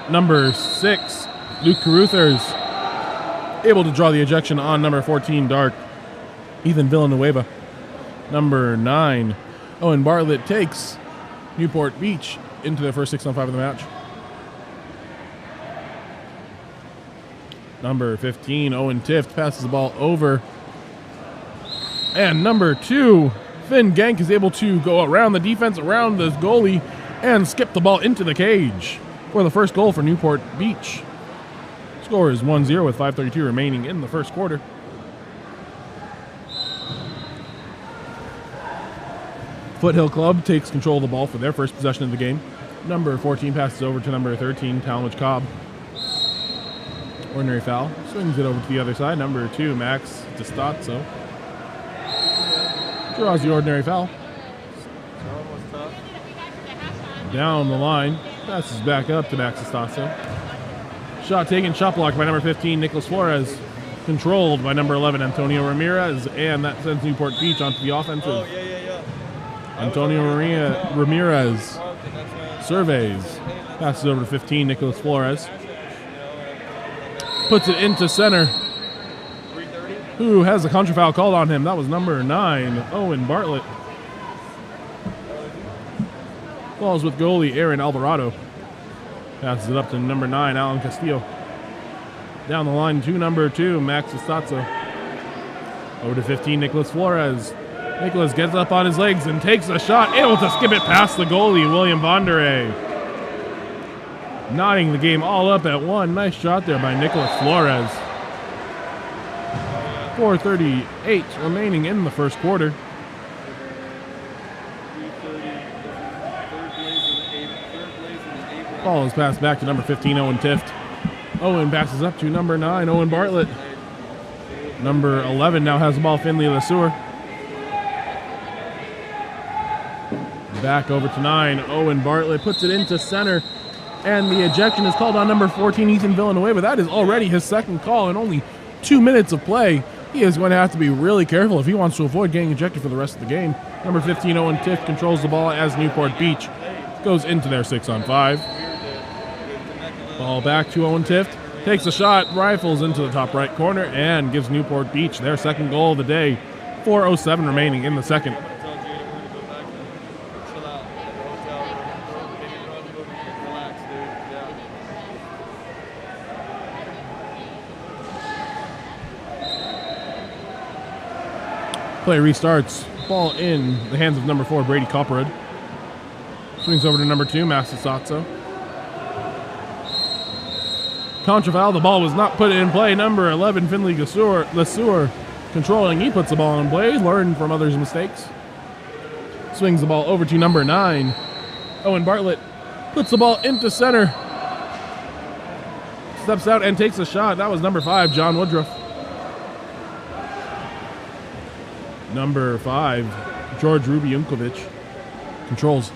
Number 6, Luke Caruthers, able to draw the ejection on number 14, Dark, Ethan Villanueva. Number 9, Owen Bartlett takes Newport Beach into their first 6-on-5 of the match. Number 15, Owen Tift, passes the ball over. And number 2, Finn Genk is able to go around the defense, around the goalie, and skip the ball into the cage for the first goal for Newport Beach. Score is 1-0 with 5:32 remaining in the first quarter. Foothill Club takes control of the ball for their first possession of the game. Number 14 passes over to number 13, Talmadge Cobb. Ordinary foul. Swings it over to the other side. Number 2, Max DeStazzo. Draws the ordinary foul. Down the line. Passes back up to Max DeStazzo. Shot taken, shot blocked by number 15, Nicholas Flores. Controlled by number 11, Antonio Ramirez. And that sends Newport Beach onto the offensive. Antonio Ramirez surveys. Passes over to 15, Nicholas Flores. Puts it into center. Who has a contra foul called on him? That was number 9, Owen Bartlett. Balls with goalie Aaron Alvarado. Passes it up to number 9, Alan Castillo. Down the line to number 2, Max Estazzo. Over to 15, Nicholas Flores. Nicholas gets up on his legs and takes a shot, able to skip it past the goalie, William Bondere. Knotting the game all up at 1. Nice shot there by Nicholas Flores. 4:38 remaining in the first quarter. Ball is passed back to number 15, Owen Tift. Owen passes up to number 9, Owen Bartlett. Number 11 now has the ball, Finley LeSueur. Back over to 9, Owen Bartlett puts it into center. And the ejection is called on number 14, Ethan Villanueva. That is already his second call in only 2 minutes of play. He is going to have to be really careful if he wants to avoid getting ejected for the rest of the game. Number 15, Owen Tift, controls the ball as Newport Beach goes into their 6-on-5. Ball back to Owen Tift. Takes a shot, rifles into the top right corner, and gives Newport Beach their second goal of the day. 4:07 remaining in the second. Play restarts. Ball in the hands of number 4, Brady Copperhead. Swings over to number 2, Max DeStazzo. Contra foul. The ball was not put in play. Number 11, Finley LeSueur controlling. He puts the ball in play. Learned from others' mistakes. Swings the ball over to number 9, Owen Bartlett. Puts the ball into center. Steps out and takes a shot. That was number 5, John Woodruff. Number 5, George Rubiunkovic controls.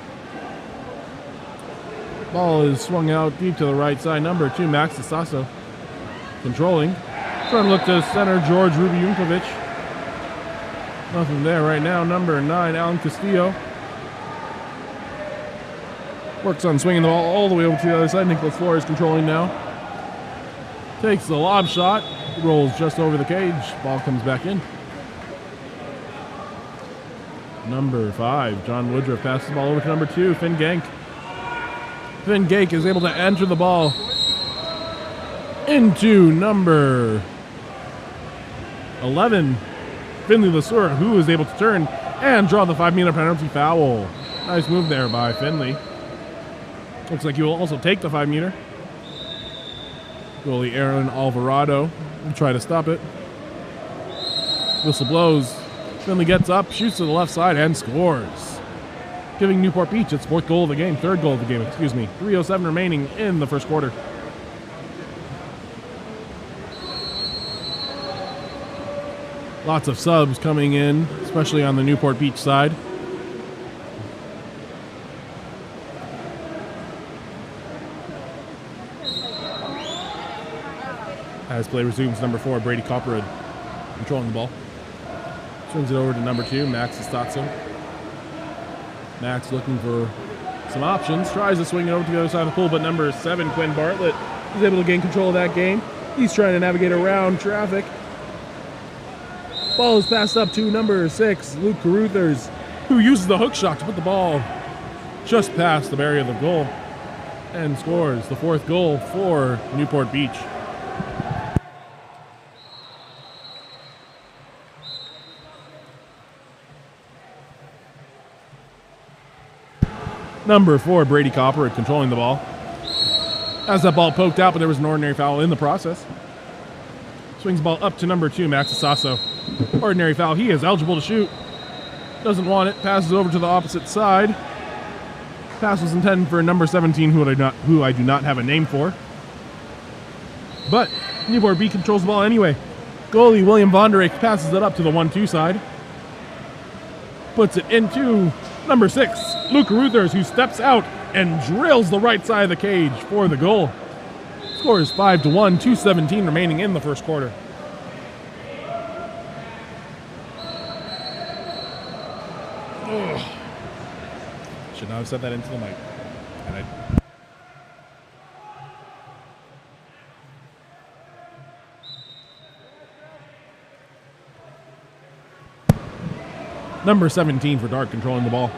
Ball is swung out deep to the right side. Number 2, Max DeStazzo controlling. Front look to center, George Rubiunkovic. Nothing there right now. Number 9, Alan Castillo. Works on swinging the ball all the way over to the other side. Nicholas Flores controlling now. Takes the lob shot. Rolls just over the cage. Ball comes back in. Number 5, John Woodruff passes the ball over to number 2, Finn Genk. Finn Genk is able to enter the ball into number 11, Finley LeSueur, who is able to turn and draw the 5-meter penalty foul. Nice move there by Finley. Looks like he will also take the 5-meter. Goalie Aaron Alvarado will try to stop it. Whistle blows. Finley gets up, shoots to the left side, and scores. Giving Newport Beach its 4th goal of the game, 3rd goal of the game, 3:07 remaining in the first quarter. Lots of subs coming in, especially on the Newport Beach side. As play resumes, number 4, Brady Copperhead controlling the ball. Swings it over to number 2, Max DeStazzo. Max looking for some options. Tries to swing it over to the other side of the pool, but number 7, Quinn Bartlett, is able to gain control of that game. He's trying to navigate around traffic. Ball is passed up to number 6, Luke Caruthers, who uses the hook shot to put the ball just past the barrier of the goal and scores the 4th goal for Newport Beach. Number 4, Brady Copperwood controlling the ball. Has that ball poked out, but there was an ordinary foul in the process. Swings the ball up to number 2, Max Sasso. Ordinary foul. He is eligible to shoot. Doesn't want it. Passes over to the opposite side. Pass was intended for number 17, who I do not have a name for. But Newport B controls the ball anyway. Goalie William Vondereyk passes it up to the 1-2 side. Puts it into number 6, Luke Ruthers, who steps out and drills the right side of the cage for the goal. Score is 5-1, 2:17 remaining in the first quarter. Ugh. Should not have said that into the mic. And I Number 17 for Dart controlling the ball.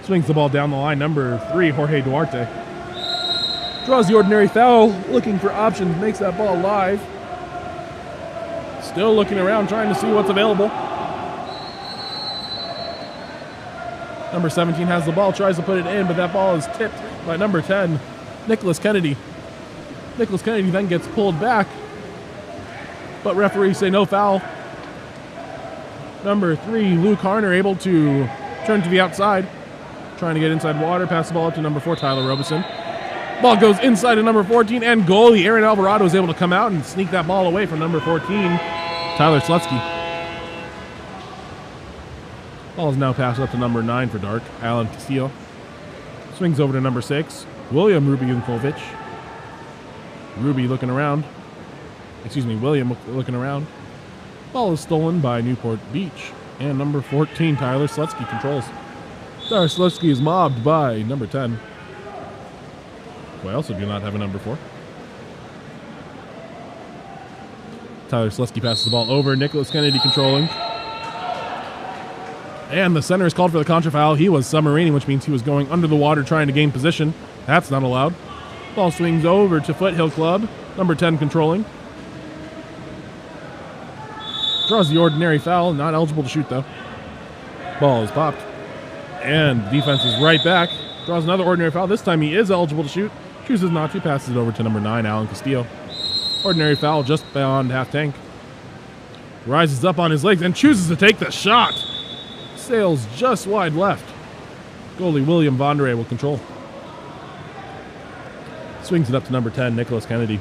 Swings the ball down the line. Number 3, Jorge Duarte. Draws the ordinary foul, looking for options, makes that ball live. Still looking around, trying to see what's available. Number 17 has the ball, tries to put it in, but that ball is tipped by number 10, Nicholas Kennedy. Nicholas Kennedy then gets pulled back, but referees say no foul. Number 3, Luke Harner, able to turn to the outside, trying to get inside water, pass the ball up to number 4, Tyler Robeson. Ball goes inside to number 14, and goalie Aaron Alvarado is able to come out and sneak that ball away from number 14, Tyler Slutsky. Ball is now passed up to number 9 for Dark, Alan Castillo. Swings over to number 6, William Rubiunkovic. Ruby looking around. William looking around. Ball is stolen by Newport Beach, and number 14, Tyler Slutsky controls. Tyler Slutsky is mobbed by number 10. Who I also do not have a number 4. Tyler Slutsky passes the ball over. Nicholas Kennedy controlling. And the center is called for the contra foul. He was submarining, which means he was going under the water trying to gain position. That's not allowed. Ball swings over to Foothill Club. Number 10 controlling. Draws the ordinary foul. Not eligible to shoot, though. Ball is popped. And defense is right back. Draws another ordinary foul. This time he is eligible to shoot. Chooses not to. Passes it over to number 9, Alan Castillo. Ordinary foul just beyond half tank. Rises up on his legs and chooses to take the shot. Sails just wide left. Goalie William Vonderey will control. Swings it up to number 10, Nicholas Kennedy.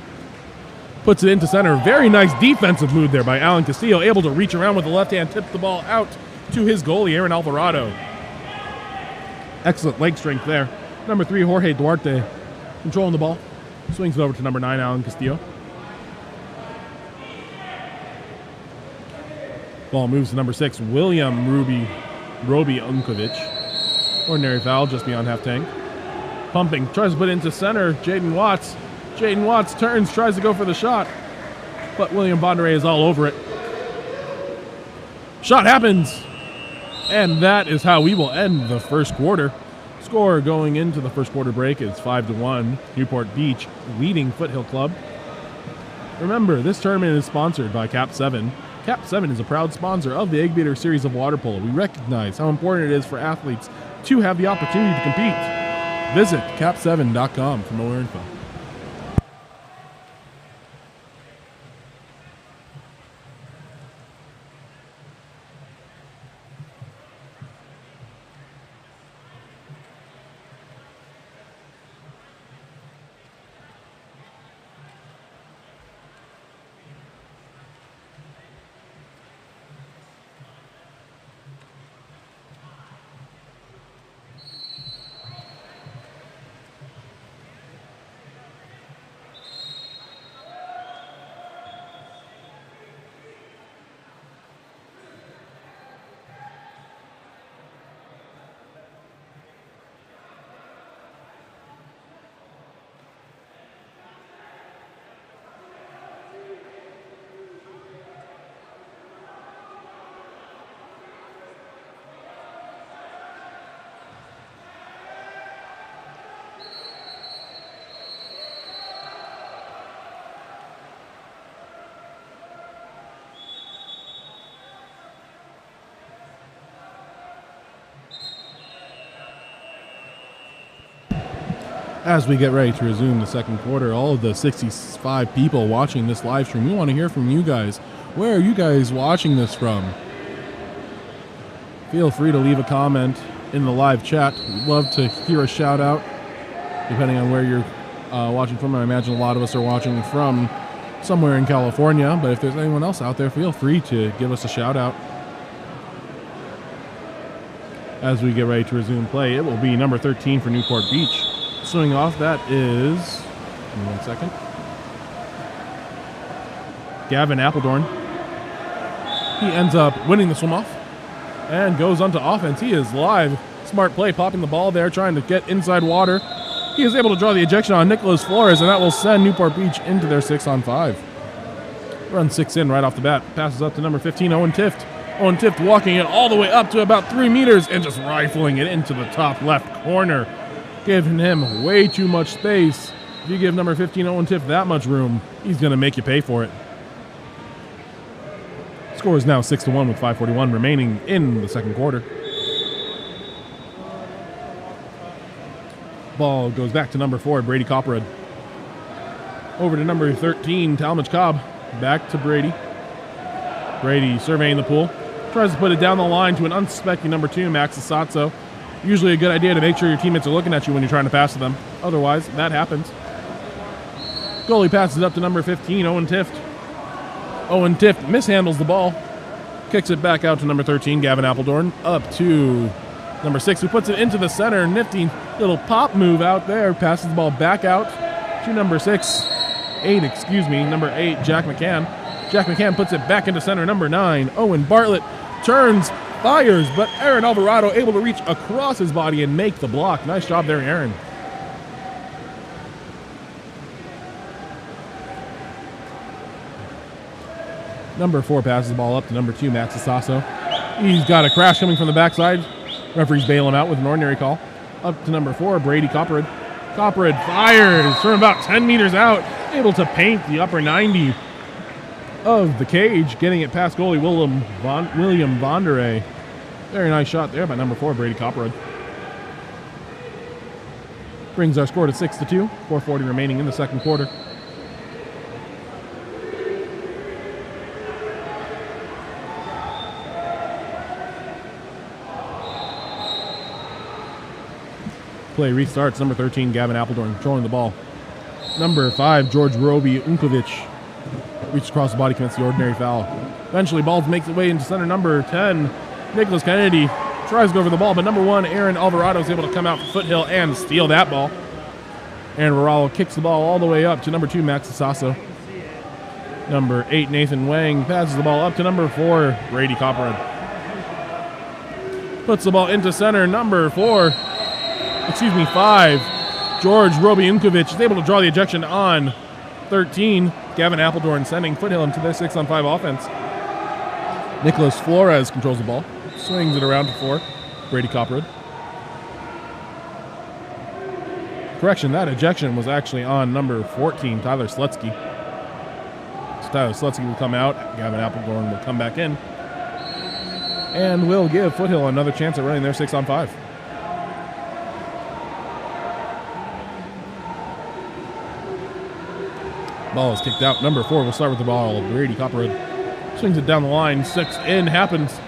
Puts it into center. Very nice defensive move there by Alan Castillo. Able to reach around with the left hand, tip the ball out to his goalie, Aaron Alvarado. Excellent leg strength there. Number 3, Jorge Duarte, controlling the ball. Swings it over to number 9, Alan Castillo. Ball moves to number 6, William Roby Unkovic. Ordinary foul just beyond half tank. Pumping, tries to put it into center, Jaden Watts. Jaden Watts turns, tries to go for the shot, but William Vonderey is all over it. Shot happens, and that is how we will end the first quarter. Score going into the first quarter break is 5-1. Newport Beach leading Foothill Club. Remember, this tournament is sponsored by KAP7. KAP7 is a proud sponsor of the Eggbeater series of water polo. We recognize how important it is for athletes to have the opportunity to compete. Visit KAP7.com for more info. As we get ready to resume the second quarter, all of the 65 people watching this live stream, we want to hear from you guys. Where are you guys watching this from? Feel free to leave a comment in the live chat. We'd love to hear a shout out, depending on where you're watching from. I imagine a lot of us are watching from somewhere in California, but if there's anyone else out there, feel free to give us a shout out. As we get ready to resume play, it will be number 13 for Newport Beach. Swing off, that is, give me 1 second, Gavin Appledorn. He ends up winning the swim off and goes onto offense. He is live. Smart play, popping the ball there, trying to get inside water. He is able to draw the ejection on Nicholas Flores, and that will send Newport Beach into their 6-on-5. Run 6 in right off the bat. Passes up to number 15, Owen Tift. Owen Tift walking it all the way up to about 3 meters and just rifling it into the top left corner. Giving him way too much space. If you give number 15, Owen Tift, that much room, he's going to make you pay for it. Score is now 6-1 with 5:41 remaining in the second quarter. Ball goes back to number 4, Brady Copperhead. Over to number 13, Talmadge Cobb. Back to Brady. Brady surveying the pool. Tries to put it down the line to an unsuspecting number 2, Max Asatso. Usually a good idea to make sure your teammates are looking at you when you're trying to pass to them. Otherwise, that happens. Goalie passes up to number 15, Owen Tift. Owen Tift mishandles the ball. Kicks it back out to number 13, Gavin Appledorn. Up to number 6, who puts it into the center. Nifty little pop move out there. Passes the ball back out to number number 8, Jack McCann. Jack McCann puts it back into center. Number 9, Owen Bartlett turns, fires, but Aaron Alvarado able to reach across his body and make the block. Nice job there, Aaron. Number 4 passes the ball up to number 2, Max Sasso. He's got a crash coming from the backside. Referees bail him out with an ordinary call. Up to number 4, Brady Copperhead. Copperhead fires from about 10 meters out, able to paint the upper 90 of the cage, getting it past goalie William Vonderay. Very nice shot there by number 4, Brady Copperhead. Brings our score to 6-2, 4:40 remaining in the second quarter. Play restarts. Number 13, Gavin Appledorn, controlling the ball. Number 5, George Roby Unkovic. Reaches across the body, commits the ordinary foul. Eventually, ball makes its way into center. Number 10, Nicholas Kennedy, tries to go over the ball, but number 1, Aaron Alvarado, is able to come out for foothill and steal that ball. Aaron Alvarado kicks the ball all the way up to number 2, Max Sasso. Number 8, Nathan Wang, passes the ball up to number 4, Brady Copperhead. Puts the ball into center. Number 5, George Roby Unkovic, is able to draw the ejection on 13, Gavin Appledorn, sending Foothill into their 6-on-5 offense. Nicholas Flores controls the ball, swings it around to 4, Brady Copperhead. Correction, that ejection was actually on number 14, Tyler Slutsky. So Tyler Slutsky will come out, Gavin Appledorn will come back in, and will give Foothill another chance at running their 6-on-5. Ball is kicked out. Number 4 will start with the ball. Brady Copperhead swings it down the line. 6 in happens.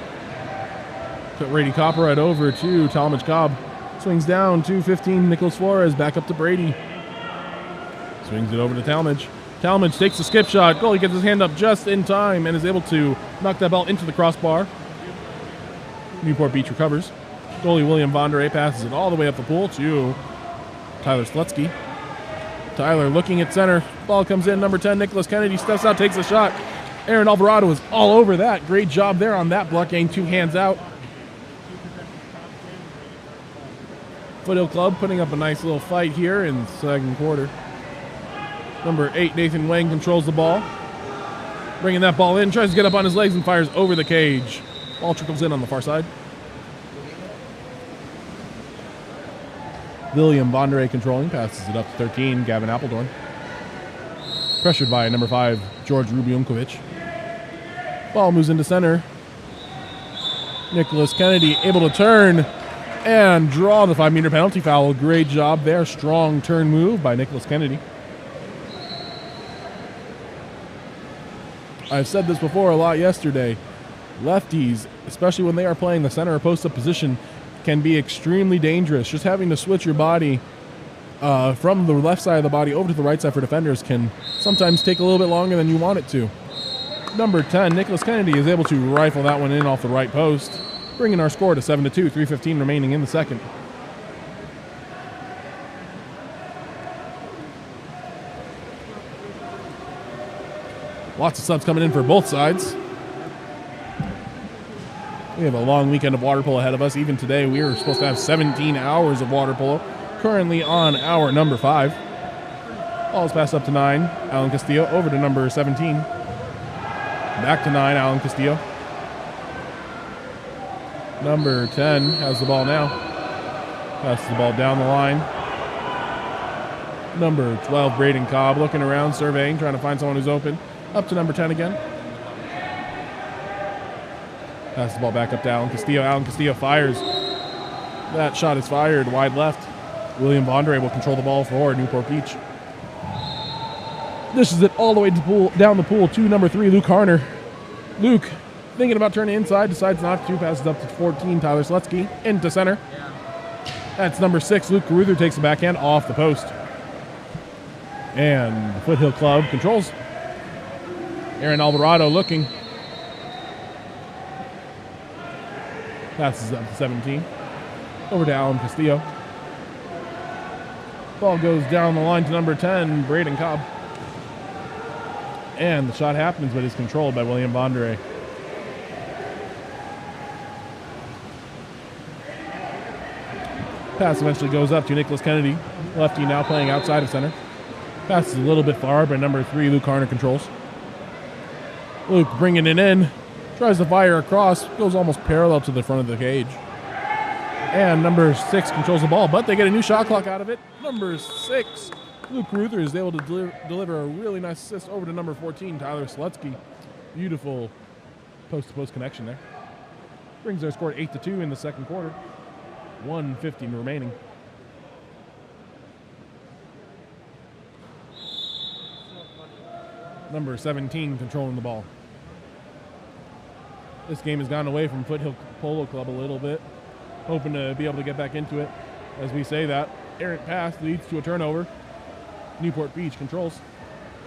Put Brady Copperhead over to Talmadge Cobb. Swings down to 15, Nicholas Flores. Back up to Brady. Swings it over to Talmadge. Talmadge takes the skip shot. Goalie gets his hand up just in time and is able to knock that ball into the crossbar. Newport Beach recovers. Goalie William Vonderay passes it all the way up the pool to Tyler Slutsky. Tyler looking at center. Ball comes in. Number 10, Nicholas Kennedy, steps out, takes a shot. Aaron Alvarado is all over that. Great job there on that block, getting 2 hands out. Foothill Club putting up a nice little fight here in the second quarter. Number 8, Nathan Wang, controls the ball. Bringing that ball in, tries to get up on his legs and fires over the cage. Ball trickles in on the far side. William Vonderay controlling, passes it up to 13, Gavin Appledorn. Pressured by number 5, George Rubiunkovic. Ball moves into center. Nicholas Kennedy able to turn, And draw the 5-meter penalty foul. Great job there. Strong turn move by Nicholas Kennedy. I've said this before a lot yesterday. Lefties, especially when they are playing the center or post-up position, can be extremely dangerous. Just having to switch your body from the left side of the body over to the right side for defenders can sometimes take a little bit longer than you want it to. Number 10, Nicholas Kennedy, is able to rifle that one in off the right post, bringing our score to 7-2, 3:15 remaining in the second. Lots of subs coming in for both sides. We have a long weekend of water polo ahead of us. Even today, we are supposed to have 17 hours of water polo. Currently on hour number 5. Ball is passed up to 9. Alan Castillo over to number 17. Back to 9, Alan Castillo. Number 10 has the ball now. Passes the ball down the line. Number 12, Braden Cobb, looking around, surveying, trying to find someone who's open. Up to number 10 again. Passes the ball back up to Alan Castillo. Alan Castillo fires. That shot is fired wide left. William Vondre will control the ball for Newport Beach. This is it all the way to down the pool to number 3, Luke Harner. Luke, thinking about turning inside, decides not to. Passes up to 14, Tyler Slutsky, into center. That's number 6, Luke Caruther, takes the backhand off the post. And the Foothill Club controls. Aaron Alvarado looking. Passes up to 17. Over to Alan Castillo. Ball goes down the line to number 10, Braden Cobb. And the shot happens, but is controlled by William Vondre. Pass eventually goes up to Nicholas Kennedy. Lefty now playing outside of center. Passes a little bit far, but number 3, Luke Harner, controls. Luke bringing it in. Tries to fire across. Goes almost parallel to the front of the cage. And number 6 controls the ball, but they get a new shot clock out of it. Number 6, Luke Ruther, is able to deliver a really nice assist over to number 14, Tyler Slutsky. Beautiful post-to-post connection there. Brings their score to 8-2 in the second quarter. 1:50 remaining. Number 17 controlling the ball. This game has gone away from Foothill Polo Club a little bit. Hoping to be able to get back into it. As we say that, errant pass leads to a turnover. Newport Beach controls.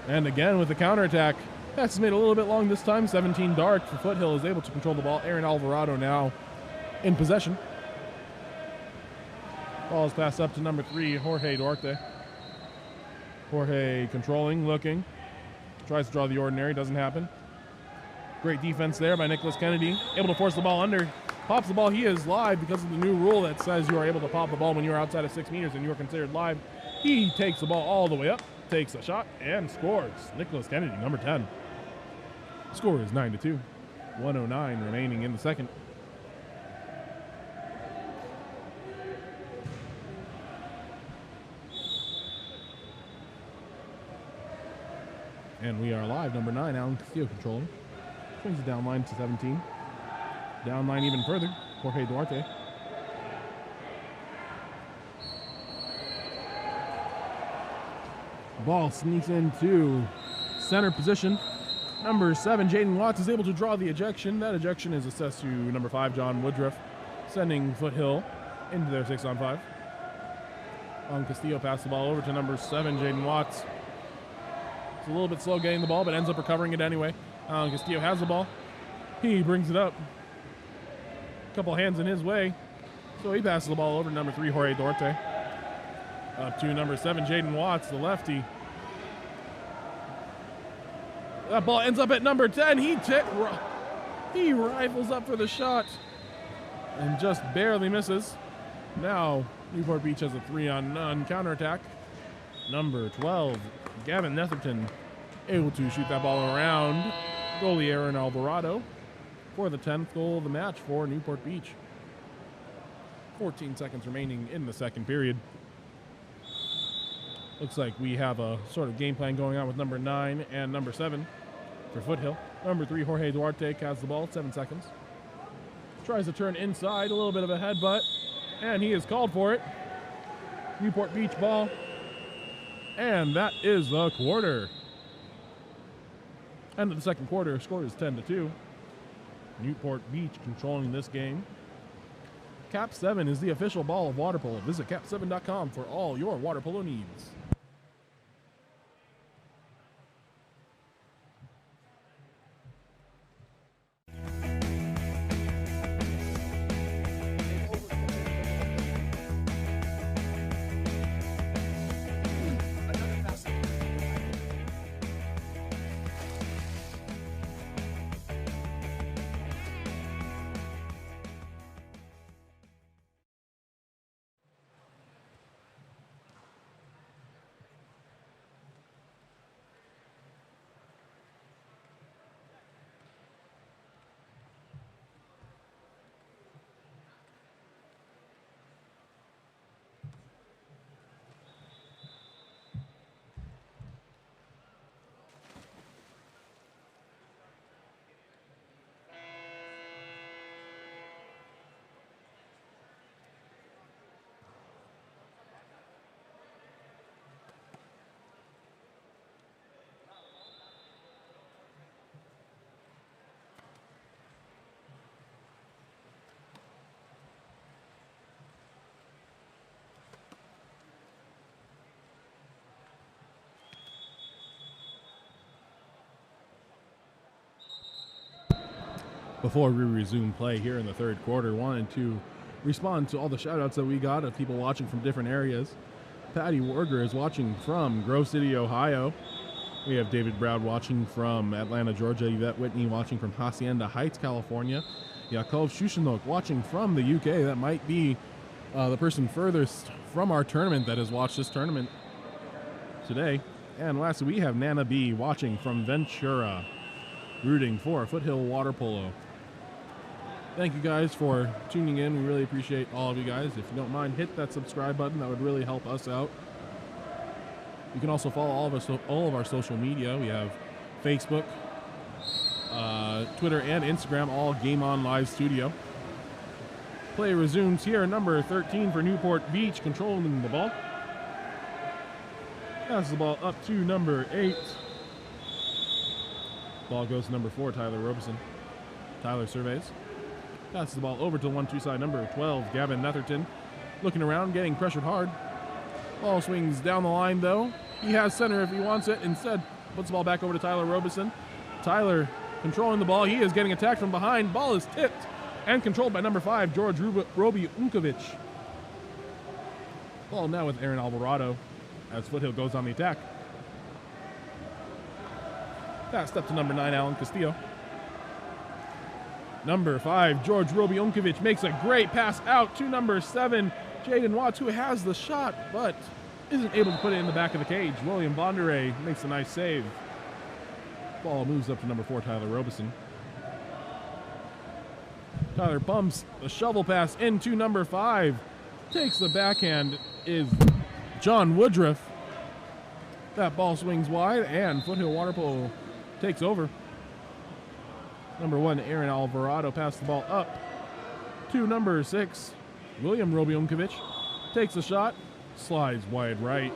And again with the counterattack. Pass is made a little bit long this time. 17 dark for Foothill, is able to control the ball. Aaron Alvarado now in possession. Ball is passed up to number 3, Jorge Duarte. Jorge controlling, looking. Tries to draw the ordinary, doesn't happen. Great defense there by Nicholas Kennedy. Able to force the ball under. Pops the ball. He is live because of the new rule that says you are able to pop the ball when you are outside of 6 meters and you are considered live. He takes the ball all the way up, takes a shot, and scores. Nicholas Kennedy, number 10. Score is 9-2. 1:09 remaining in the second. And we are live. Number 9, Alan Castillo controlling. Swings it down line to 17. Down line even further, Jorge Duarte. Ball sneaks into center position. Number 7, Jaden Watts, is able to draw the ejection. That ejection is assessed to number 5, John Woodruff, sending Foothill into their 6-on-5. Castillo passed the ball over to number 7, Jaden Watts. It's a little bit slow getting the ball, but ends up recovering it anyway. Castillo has the ball. He brings it up. A couple hands in his way. So he passes the ball over to number 3, Jorge Duarte. Up to number 7, Jaden Watts, the lefty. That ball ends up at number 10. He rifles up for the shot and just barely misses. Now Newport Beach has a 3-on-none counterattack. Number 12, Gavin Netherton, able to shoot that ball around. Goalie Aaron Alvarado for the 10th goal of the match for Newport Beach. 14 seconds remaining in the second period. Looks like we have a sort of game plan going on with number 9 and number 7 for Foothill. Number 3, Jorge Duarte, has the ball, 7 seconds. Tries to turn inside, a little bit of a headbutt. And he has called for it. Newport Beach ball. And that is the quarter. End of the second quarter, score is 10-2. Newport Beach controlling this game. KAP7 is the official ball of water polo. Visit KAP7.com for all your water polo needs. Before we resume play here in the third quarter, wanted to respond to all the shout outs that we got of people watching from different areas. Patty Warger is watching from Grove City, Ohio. We have David Browd watching from Atlanta, Georgia. Yvette Whitney watching from Hacienda Heights, California. Yakov Shushinok watching from the UK. That might be the person furthest from our tournament that has watched this tournament today. And lastly, we have Nana B watching from Ventura, rooting for Foothill Water Polo. Thank you guys for tuning in. We really appreciate all of you guys. If you don't mind, hit that subscribe button. That would really help us out. You can also follow all of our social media. We have Facebook, Twitter, and Instagram, all Game On Live Studio. Play resumes here. Number 13 for Newport Beach, controlling the ball. Passes the ball up to number 8. Ball goes to number 4, Tyler Robeson. Tyler surveys. Passes the ball over to the 1-2 side, number 12, Gavin Netherton. Looking around, getting pressured hard. Ball swings down the line, though. He has center if he wants it. Instead, puts the ball back over to Tyler Robeson. Tyler controlling the ball. He is getting attacked from behind. Ball is tipped and controlled by number 5, George Roby Unkovic. Ball now with Aaron Alvarado as Foothill goes on the attack. Passed up to number 9, Alan Castillo. Number 5, George Roby Unkovic makes a great pass out to number 7, Jaden Watts, who has the shot, but isn't able to put it in the back of the cage. William Bondere makes a nice save. Ball moves up to number 4, Tyler Robeson. Tyler pumps a shovel pass into number 5. Takes the backhand is John Woodruff. That ball swings wide, and Foothill Water Polo takes over. Number 1, Aaron Alvarado passed the ball up to number 6, William Roby Unkovic. Takes a shot, slides wide right.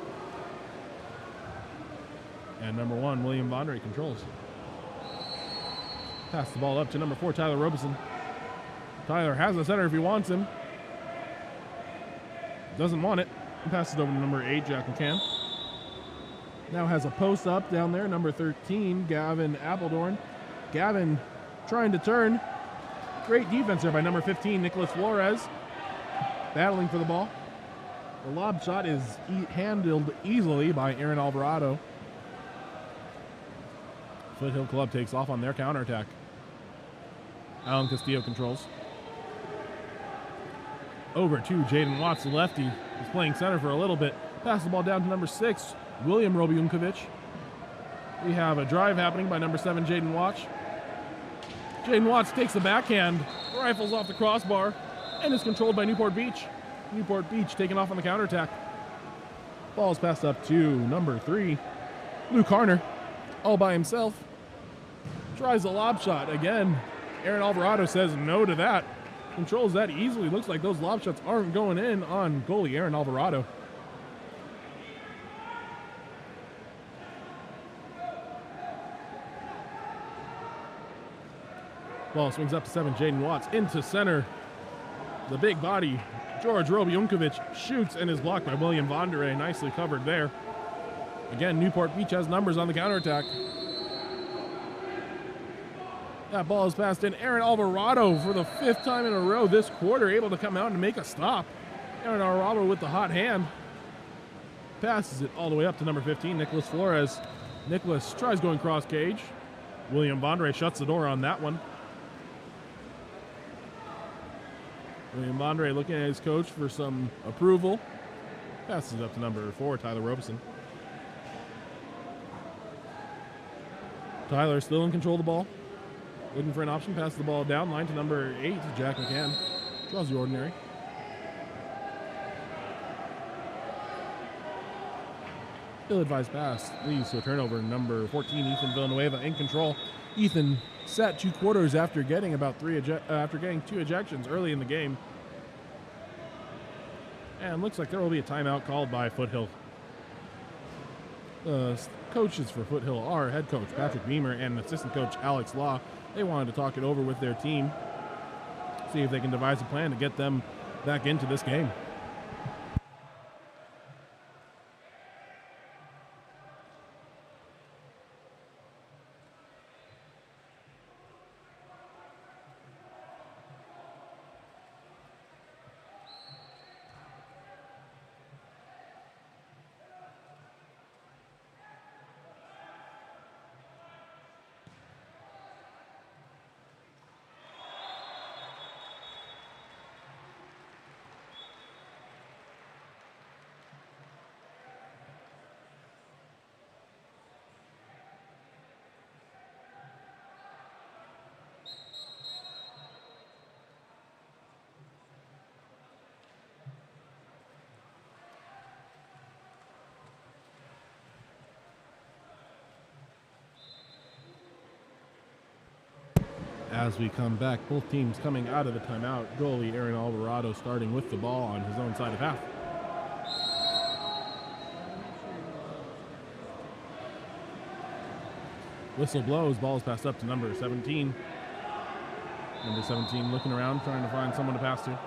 And number 1, William Bondre controls. Pass the ball up to number 4, Tyler Robeson. Tyler has a center if he wants him. Doesn't want it. He passes it over to number 8, Jack McCann. Now has a post up down there, number 13, Gavin Appledorn. Gavin trying to turn. Great defense there by number 15, Nicholas Flores. Battling for the ball. The lob shot is handled easily by Aaron Alvarado. Foothill Club takes off on their counterattack. Alan Castillo controls. Over to Jaden Watts, the lefty. He's playing center for a little bit. Pass the ball down to number 6, William Roby Unkovic. We have a drive happening by number 7, Jaden Watts. Jaden Watts takes the backhand, rifles off the crossbar, and is controlled by Newport Beach. Newport Beach taking off on the counterattack. Ball's passed up to number 3, Luke Harner, all by himself. Tries a lob shot again. Aaron Alvarado says no to that. controls that easily. Looks like those lob shots aren't going in on goalie Aaron Alvarado. Ball swings up to 7. Jaden Watts into center. The big body, George Robiunkovic, shoots and is blocked by William Vondere. Nicely covered there. Again, Newport Beach has numbers on the counterattack. That ball is passed in. Aaron Alvarado for the 5th time in a row this quarter, able to come out and make a stop. Aaron Alvarado with the hot hand. Passes it all the way up to number 15, Nicholas Flores. Nicholas tries going cross cage. William Vondere shuts the door on that one. William Vondere looking at his coach for some approval. Passes it up to number 4, Tyler Robeson. Tyler still in control of the ball. Looking for an option, passes the ball down line to number 8, Jack McCann. Draws the ordinary. Ill-advised pass leads to a turnover. Number 14, Ethan Villanueva in control. Ethan sat 2 quarters after getting about 2 ejections early in the game. And looks like there will be a timeout called by Foothill. The coaches for Foothill are head coach Patrick Beamer and assistant coach Alex Law. They wanted to talk it over with their team, see if they can devise a plan to get them back into this game. As we come back, both teams coming out of the timeout. Goalie Aaron Alvarado starting with the ball on his own side of half. Whistle blows, ball is passed up to number 17. Number 17 looking around, trying to find someone to pass to.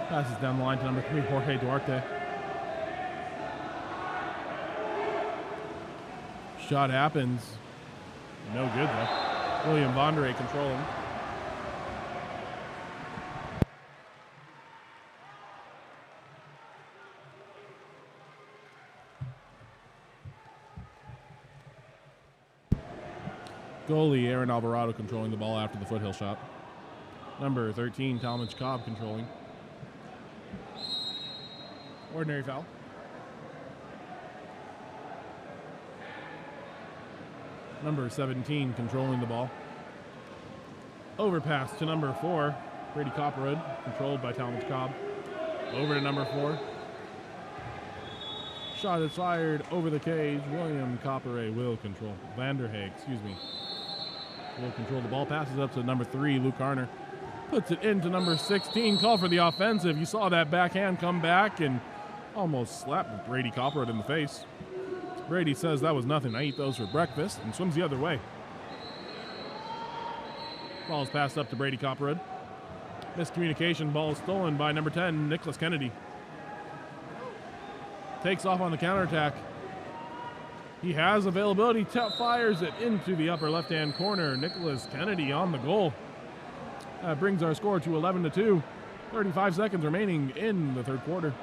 Passes down the line to number 3, Jorge Duarte. Shot happens. No good though. William Vondere controlling. Goalie Aaron Alvarado controlling the ball after the Foothill shot. Number 13, Talmadge Cobb controlling. Ordinary foul. Number 17 controlling the ball. Overpass to number 4, Brady Copperwood, controlled by Talmadge Cobb. Over to number 4. Shot is fired over the cage. William Copperay will control. Vanderhaeg, will control the ball. Passes up to number 3, Luke Garner. Puts it into number 16. Call for the offensive. You saw that backhand come back and almost slapped Brady Copperwood in the face. Brady says that was nothing. I eat those for breakfast, and swims the other way. Ball is passed up to Brady Copperwood. Miscommunication, ball is stolen by number 10, Nicholas Kennedy. Takes off on the counterattack. He has availability, fires it into the upper left-hand corner. Nicholas Kennedy on the goal. That brings our score to 11-2. 35 seconds remaining in the third quarter.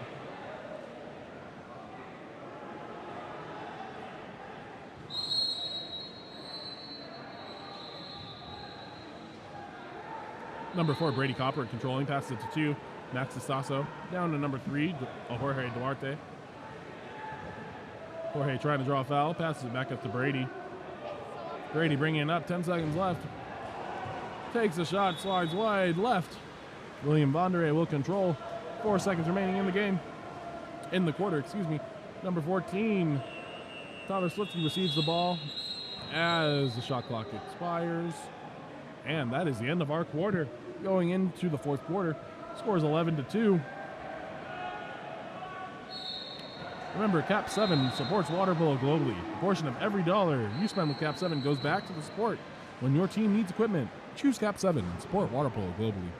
Number 4, Brady Copper controlling, passes it to 2, Max Estasso. Down to number 3, Jorge Duarte. Jorge trying to draw a foul, passes it back up to Brady. Brady bringing it up, 10 seconds left. Takes a shot, slides wide left. William Vondere will control. 4 seconds remaining in the game. In the quarter, excuse me. Number 14, Tyler Slitsky receives the ball as the shot clock expires. And that is the end of our quarter. Going into the fourth quarter, score is 11-2. Remember, KAP7 supports water polo globally. A portion of every dollar you spend with KAP7 goes back to the sport. When your team needs equipment, choose KAP7 and support water polo globally.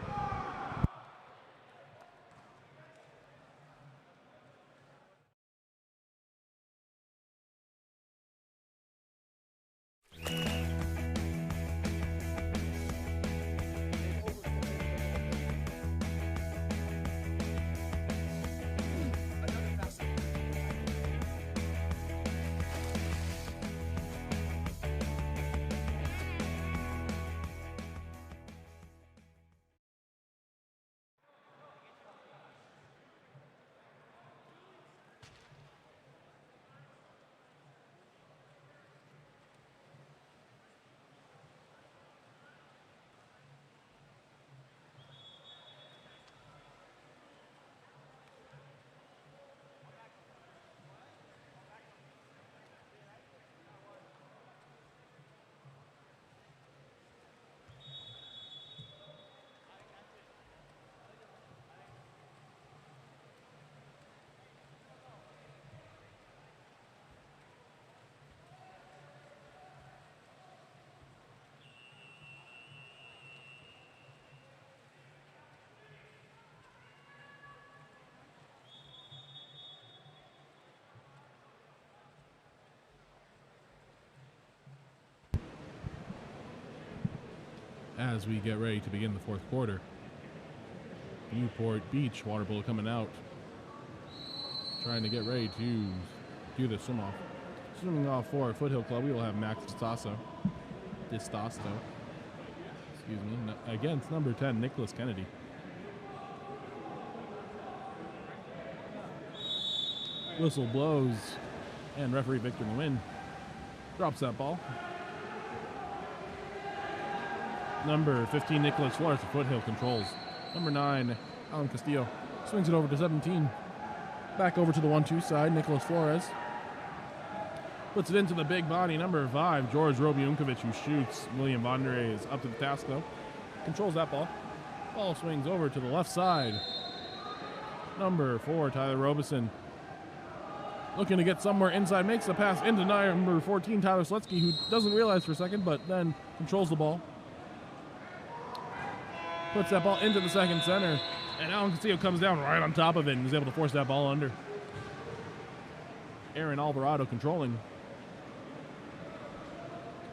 As we get ready to begin the fourth quarter, Newport Beach water polo coming out, trying to get ready to do the swim off. Swimming off for Foothill Club, we will have Max Distasto. Excuse me. Against number 10, Nicholas Kennedy. Whistle blows, and referee Victor Nguyen drops that ball. Number 15, Nicholas Flores for Foothill controls. Number 9, Alan Castillo swings it over to 17. Back over to the 1-2 side, Nicholas Flores puts it into the big body. Number 5, George Robiunkovic, who shoots. William Vondere is up to the task, though. Controls that ball. Ball swings over to the left side. Number 4, Tyler Robeson, looking to get somewhere inside. Makes the pass into number 14, Tyler Slutsky, who doesn't realize for a second, but then controls the ball. Puts that ball into the second center. And Alan Castillo comes down right on top of it and is able to force that ball under. Aaron Alvarado controlling.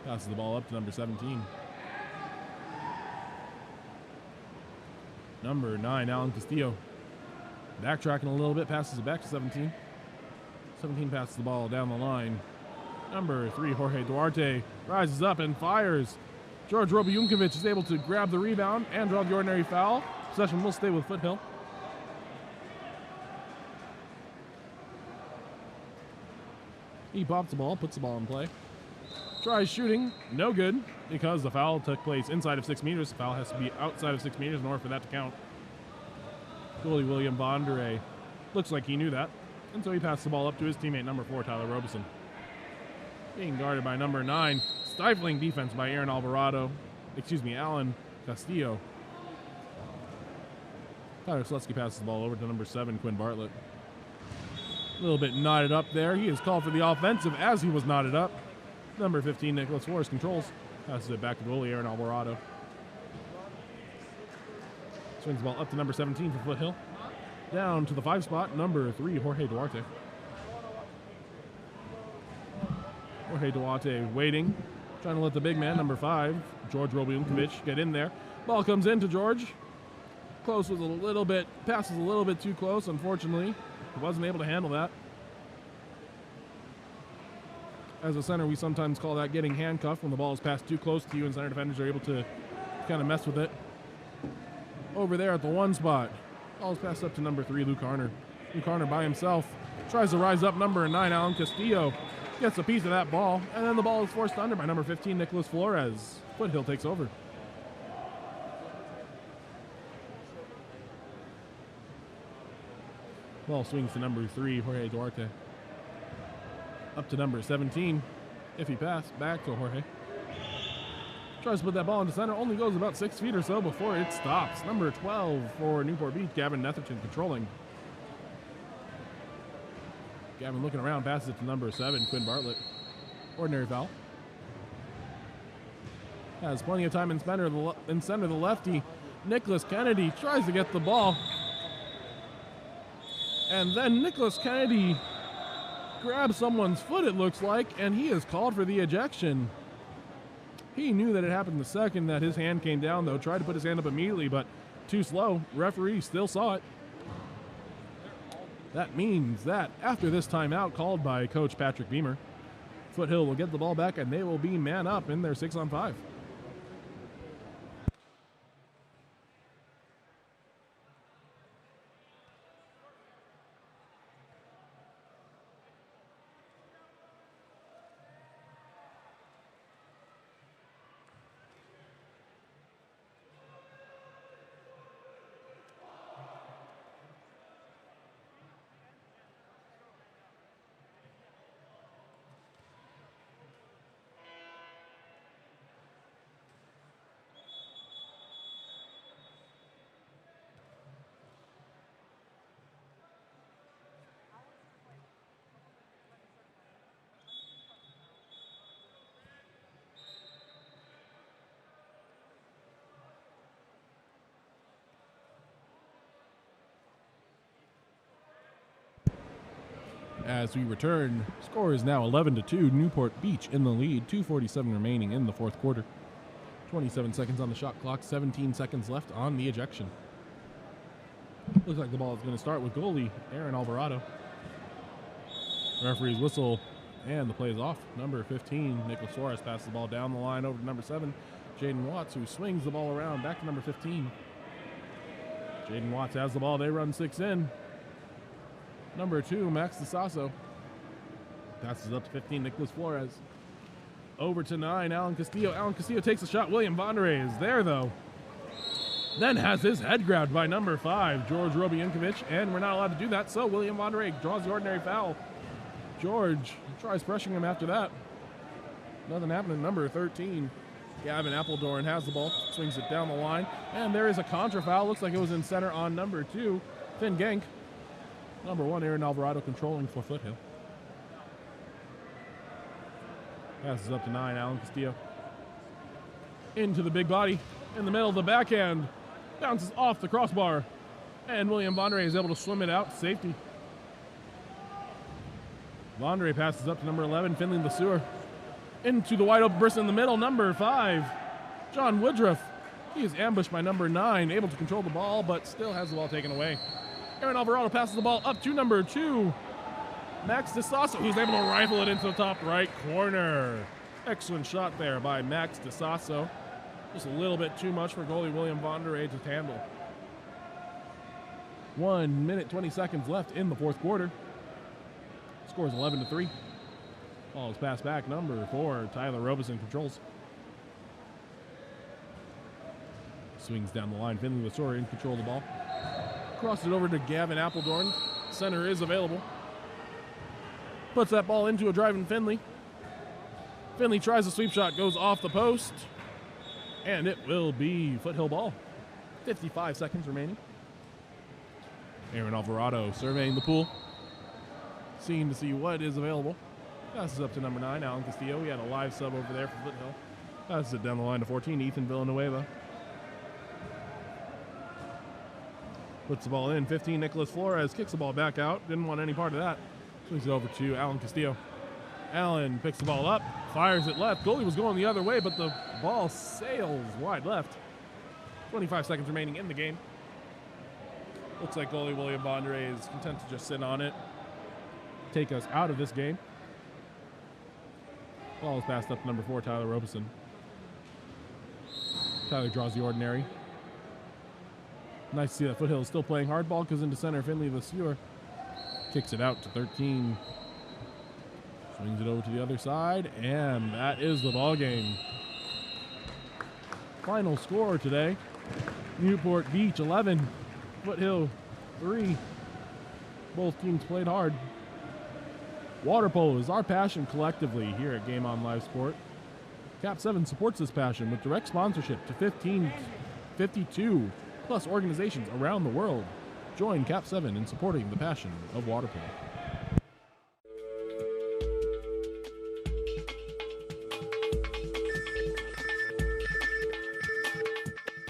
Passes the ball up to number 17. Number 9, Alan Castillo. Backtracking a little bit, passes it back to 17. 17 passes the ball down the line. Number 3, Jorge Duarte, rises up and fires. George Robiunkovic is able to grab the rebound and draw the ordinary foul. Possession will stay with Foothill. He pops the ball, puts the ball in play. Tries shooting, no good, because the foul took place inside of 6 meters. The foul has to be outside of 6 meters in order for that to count. Goalie William Bondere looks like he knew that, and so he passed the ball up to his teammate, number 4, Tyler Robeson. Being guarded by number 9. Stifling defense by Alan Castillo. Tyler Slutsky passes the ball over to number 7, Quinn Bartlett. A little bit knotted up there. He is called for the offensive as he was knotted up. Number 15, Nicholas Flores controls. Passes it back to goalie Aaron Alvarado. Swings the ball up to number 17 for Foothill. Down to the 5 spot, number 3, Jorge Duarte. Jorge Duarte waiting, trying to let the big man, number 5, George Robiunkovic, get in there. Ball comes into George. Close was a little bit, passes a little bit too close, unfortunately. He wasn't able to handle that. As a center, we sometimes call that getting handcuffed when the ball is passed too close to you and center defenders are able to kind of mess with it. Over there at the 1 spot, ball is passed up to number 3, Luke Harner. Luke Harner by himself tries to rise up. Number 9, Alan Castillo, gets a piece of that ball, and then the ball is forced under by number 15, Nicholas Flores. Foothill takes over. Ball swings to number 3, Jorge Duarte. Up to number 17, Iffy pass back to Jorge. Tries to put that ball into center, only goes about 6 feet or so before it stops. Number 12 for Newport Beach, Gavin Netherton controlling. Gavin looking around, passes it to number 7, Quinn Bartlett. Ordinary foul. Has plenty of time in center. The lefty, Nicholas Kennedy, tries to get the ball. And then Nicholas Kennedy grabs someone's foot, it looks like, and he is called for the ejection. He knew that it happened the second that his hand came down, though. Tried to put his hand up immediately, but too slow. Referee still saw it. That means that after this timeout called by Coach Patrick Beamer, Foothill will get the ball back, and they will be man up in their 6-on-5. As we return, score is now 11-2. Newport Beach in the lead. 2:47 remaining in the fourth quarter. 27 seconds on the shot clock. 17 seconds left on the ejection. Looks like the ball is going to start with goalie Aaron Alvarado. Referee's whistle, and the play is off. Number 15, Nicholas Suarez, passes the ball down the line over to number 7, Jaden Watts, who swings the ball around back to number 15. Jaden Watts has the ball. They run 6 in. Number 2, Max DeSasso. Passes up to 15, Nicholas Flores. Over to 9, Alan Castillo. Alan Castillo takes a shot. William Vonderay is there, though. Then has his head grabbed by number 5, George Robiankovich, and we're not allowed to do that, so William Vonderay draws the ordinary foul. George tries pressuring him after that. Nothing happening. Number 13, Gavin Appledorn has the ball, swings it down the line, and there is a contra foul. Looks like it was in center on number 2, Finn Genk. Number 1, Aaron Alvarado controlling for Foothill. Passes up to 9, Alan Castillo. Into the big body, in the middle of the backhand. Bounces off the crossbar. And William Vonderay is able to swim it out to safety. Vonderay passes up to number 11, Finley LeSueur. Into the wide open person in the middle, number 5, John Woodruff. He is ambushed by number 9, able to control the ball, but still has the ball taken away. Aaron Alvarado passes the ball up to number 2, Max DeSasso, who's able to rifle it into the top right corner. Excellent shot there by Max DeSasso. Just a little bit too much for goalie William Vonderay to handle. 1 minute, 20 seconds left in the fourth quarter. Score is 11-3. Ball is passed back. Number 4, Tyler Robeson controls. Swings down the line. Finley LeSueur in control of the ball. Crosses it over to Gavin Appledorn. Center is available. Puts that ball into a driving Finley. Finley tries a sweep shot, goes off the post, and it will be Foothill ball. 55 seconds remaining. Aaron Alvarado surveying the pool, seeing to see what is available. Passes up to number 9, Alan Castillo. He had a live sub over there for Foothill. Passes it down the line to 14, Ethan Villanueva. Puts the ball in. 15, Nicholas Flores kicks the ball back out. Didn't want any part of that. Swings it over to Alan Castillo. Allen picks the ball up, fires it left. Goalie was going the other way, but the ball sails wide left. 25 seconds remaining in the game. Looks like goalie William Vonderay is content to just sit on it, take us out of this game. Ball is passed up to number 4, Tyler Robeson. Tyler draws the ordinary. Nice to see that Foothill is still playing hardball, because into center, Finley LeSueur kicks it out to 13. Swings it over to the other side, and that is the ball game. Final score today, Newport Beach 11, Foothill 3. Both teams played hard. Water polo is our passion collectively here at Game On Live Sport. KAP7 supports this passion with direct sponsorship to 1552 plus organizations around the world. Join KAP7 in supporting the passion of water polo.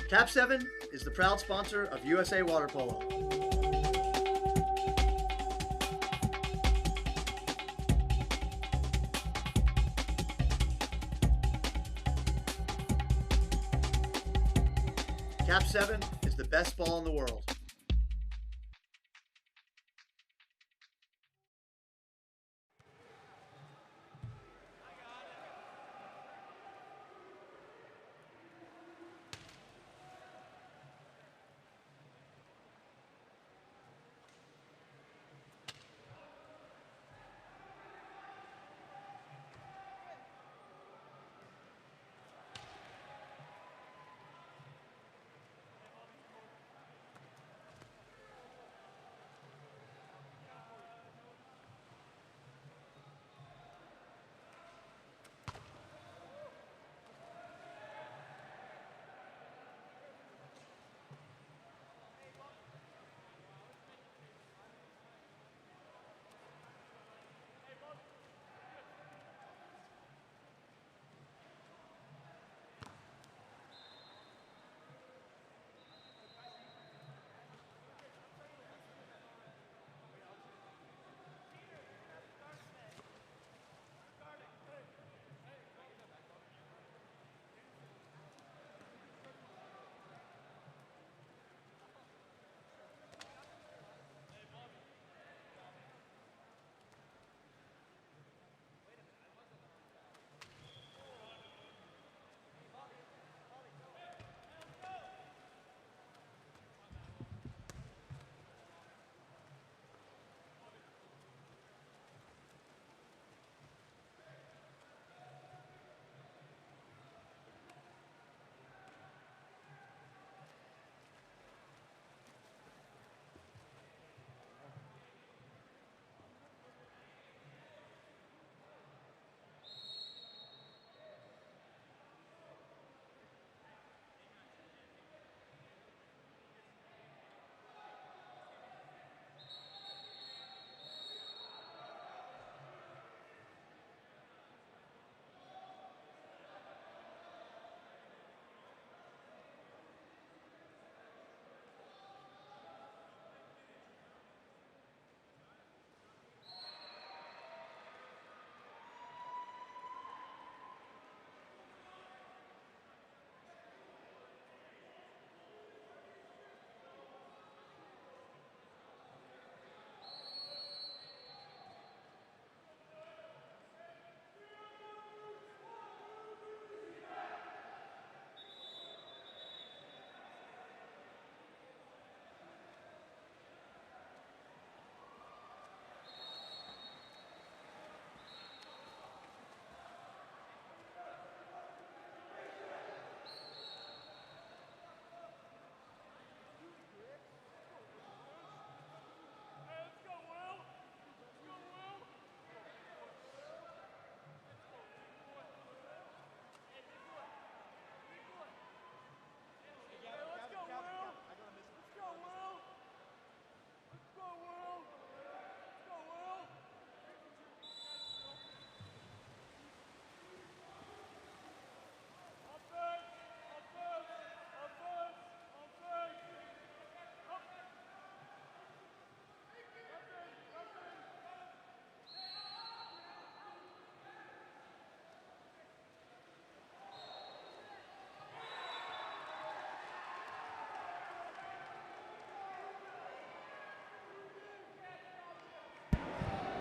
KAP7 is the proud sponsor of USA Water Polo. KAP7 is the best ball in the world.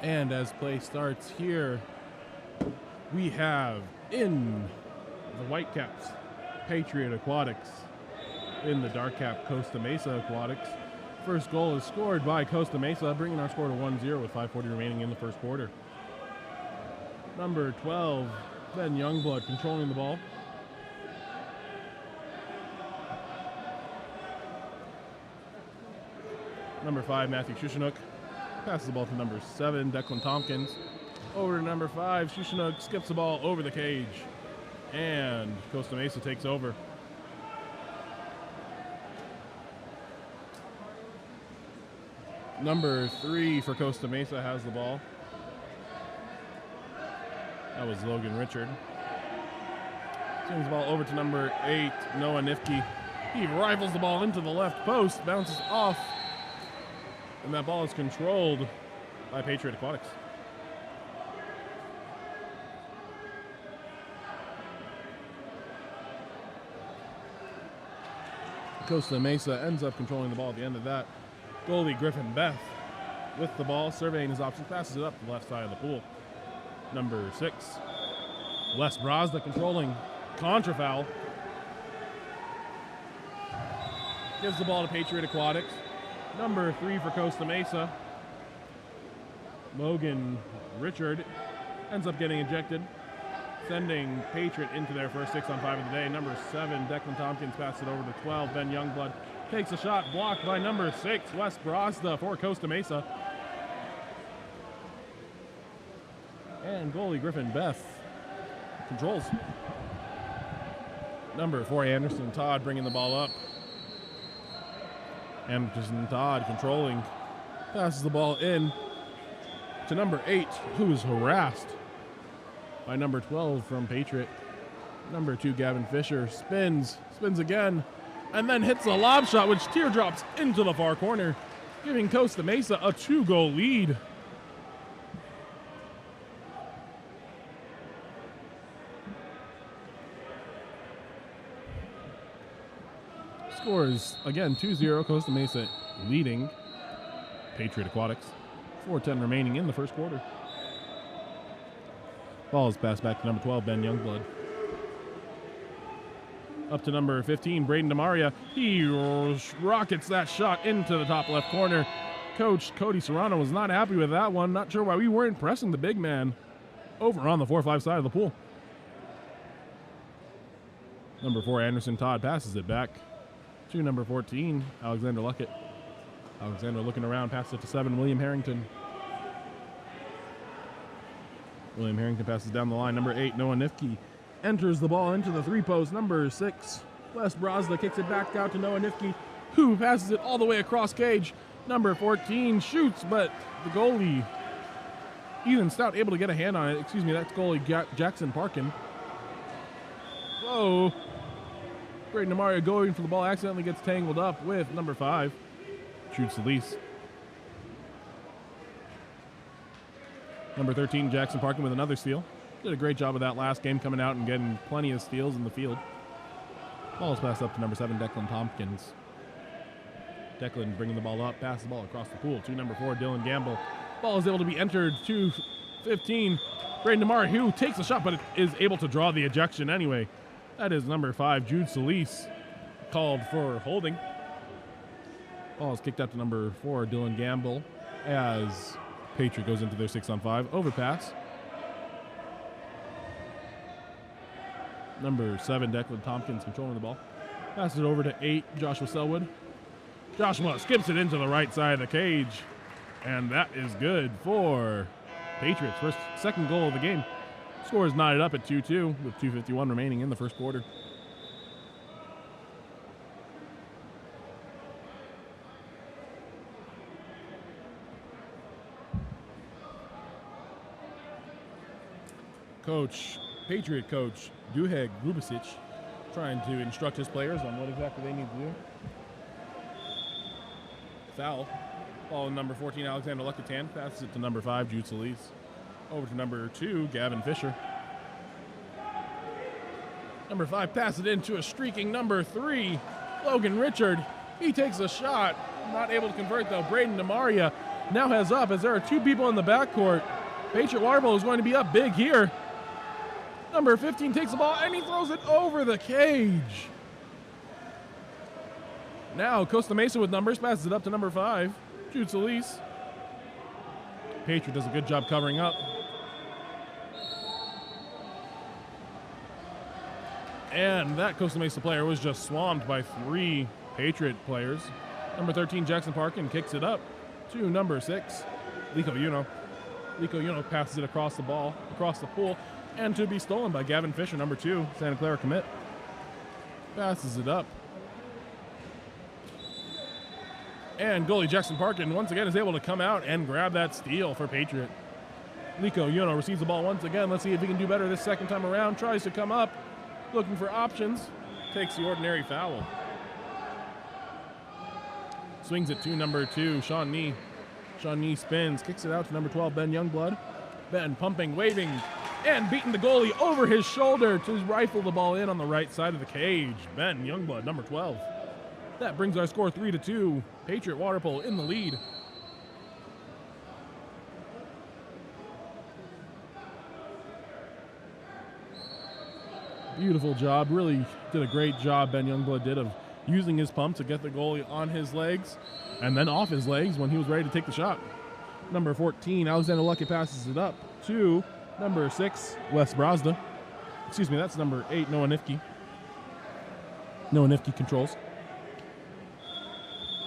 And as play starts here, we have in the Whitecaps, Patriot Aquatics. In the Dark Cap, Costa Mesa Aquatics. First goal is scored by Costa Mesa, bringing our score to 1-0 with 5:40 remaining in the first quarter. Number 12, Ben Youngblood, controlling the ball. Number 5, Matthew Shushanook, passes the ball to number 7, Declan Tompkins. Over to number 5, Shushinook skips the ball over the cage. And Costa Mesa takes over. Number 3 for Costa Mesa has the ball. That was Logan Richard. Swings the ball over to number 8, Noah Nifke. He rifles the ball into the left post, bounces off, and that ball is controlled by Patriot Aquatics. Costa Mesa ends up controlling the ball at the end of that. Goalie Griffin Beth with the ball, surveying his options, passes it up to the left side of the pool. Number 6, Les Brazda controlling, contra foul. Gives the ball to Patriot Aquatics. Number 3 for Costa Mesa, Logan Richard, ends up getting ejected, sending Patriot into their first 6-on-5 of the day. Number 7, Declan Tompkins, passes it over to 12, Ben Youngblood. Takes a shot, blocked by number 6, Wes Brazda for Costa Mesa. And goalie Griffin Beth controls. Number 4, Anderson Todd, bringing the ball up. Anderson Todd controlling, passes the ball in to number 8, who is harassed by number 12 from Patriot. Number 2, Gavin Fisher, spins again, and then hits a lob shot, which teardrops into the far corner, giving Costa Mesa a 2-goal lead. Scores again 2-0, Costa Mesa leading Patriot Aquatics. 4:10 remaining in the first quarter. Ball is passed back to number 12, Ben Youngblood. Up to number 15, Braden DeMaria. He rockets that shot into the top left corner. Coach Cody Serrano was not happy with that one. Not sure why we weren't pressing the big man over on the 4-5 side of the pool. Number 4, Anderson Todd, passes it back to number 14, Alexander Luckett. Alexander looking around, passes it to 7, William Harrington. William Harrington passes down the line. Number 8, Noah Nifke, enters the ball into the 3-post. Number 6, Wes Brazda, kicks it back out to Noah Nifke, who passes it all the way across cage. Number 14 shoots, but the goalie, Ethan Stout, able to get a hand on it. Excuse me, that's goalie Jackson Parkin. Whoa. Braden DeMaria going for the ball, accidentally gets tangled up with number 5, Jude Solis. Number 13, Jackson Parkin, with another steal. Did a great job of that last game, coming out and getting plenty of steals in the field. Ball is passed up to number 7, Declan Tompkins. Declan bringing the ball up, passes the ball across the pool to number 4, Dylan Gamble. Ball is able to be entered to 15. Braden DeMaria, who takes a shot, but is able to draw the ejection anyway. That is number 5, Jude Solis, called for holding. Ball is kicked out to number 4, Dylan Gamble, as Patriot goes into their 6-on-5. Overpass. Number 7, Declan Tompkins, controlling the ball. Passes it over to 8, Joshua Selwood. Joshua skips it into the right side of the cage. And that is good for Patriots. Second goal of the game. Score is knotted up at 2-2 with 2:51 remaining in the first quarter. Patriot coach Duheg Grubasic, trying to instruct his players on what exactly they need to do. Foul. Ball number 14, Alexander Luckatan, passes it to number 5, Jude Solis. Over to number 2, Gavin Fisher. Number 5 passes it into a streaking number 3, Logan Richard. He takes a shot, not able to convert though. Braden DeMaria now has up as there are 2 people in the backcourt. Patriot water polo is going to be up big here. Number 15 takes the ball and he throws it over the cage. Now Costa Mesa with numbers, passes it up to number 5, Jude Solis. Patriot does a good job covering up. And that Costa Mesa player was just swamped by 3 Patriot players. Number 13, Jackson Parkin, kicks it up to number 6, Lico Uno passes it across the pool, and to be stolen by Gavin Fisher, number 2, Santa Clara commit. Passes it up. And goalie Jackson Parkin once again is able to come out and grab that steal for Patriot. Lico Uno receives the ball once again. Let's see if he can do better this second time around. Tries to come up, looking for options. Takes the ordinary foul. Swings it to number 2, Sean Nee. Sean Nee spins, kicks it out to number 12, Ben Youngblood. Ben pumping, waving, and beating the goalie over his shoulder to rifle the ball in on the right side of the cage. Ben Youngblood, number 12. That brings our score 3-2. Patriot Water Polo in the lead. Beautiful job. Really did a great job, Ben Youngblood did, of using his pump to get the goalie on his legs and then off his legs when he was ready to take the shot. Number 14, Alexander Luckett passes it up to number 6, Wes Brosda. Excuse me, that's number 8, Noah Nifke. Noah Nifke controls.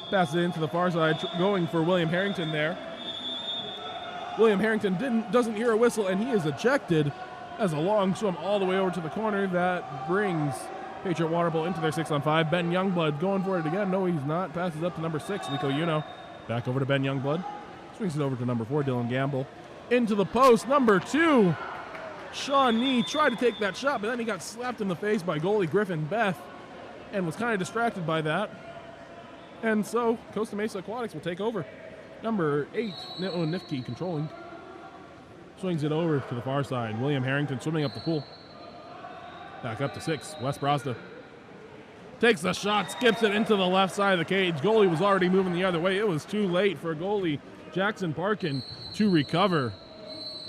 Passes it into the far side, going for William Harrington there. William Harrington doesn't hear a whistle, and he is ejected as a long swim all the way over to the corner. That brings Patriot Water Polo into their 6-on-5. Ben Youngblood going for it again. No, he's not. Passes up to number 6, Lico Uno. Back over to Ben Youngblood. Swings it over to number 4, Dylan Gamble. Into the post, number 2, Sean Nee tried to take that shot, but then he got slapped in the face by goalie Griffin Beth and was kind of distracted by that. And so Costa Mesa Aquatics will take over. Number 8, Noah Nifke controlling. Swings it over to the far side. William Harrington swimming up the pool. Back up to 6, Wes Brosda. Takes the shot, skips it into the left side of the cage. Goalie was already moving the other way. It was too late for goalie Jackson Parkin to recover.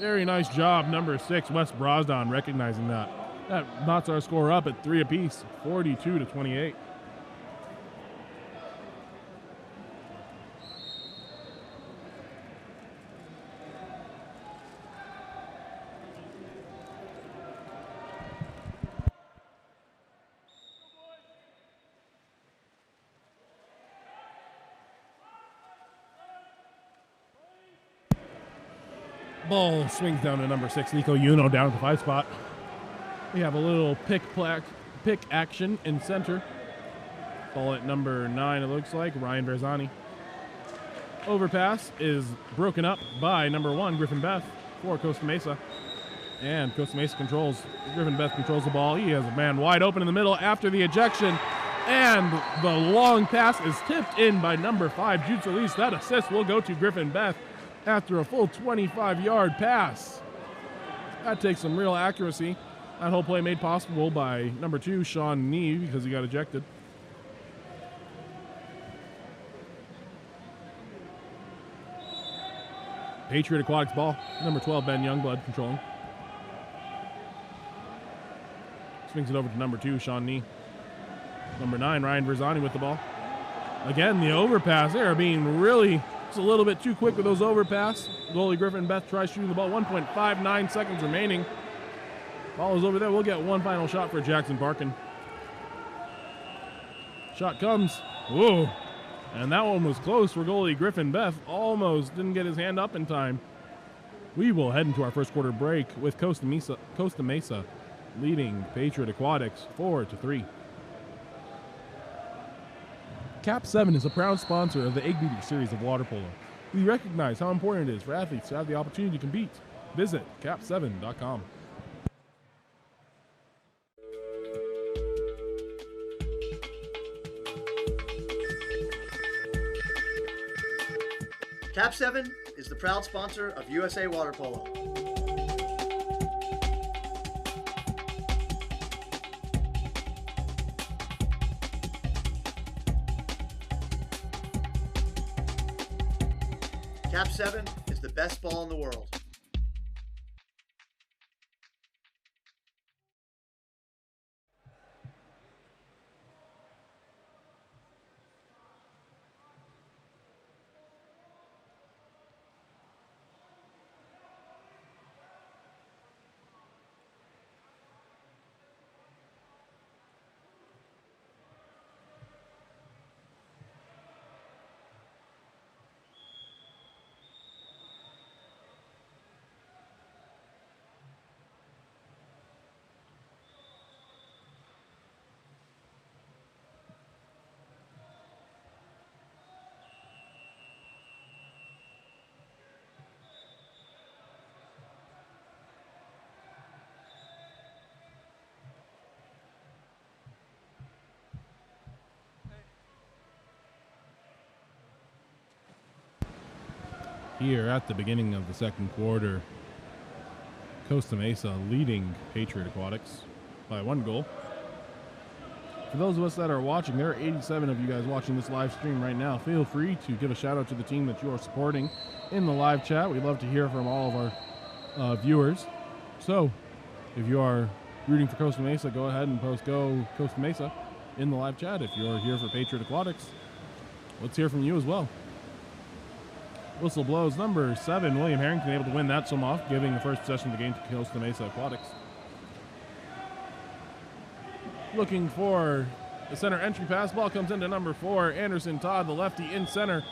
Very nice job, number 6, Wes Brosda, on recognizing that. That knots our score up at 3 apiece, 42-28. Ball swings down to number 6, Lico Uno, down at the 5 spot. We have a little pick action in center. Ball at number 9, it looks like, Ryan Verzani. Overpass is broken up by number 1, Griffin Beth, for Costa Mesa. And Costa Mesa controls. Griffin Beth controls the ball. He has a man wide open in the middle after the ejection. And the long pass is tipped in by number 5, Jude Solis. That assist will go to Griffin Beth after a full 25-yard pass. That takes some real accuracy. That whole play made possible by number 2, Sean Nee, because he got ejected. Patriot Aquatics ball. Number 12, Ben Youngblood controlling. Swings it over to number 2, Sean Nee. Number 9, Ryan Verzani with the ball. Again, the overpass. They are being really just a little bit too quick with those overpass. Goalie Griffin Beth tries shooting the ball. 1.59 seconds remaining. Ball is over there. We'll get one final shot for Jackson Parkin. Shot comes. Whoa. And that one was close for goalie Griffin Beth. Almost didn't get his hand up in time. We will head into our first quarter break with Costa Mesa leading Patriot Aquatics 4-3. KAP7 is a proud sponsor of the Eggbeater series of water polo. We recognize how important it is for athletes to have the opportunity to compete. Visit KAP7.com. KAP7 is the proud sponsor of USA Water Polo. KAP7 is the best ball in the world. here at the beginning of the second quarter. Costa Mesa leading Patriot Aquatics by 1 goal. For those of us that are watching, there are 87 of you guys watching this live stream right now. Feel free to give a shout out to the team that you are supporting in the live chat. We'd love to hear from all of our viewers. So, if you are rooting for Costa Mesa, go ahead and post "Go Costa Mesa" in the live chat. If you're here for Patriot Aquatics, let's hear from you as well. Whistle blows. Number 7, William Harrington, able to win that swim off, giving the first possession of the game to Costa Mesa Aquatics. Looking for the center entry pass. Ball comes into number 4, Anderson Todd, the lefty in center.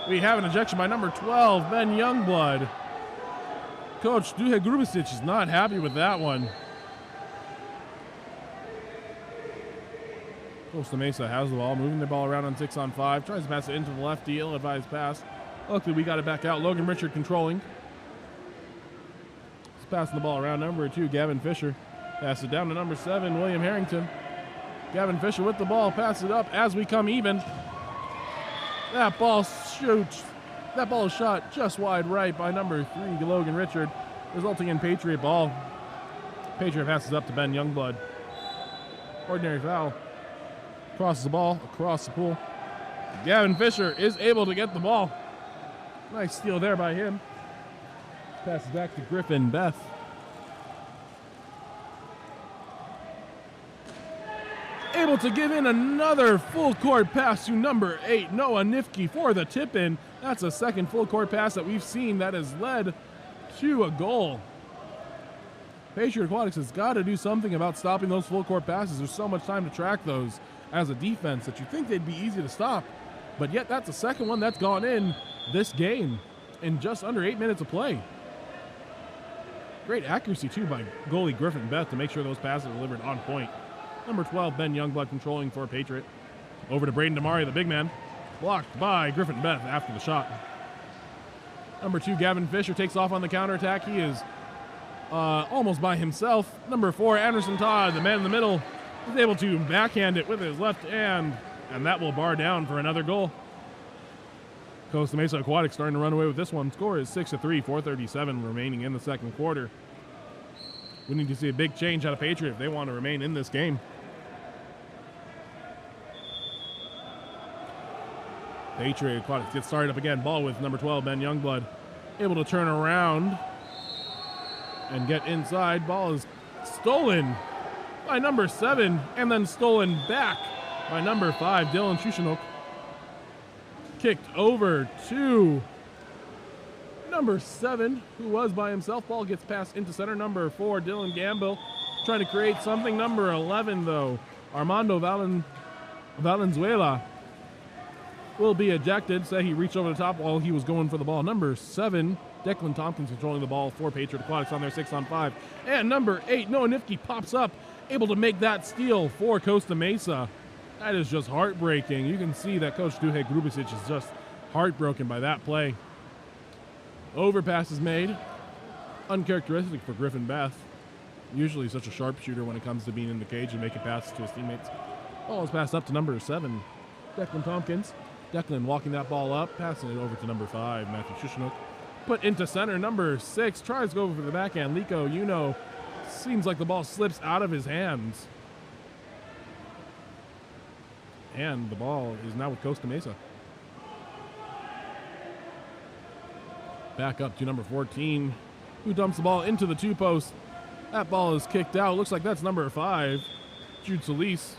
We have an ejection by number 12, Ben Youngblood. Coach Duhe Grubisic is not happy with that one. Costa Mesa has the ball, moving the ball around on 6-on-5. Tries to pass it into the lefty, ill-advised pass. Luckily, we got it back out. Logan Richard controlling. He's passing the ball around. Number 2, Gavin Fisher. Pass it down to number 7, William Harrington. Gavin Fisher with the ball, pass it up as we come even. That ball shoots. That ball is shot just wide right by number 3, Logan Richard, resulting in Patriot ball. Patriot passes up to Ben Youngblood. Ordinary foul. Crosses the ball across the pool. Gavin Fisher is able to get the ball. Nice steal there by him. Passes back to Griffin Beth. Able to give in another full court pass to number 8, Noah Nifke, for the tip in. That's a second full court pass that we've seen that has led to a goal. Patriot Aquatics has got to do something about stopping those full court passes. There's so much time to track those as a defense that you think they'd be easy to stop. But yet that's the second one that's gone in this game in just under 8 minutes of play. Great accuracy too by goalie Griffin Beth to make sure those passes are delivered on point. Number 12, Ben Youngblood controlling for Patriot. Over to Braden Damari, the big man. Blocked by Griffin Beth after the shot. Number 2, Gavin Fisher takes off on the counterattack. He is almost by himself. Number 4, Anderson Todd, the man in the middle, is able to backhand it with his left hand, and that will bar down for another goal. Costa Mesa Aquatics starting to run away with this one. Score is 6-3, 4:37 remaining in the second quarter. We need to see a big change out of Patriot if they want to remain in this game. Patriot Aquatics gets started up again. Ball with number 12, Ben Youngblood. Able to turn around and get inside. Ball is stolen by number 7 and then stolen back by number 5, Dylan Shushanok. Kicked over to number 7, who was by himself. Ball gets passed into center. Number 4, Dylan Gamble, trying to create something. Number 11, though, Armando Valenzuela, will be ejected. Say he reached over the top while he was going for the ball. Number 7, Declan Tompkins controlling the ball for Patriot Aquatics on their 6-on-5. And number 8, Noah Nifke, pops up, able to make that steal for Costa Mesa. That is just heartbreaking. You can see that Coach Duhe Grubisic is just heartbroken by that play. Overpass is made. Uncharacteristic for Griffin Beth. Usually such a sharpshooter when it comes to being in the cage and making passes to his teammates. Ball is passed up to number 7, Declan Tompkins. Declan walking that ball up, passing it over to number 5, Matthew Shushanok. Put into center. Number 6 tries to go over for the backhand. Liko, seems like the ball slips out of his hands. And the ball is now with Costa Mesa. Back up to number 14, who dumps the ball into the 2-post. That ball is kicked out. Looks like that's number 5, Jude Solis.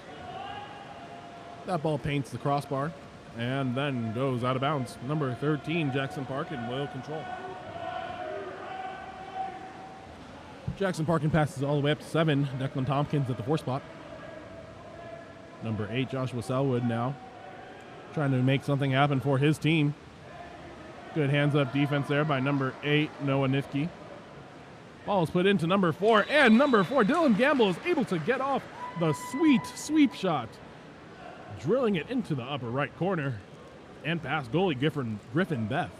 That ball paints the crossbar and then goes out of bounds. Number 13, Jackson Parkin, will control. Jackson Parkin passes all the way up to 7. Declan Tompkins at the 4 spot. Number 8, Joshua Selwood now trying to make something happen for his team. Good hands-up defense there by number 8, Noah Nifke. Ball is put into number 4, and number 4, Dylan Gamble, is able to get off the sweet sweep shot, drilling it into the upper right corner and past goalie Griffin Beth.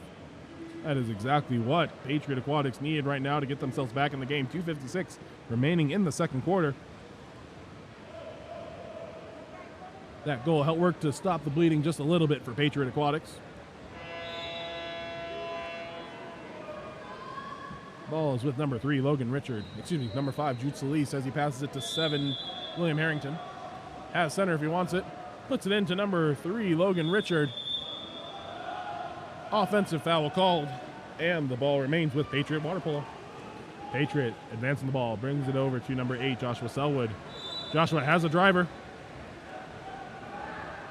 That is exactly what Patriot Aquatics needed right now to get themselves back in the game. 2:56 remaining in the second quarter. That goal helped work to stop the bleeding just a little bit for Patriot Aquatics. Ball is with number 3, Logan Richard. Excuse me, number 5, Jude Solis, as he passes it to 7, William Harrington. Has center if he wants it. Puts it into number 3, Logan Richard. Offensive foul called, and the ball remains with Patriot Water Polo. Patriot advancing the ball, brings it over to number 8, Joshua Selwood. Joshua has a driver.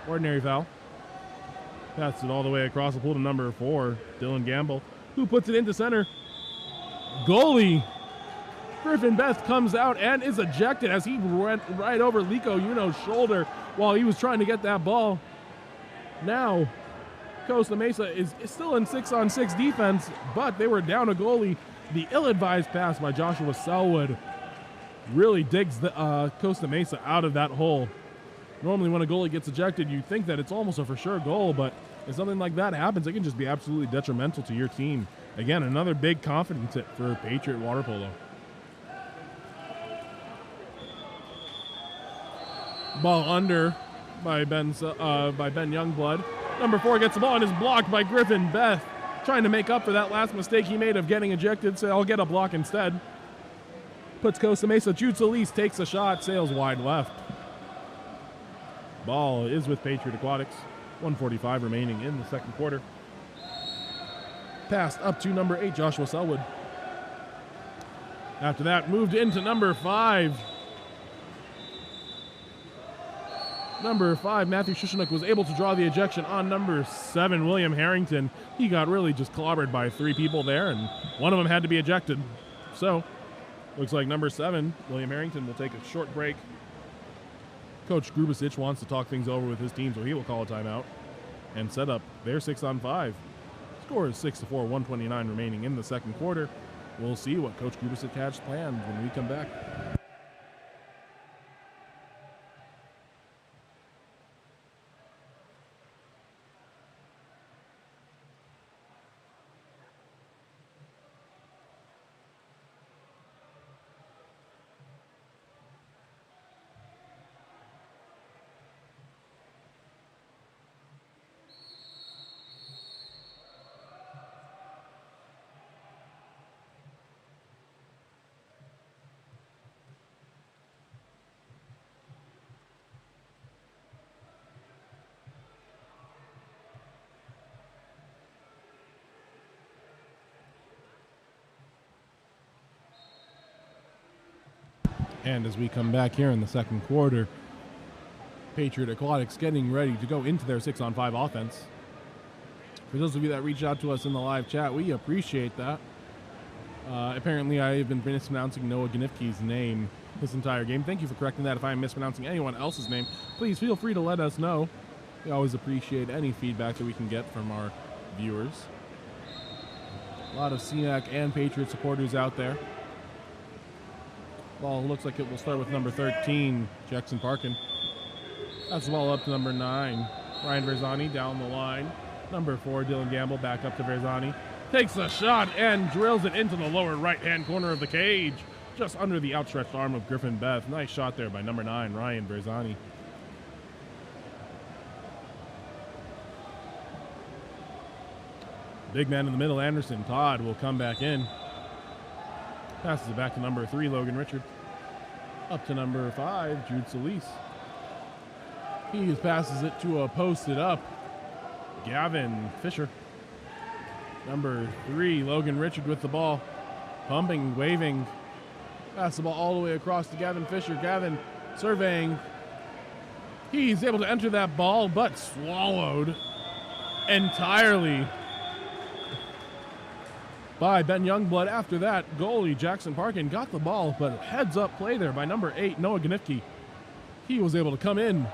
Ordinary foul. Passes it all the way across the pool to number 4, Dylan Gamble, who puts it into center. Goalie Griffin Beth comes out and is ejected as he went right over Liko Uno's shoulder while he was trying to get that ball. Now, Costa Mesa is still in 6-on-6 defense, but they were down a goalie. The ill-advised pass by Joshua Selwood really digs the Costa Mesa out of that hole. Normally when a goalie gets ejected, you think that it's almost a for sure goal, but if something like that happens, it can just be absolutely detrimental to your team. Again, another big confidence hit for Patriot Water Polo. Ball under by Ben Youngblood. Number 4 gets the ball and is blocked by Griffin Beth, trying to make up for that last mistake he made of getting ejected, so I'll get a block instead. Puts Costa Mesa. Jude Solis takes a shot, sails wide left. Ball is with Patriot Aquatics. 1:45 remaining in the second quarter. Passed up to number 8, Joshua Selwood. After that, moved into number 5. Number 5, Matthew Shishanook, was able to draw the ejection on number 7, William Harrington. He got really just clobbered by 3 people there, and one of them had to be ejected. So, looks like number 7, William Harrington, will take a short break. Coach Grubasic wants to talk things over with his team, so he will call a timeout and set up their 6-on-5. Score is 6-4, 1:29 remaining in the second quarter. We'll see what Coach Grubasic has planned when we come back. And as we come back here in the second quarter, Patriot Aquatics getting ready to go into their 6-on-5 offense. For those of you that reached out to us in the live chat, we appreciate that. Apparently, I have been mispronouncing Noah Ganifke's name this entire game. Thank you for correcting that. If I am mispronouncing anyone else's name, please feel free to let us know. We always appreciate any feedback that we can get from our viewers. A lot of CNAC and Patriot supporters out there. Ball looks like it will start with number 13, Jackson Parkin. That's the ball up to number 9, Ryan Verzani down the line. Number 4, Dylan Gamble, back up to Verzani. Takes a shot and drills it into the lower right-hand corner of the cage, just under the outstretched arm of Griffin Beth. Nice shot there by number 9, Ryan Verzani. Big man in the middle, Anderson Todd, will come back in. Passes it back to number 3, Logan Richard. Up to number 5, Jude Solis. He passes it to a posted up Gavin Fisher. Number 3, Logan Richard with the ball. Pumping, waving. Pass the ball all the way across to Gavin Fisher. Gavin surveying. He's able to enter that ball, but swallowed entirely by Ben Youngblood. After that, goalie Jackson Parkin got the ball, but heads-up play there by number 8, Noah Ganifke. He was able to come in,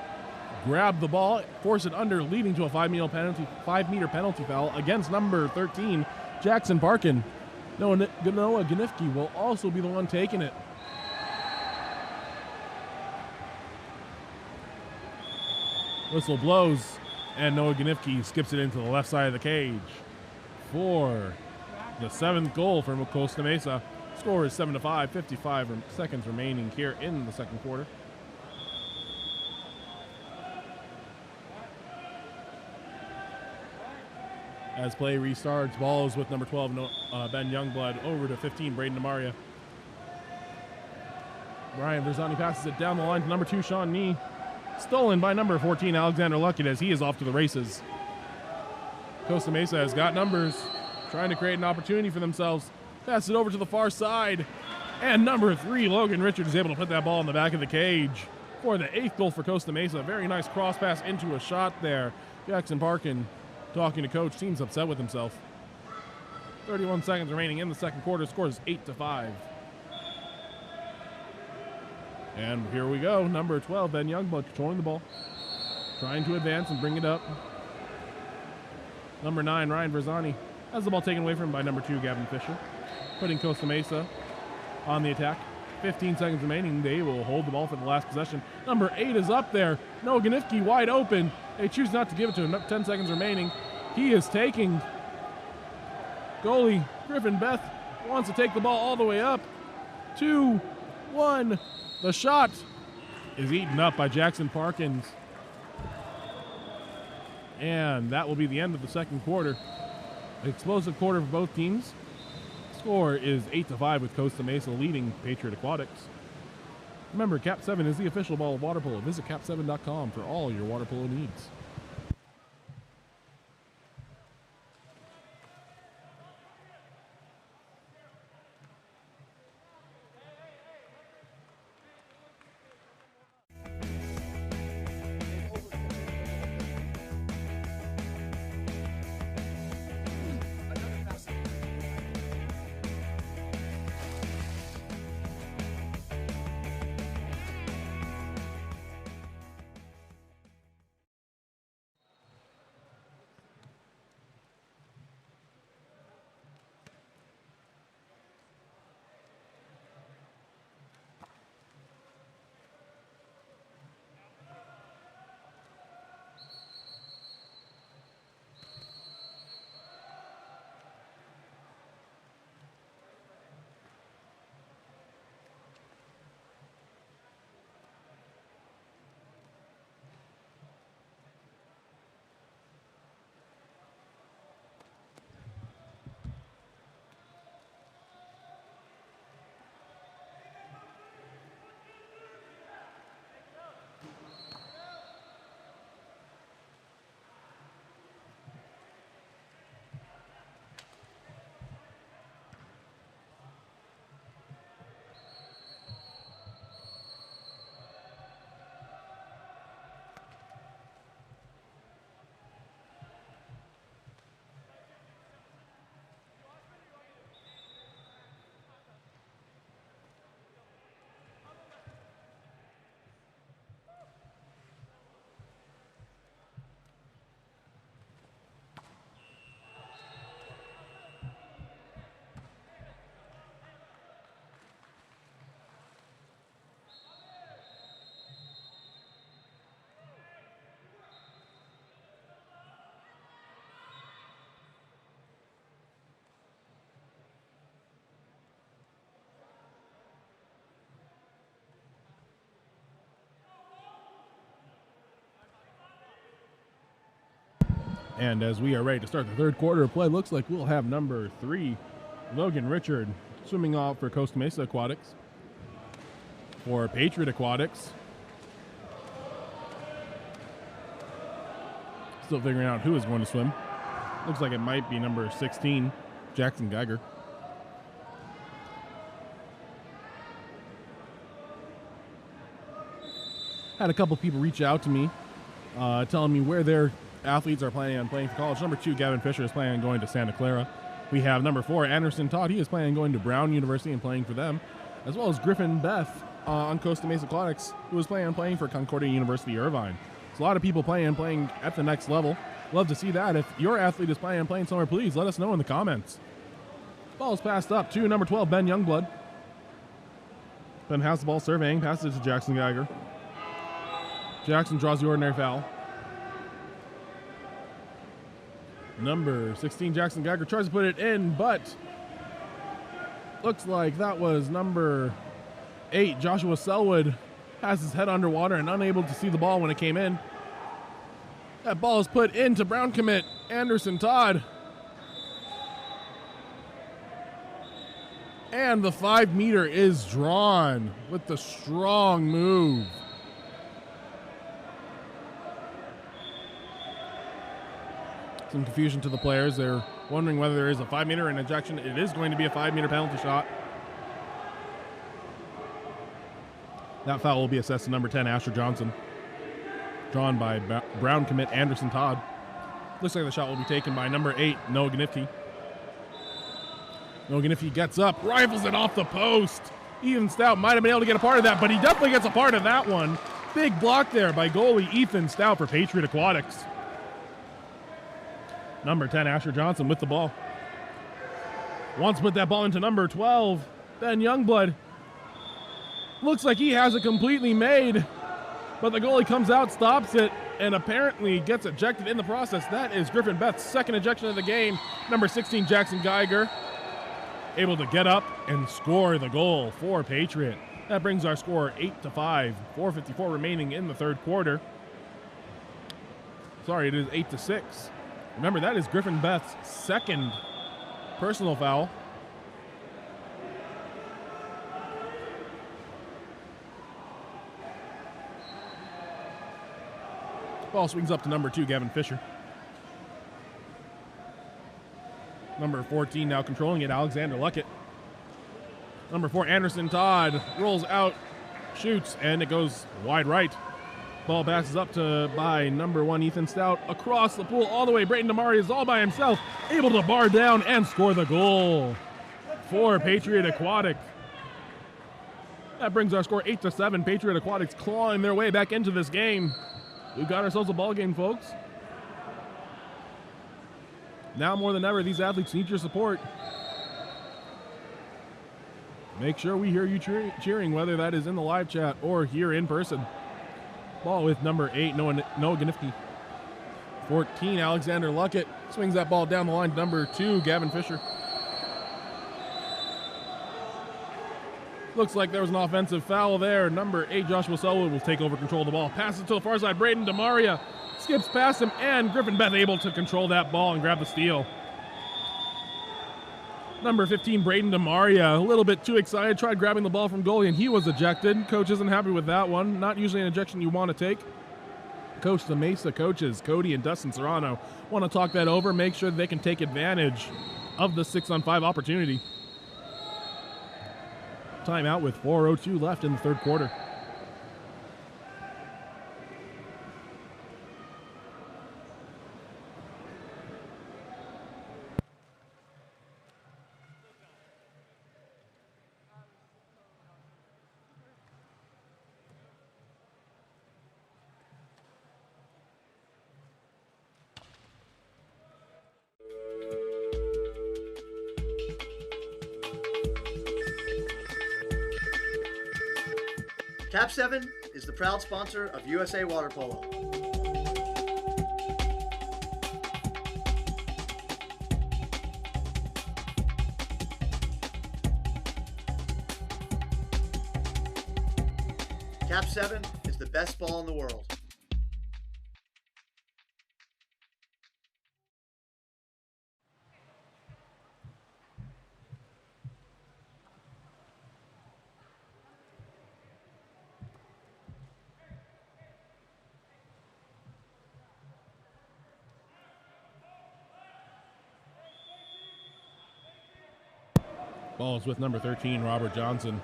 grab the ball, force it under, leading to a 5-meter penalty foul against number 13, Jackson Parkin. Noah Ganifke will also be the one taking it. Whistle blows, and Noah Ganifke skips it into the left side of the cage for the 7th goal for Costa Mesa. Score is 7-5, 55 seconds remaining here in the second quarter. as play restarts. Ball is with number 12, Ben Youngblood, over to 15, Braden Demaria. Brian Verzani passes it down the line to number 2, Sean Nee. Stolen by number 14, Alexander Luckett, as he is off to the races. Costa Mesa has got numbers, trying to create an opportunity for themselves. Pass it over to the far side. And number 3, Logan Richards, is able to put that ball in the back of the cage for the 8th goal for Costa Mesa. Very nice cross pass into a shot there. Jackson Parkin talking to coach, seems upset with himself. 31 seconds remaining in the second quarter. Score is 8-5. And here we go. Number 12, Ben Youngblood, controlling the ball. Trying to advance and bring it up. Number 9, Ryan Verzani, has the ball taken away from him by number 2, Gavin Fisher. Putting Costa Mesa on the attack. 15 seconds remaining. They will hold the ball for the last possession. Number 8 is up there. Noah Ganifke wide open. They choose not to give it to him. 10 seconds remaining. He is taking. Goalie Griffin Beth wants to take the ball all the way up. 2, 1. The shot is eaten up by Jackson Parkins. And that will be the end of the second quarter. Explosive quarter for both teams. Score is 8-5 with Costa Mesa leading Patriot Aquatics. Remember, KAP7 is the official ball of water polo. Visit KAP7.com for all your water polo needs. And as we are ready to start the third quarter of play, looks like we'll have number 3, Logan Richard, swimming off for Costa Mesa Aquatics. For Patriot Aquatics, still figuring out who is going to swim. Looks like it might be number 16, Jackson Geiger. Had a couple people reach out to me, telling me where their athletes are planning on playing for college. Number 2, Gavin Fisher, is planning on going to Santa Clara. We have number 4, Anderson Todd. He is planning on going to Brown University and playing for them, as well as Griffin Beth on Costa Mesa Aquatics, who is planning on playing for Concordia University Irvine. So a lot of people playing at the next level. Love to see that. If your athlete is planning on playing somewhere, please let us know in the comments. Ball is passed up to number 12, Ben Youngblood. Ben has the ball surveying, passes it to Jackson Geiger. Jackson draws the ordinary foul. Number 16, Jackson Geiger, tries to put it in, but looks like that was number 8, Joshua Selwood, has his head underwater and unable to see the ball when it came in. That ball is put into Brown commit Anderson Todd. And the 5 meter is drawn with the strong move. Some confusion to the players. They're wondering whether there is a 5 meter and ejection. It is going to be a 5 meter penalty shot. That foul will be assessed to number 10, Asher Johnson. Drawn by Brown commit Anderson Todd. Looks like the shot will be taken by number 8, Noah Ganifke. Noah Ganifke gets up, rifles it off the post. Ethan Stout might have been able to get a part of that, but he definitely gets a part of that one. Big block there by goalie Ethan Stout for Patriot Aquatics. Number 10, Asher Johnson with the ball. Wants to put that ball into number 12, Ben Youngblood. Looks like he has it completely made, but the goalie comes out, stops it, and apparently gets ejected in the process. That is Griffin Beth's second ejection of the game. Number 16, Jackson Geiger, able to get up and score the goal for Patriot. That brings our score 8-5, 4:54 remaining in the third quarter. Sorry, it is 8-6. Remember, that is Griffin Beth's second personal foul. Ball swings up to number 2, Gavin Fisher. Number 14 now controlling it, Alexander Luckett. Number 4, Anderson Todd rolls out, shoots, and it goes wide right. Ball passes up to by number 1, Ethan Stout, across the pool all the way. Brayton Damari is all by himself, able to bar down and score the goal for Patriot Aquatic. That brings our score 8-7. Patriot Aquatics clawing their way back into this game. We've got ourselves a ball game, folks. Now more than ever, these athletes need your support. Make sure we hear you cheering, whether that is in the live chat or here in person. Ball with number 8, Noah Ganifke. 14, Alexander Luckett swings that ball down the line to number 2, Gavin Fisher. Looks like there was an offensive foul there. Number 8, Joshua Selwood will take over control of the ball. Passes to the far side. Braden DeMaria skips past him, and Griffin Beth able to control that ball and grab the steal. Number 15, Braden DeMaria, a little bit too excited, tried grabbing the ball from goalie, and he was ejected. Coach isn't happy with that one. Not usually an ejection you want to take. Coach, the Mesa coaches, Cody and Dustin Serrano, want to talk that over, make sure they can take advantage of the 6-on-5 opportunity. Timeout with 4:02 left in the third quarter. KAP7 is the proud sponsor of USA Water Polo. KAP7 is the best ball in the world. Ball is with number 13, Robert Johnson.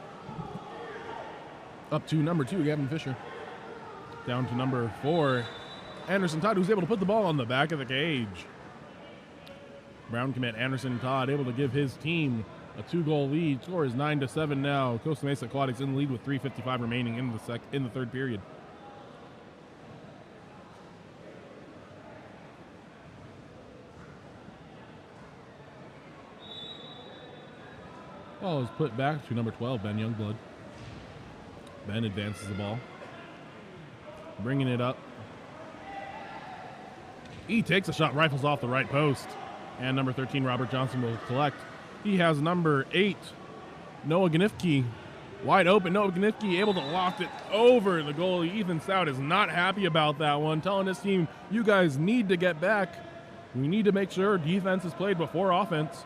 Up to number 2, Gavin Fisher. Down to number 4, Anderson Todd, who's able to put the ball on the back of the cage. Brown commit Anderson Todd able to give his team a 2-goal lead. Score is 9-7 now. Costa Mesa Aquatics in the lead with 3:55 remaining in the third period. Ball is put back to number 12, Ben Youngblood. Ben advances the ball. Bringing it up. He takes a shot, rifles off the right post. And number 13, Robert Johnson, will collect. He has number 8, Noah Ganifke, wide open. Noah Ganifke able to loft it over the goalie. Ethan Stout is not happy about that one, telling his team, you guys need to get back. We need to make sure defense is played before offense.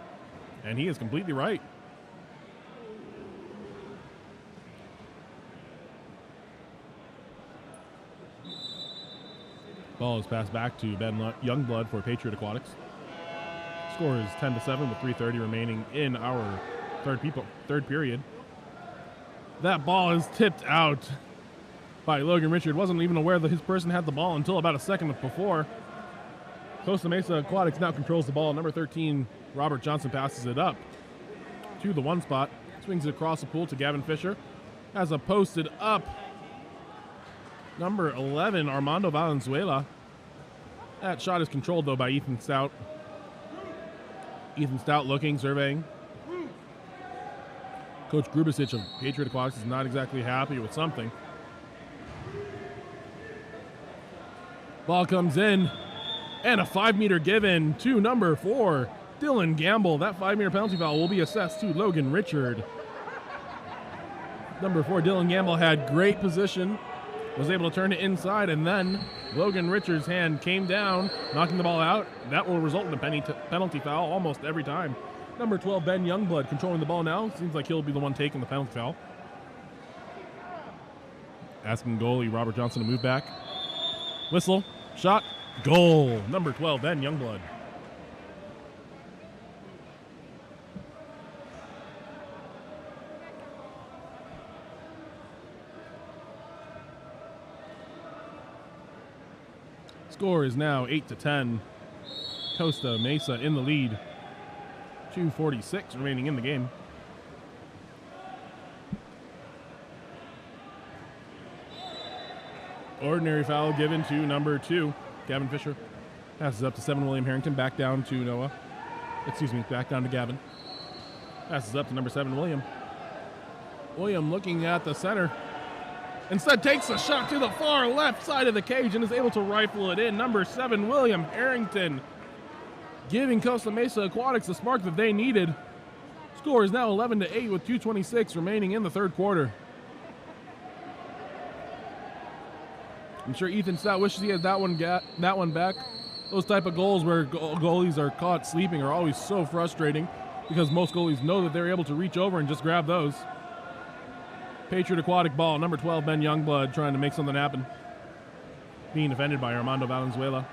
And he is completely right. Ball is passed back to Ben Youngblood for Patriot Aquatics. Score is 10-7 with 3:30 remaining in our third period. That ball is tipped out by Logan Richard. Wasn't even aware that his person had the ball until about a second before. Costa Mesa Aquatics now controls the ball. Number 13, Robert Johnson, passes it up to the one spot. Swings it across the pool to Gavin Fisher. Has a posted up number 11, Armando Valenzuela. That shot is controlled, though, by Ethan Stout. Ethan Stout looking, surveying. Coach Grubasic of Patriot Aquatics is not exactly happy with something. Ball comes in, and a 5-meter given to number 4, Dylan Gamble. That 5-meter penalty foul will be assessed to Logan Richard. Number 4, Dylan Gamble, had great position, was able to turn it inside, and then Logan Richard's hand came down, knocking the ball out. That will result in a penalty foul almost every time. Number 12, Ben Youngblood, controlling the ball now. Seems like he'll be the one taking the penalty foul. Asking goalie Robert Johnson to move back. Whistle, shot, goal. Number 12, Ben Youngblood. Score is now 8-10. Costa Mesa in the lead. 2:46 remaining in the game. Ordinary foul given to number 2, Gavin Fisher. Passes up to 7, William Harrington. Back down to Noah. Back down to Gavin. Passes up to number 7, William. William looking at the center. Instead takes a shot to the far left side of the cage and is able to rifle it in. Number 7, William Harrington, giving Costa Mesa Aquatics the spark that they needed. Score is now 11-8 with 2:26 remaining in the third quarter. I'm sure Ethan Stout wishes he had that one back. Those type of goals where goalies are caught sleeping are always so frustrating because most goalies know that they're able to reach over and just grab those. Patriot Aquatic ball, number 12, Ben Youngblood, trying to make something happen. Being defended by Armando Valenzuela.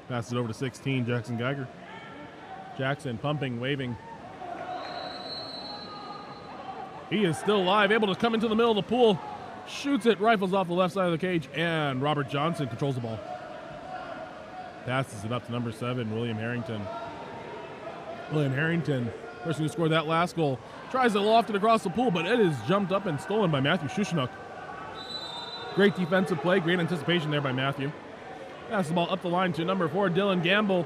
Passes it over to 16, Jackson Geiger. Jackson pumping, waving. He is still alive, able to come into the middle of the pool. Shoots it, rifles off the left side of the cage, and Robert Johnson controls the ball. Passes it up to number 7, William Harrington. William Harrington, person who scored that last goal, tries to loft it across the pool, but it is jumped up and stolen by Matthew Shushanuk. Great defensive play, great anticipation there by Matthew. Passes the ball up the line to number 4, Dylan Gamble.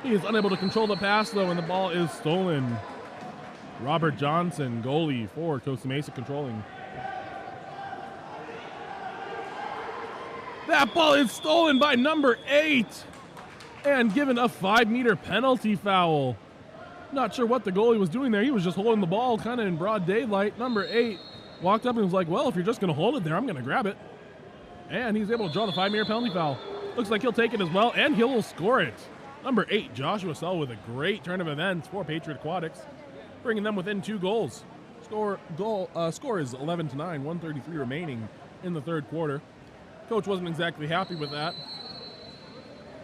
He is unable to control the pass, though, and the ball is stolen. Robert Johnson, goalie for Costa Mesa, controlling. That ball is stolen by number 8 and given a 5-meter penalty foul. Not sure what the goalie was doing there. He was just holding the ball kind of in broad daylight. Number 8 walked up and was like, well, if you're just going to hold it there, I'm going to grab it. And he's able to draw the 5-meter penalty foul. Looks like he'll take it as well, and he'll score it. Number 8, Joshua Sell, with a great turn of events for Patriot Aquatics, bringing them within 2 goals. Score is 11-9, 1:33 remaining in the third quarter. Coach wasn't exactly happy with that.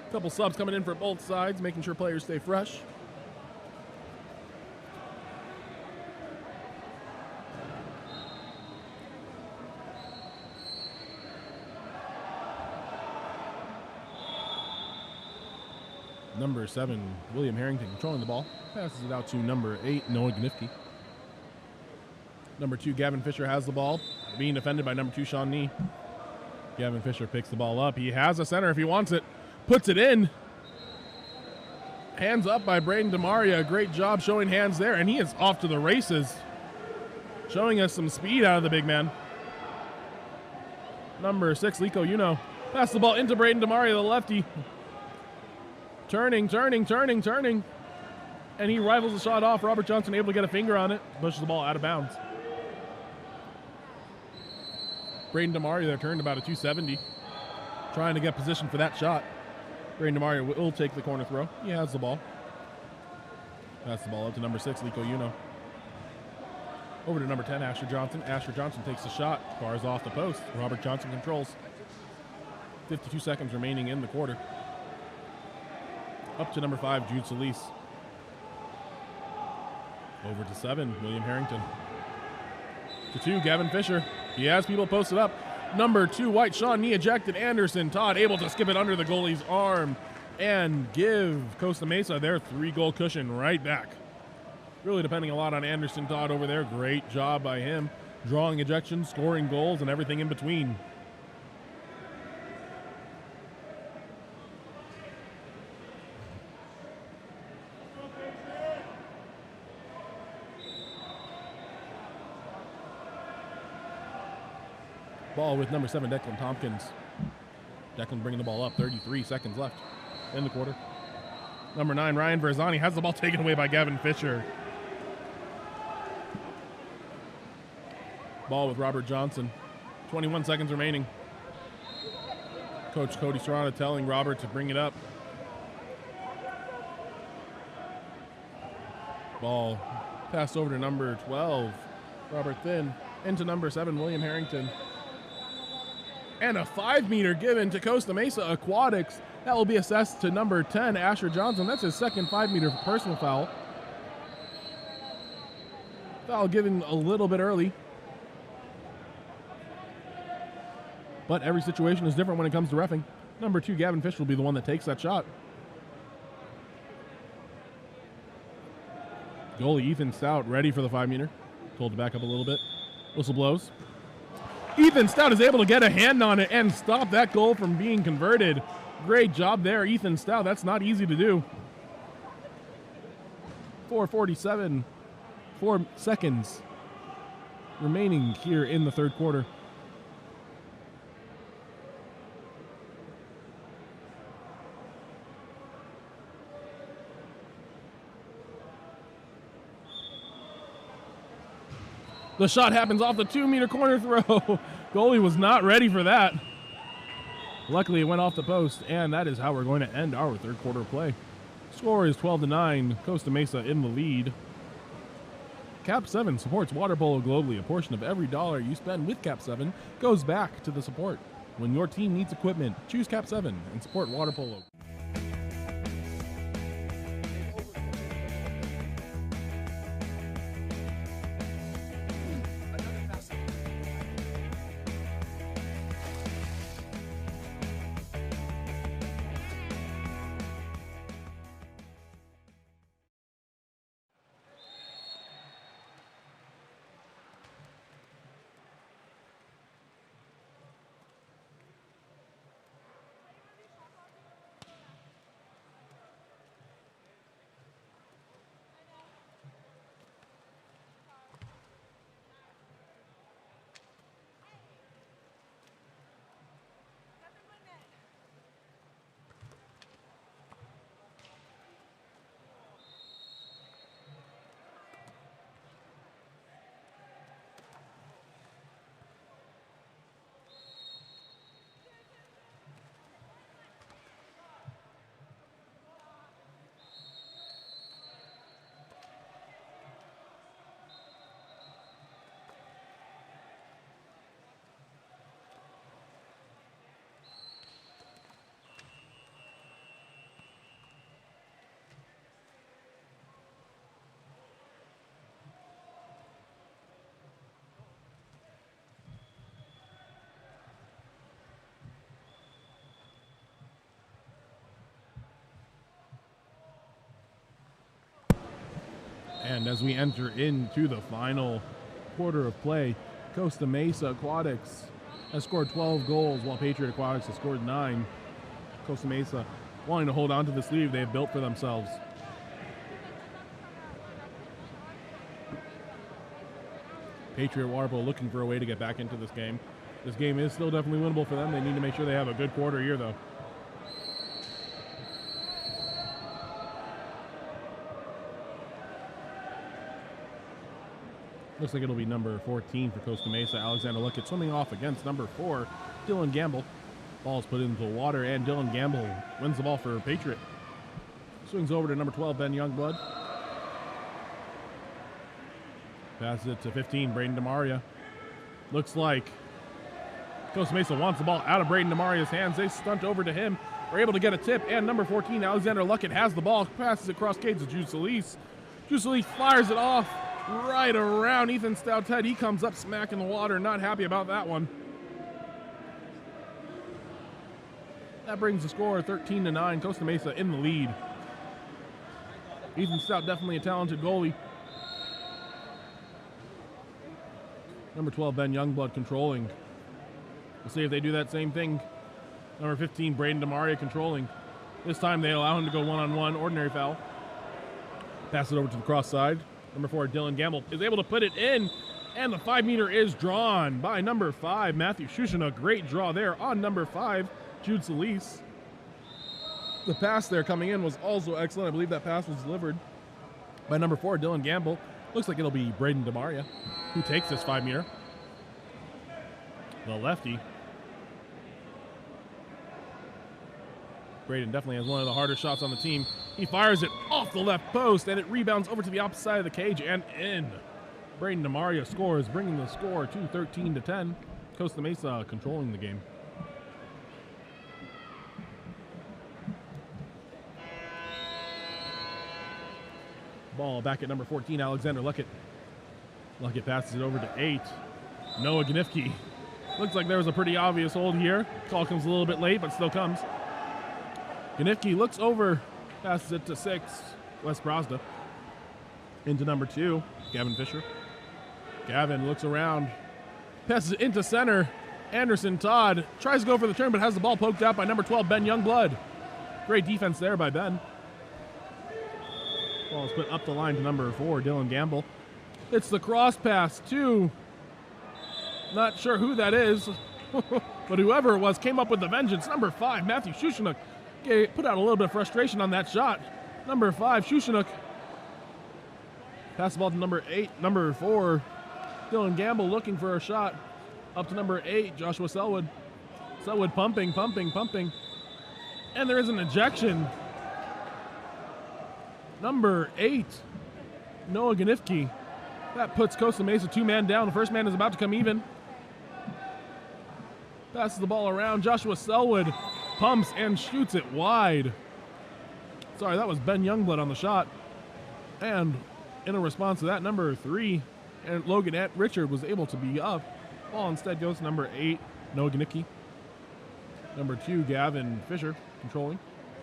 A couple subs coming in for both sides, making sure players stay fresh. Number 7, William Harrington, controlling the ball. Passes it out to number 8, Noah Gnifke. Number 2, Gavin Fisher has the ball, being defended by number 2, Sean Nee. Gavin Fisher picks the ball up. He has a center if he wants it. Puts it in. Hands up by Braden DeMaria. Great job showing hands there, and he is off to the races. Showing us some speed out of the big man. Number 6, Lico Uno. Pass the ball into Braden DeMaria, the lefty. Turning. And he rifles the shot off. Robert Johnson able to get a finger on it. Pushes the ball out of bounds. Braden DeMaria there turned about a 270. Trying to get position for that shot. Braden DeMaria will take the corner throw. He has the ball. Pass the ball up to number 6, Lico Uno. Over to number 10, Asher Johnson. Asher Johnson takes the shot. Fires off the post. Robert Johnson controls. 52 seconds remaining in the quarter. Up to number 5, Jude Solis. Over to 7, William Harrington. To 2, Gavin Fisher. He has people posted up. Number 2, White, Sean, knee ejected. Anderson Todd able to skip it under the goalie's arm and give Costa Mesa their 3-goal cushion right back. Really depending a lot on Anderson Todd over there. Great job by him. Drawing ejections, scoring goals, and everything in between. Ball with number 7, Declan Tompkins. Declan bringing the ball up, 33 seconds left in the quarter. Number 9, Ryan Verzani has the ball taken away by Gavin Fisher. Ball with Robert Johnson. 21 seconds remaining. Coach Cody Serrano telling Robert to bring it up. Ball passed over to number 12, Robert Thin, into number 7, William Harrington. And a 5-meter given to Costa Mesa Aquatics. That will be assessed to number 10, Asher Johnson. That's his second 5-meter personal foul. Foul given a little bit early. But every situation is different when it comes to reffing. Number 2, Gavin Fish, will be the one that takes that shot. Goalie Ethan Stout ready for the 5-meter. Told to back up a little bit. Whistle blows. Ethan Stout is able to get a hand on it and stop that goal from being converted. Great job there, Ethan Stout. That's not easy to do. 4:47, 4 seconds remaining here in the third quarter. The shot happens off the 2-meter corner throw. Goalie was not ready for that. Luckily, it went off the post, and that is how we're going to end our third quarter play. Score is 12-9, Costa Mesa in the lead. KAP7 supports water polo globally. A portion of every dollar you spend with KAP7 goes back to the support. When your team needs equipment, choose KAP7 and support water polo. And as we enter into the final quarter of play, Costa Mesa Aquatics has scored 12 goals, while Patriot Aquatics has scored 9. Costa Mesa wanting to hold on to this lead they have built for themselves. Patriot Water Polo looking for a way to get back into this game. This game is still definitely winnable for them. They need to make sure they have a good quarter here, though. Looks like it'll be number 14 for Costa Mesa. Alexander Luckett swimming off against number 4, Dylan Gamble. Ball's put into the water, and Dylan Gamble wins the ball for Patriot. Swings over to number 12, Ben Youngblood. Passes it to 15, Braden DeMaria. Looks like Costa Mesa wants the ball out of Braden DeMaria's hands. They stunt over to him. We're able to get a tip, and number 14, Alexander Luckett, has the ball, passes it across Cades to Jude Solis. Jude Solis fires it off right around Ethan Stout's head. He comes up smack in the water, not happy about that one. That brings the score 13-9. Costa Mesa in the lead. Ethan Stout definitely a talented goalie. Number 12, Ben Youngblood controlling. We'll see if they do that same thing. Number 15, Braden DeMaria controlling. This time they allow him to go one-on-one, ordinary foul. Pass it over to the cross side. Number 4, Dylan Gamble is able to put it in, and the 5-meter is drawn by number 5, Matthew Shushin. A great draw there on number 5, Jude Solis. The pass there coming in was also excellent. I believe that pass was delivered by number 4, Dylan Gamble. Looks like it'll be Braden DeMaria who takes this 5-meter. The lefty. Braden definitely has one of the harder shots on the team. He fires it off the left post, and it rebounds over to the opposite side of the cage and in. Braden DeMaria scores, bringing the score to 13-10. Costa Mesa controlling the game. Ball back at number 14, Alexander Luckett. Luckett passes it over to 8. Noah Ganifke. Looks like there was a pretty obvious hold here. Call comes a little bit late, but still comes. Ganifke looks over, passes it to 6, Wes Brosda. Into number 2, Gavin Fisher. Gavin looks around, passes it into center. Anderson Todd tries to go for the turn, but has the ball poked out by number 12, Ben Youngblood. Great defense there by Ben. Ball is put up the line to number 4, Dylan Gamble. It's the cross pass to, not sure who that is, but whoever it was came up with the vengeance. Number 5, Matthew Shushinuk, put out a little bit of frustration on that shot. Number 5, Shushinuk. Pass the ball to number 8, number 4, Dylan Gamble looking for a shot. Up to number 8, Joshua Selwood. Selwood pumping. And there is an ejection. Number 8, Noah Ganifke. That puts Costa Mesa 2-man down. The first man is about to come even. Passes the ball around. Joshua Selwood pumps and shoots it wide. Sorry, that was Ben Youngblood on the shot. And in a response to that, number 3, and Logan Richard was able to be up. Ball instead goes to number 8, Noah Ganifke. Number 2, Gavin Fisher controlling.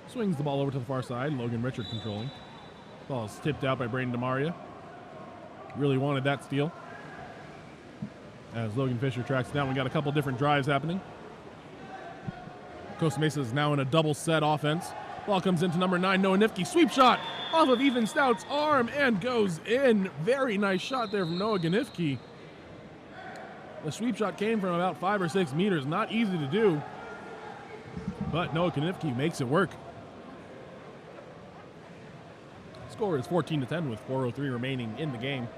Swings the ball over to the far side. Logan Richard controlling. Ball is tipped out by Braden DeMaria. Really wanted that steal. As Logan Fisher tracks it down, we got a couple different drives happening. Costa Mesa is now in a double set offense. Ball comes into number 9, Noah Ganifke. Sweep shot off of Ethan Stout's arm and goes in. Very nice shot there from Noah Ganifke. The sweep shot came from about 5 or 6 meters. Not easy to do, but Noah Ganifke makes it work. Score is 14-10 with 4:03 remaining in the game.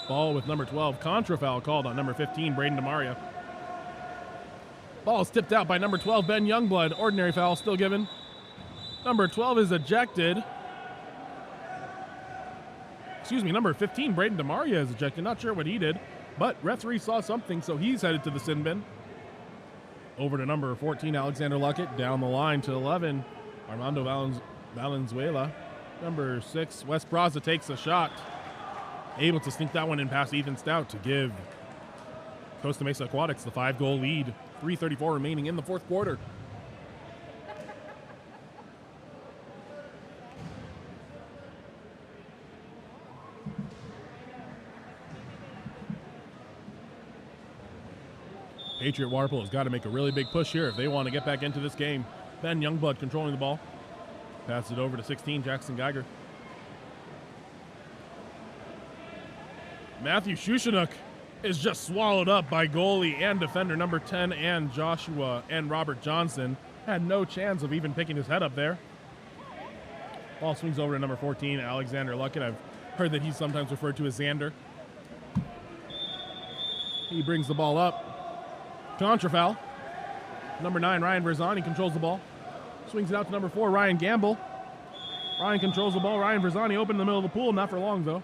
Ball with number 12, contra foul called on number 15, Braden DeMaria. Ball is tipped out by number 12, Ben Youngblood. Ordinary foul still given. Number 12 is ejected. Excuse me, number 15, Braden DeMaria is ejected. Not sure what he did, but referee saw something, so he's headed to the sin bin. Over to number 14, Alexander Luckett. Down the line to 11, Armando Valenzuela. Number 6, Wes Brosda takes a shot. Able to sneak that one in past Ethan Stout to give Costa Mesa Aquatics the 5-goal lead. 3:34 remaining in the fourth quarter. Patriot Water Polo has got to make a really big push here if they want to get back into this game. Ben Youngblood controlling the ball. Passes it over to 16, Jackson Geiger. Matthew Shushinuk is just swallowed up by goalie and defender number 10 and Joshua and Robert Johnson. Had no chance of even picking his head up there. Ball swings over to number 14, Alexander Luckett. I've heard that he's sometimes referred to as Xander. He brings the ball up. Contra foul. Number 9, Ryan Verzani controls the ball. Swings it out to number 4, Ryan Gamble. Ryan controls the ball. Ryan Verzani open in the middle of the pool. Not for long, though.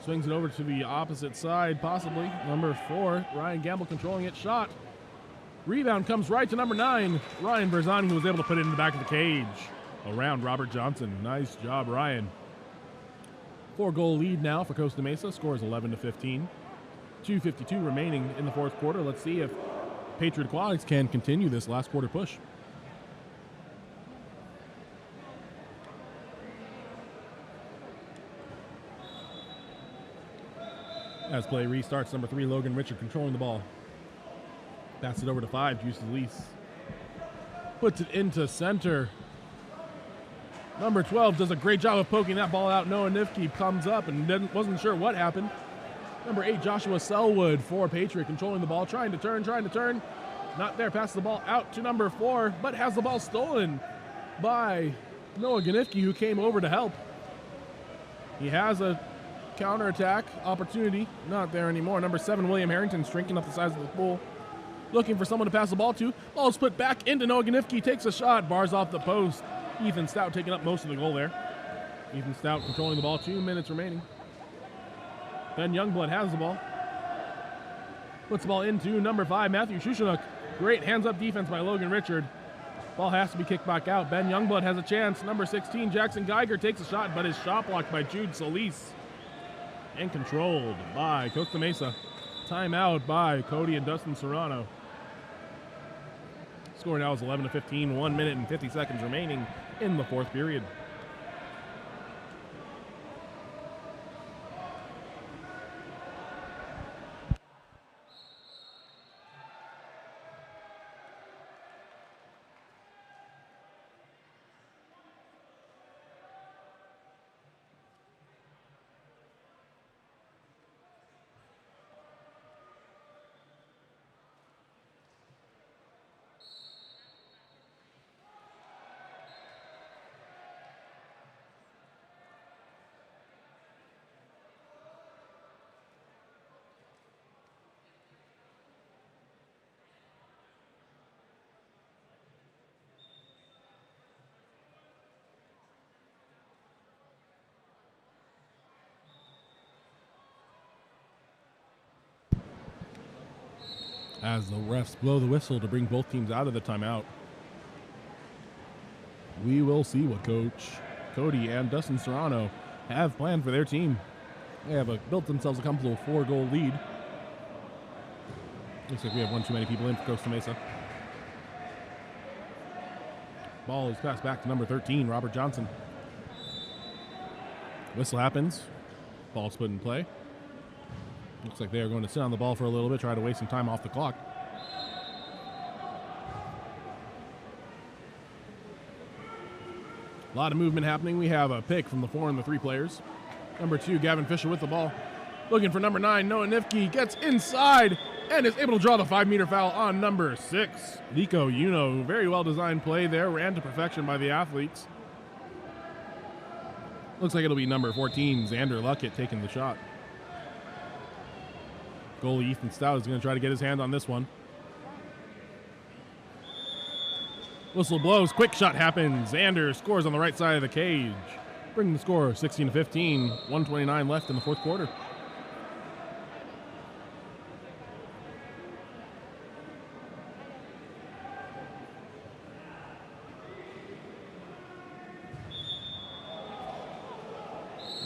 Swings it over to the opposite side, possibly. Number 4, Ryan Gamble controlling it. Shot. Rebound comes right to number 9. Ryan Verzani was able to put it in the back of the cage. Around Robert Johnson. Nice job, Ryan. 4-goal lead now for Costa Mesa. Score is 11-15. 2:52 remaining in the fourth quarter. Let's see if Patriot Aquatics can continue this last quarter push. As play restarts, number 3, Logan Richard controlling the ball. Pass it over to 5, Juice Lease. Puts it into center. Number 12 does a great job of poking that ball out. Noah Nifke comes up and wasn't sure what happened. Number 8, Joshua Selwood for Patriot controlling the ball, trying to turn. Not there, passes the ball out to number 4, but has the ball stolen by Noah Ganifke, who came over to help. He has a counterattack opportunity. Not there anymore. Number 7, William Harrington, shrinking up the size of the pool. Looking for someone to pass the ball to. Ball's put back into Noah Ganifke. Takes a shot. Bars off the post. Ethan Stout taking up most of the goal there. Ethan Stout controlling the ball. 2 minutes remaining. Ben Youngblood has the ball. Puts the ball into number 5, Matthew Shushanuk. Great hands-up defense by Logan Richard. Ball has to be kicked back out. Ben Youngblood has a chance. Number 16, Jackson Geiger takes a shot, but is shot blocked by Jude Solis. And controlled by Costa Mesa. Timeout by Cody and Dustin Serrano. Score now is 11-15, 1 minute and 50 seconds remaining in the fourth period. As the refs blow the whistle to bring both teams out of the timeout, we will see what Coach Cody and Dustin Serrano have planned for their team. They have built themselves a comfortable 4-goal lead. Looks like we have one too many people in for Costa Mesa. Ball is passed back to number 13, Robert Johnson. Whistle happens. Ball's put in play. Looks like they are going to sit on the ball for a little bit, try to waste some time off the clock. A lot of movement happening. We have a pick from the 4 and the 3 players. Number 2, Gavin Fisher with the ball. Looking for number 9, Noah Nifke. Gets inside and is able to draw the 5-meter foul on number 6. Nico Uno. Very well-designed play there. Ran to perfection by the athletes. Looks like it'll be number 14, Xander Luckett, taking the shot. Goalie Ethan Stout is going to try to get his hand on this one. Whistle blows. Quick shot happens. Xander scores on the right side of the cage. Bringing the score 16-15. 1:29 left in the fourth quarter.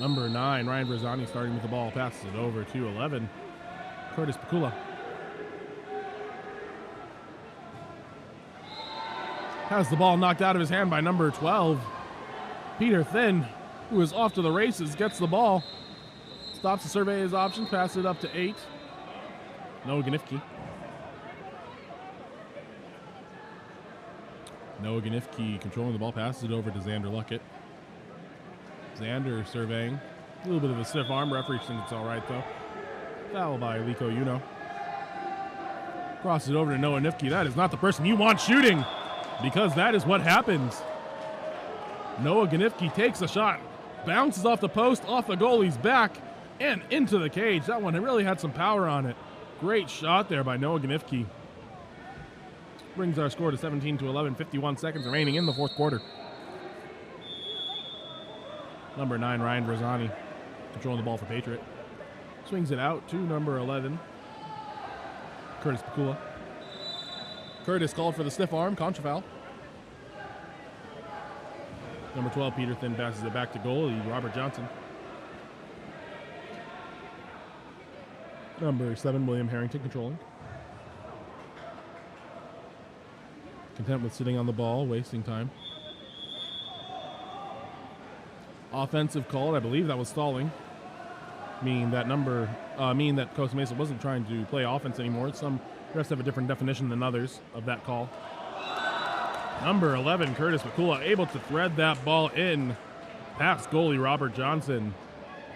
Number 9, Ryan Verzani starting with the ball. Passes it over to 11. Curtis Pakula. Has the ball knocked out of his hand by number 12. Peter Thin, who is off to the races, gets the ball. Stops to survey his options, passes it up to 8. Noah Ganifke. Noah Ganifke controlling the ball, passes it over to Xander Luckett. Xander surveying. A little bit of a stiff arm. Referee thinks it's all right, though. Foul by Lico Uno. Crosses it over to Noah Nifke. That is not the person you want shooting, because that is what happens. Noah Ganifke takes a shot, bounces off the post, off the goalie's back, and into the cage. That one really had some power on it. Great shot there by Noah Ganifke. brings our score to 17-11, 51 seconds remaining in the fourth quarter. Number 9, Ryan Verzani, controlling the ball for Patriot. Swings it out to number 11, Curtis Pakula. Curtis called for the stiff arm, contra foul. Number 12, Peter Thin passes it back to goalie Robert Johnson. Number 7, William Harrington controlling. Content with sitting on the ball, wasting time. Offensive call, I believe that was stalling. Meaning that Costa Mesa wasn't trying to play offense anymore. Some refs have a different definition than others of that call. Number 11, Curtis Pakula, able to thread that ball in past goalie Robert Johnson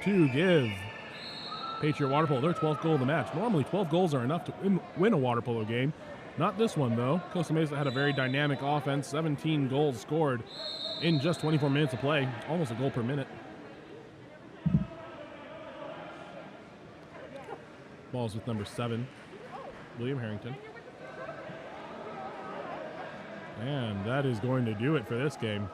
to give Patriot water polo their 12th goal of the match. Normally 12 goals are enough to win a water polo game. Not this one, though. Costa Mesa had a very dynamic offense. 17 goals scored in just 24 minutes of play. Almost a goal per minute. Balls with number 7, William Harrington. And that is going to do it for this game.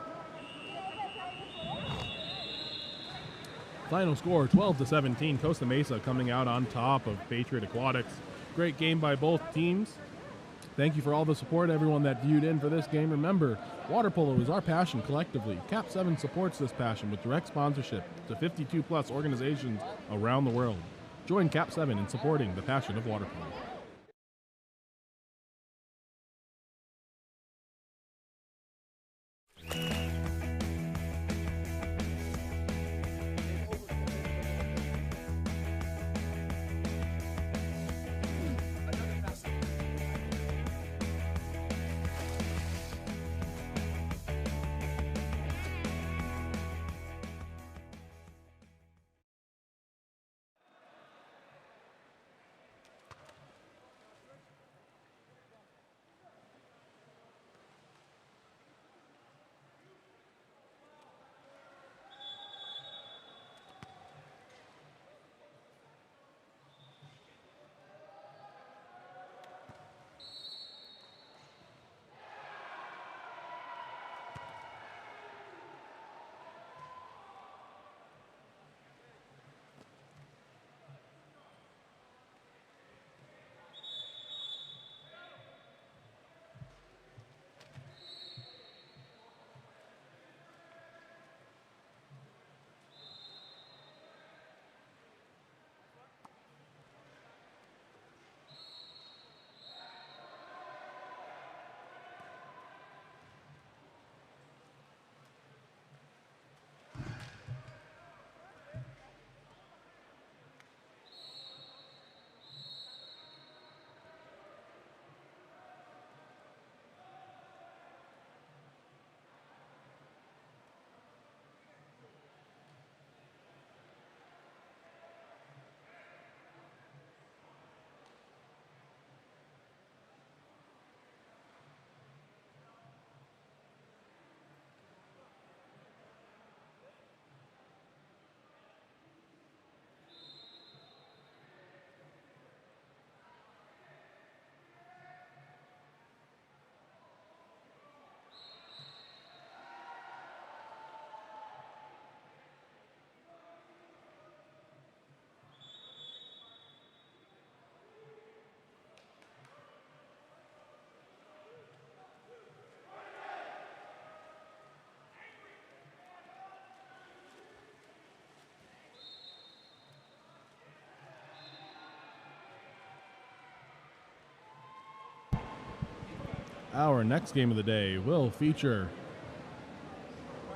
Final score, 12-17. Costa Mesa coming out on top of Patriot Aquatics. Great game by both teams. Thank you for all the support, everyone that viewed in for this game. Remember, water polo is our passion collectively. KAP7 supports this passion with direct sponsorship to 52+ organizations around the world. Join KAP7 in supporting the passion of water polo. Our next game of the day will feature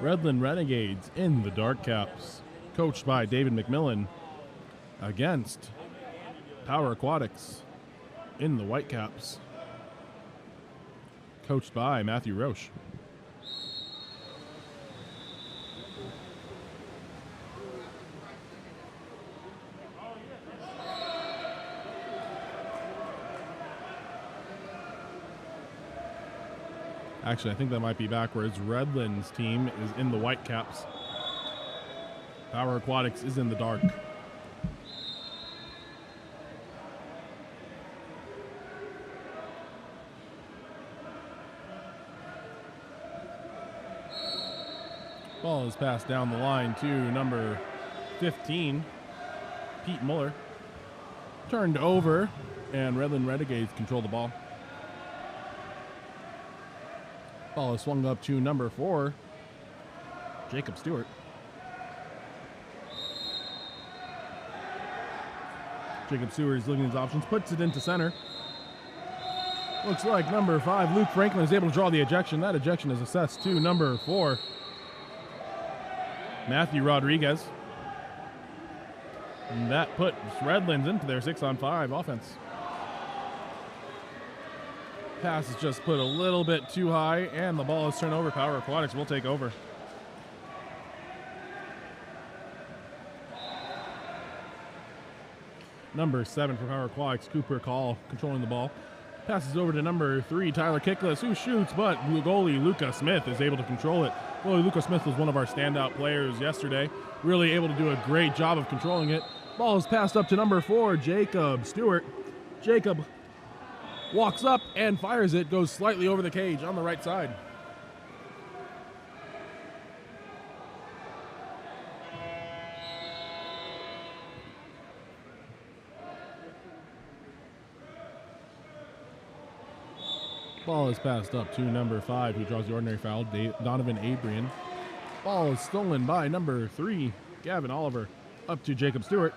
Redland Renegades in the Dark Caps, coached by David McMillan, against Power Aquatics in the White Caps, coached by Matthew Roche. Actually, I think that might be backwards. Redland's team is in the White Caps. Power Aquatics is in the dark. Ball is passed down the line to number 15, Pete Muller. Turned over, and Redland Renegades control the ball. Ball is swung up to number 4, Jacob Stewart. Jacob Stewart is looking at his options, puts it into center. Looks like number 5, Luke Franklin, is able to draw the ejection. That ejection is assessed to number 4, Matthew Rodriguez. And that puts Redlands into their 6-on-5 offense. Pass is just put a little bit too high, and the ball is turned over. Power Aquatics will take over. Number 7 for Power Aquatics, Cooper Call, controlling the ball. Passes over to number 3, Tyler Kickless, who shoots, but goalie Luca Smith is able to control it. Goalie Luca Smith was one of our standout players yesterday, really able to do a great job of controlling it. Ball is passed up to number 4, Jacob Stewart. Jacob walks up and fires it, goes slightly over the cage on the right side. Ball is passed up to number 5, who draws the ordinary foul, Donovan Abrian. Ball is stolen by number 3, Gavin Oliver, up to Jacob Stewart.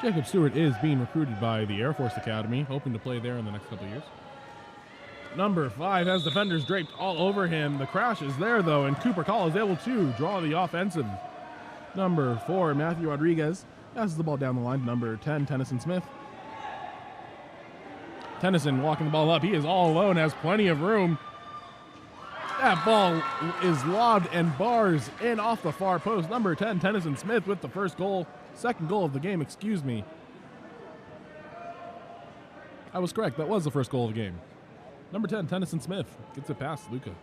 Jacob Stewart is being recruited by the Air Force Academy, hoping to play there in the next couple of years. Number 5 has defenders draped all over him. The crash is there, though, and Cooper Call is able to draw the offensive. Number 4, Matthew Rodriguez, passes the ball down the line to number 10, Tennyson Smith. Tennyson walking the ball up. He is all alone, has plenty of room. That ball is lobbed and bars in off the far post. Number 10, Tennyson Smith with the first goal. Second goal of the game, excuse me. I was correct. That was the first goal of the game. Number 10, Tennyson Smith gets it past Luca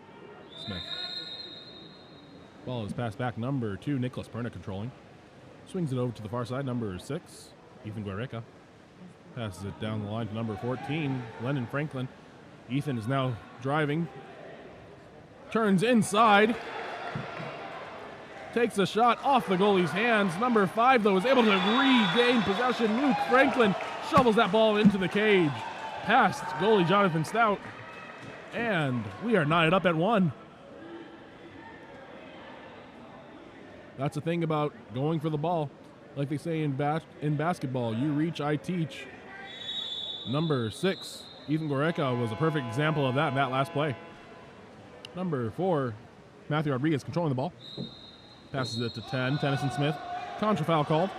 Smith. Ball is passed back. Number 2, Nicholas Perna controlling. Swings it over to the far side. Number 6, Ethan Guerreca. Passes it down the line to number 14, Lennon Franklin. Ethan is now driving. Turns inside. Takes a shot off the goalie's hands. Number 5, though, is able to regain possession. Luke Franklin shovels that ball into the cage. Past goalie Jonathan Stout. And we are knotted up at 1. That's the thing about going for the ball. Like they say in basketball, you reach, I teach. Number 6, Ethan Goreca, was a perfect example of that in that last play. Number 4, Matthew Rodriguez controlling the ball. Passes it to 10, Tennyson Smith. Contra foul called.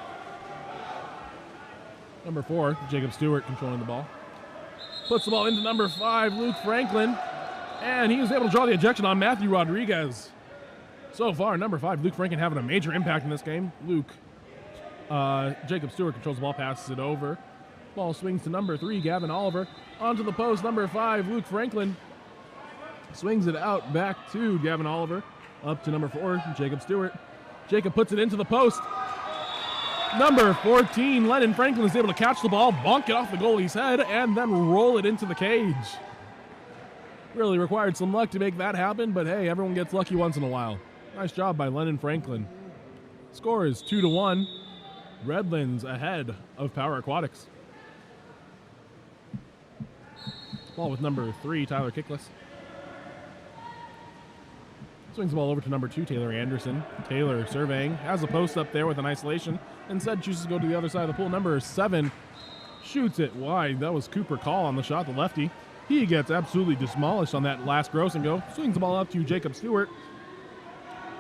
Number 4, Jacob Stewart controlling the ball. Puts the ball into number 5, Luke Franklin. And he was able to draw the ejection on Matthew Rodriguez. So far, number 5, Luke Franklin, having a major impact in this game. Jacob Stewart controls the ball, passes it over. Ball swings to number 3, Gavin Oliver. Onto the post, number 5, Luke Franklin. Swings it out back to Gavin Oliver. Up to number 4, Jacob Stewart. Jacob puts it into the post. Number 14, Lennon Franklin, is able to catch the ball, bonk it off the goalie's head, and then roll it into the cage. Really required some luck to make that happen, but hey, everyone gets lucky once in a while. Nice job by Lennon Franklin. Score is 2-1. Redlands ahead of Power Aquatics. Ball with number 3, Tyler Kickless. Swings the ball over to number 2, Taylor Anderson. Taylor surveying, has a post up there with an isolation. Instead chooses to go to the other side of the pool. Number 7 shoots it wide. That was Cooper Call on the shot, the lefty. He gets absolutely demolished on that last gross and go. Swings the ball up to Jacob Stewart.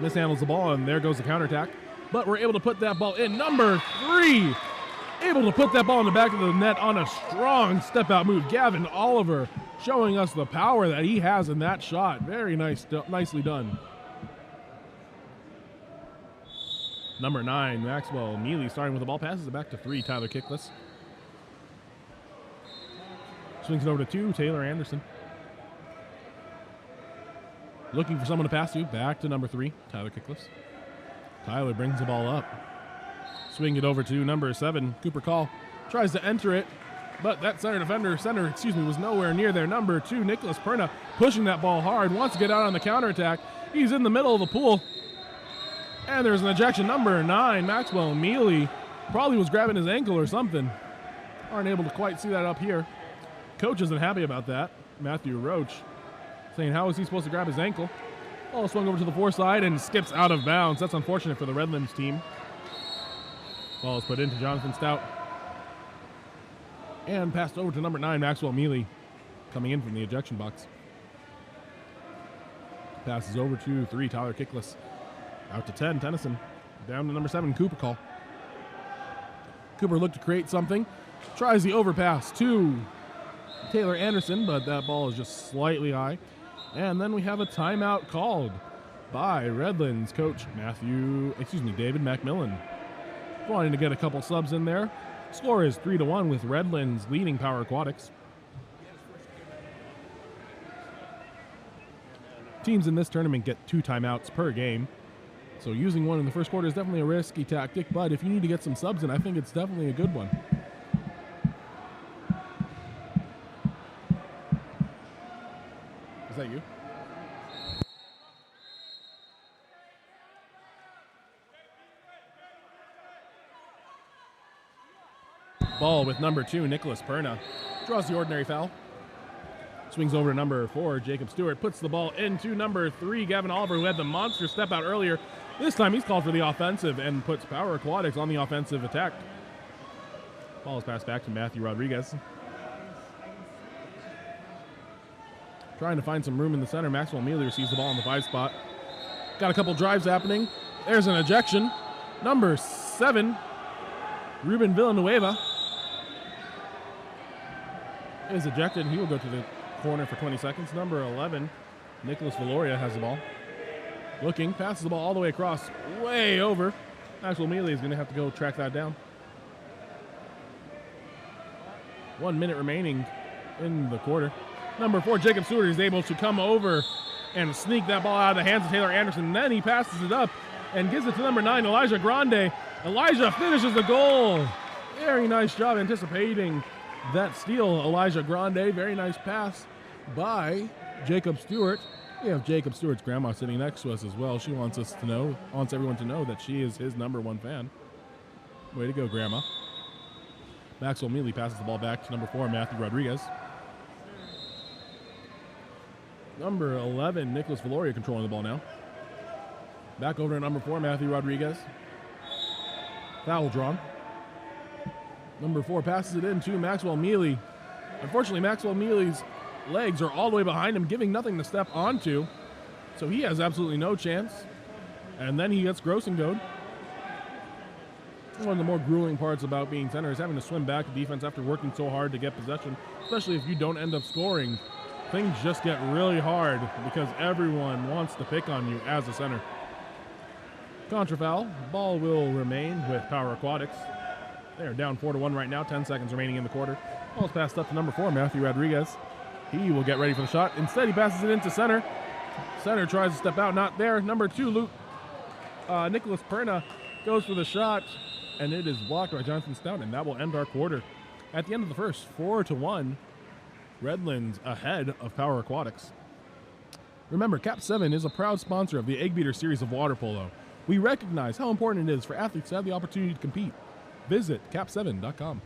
Mishandles the ball, and there goes the counterattack. But we're able to put that ball in. Number 3, able to put that ball in the back of the net on a strong step-out move. Gavin Oliver showing us the power that he has in that shot. Very nicely done. Number 9, Maxwell Mealy, starting with the ball, passes it back to 3, Tyler Kickless. Swings it over to 2, Taylor Anderson. Looking for someone to pass to, back to number 3, Tyler Kickless. Tyler brings the ball up. Swing it over to number 7, Cooper Call. Tries to enter it, but that center was nowhere near there. Number 2, Nicholas Perna, pushing that ball hard, wants to get out on the counterattack. He's in the middle of the pool. And there's an ejection. Number 9, Maxwell Mealy, probably was grabbing his ankle or something. Aren't able to quite see that up here. Coach isn't happy about that. Matthew Roach saying, how is he supposed to grab his ankle? Ball swung over to the fore side and skips out of bounds. That's unfortunate for the Redlands team. Ball is put into Jonathan Stout. And passed over to number 9, Maxwell Mealy, coming in from the ejection box. Passes over to 3, Tyler Kickless. Out to 10, Tennyson. Down to number 7, Cooper call. Cooper looked to create something. Tries the overpass to Taylor Anderson, but that ball is just slightly high. And then we have a timeout called by Redlands coach David McMillan. Wanting to get a couple subs in there. Score is 3-1 with Redlands leading Power Aquatics. Teams in this tournament get 2 timeouts per game. So using one in the first quarter is definitely a risky tactic, but if you need to get some subs in, I think it's definitely a good one. Is that you? Ball with number 2, Nicholas Perna. Draws the ordinary foul. Swings over to number 4, Jacob Stewart. Puts the ball into number 3, Gavin Oliver, who had the monster step out earlier. This time he's called for the offensive and puts Power Aquatics on the offensive attack. Ball is passed back to Matthew Rodriguez. Trying to find some room in the center. Maxwell Mealy receives the ball in the 5 spot. Got a couple drives happening. There's an ejection. Number 7, Ruben Villanueva is ejected. He will go to the corner for 20 seconds. Number 11, Nicholas Valoria has the ball. Looking, passes the ball all the way across, way over. Maxwell Mealy is going to have to go track that down. 1 minute remaining in the quarter. Number 4, Jacob Stewart, is able to come over and sneak that ball out of the hands of Taylor Anderson. Then he passes it up and gives it to number 9, Elijah Grande. Elijah finishes the goal. Very nice job anticipating that steal, Elijah Grande. Very nice pass by Jacob Stewart. We have Jacob Stewart's grandma sitting next to us as well. She wants everyone to know that she is his number 1 fan. Way to go, Grandma. Maxwell Mealy passes the ball back to number 4, Matthew Rodriguez. Number 11, Nicholas Valoria controlling the ball now. Back over to number 4, Matthew Rodriguez. Foul drawn. Number 4 passes it in to Maxwell Mealy. Unfortunately, Maxwell Mealy's legs are all the way behind him, giving nothing to step onto. So he has absolutely no chance. And then he gets gross and goed. One of the more grueling parts about being center is having to swim back to defense after working so hard to get possession, especially if you don't end up scoring. Things just get really hard because everyone wants to pick on you as a center. Contra foul. Ball will remain with Power Aquatics. They are down 4-1 right now. 10 seconds remaining in the quarter. Ball's passed up to number 4, Matthew Rodriguez. He will get ready for the shot. Instead, he passes it into center. Center tries to step out. Not there. Number 2, Nicholas Perna goes for the shot, and it is blocked by Jonathan Stout, and that will end our quarter. At the end of the first, 4-1. Redlands ahead of Power Aquatics. Remember, KAP7 is a proud sponsor of the Eggbeater series of water polo. We recognize how important it is for athletes to have the opportunity to compete. Visit KAP7.com.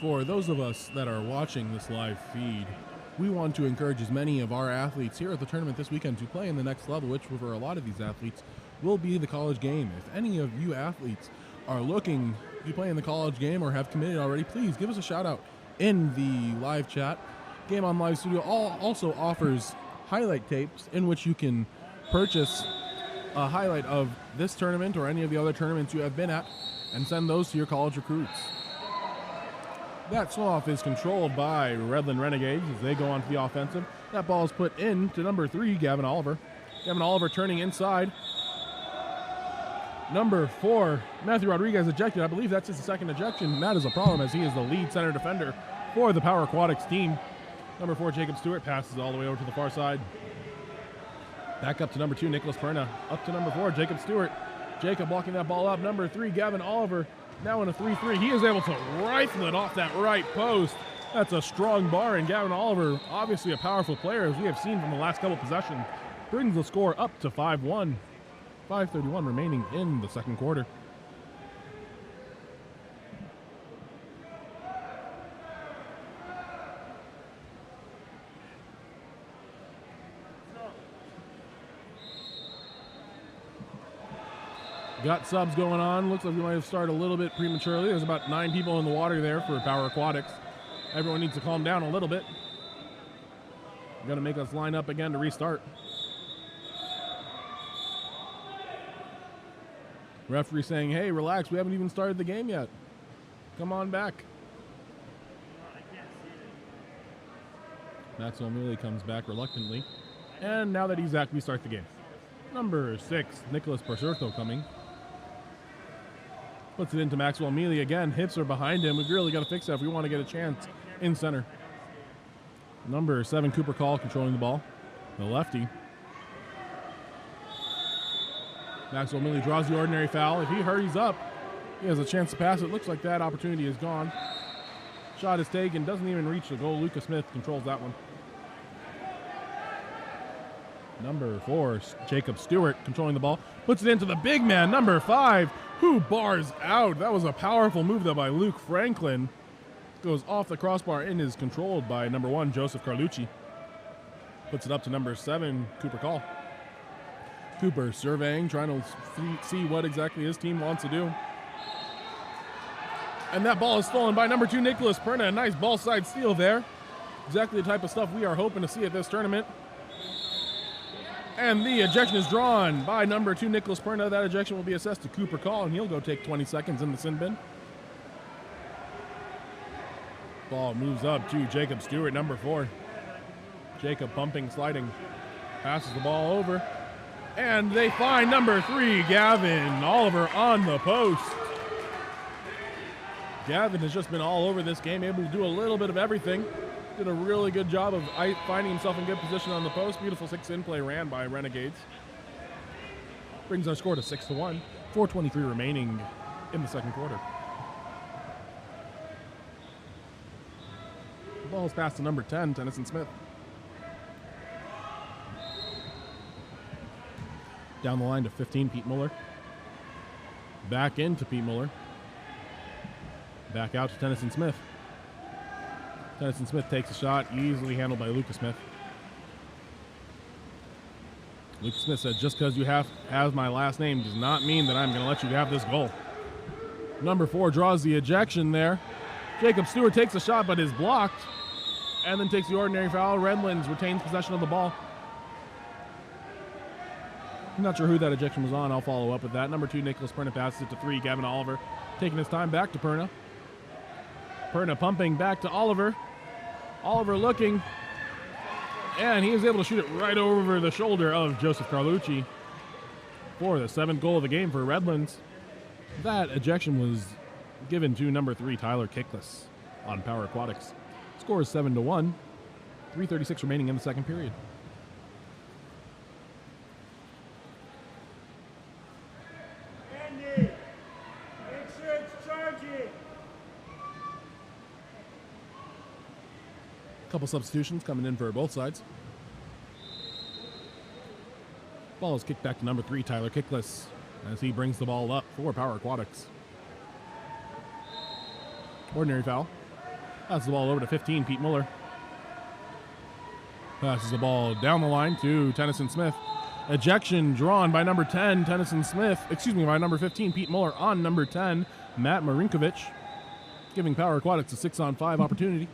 for those of us that are watching this live feed, we want to encourage as many of our athletes here at the tournament this weekend to play in the next level, which for a lot of these athletes will be the college game. If any of you athletes are looking to play in the college game or have committed already, please give us a shout out in the live chat. Game On Live Studio also offers highlight tapes in which you can purchase a highlight of this tournament or any of the other tournaments you have been at and send those to your college recruits. That swap is controlled by Redland Renegades as they go onto the offensive. That ball is put in to number 3, Gavin Oliver. Gavin Oliver turning inside. Number 4, Matthew Rodriguez ejected. I believe that's his second ejection. That is a problem as he is the lead center defender for the Power Aquatics team. Number 4, Jacob Stewart passes all the way over to the far side. Back up to number 2, Nicholas Perna. Up to number 4, Jacob Stewart. Jacob walking that ball up. Number 3, Gavin Oliver. Now in a 3-3. He is able to rifle it off that right post. That's a strong bar, and Gavin Oliver, obviously a powerful player, as we have seen from the last couple possessions, brings the score up to 5-1. 5:31 remaining in the second quarter. Got subs going on. Looks like we might have started a little bit prematurely. There's about 9 people in the water there for Power Aquatics. Everyone needs to calm down a little bit. Going to make us line up again to restart. Referee saying, hey, relax, we haven't even started the game yet. Come on back. Maxwell Mealy comes back reluctantly. And now that he's back, we start the game. Number 6, Nicholas Persurto coming. Puts it into Maxwell Mealy again. Hips are behind him. We've really got to fix that if we want to get a chance in center. Number 7, Cooper Call controlling the ball. The lefty. Maxwell Mealy draws the ordinary foul. If he hurries up, he has a chance to pass it. Looks like that opportunity is gone. Shot is taken. Doesn't even reach the goal. Lucas Smith controls that one. Number 4, Jacob Stewart controlling the ball. Puts it into the big man, number 5, who bars out. That was a powerful move, though, by Luke Franklin. Goes off the crossbar and is controlled by number 1, Joseph Carlucci. Puts it up to number 7, Cooper Call. Cooper surveying, trying to see what exactly his team wants to do. And that ball is stolen by number 2, Nicholas Perna. A nice ball side steal there. Exactly the type of stuff we are hoping to see at this tournament. And the ejection is drawn by number 2, Nicholas Perna. That ejection will be assessed to Cooper Call, and he'll go take 20 seconds in the sin bin. Ball moves up to Jacob Stewart, number 4. Jacob pumping, sliding, passes the ball over. And they find number 3, Gavin Oliver, on the post. Gavin has just been all over this game, able to do a little bit of everything. Did a really good job of finding himself in good position on the post. Beautiful 6-in play ran by Renegades. Brings our score to 6-1. 4:23 remaining in the second quarter. The ball is passed to number 10, Tennyson Smith. Down the line to 15, Pete Muller. Back into Pete Muller. Back out to Tennyson Smith. Tennyson Smith takes a shot, easily handled by Lucas Smith. Lucas Smith said, just because you have my last name does not mean that I'm going to let you have this goal. Number 4 draws the ejection there. Jacob Stewart takes a shot, but is blocked. And then takes the ordinary foul. Redlands retains possession of the ball. I'm not sure who that ejection was on. I'll follow up with that. Number 2, Nicholas Perna passes it to 3, Gavin Oliver. Taking his time back to Perna. Perna pumping back to Oliver. Oliver looking. And he is able to shoot it right over the shoulder of Joseph Carlucci for the 7th goal of the game for Redlands. That ejection was given to number 3, Tyler Kickless on Power Aquatics. Score is 7-1. 3:36 remaining in the second period. Andy, make sure it's charging. Couple substitutions coming in for both sides. Ball is kicked back to number 3, Tyler Kickless, as he brings the ball up for Power Aquatics. Ordinary foul. Passes the ball over to 15, Pete Muller. Passes the ball down the line to Tennyson Smith. Ejection drawn by number 10, Tennyson Smith. By number 15, Pete Muller on number 10, Matt Marinkovic. Giving Power Aquatics a 6-on-5 opportunity.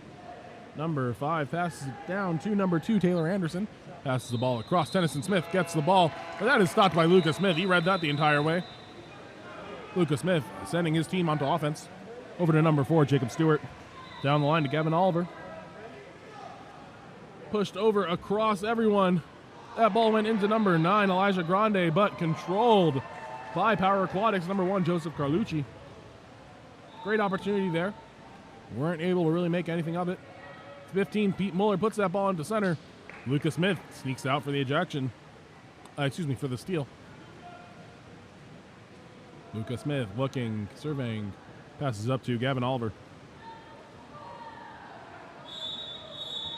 Number 5 passes it down to number 2, Taylor Anderson. Passes the ball across. Tennyson Smith gets the ball, but that is stopped by Lucas Smith. He read that the entire way. Lucas Smith sending his team onto offense. Over to number 4, Jacob Stewart. Down the line to Gavin Oliver. Pushed over across everyone. That ball went into number 9, Elijah Grande, but controlled by Power Aquatics, number 1, Joseph Carlucci. Great opportunity there. Weren't able to really make anything of it. 15, Pete Muller puts that ball into center. Lucas Smith sneaks out for the ejection. For the steal. Lucas Smith looking, surveying, passes up to Gavin Oliver.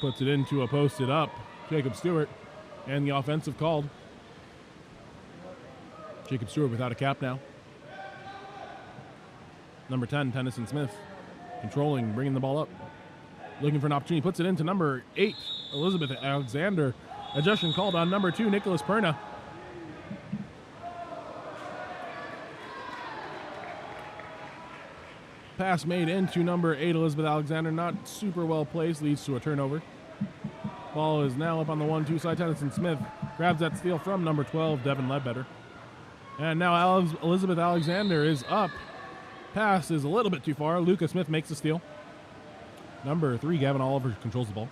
Puts it into a posted up Jacob Stewart, and the offensive called. Jacob Stewart without a cap now. Number 10, Tennyson Smith, controlling, bringing the ball up. Looking for an opportunity, puts it into number 8, Elizabeth Alexander. Ejection called on number 2, Nicholas Perna. Pass made into number 8, Elizabeth Alexander. Not super well placed, leads to a turnover. Ball is now up on the 1-2 side. Tennyson Smith grabs that steal from number 12, Devin Ledbetter. And now Elizabeth Alexander is up. Pass is a little bit too far. Lucas Smith makes the steal. Number 3, Gavin Oliver controls the ball.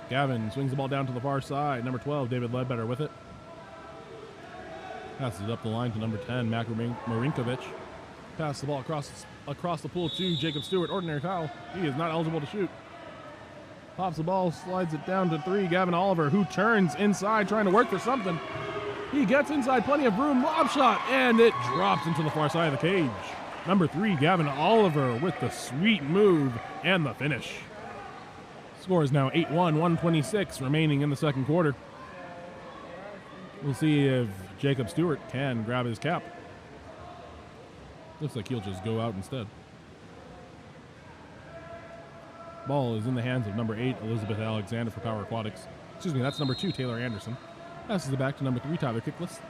Gavin swings the ball down to the far side. Number 12, David Ledbetter with it. Passes up the line to number 10, Mac Marinkovic. Passes the ball across the pool to Jacob Stewart. Ordinary foul. He is not eligible to shoot. Pops the ball, slides it down to 3, Gavin Oliver, who turns inside trying to work for something. He gets inside, plenty of room, lob shot, and it drops into the far side of the cage. Number 3, Gavin Oliver with the sweet move and the finish. Score is now 8-1, 1:26 remaining in the second quarter. We'll see if Jacob Stewart can grab his cap. Looks like he'll just go out instead. Ball is in the hands of number 8, Elizabeth Alexander for Power Aquatics. That's number 2, Taylor Anderson. Passes it back to number 3, Tyler Kickless.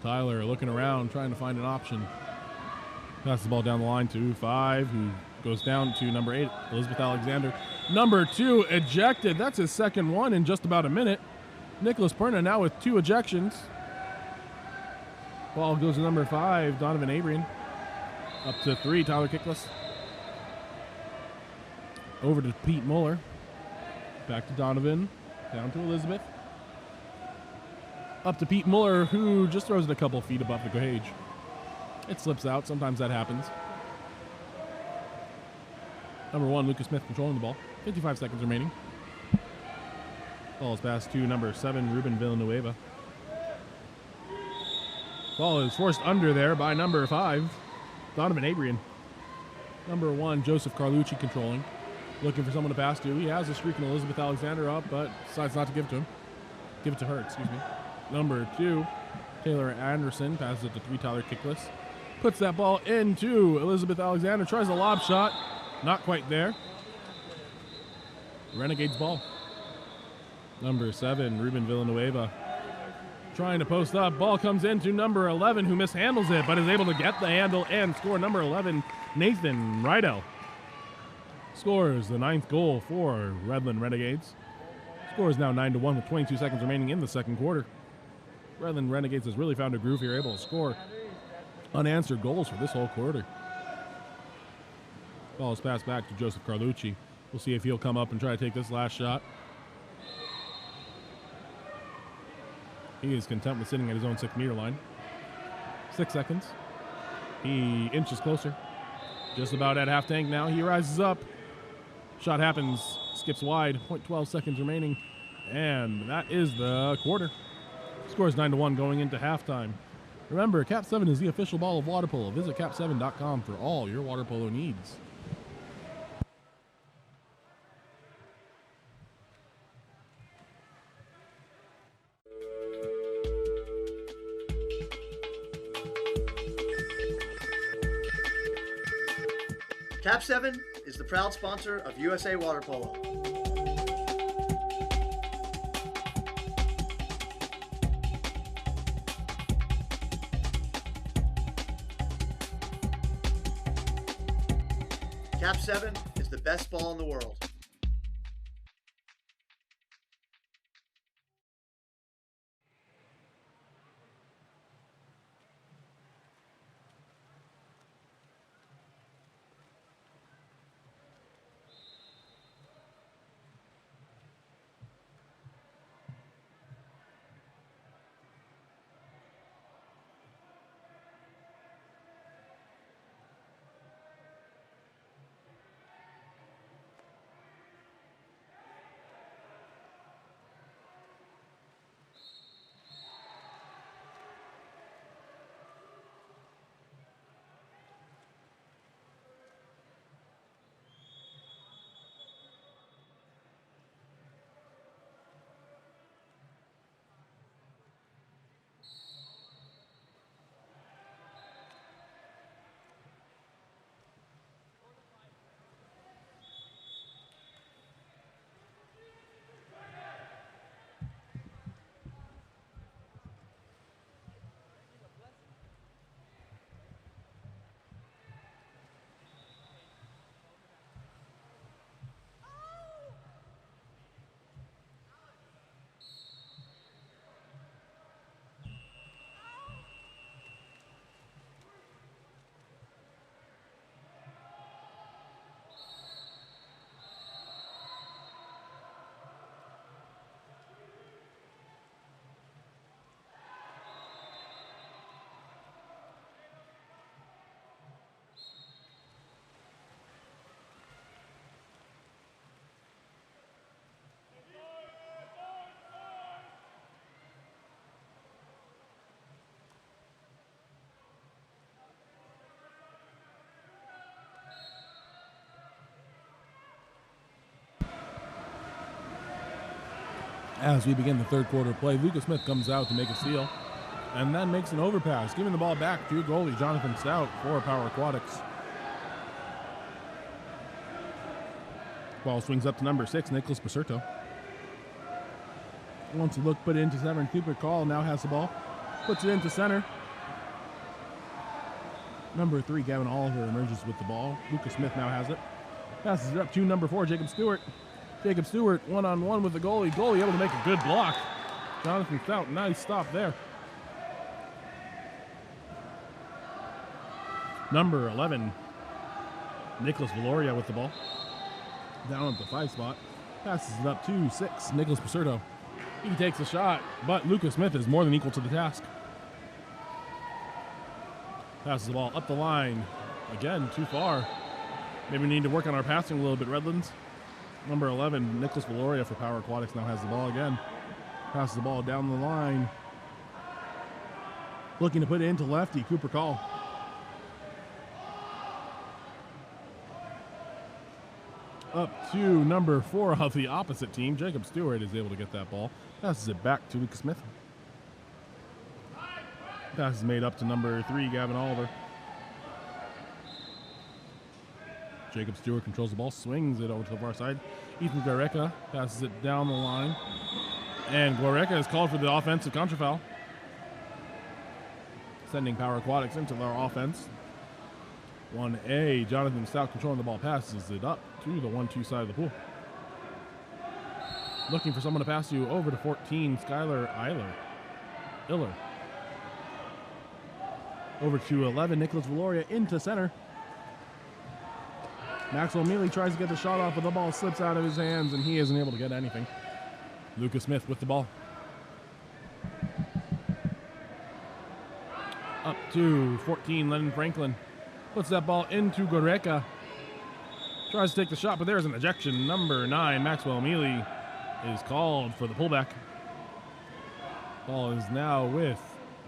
Tyler looking around, trying to find an option. Passes the ball down the line to 5, who goes down to number 8, Elizabeth Alexander. Number 2 ejected. That's his second one in just about a minute. Nicholas Perna now with 2 ejections. Ball goes to number 5, Donovan Abrian. Up to 3, Tyler Kickless. Over to Pete Muller. Back to Donovan. Down to Elizabeth. Up to Pete Muller, who just throws it a couple feet above the cage. It slips out. Sometimes that happens. Number 1, Lucas Smith controlling the ball. 55 seconds remaining. Ball is passed to number 7, Ruben Villanueva. Ball is forced under there by number 5, Donovan Abrian. Number 1, Joseph Carlucci controlling. Looking for someone to pass to. He has a streak in Elizabeth Alexander up, but decides not to give it to him. Give it to her, excuse me. Number 2, Taylor Anderson passes it to 3, Tyler Kickless. Puts that ball into Elizabeth Alexander. Tries a lob shot. Not quite there. Renegades ball. Number 7, Ruben Villanueva. Trying to post up. Ball comes into number 11, who mishandles it, but is able to get the handle and score. Number 11, Nathan Rydell. Scores the 9th goal for Redland Renegades. Score is now 9-1 with 22 seconds remaining in the second quarter. Redland Renegades has really found a groove here, able to score unanswered goals for this whole quarter. Ball is passed back to Joseph Carlucci. We'll see if he'll come up and try to take this last shot. He is content with sitting at his own 6-meter line. 6 seconds. He inches closer. Just about at half tank now. He rises up. Shot happens. Skips wide. 0.12 seconds remaining. And that is the quarter. Score is 9-1 going into halftime. Remember, KAP7 is the official ball of water polo. Visit KAP7.com for all your water polo needs. KAP7 is the proud sponsor of USA Water Polo. KAP7 is the best ball in the world. As we begin the third quarter play, Lucas Smith comes out to make a steal and then makes an overpass, giving the ball back to goalie Jonathan Stout for Power Aquatics. Ball swings up to number 6, Nicholas Basurto. Wants to look, put it into center, and Cooper Call now has the ball. Puts it into center. Number 3, Gavin Oliver, emerges with the ball. Lucas Smith now has it. Passes it up to number 4, Jacob Stewart. Jacob Stewart one-on-one with the goalie. Goalie able to make a good block. Jonathan Stout, nice stop there. Number 11, Nicholas Valoria with the ball. Down at the 5 spot. Passes it up to 6, Nicholas Basurto. He takes a shot, but Lucas Smith is more than equal to the task. Passes the ball up the line. Again, too far. Maybe we need to work on our passing a little bit, Redlands. Number 11, Nicholas Valoria for Power Aquatics now has the ball again. Passes the ball down the line. Looking to put it into lefty, Cooper Call. Up to number 4 of the opposite team, Jacob Stewart is able to get that ball. Passes it back to Lucas Smith. Pass is made up to number 3, Gavin Oliver. Jacob Stewart controls the ball, swings it over to the far side. Ethan Guareca passes it down the line. And Guareca is called for the offensive contrafoul, sending Power Aquatics into their offense. 1A, Jonathan Stout controlling the ball, passes it up to the 1-2 side of the pool. Looking for someone to pass you over to 14, Skylar Iller. Over to 11, Nicholas Valoria into center. Maxwell Mealy tries to get the shot off, but the ball slips out of his hands, and he isn't able to get anything. Lucas Smith with the ball. Up to 14, Lennon Franklin. Puts that ball into Guareca. Tries to take the shot, but there's an ejection. Number 9, Maxwell Mealy, is called for the pullback. Ball is now with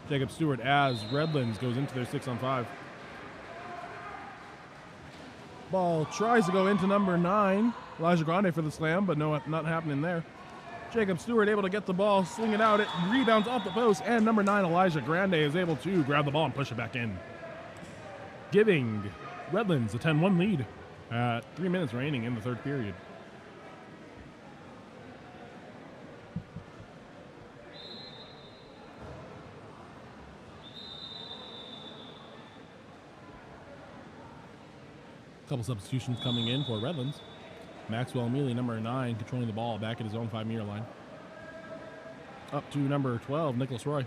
Jacob Stewart as Redlands goes into their 6-on-5. Ball tries to go into number 9, Elijah Grande for the slam, but no, not happening there. Jacob Stewart able to get the ball, swing it out, it rebounds off the post, and number 9, Elijah Grande, is able to grab the ball and push it back in, giving Redlands a 10-1 lead. 3 minutes remaining in the third period. Couple substitutions coming in for Redlands. Maxwell Mealy, number 9, controlling the ball back at his own 5-meter line. Up to number 12, Nicholas Roy.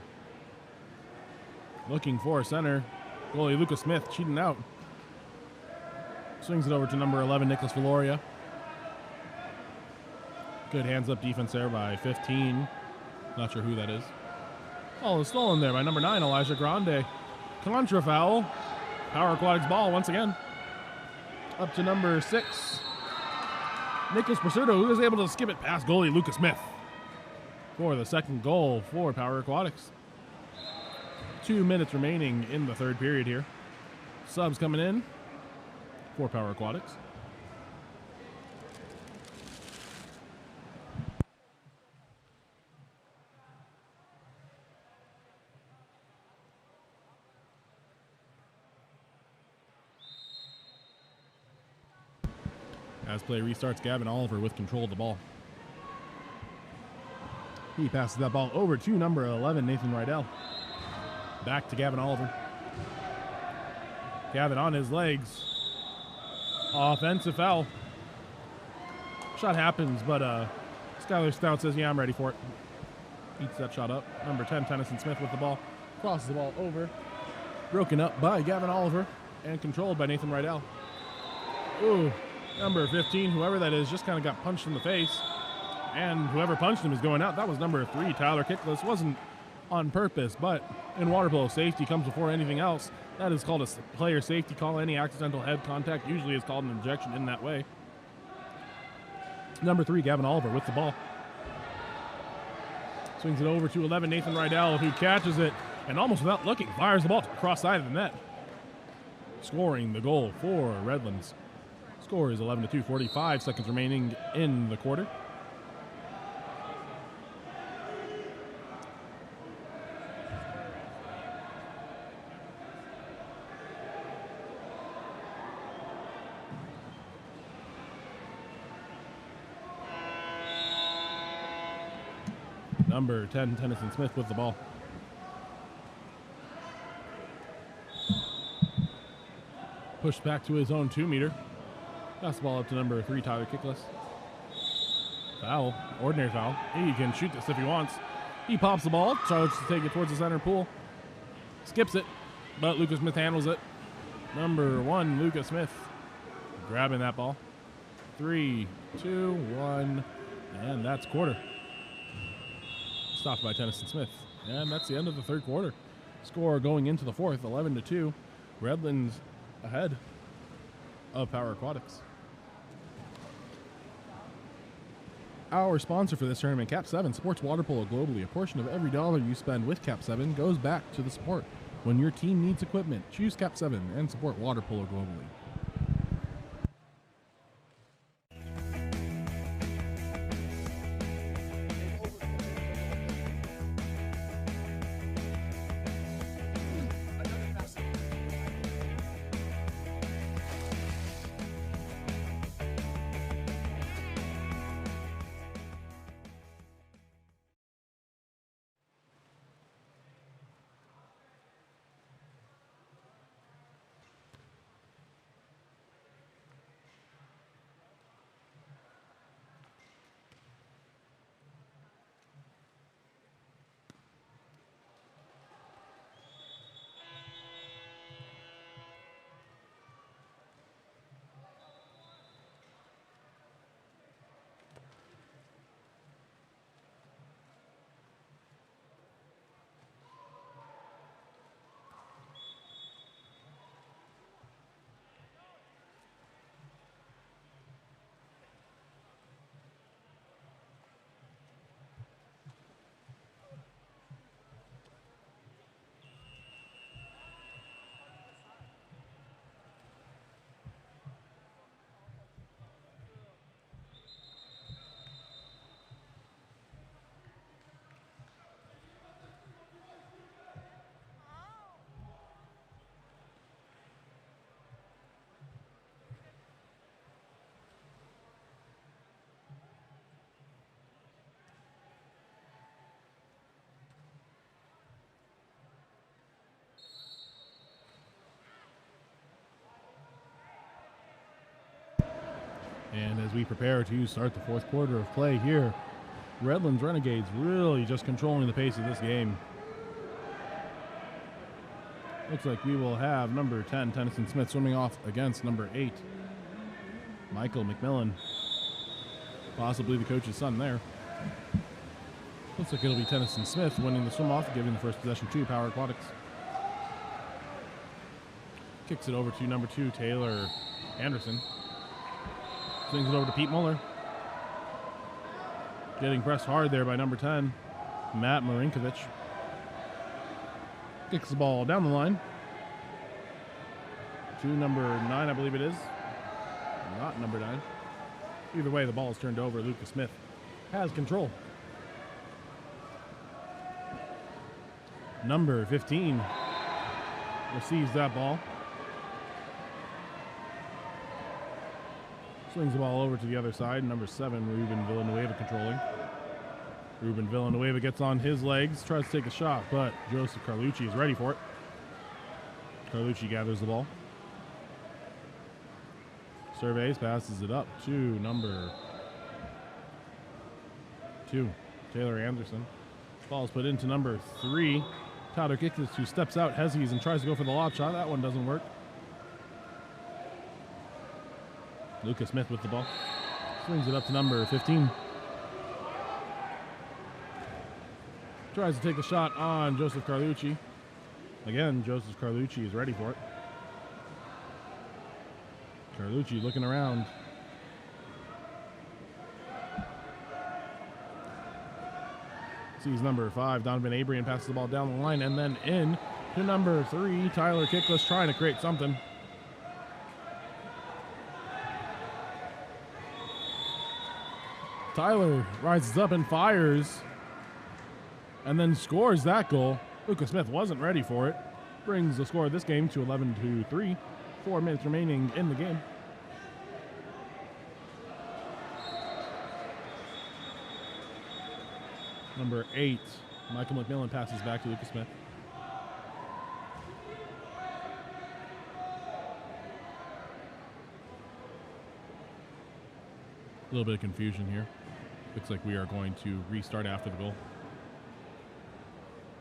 Looking for center. Goalie Lucas Smith cheating out. Swings it over to number 11, Nicholas Valoria. Good hands-up defense there by 15. Not sure who that is. Oh, it's stolen there by number 9, Elijah Grande. Contra foul. Power Aquatics ball once again. Up to number 6, Nicholas Pursuto, who is able to skip it past goalie Lucas Smith for the second goal for Power Aquatics. 2 minutes remaining in the third period here. Subs coming in for Power Aquatics. As play restarts, Gavin Oliver with control of the ball. He passes that ball over to number 11, Nathan Rydell. Back to Gavin Oliver. Gavin on his legs. Offensive foul. Shot happens, but Skylar Stout says, yeah, I'm ready for it. Beats that shot up. Number 10, Tennyson Smith with the ball. Crosses the ball over. Broken up by Gavin Oliver and controlled by Nathan Rydell. Ooh. Number 15, whoever that is, just kind of got punched in the face. And whoever punched him is going out. That was number 3, Tyler Kickless. Wasn't on purpose, but in water polo, safety comes before anything else. That is called a player safety call. Any accidental head contact usually is called an injection in that way. Number 3, Gavin Oliver with the ball. Swings it over to 11, Nathan Rydell, who catches it and almost without looking, fires the ball to the cross side of the net. Scoring the goal for Redlands. Score is 11-2, 45 seconds remaining in the quarter. Number 10, Tennyson Smith with the ball. Pushed back to his own 2-meter. Pass the ball up to number 3, Tyler Kickless. Foul, ordinary foul. He can shoot this if he wants. He pops the ball, tries to take it towards the center pool. Skips it, but Lucas Smith handles it. Number 1, Lucas Smith, grabbing that ball. 3, 2, 1, and that's quarter. Stopped by Tennyson Smith. And that's the end of the third quarter. Score going into the fourth, 11-2. Redlands ahead of Power Aquatics. Our sponsor for this tournament, KAP7, supports water polo globally. A portion of every dollar you spend with KAP7 goes back to the sport. When your team needs equipment, choose KAP7 and support water polo globally. And as we prepare to start the fourth quarter of play here, Redlands Renegades really just controlling the pace of this game. Looks like we will have number 10, Tennyson Smith, swimming off against number 8, Michael McMillan. Possibly the coach's son there. Looks like it'll be Tennyson Smith winning the swim off, giving the first possession to Power Aquatics. Kicks it over to number 2, Taylor Anderson. Swings it over to Pete Muller. Getting pressed hard there by number 10, Matt Marinkovic. Kicks the ball down the line to number 9, I believe it is. Not number 9. Either way, the ball is turned over. Lucas Smith has control. Number 15 receives that ball. Swings the ball over to the other side. Number 7, Ruben Villanueva controlling. Ruben Villanueva gets on his legs, tries to take a shot, but Joseph Carlucci is ready for it. Carlucci gathers the ball. Surveys, passes it up to number 2, Taylor Anderson. Ball is put into number 3, Tyler Kickless, who steps out, hesitates, and tries to go for the lob shot. That one doesn't work. Lucas Smith with the ball. Swings it up to number 15. Tries to take a shot on Joseph Carlucci. Again, Joseph Carlucci is ready for it. Carlucci looking around. Sees number 5, Donovan Abrian, passes the ball down the line and then in to number 3, Tyler Kickless, trying to create something. Tyler rises up and fires and then scores that goal. Lucas Smith wasn't ready for it. Brings the score of this game to 11-3. 4 minutes remaining in the game. Number 8, Michael McMillan, passes back to Lucas Smith. A little bit of confusion here. Looks like we are going to restart after the goal.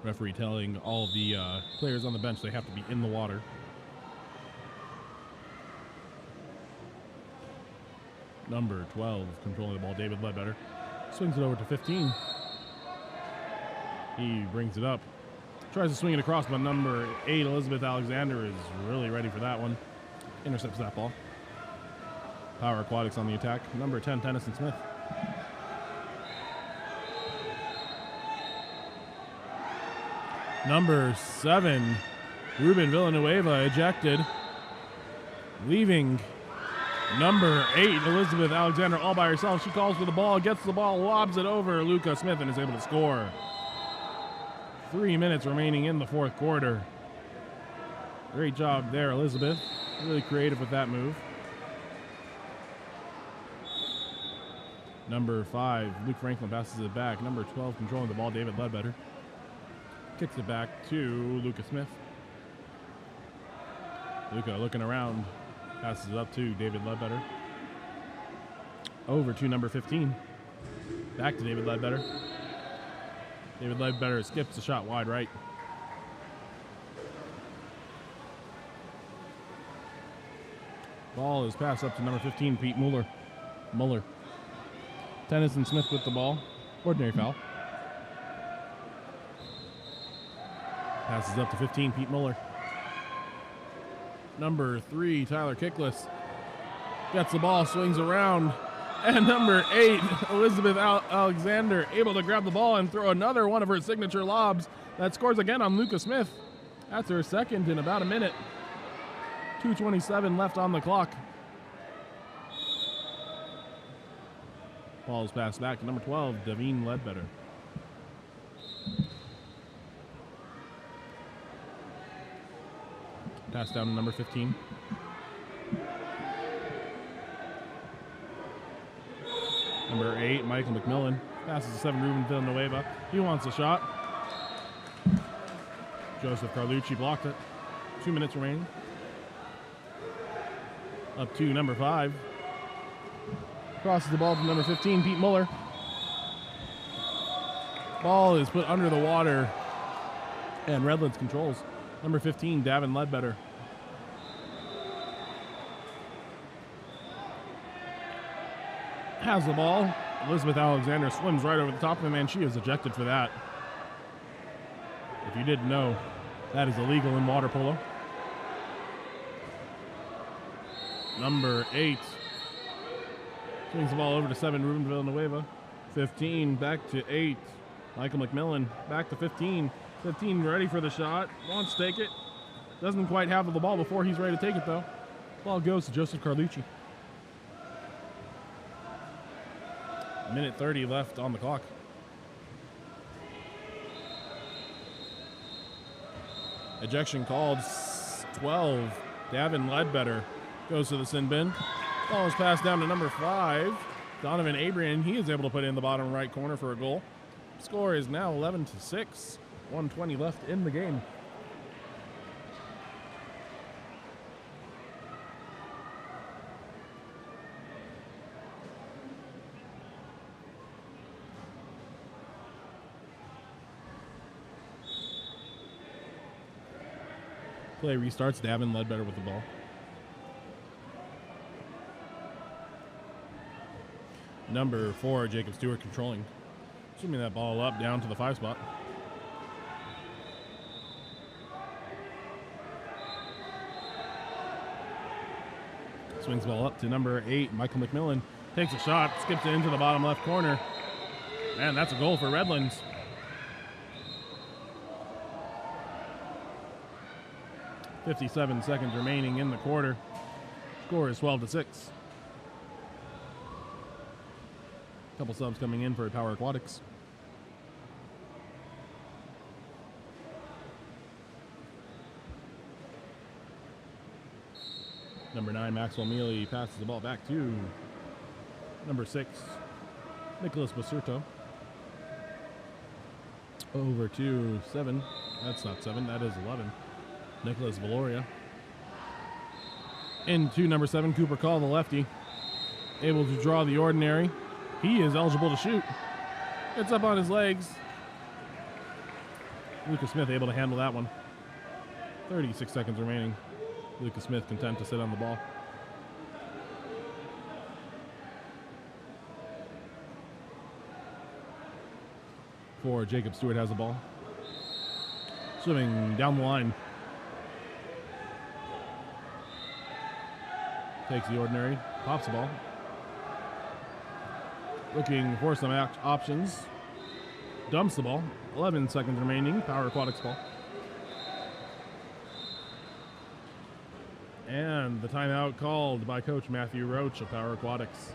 Referee telling all of the players on the bench they have to be in the water. Number 12, controlling the ball, David Ledbetter. Swings it over to 15. He brings it up. Tries to swing it across, but number 8, Elizabeth Alexander, is really ready for that one. Intercepts that ball. Power Aquatics on the attack. Number 10, Tennyson Smith. Number 7, Ruben Villanueva, ejected. Leaving number 8, Elizabeth Alexander, all by herself. She calls for the ball, gets the ball, lobs it over Lucas Smith, and is able to score. 3 minutes remaining in the fourth quarter. Great job there, Elizabeth. Really creative with that move. Number 5, Luke Franklin, passes it back. Number 12, controlling the ball, David Ledbetter. Kicks it back to Lucas Smith. Luca looking around, passes it up to David Ledbetter. Over to number 15. Back to David Ledbetter. David Ledbetter skips the shot wide right. Ball is passed up to number 15, Pete Muller. Tennyson Smith with the ball. Ordinary foul. Passes up to 15, Pete Muller. Number 3, Tyler Kickless. Gets the ball, swings around. And number 8, Elizabeth Alexander, able to grab the ball and throw another one of her signature lobs. That scores again on Lucas Smith. That's her second in about a minute. 2:27 left on the clock. Ball is passed back to number 12, Davine Ledbetter. Pass down to number 15. Number 8, Michael McMillan. Passes to 7, Ruben Villanueva. He wants a shot. Joseph Carlucci blocked it. 2 minutes remaining. Up to number 5. Crosses the ball to number 15, Pete Muller. Ball is put under the water, and Redlands controls. Number 15, Davin Ledbetter. Has the ball. Elizabeth Alexander swims right over the top of him, and she is ejected for that. If you didn't know, that is illegal in water polo. Number 8 swings the ball over to 7, Ruben Villanueva. 15, back to 8, Michael McMillan. Back to 15. 15 ready for the shot. Wants to take it. Doesn't quite have the ball before he's ready to take it, though. Ball goes to Joseph Carlucci. Minute 30 left on the clock. Ejection called. 12. Davin Ledbetter goes to the sin bin. Ball is passed down to number 5. Donovan Abrian. He is able to put it in the bottom right corner for a goal. Score is now 11-6. 1:20 left in the game. Play restarts. Davin Ledbetter with the ball. Number 4, Jacob Stewart controlling. Swimming that ball up down to the 5 spot. Swings the ball up to number 8, Michael McMillan. Takes a shot, skips it into the bottom left corner. Man, that's a goal for Redlands. .57 seconds remaining in the quarter. Score is 12-6. Couple subs coming in for Power Aquatics. Number 9, Maxwell Mealy passes the ball back to number 6, Nicholas Basurto. Over to 7. That's not 7, that is 11. Nicholas Valoria. Into number 7, Cooper Call, the lefty. Able to draw the ordinary. He is eligible to shoot. It's up on his legs. Lucas Smith able to handle that one. 36 seconds remaining. Lucas Smith content to sit on the ball. For Jacob Stewart has the ball. Swimming down the line. Takes the ordinary, pops the ball. Looking for some options. Dumps the ball. 11 seconds remaining. Power Aquatics ball. And the timeout called by Coach Matthew Roach of Power Aquatics.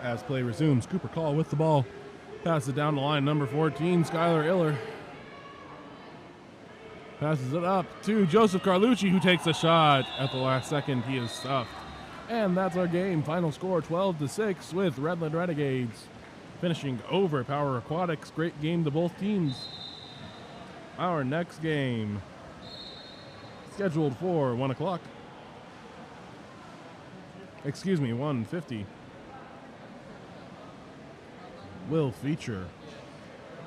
As play resumes, Cooper Call with the ball. Passes it down the line, number 14, Skylar Iller. Passes it up to Joseph Carlucci, who takes a shot at the last second. He is stuffed. And that's our game. Final score 12-6 with Redland Renegades finishing over Power Aquatics. Great game to both teams. Our next game, scheduled for 1 o'clock. Excuse me, 1:50. Will feature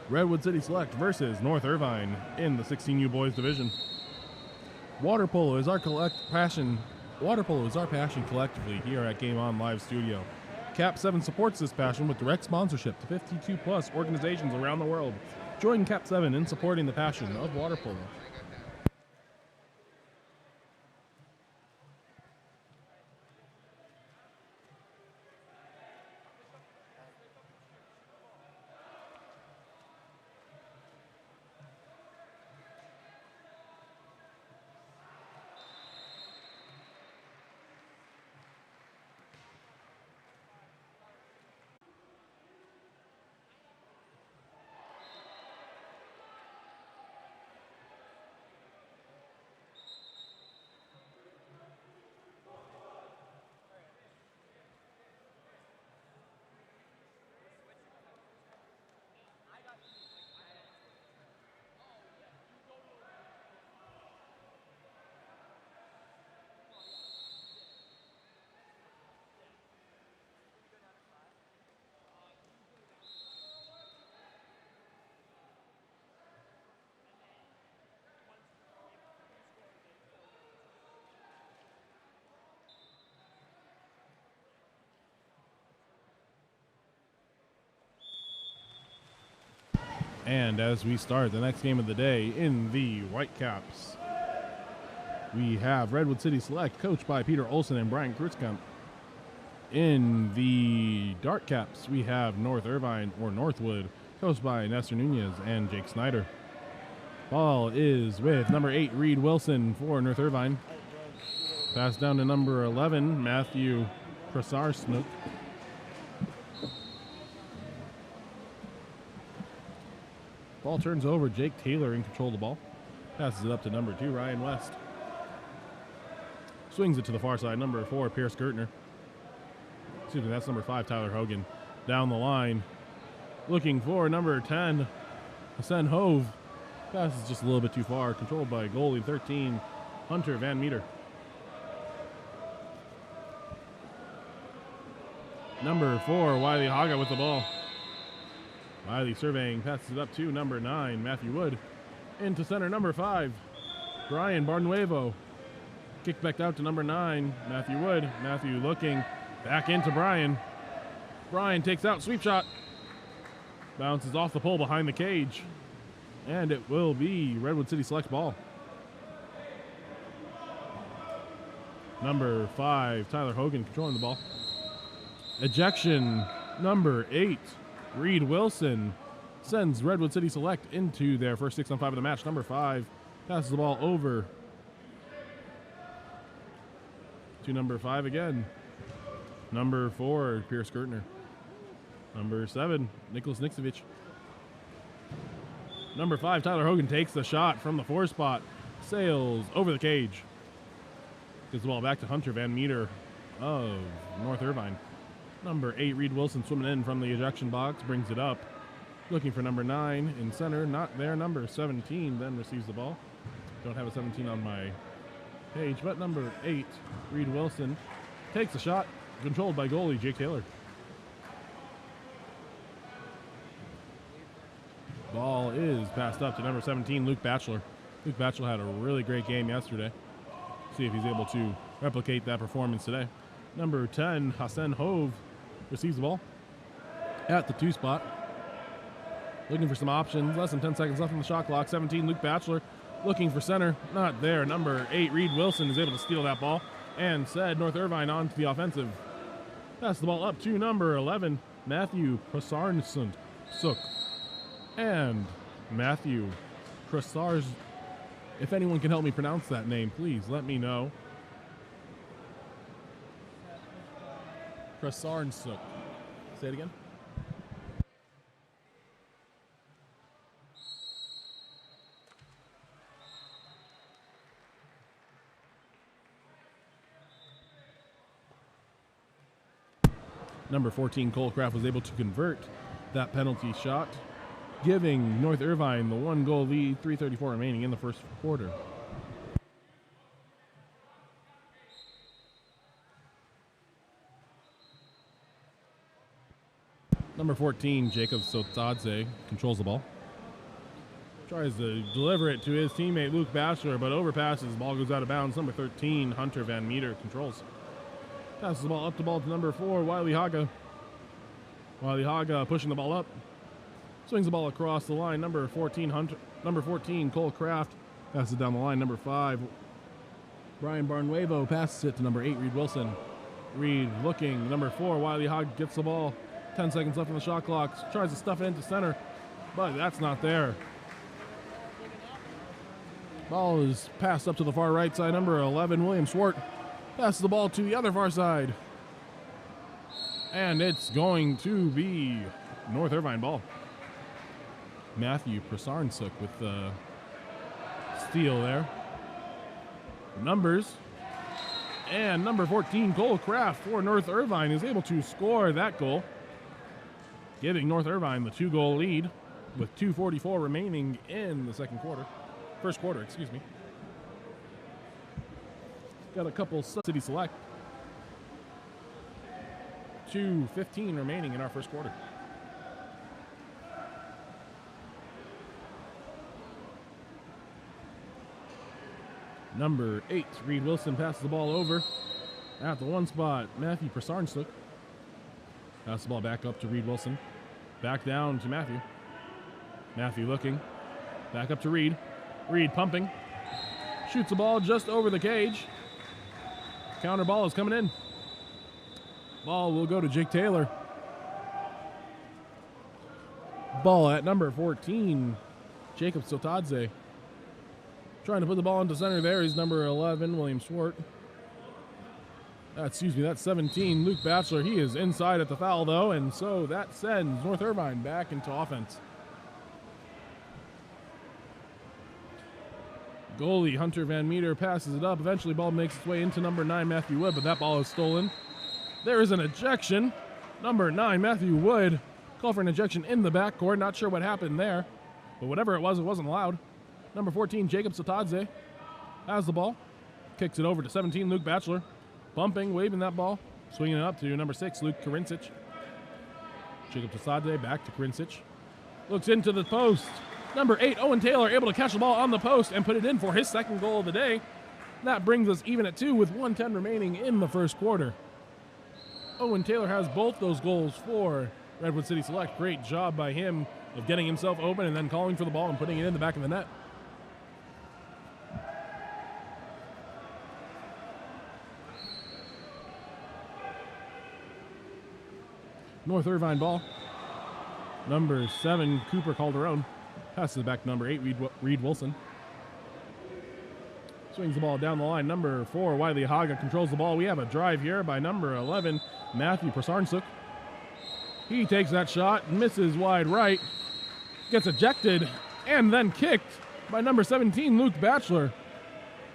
Redwood City Select versus North Irvine in the 16U Boys Division. Water polo is our passion. Water polo is our passion collectively here at Game On Live Studio. KAP7 supports this passion with direct sponsorship to 52 plus organizations around the world. Join KAP7 in supporting the passion of water polo. And as we start the next game of the day in the Whitecaps, we have Redwood City Select, coached by Peter Olson and Brian Krutzkamp. In the Dart Caps, we have North Irvine or Northwood, coached by Nestor Nunez and Jake Snyder. Ball is with number 8, Reed Wilson for North Irvine. Pass down to number 11, Matthew Krasarsnook. Ball turns over, Jake Taylor in control of the ball. Passes it up to number 2, Ryan West. Swings it to the far side, number 4, Pierce Gertner. Excuse me, that's number 5, Tyler Hogan. Down the line, looking for number 10, Hassan Hove. Pass is just a little bit too far, controlled by goalie 13, Hunter Van Meter. Number 4, Wiley Haga with the ball. Wiley surveying, passes it up to number 9, Matthew Wood. Into center, number 5, Brian Barnuevo. Kick back out to number 9, Matthew Wood. Matthew looking back into Brian. Brian takes out, sweep shot. Bounces off the pole behind the cage. And it will be Redwood City Select ball. Number 5, Tyler Hogan controlling the ball. Ejection, number 8, Reed Wilson sends Redwood City Select into their first 6-on-5 of the match. Number 5 passes the ball over to number 5 again. Number 4, Pierce Gertner. Number 7, Nicholas Nixovich. Number 5, Tyler Hogan takes the shot from the 4 spot. Sails over the cage. Gives the ball back to Hunter Van Meter of North Irvine. Number 8, Reed Wilson swimming in from the ejection box. Brings it up. Looking for number 9 in center. Not there. Number 17 then receives the ball. Don't have a 17 on my page, but number 8, Reed Wilson, takes the shot. Controlled by goalie Jake Taylor. Ball is passed up to number 17, Luke Batchelor. Luke Batchelor had a really great game yesterday. See if he's able to replicate that performance today. Number 10, Hassan Hove, receives the ball at the 2 spot. Looking for some options. Less than 10 seconds left on the shot clock. 17, Luke Batchelor, looking for center. Not there. Number 8, Reed Wilson, is able to steal that ball and send North Irvine on to the offensive. Pass the ball up to number 11, Matthew Krasarsnook. And Matthew Krasars. If anyone can help me pronounce that name, please let me know. Krasarsnook. Say it again. Number 14, Cole Craft, was able to convert that penalty shot, giving North Irvine the 1-goal lead, 3:34 remaining in the first quarter. Number 14, Jacob Sotadze, controls the ball. Tries to deliver it to his teammate Luke Batchelor, but overpasses. The ball goes out of bounds. Number 13, Hunter Van Meter, controls. Passes the ball up the ball to number 4, Wiley Haga. Wiley Haga pushing the ball up. Swings the ball across the line. Number 14, Cole Craft, passes it down the line. Number 5, Brian Barnuevo, passes it to number 8, Reed Wilson. Reed looking. Number 4, Wiley Haga gets the ball. 10 seconds left on the shot clock. Tries to stuff it into center, but that's not there. Ball is passed up to the far right side. Number 11, William Swart, passes the ball to the other far side. And it's going to be North Irvine ball. Matthew Prasarsnook with the steal there. Numbers. And number 14, Cole Craft for North Irvine, is able to score that goal, giving North Irvine the 2-goal lead with 2:44 remaining in the first quarter, excuse me. Got a couple City Select. 2:15 remaining in our first quarter. Number 8, Reed Wilson, passes the ball over at the 1 spot. Matthew Prasarsnook passes the ball back up to Reed Wilson. Back down to Matthew. Matthew looking. Back up to Reed. Reed pumping. Shoots the ball just over the cage. Counter ball is coming in. Ball will go to Jake Taylor. Ball at number 14, Jacob Sotadze. Trying to put the ball into center there is number 11, William Swart. That's 17, Luke Batchelor. He is inside at the foul, though, and so that sends North Irvine back into offense. Goalie Hunter Van Meter passes it up. Eventually, ball makes its way into number 9, Matthew Wood, but that ball is stolen. There is an ejection. Number 9, Matthew Wood, call for an ejection in the backcourt. Not sure what happened there, but whatever it wasn't allowed. Number 14, Jacob Sotadze has the ball. Kicks it over to 17, Luke Batchelor. Bumping, waving that ball. Swinging it up to number 6, Luke Karincic. Jacob Sotadze back to Karincic. Looks into the post. Number 8, Owen Taylor, able to catch the ball on the post and put it in for his second goal of the day. That brings us even at 2 with 1:10 remaining in the first quarter. Owen Taylor has both those goals for Redwood City Select. Great job by him of getting himself open and then calling for the ball and putting it in the back of the net. North Irvine ball. Number 7, Cooper Calderon. Passes it back to number 8, Reed Wilson. Swings the ball down the line. Number 4, Wiley Haga controls the ball. We have a drive here by number 11, Matthew Prasarnsuk. He takes that shot, misses wide right, gets ejected, and then kicked by number 17, Luke Batchelor.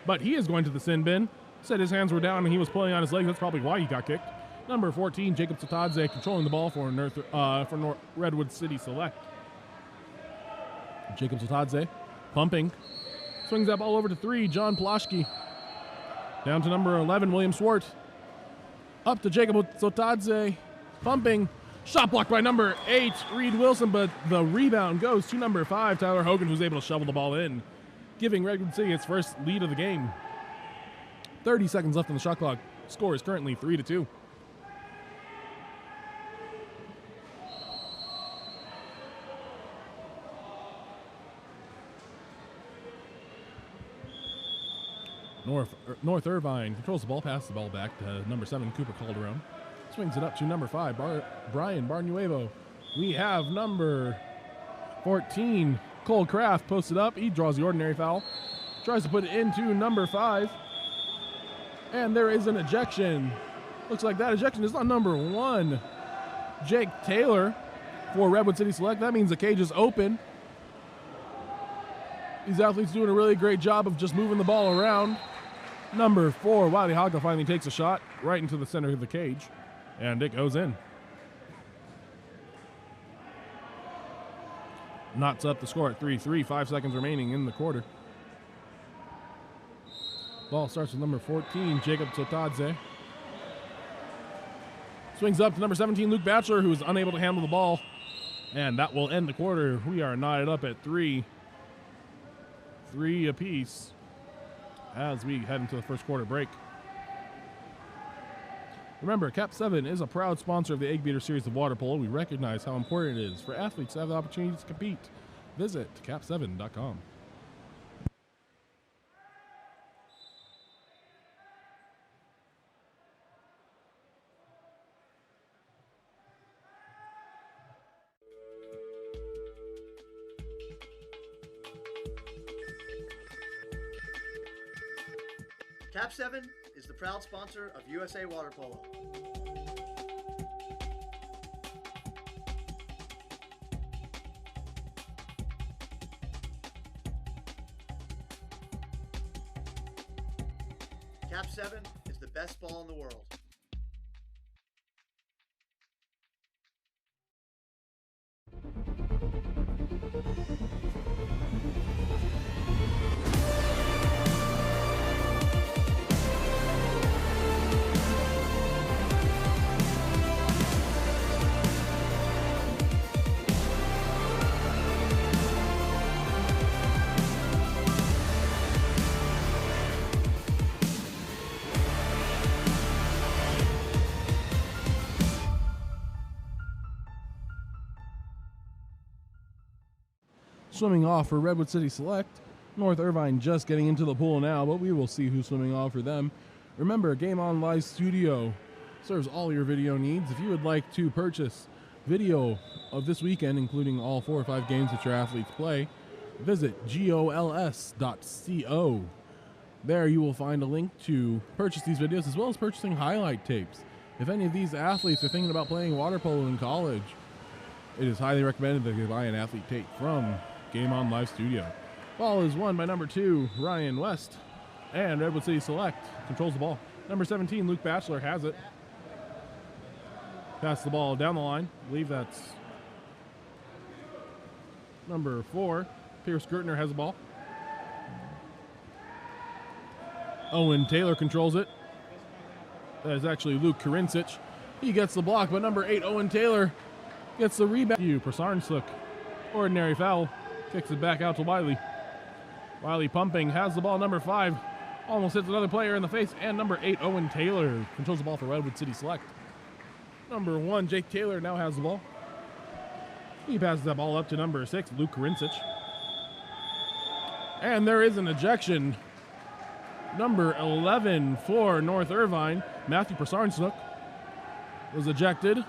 But he is going to the sin bin. Said his hands were down and he was pulling on his legs. That's probably why he got kicked. Number 14, Jacob Sotadze, controlling the ball for Redwood City Select. Jacob Sotadze, pumping. Swings that ball over to 3, John Ploshke. Down to number 11, William Swart. Up to Jacob Sotadze, pumping. Shot blocked by number 8, Reed Wilson, but the rebound goes to number 5, Tyler Hogan, who's able to shovel the ball in, giving Redwood City its first lead of the game. 30 seconds left on the shot clock. Score is currently 3-2. North Irvine controls the ball, passes the ball back to number 7, Cooper Calderon. Swings it up to number 5, Brian Barnuevo. We have number 14, Cole Kraft, posted up. He draws the ordinary foul. Tries to put it into number 5. And there is an ejection. Looks like that ejection is on number 1, Jake Taylor, for Redwood City Select. That means the cage is open. These athletes doing a really great job of just moving the ball around. Number 4, Wiley Haga, finally takes a shot right into the center of the cage, and it goes in. Knots up the score at 3-3, 5 seconds remaining in the quarter. Ball starts with number 14, Jacob Sotadze. Swings up to number 17, Luke Batchelor, who is unable to handle the ball, and that will end the quarter. We are knotted up at 3 apiece as we head into the first quarter break. Remember, KAP7 is a proud sponsor of the Eggbeater series of water polo. We recognize how important it is for athletes to have the opportunity to compete. Visit KAP7.com. KAP7 is the proud sponsor of USA Water Polo. KAP7 is the best ball in the world. Swimming off for Redwood City Select. North Irvine just getting into the pool now, but we will see who's swimming off for them. Remember, Game On Live Studio serves all your video needs. If you would like to purchase video of this weekend, including all 4 or 5 games that your athletes play, visit gols.co. There you will find a link to purchase these videos as well as purchasing highlight tapes. If any of these athletes are thinking about playing water polo in college, it is highly recommended that they buy an athlete tape from Game On Live Studio. Ball is won by number 2, Ryan West, and Redwood City Select controls the ball. Number 17, Luke Batchelor, has it. Pass the ball down the line. I believe that's number 4. Pierce Gertner has the ball. Owen Taylor controls it. That is actually Luke Karincic. He gets the block, but number 8, Owen Taylor, gets the rebound. Prasarsuk, ordinary foul. Kicks it back out to Wiley. Wiley pumping, has the ball, number 5. Almost hits another player in the face, and number 8, Owen Taylor, controls the ball for Redwood City Select. Number 1, Jake Taylor, now has the ball. He passes that ball up to number 6, Luke Karincic. And there is an ejection. Number 11 for North Irvine, Matthew Prasarsuk, was ejected.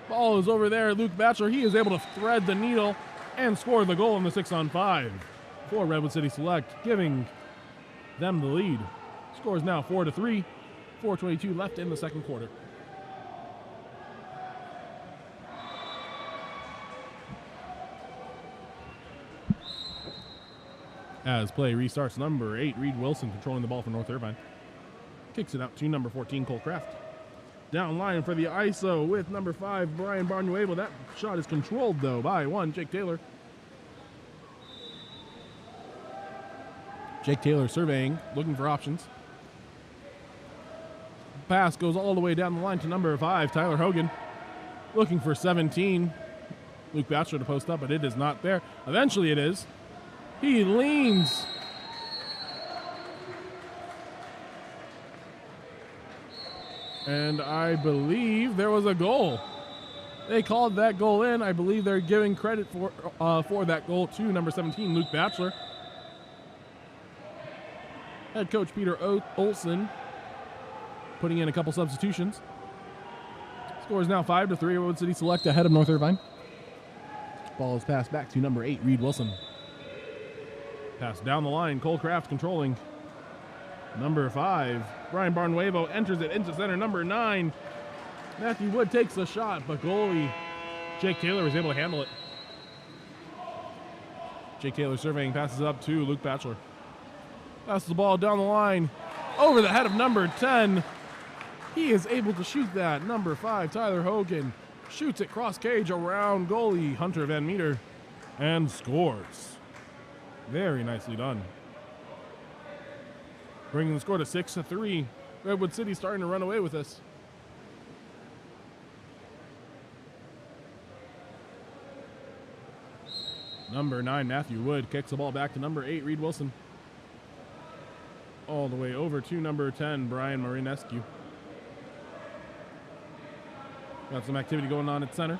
Ball is over there, Luke Batchelor. He is able to thread the needle and score the goal in the 6-on-5 for Redwood City Select, giving them the lead. Score is now 4-3, 4:22 left in the second quarter. As play restarts, number 8, Reed Wilson, controlling the ball for North Irvine. Kicks it out to number 14, Cole Kraft. Down line for the ISO with number 5, Brian Barnuevo. That shot is controlled, though, by 1, Jake Taylor. Jake Taylor surveying, looking for options. Pass goes all the way down the line to number 5, Tyler Hogan. Looking for 17. Luke Batchelor to post up, but it is not there. Eventually it is. He leans. And I believe there was a goal. They called that goal in. I believe they're giving credit for that goal to number 17, Luke Batchelor. Head coach Peter Olson putting in a couple substitutions. Score is now 5-3. Redwood City Select ahead of North Irvine. Ball is passed back to number 8, Reed Wilson. Pass down the line, Cole Kraft controlling. Number 5, Brian Barnuevo enters it into center. Number 9, Matthew Wood takes the shot, but goalie Jake Taylor was able to handle it. Jake Taylor surveying, passes it up to Luke Batchelor. Passes the ball down the line, over the head of number 10. He is able to shoot that. Number 5, Tyler Hogan, shoots it cross cage around goalie Hunter Van Meter and scores. Very nicely done. Bringing the score to 6-3. Redwood City starting to run away with this. Number 9, Matthew Wood, kicks the ball back to number 8, Reed Wilson. All the way over to number 10, Brian Marinescu. Got some activity going on at center.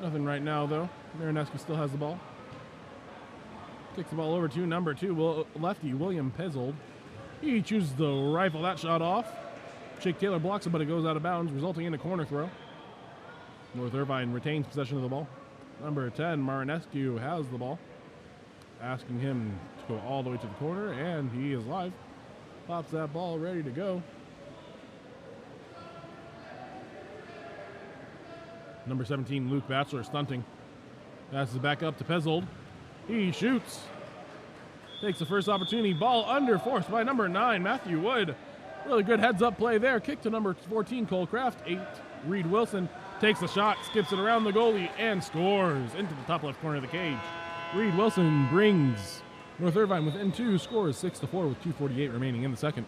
Nothing right now, though. Marinescu still has the ball. Kicks the ball over to number 2, lefty William Pezzold. He chooses to rifle that shot off. Jake Taylor blocks it, but it goes out of bounds, resulting in a corner throw. North Irvine retains possession of the ball. Number 10, Marinescu, has the ball. Asking him to go all the way to the corner, and he is live. Pops that ball, ready to go. Number 17, Luke Batchelor, stunting. Passes it back up to Pezzold. He shoots. Takes the first opportunity. Ball under, forced by number 9, Matthew Wood. Really good heads-up play there. Kick to number 14, Cole Kraft. 8, Reed Wilson. Takes the shot, skips it around the goalie, and scores into the top left corner of the cage. Reed Wilson brings North Irvine within 2. Scores 6-4 with 2:48 remaining in the second.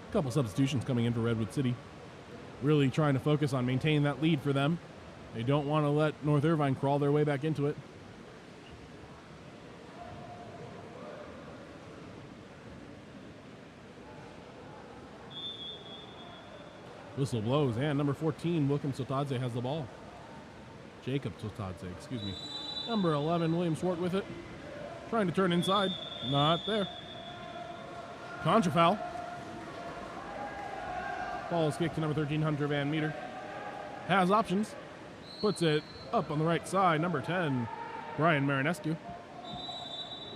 A couple substitutions coming in for Redwood City. Really trying to focus on maintaining that lead for them. They don't want to let North Irvine crawl their way back into it. Whistle blows, and number 14, William Sotadze has the ball. Jacob Sotadze, excuse me. Number 11, William Swart with it. Trying to turn inside. Not there. Contra foul. Ball is kicked to number 13, Hunter Van Meter. Has options. Puts it up on the right side. Number 10, Brian Marinescu.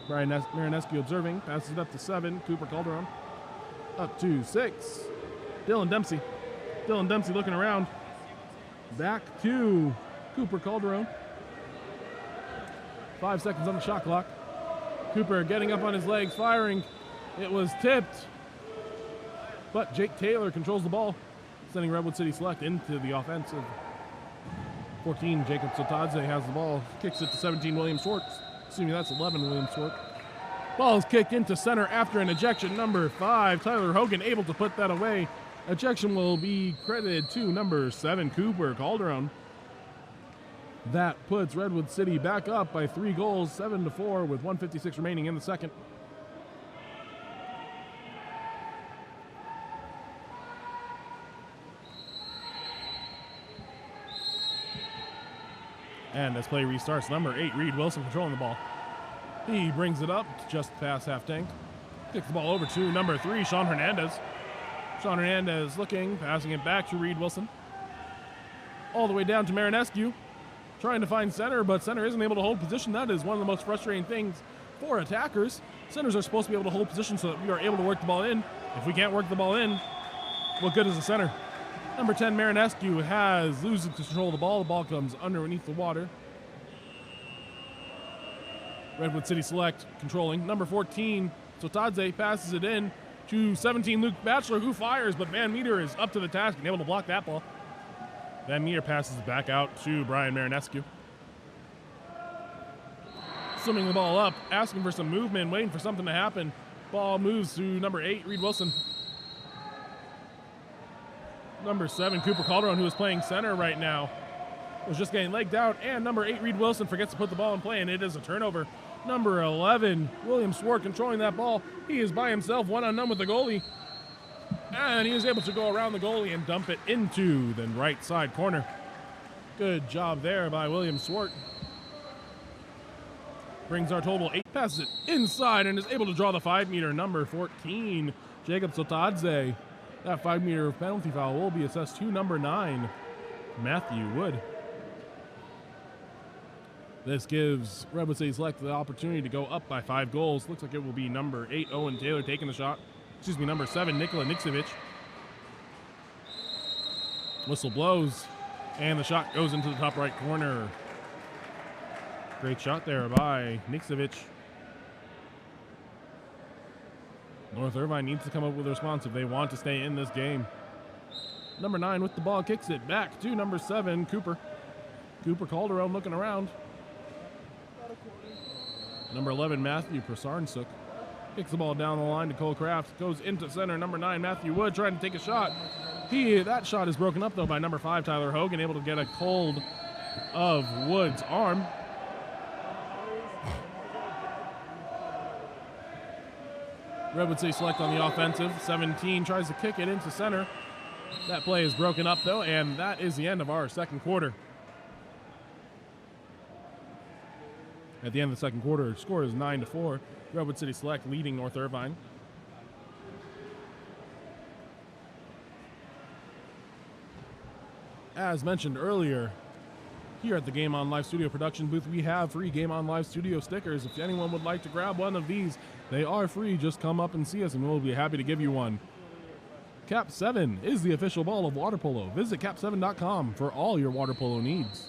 Marinescu observing. Passes it up to 7, Cooper Calderon. Up to 6, Dylan Dempsey. Dylan Dempsey looking around. Back to Cooper Calderon. 5 seconds on the shot clock. Cooper getting up on his legs, firing. It was tipped. But Jake Taylor controls the ball, sending Redwood City Select into the offensive. 14, Jacob Sotadze has the ball. Kicks it to 17, William Swartz. Excuse me, that's 11, William Swartz. Ball is kicked into center after an ejection. Number 5, Tyler Hogan, able to put that away. Ejection will be credited to number 7, Cooper Calderon. That puts Redwood City back up by 3 goals, 7-4, with 1:56 remaining in the second. And as play restarts, number 8, Reed Wilson controlling the ball. He brings it up just past half tank. Kicks the ball over to number 3, Sean Hernandez. Sean Hernandez looking, passing it back to Reed Wilson. All the way down to Marinescu. Trying to find center, but center isn't able to hold position. That is one of the most frustrating things for attackers. Centers are supposed to be able to hold position so that we are able to work the ball in. If we can't work the ball in, what good is a center? Number 10, Marinescu loses control of the ball. The ball comes underneath the water. Redwood City Select controlling. Number 14, Sotadze passes it in to 17, Luke Batchelor, who fires, but Van Meter is up to the task and able to block that ball. Van Meter passes it back out to Brian Marinescu. Swimming the ball up, asking for some movement, waiting for something to happen. Ball moves to number 8, Reed Wilson. Number 7, Cooper Calderon, who is playing center right now, was just getting legged out, and number 8, Reed Wilson, forgets to put the ball in play, and it is a turnover. Number 11, William Swart, controlling that ball. He is by himself, 1-on-1 with the goalie, and he is able to go around the goalie and dump it into the right side corner. Good job there by William Swart. Brings our total 8, passes it inside, and is able to draw the 5-meter. Number 14, Jacob Sotadze. That 5-meter penalty foul will be assessed to number 9, Matthew Wood. This gives Redwood City Select the opportunity to go up by 5 goals. Looks like it will be number 8, Owen Taylor, taking the shot. Excuse me, number 7, Nikola Niksevic. Whistle blows, and the shot goes into the top right corner. Great shot there by Niksevic. North Irvine needs to come up with a response if they want to stay in this game. Number 9 with the ball, kicks it back to number 7, Cooper. Cooper Calderon looking around. Number 11, Matthew Prasarnsuk. Kicks the ball down the line to Cole Kraft. Goes into center. Number 9, Matthew Wood, trying to take a shot. That shot is broken up, though, by number 5, Tyler Hogan, able to get a hold of Wood's arm. Redwood City Select on the offensive. 17 tries to kick it into center. That play is broken up, though, and that is the end of our second quarter. At the end of the second quarter, the score is 9-4. Redwood City Select leading North Irvine. As mentioned earlier, here at the Game On Live Studio production booth, we have free Game On Live Studio stickers. If anyone would like to grab one of these, they are free. Just come up and see us, and we'll be happy to give you one. KAP7 is the official ball of water polo. Visit KAP7.com for all your water polo needs.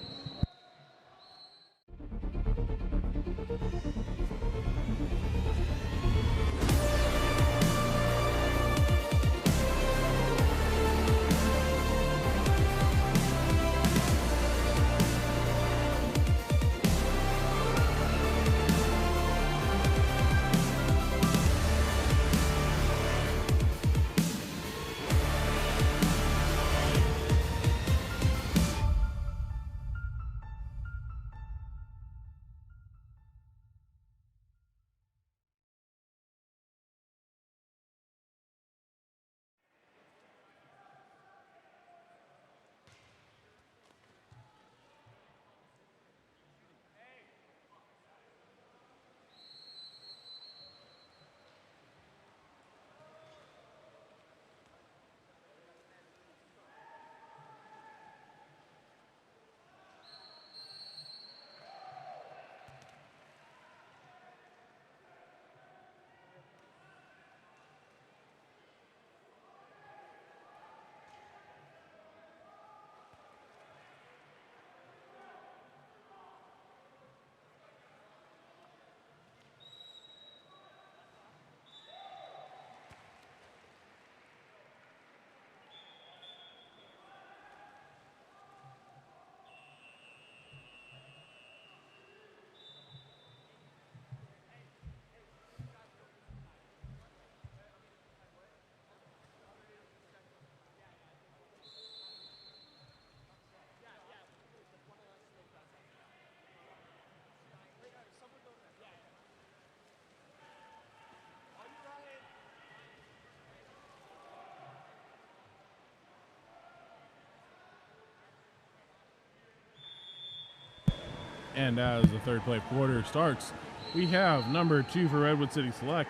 And as the third play quarter starts, we have number 2 for Redwood City Select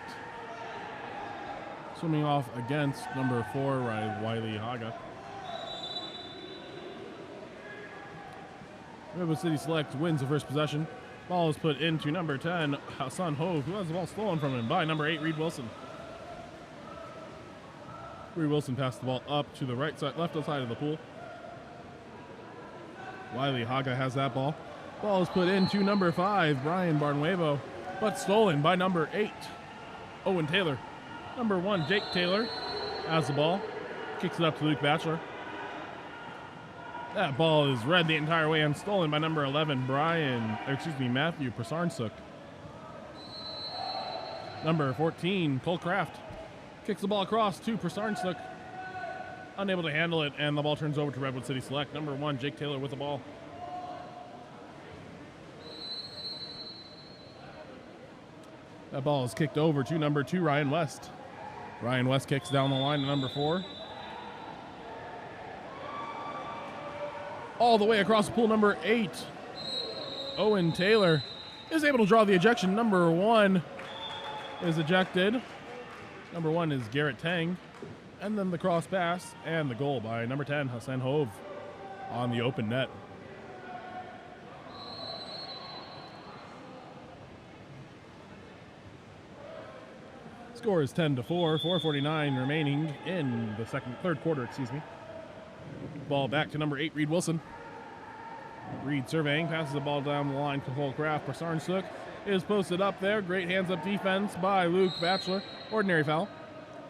swimming off against number 4, Wiley Haga. Redwood City Select wins the first possession. Ball is put into number 10, Hassan Hove, who has the ball stolen from him by number 8, Reed Wilson. Reed Wilson passed the ball up to the right side, left side of the pool. Wiley Haga has that ball. Ball is put into number 5, Brian Barnuevo, but stolen by number 8, Owen Taylor. Number 1, Jake Taylor has the ball, kicks it up to Luke Batchelor. That ball is read the entire way and stolen by number 11, Matthew Prasarnsuk. Number 14, Cole Kraft, kicks the ball across to Prasarnsuk. Unable to handle it, and the ball turns over to Redwood City Select. Number 1, Jake Taylor with the ball. That ball is kicked over to number 2, Ryan West. Ryan West kicks down the line to number 4. All the way across the pool, number 8, Owen Taylor is able to draw the ejection. Number 1 is ejected. Number 1 is Garrett Tang. And then the cross pass and the goal by number 10, Hassan Hove, on the open net. Score is 10-4, 4:49 remaining in the third quarter. Ball back to number 8, Reed Wilson. Reed surveying, passes the ball down the line to Cole Kraft. Prasarnsuk is posted up there. Great hands-up defense by Luke Batchelor. Ordinary foul.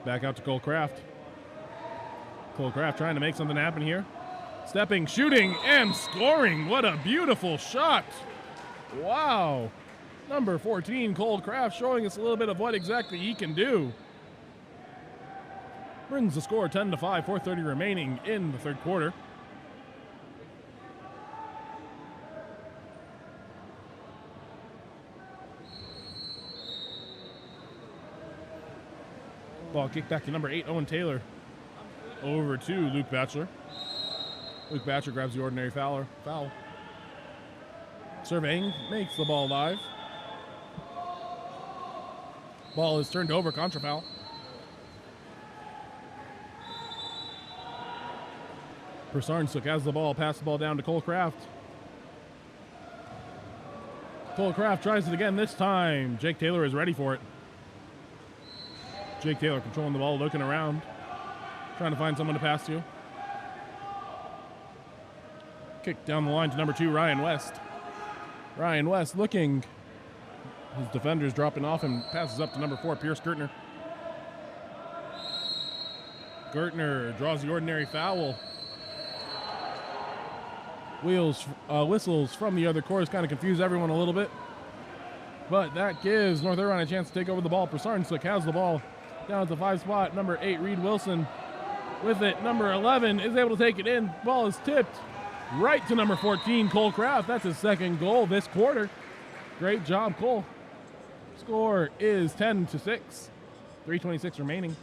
Back out to Cole Kraft. Cole Kraft trying to make something happen here. Stepping, shooting, and scoring. What a beautiful shot. Wow. Number 14, Cole Kraft, showing us a little bit of what exactly he can do. Brings the score 10-5, 4:30 remaining in the third quarter. Ball kicked back to number 8, Owen Taylor. Over to Luke Batchelor. Luke Batchelor grabs the ordinary foul. Surveying, makes the ball live. Ball is turned over, contra foul. Prasarnsuk has the ball, pass the ball down to Cole Kraft. Cole Kraft tries it again this time. Jake Taylor is ready for it. Jake Taylor controlling the ball, looking around, trying to find someone to pass to. Kick down the line to number 2, Ryan West. Ryan West looking. His defender's dropping off and passes up to number 4, Pierce Gertner. Gertner draws the ordinary foul. Whistles from the other course kind of confuse everyone a little bit. But that gives North Huron a chance to take over the ball. Prasarnsuk has the ball down at the 5 spot. Number 8, Reed Wilson with it. Number 11 is able to take it in. Ball is tipped right to number 14, Cole Kraft. That's his second goal this quarter. Great job, Cole. Score is 10-6, 3:26 remaining.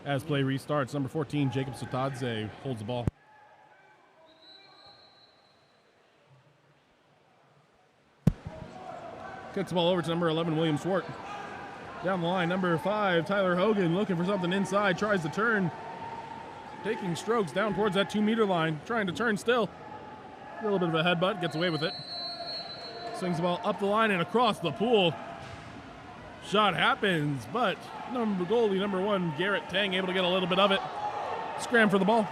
As play restarts, number 14, Jacob Sotadze holds the ball. Kicks the ball over to number 11, William Swart. Down the line, number 5, Tyler Hogan, looking for something inside, tries to turn. Taking strokes down towards that 2-meter line, trying to turn still. A little bit of a headbutt, gets away with it. Swings the ball up the line and across the pool. Shot happens, but goalie number 1, Garrett Tang, able to get a little bit of it. Scram for the ball.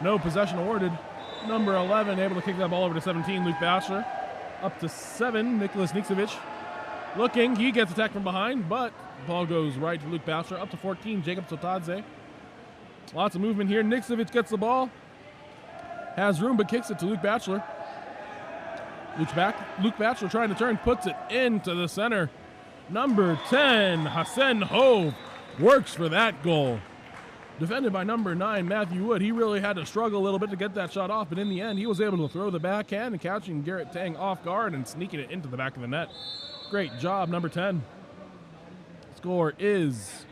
No possession awarded. Number 11 able to kick that ball over to 17, Luke Batchelor. Up to 7, Nicholas Niksevic. Looking, he gets attacked from behind, but ball goes right to Luke Batchelor. Up to 14, Jacob Sotadze. Lots of movement here. Niksevic gets the ball. Has room, but kicks it to Luke Batchelor. Luke Batchelor trying to turn, puts it into the center. Number 10, Hassan Hove, works for that goal. Defended by number 9, Matthew Wood. He really had to struggle a little bit to get that shot off, but in the end, he was able to throw the backhand and catching Garrett Tang off guard and sneaking it into the back of the net. Great job, number 10. Score is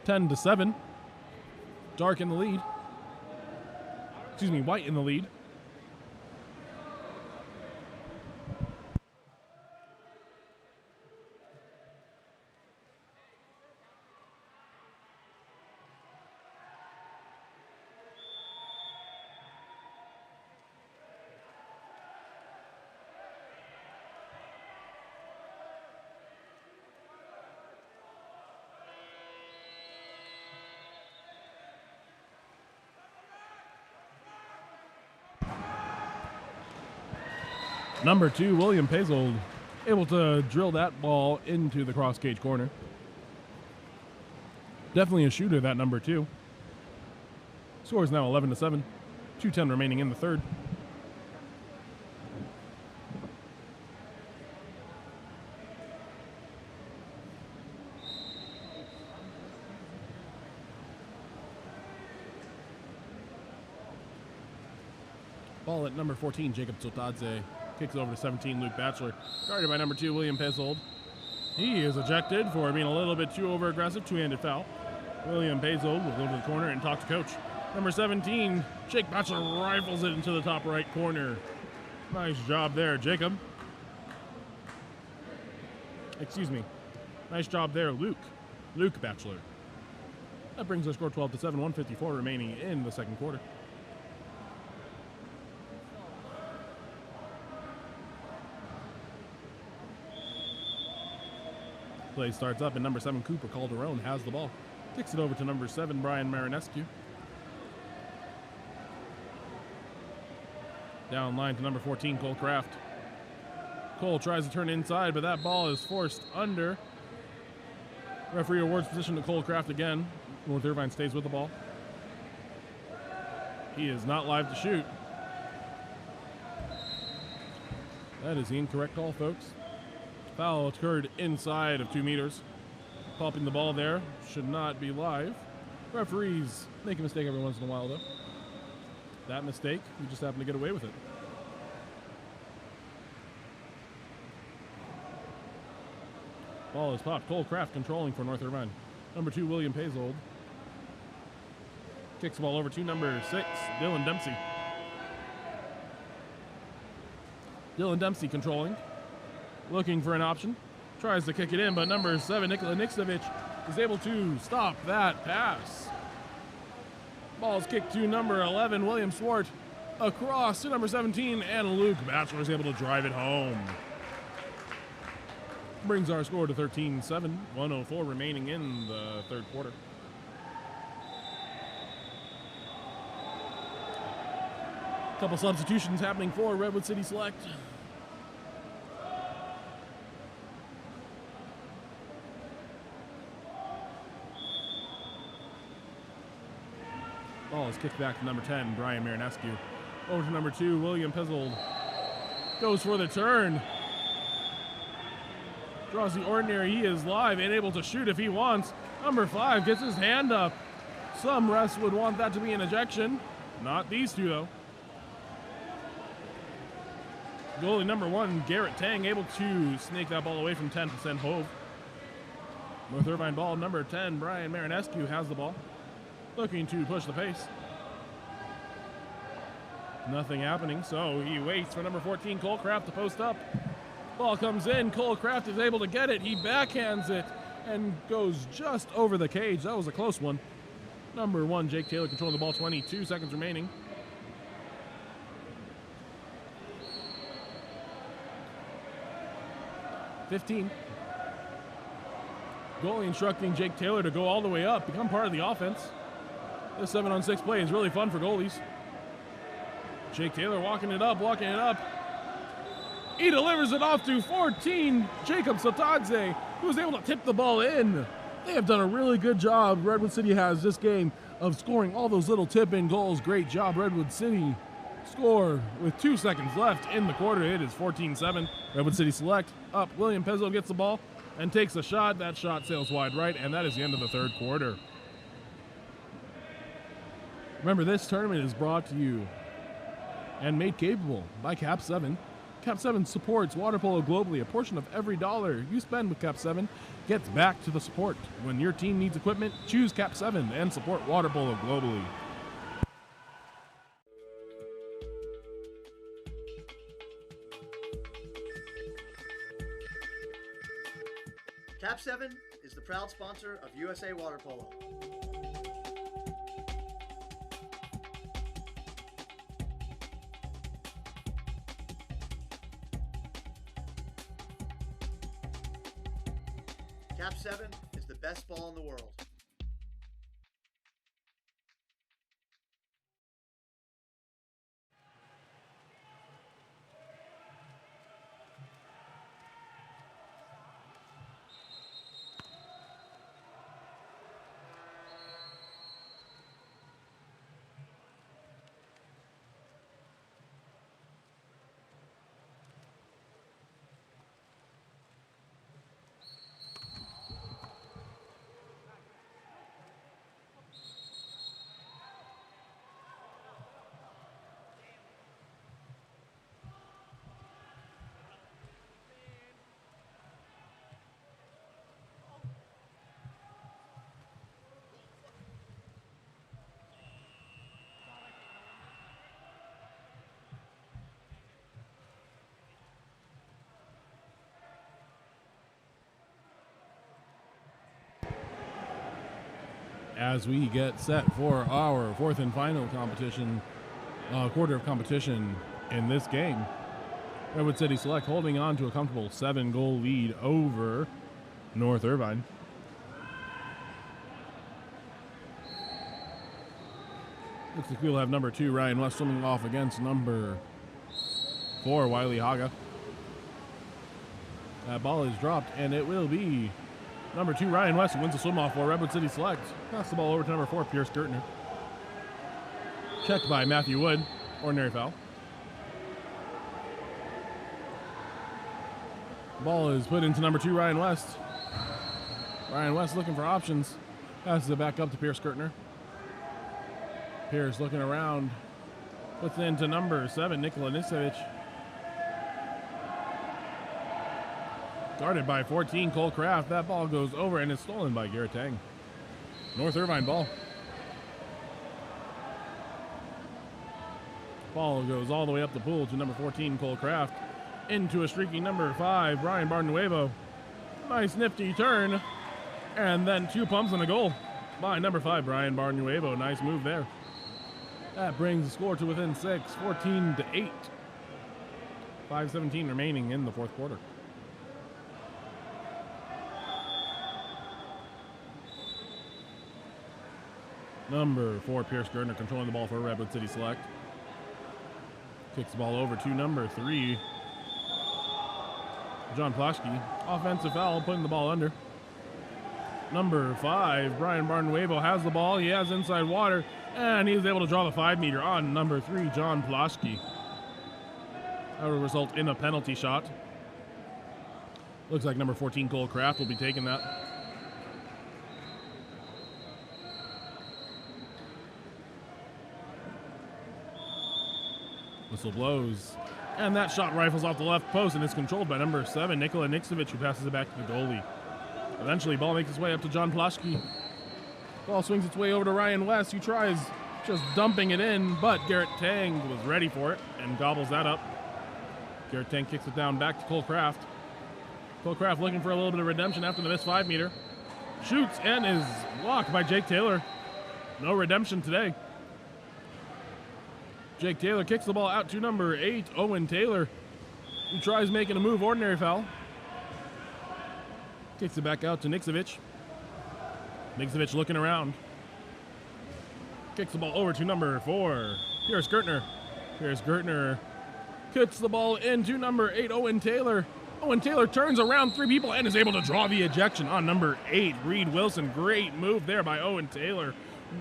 10-7. Dark in the lead. Excuse me, White in the lead. Number 2, William Pazold, able to drill that ball into the cross cage corner. Definitely a shooter, that number 2. Score is now 11-7. 2:10 remaining in the third. Ball at number 14, Jacob Tsotadze. Kicks over to 17, Luke Batchelor. Guarded by number 2, William Pazold. He is ejected for being a little bit too over-aggressive, two-handed foul. William Pazold will go to the corner and talk to coach. Number 17, Jake Batchelor rifles it into the top right corner. Nice job there, Jacob. Excuse me. Nice job there, Luke Batchelor. That brings our score 12-7, 1:54 remaining in the second quarter. Play starts up, and number 7, Cooper Calderon, has the ball. Kicks it over to number 7, Brian Marinescu. Down line to number 14, Cole Kraft. Cole tries to turn inside, but that ball is forced under. Referee awards position to Cole Kraft again. North Irvine stays with the ball. He is not live to shoot. That is the incorrect call, folks. Foul occurred inside of 2 meters. Popping the ball there should not be live. Referees make a mistake every once in a while, though. That mistake, we just happen to get away with it. Ball is popped. Cole Kraft controlling for North Irvine. Number 2, William Pazold. Kicks the ball over to number 6, Dylan Dempsey. Dylan Dempsey controlling. Looking for an option. Tries to kick it in, but number 7, Nikola Nikstovic, is able to stop that pass. Ball's kicked to number 11, William Swart. Across to number 17, and Luke Batchelor is able to drive it home. Brings our score to 13-7, 1:04 remaining in the third quarter. Couple substitutions happening for Redwood City Select. Ball is kicked back to number 10, Brian Marinescu. Over to number 2, William Pizzold. Goes for the turn. Draws the ordinary. He is live and able to shoot if he wants. Number 5 gets his hand up. Some refs would want that to be an ejection. Not these two, though. Goalie number 1, Garrett Tang, able to snake that ball away from 10% Hove. North Irvine ball, number 10, Brian Marinescu has the ball. Looking to push the pace. Nothing happening, so he waits for number 14, Cole Kraft, to post up. Ball comes in, Cole Kraft is able to get it. He backhands it and goes just over the cage. That was a close one. Number 1, Jake Taylor controlling the ball, 22 seconds remaining. (15). Goalie instructing Jake Taylor to go all the way up, become part of the offense. This 7-on-6 play is really fun for goalies. Jake Taylor walking it up. He delivers it off to 14, Jacob Satadze, who was able to tip the ball in. They have done a really good job, Redwood City has, this game, of scoring all those little tip-in goals. Great job, Redwood City. Score with 2 seconds left in the quarter. It is 14-7. Redwood City Select up. William Pezzo gets the ball and takes a shot. That shot sails wide right, and that is the end of the third quarter. Remember, this tournament is brought to you and made capable by KAP7. KAP7 supports water polo globally. A portion of every dollar you spend with KAP7 gets back to the support. When your team needs equipment, choose KAP7 and support water polo globally. KAP7 is the proud sponsor of USA Water Polo. KAP7 is the best ball in the world. As we get set for our fourth and final competition, quarter of competition in this game. Redwood City Select holding on to a comfortable 7-goal lead over North Irvine. Looks like we'll have number 2, Ryan West, swimming off against number 4, Wiley Haga. That ball is dropped, and it will be number 2, Ryan West, who wins the swim off for Redwood City Select. Pass the ball over to number 4, Pierce Gertner. Checked by Matthew Wood. Ordinary foul. Ball is put into number 2, Ryan West. Ryan West looking for options. Passes it back up to Pierce Gertner. Pierce looking around. Puts it into number 7, Nikola Nisevich. Guarded by 14, Cole Kraft. That ball goes over and is stolen by Garrett Tang. North Irvine ball. Ball goes all the way up the pool to number 14, Cole Kraft. Into a streaky number 5, Brian Barnuevo. Nice nifty turn. And then 2 pumps and a goal by number 5, Brian Barnuevo. Nice move there. That brings the score to within 6, 14-8. 5:17 remaining in the fourth quarter. Number 4, Pierce Gardner, controlling the ball for Redwood City Select. Kicks the ball over to number 3, John Plaschke. Offensive foul, putting the ball under. Number 5, Brian Barnuevo has the ball. He has inside water, and he's able to draw the 5-meter on number 3, John Plaschke. That will result in a penalty shot. Looks like number 14, Cole Kraft, will be taking that. Whistle blows, and that shot rifles off the left post, and is controlled by number 7, Nikola Niksevich, who passes it back to the goalie. Eventually, ball makes its way up to John Plaschke. Ball swings its way over to Ryan West, who tries just dumping it in, but Garrett Tang was ready for it and gobbles that up. Garrett Tang kicks it down back to Cole Kraft. Cole Kraft looking for a little bit of redemption after the missed 5-meter. Shoots and is blocked by Jake Taylor. No redemption today. Jake Taylor kicks the ball out to number 8, Owen Taylor, who tries making a move, ordinary foul. Kicks it back out to Niksevich. Niksevich looking around. Kicks the ball over to number 4, Pierce Gertner. Pierce Gertner kicks the ball into number 8, Owen Taylor. Owen Taylor turns around 3 people and is able to draw the ejection on number 8, Reed Wilson. Great move there by Owen Taylor,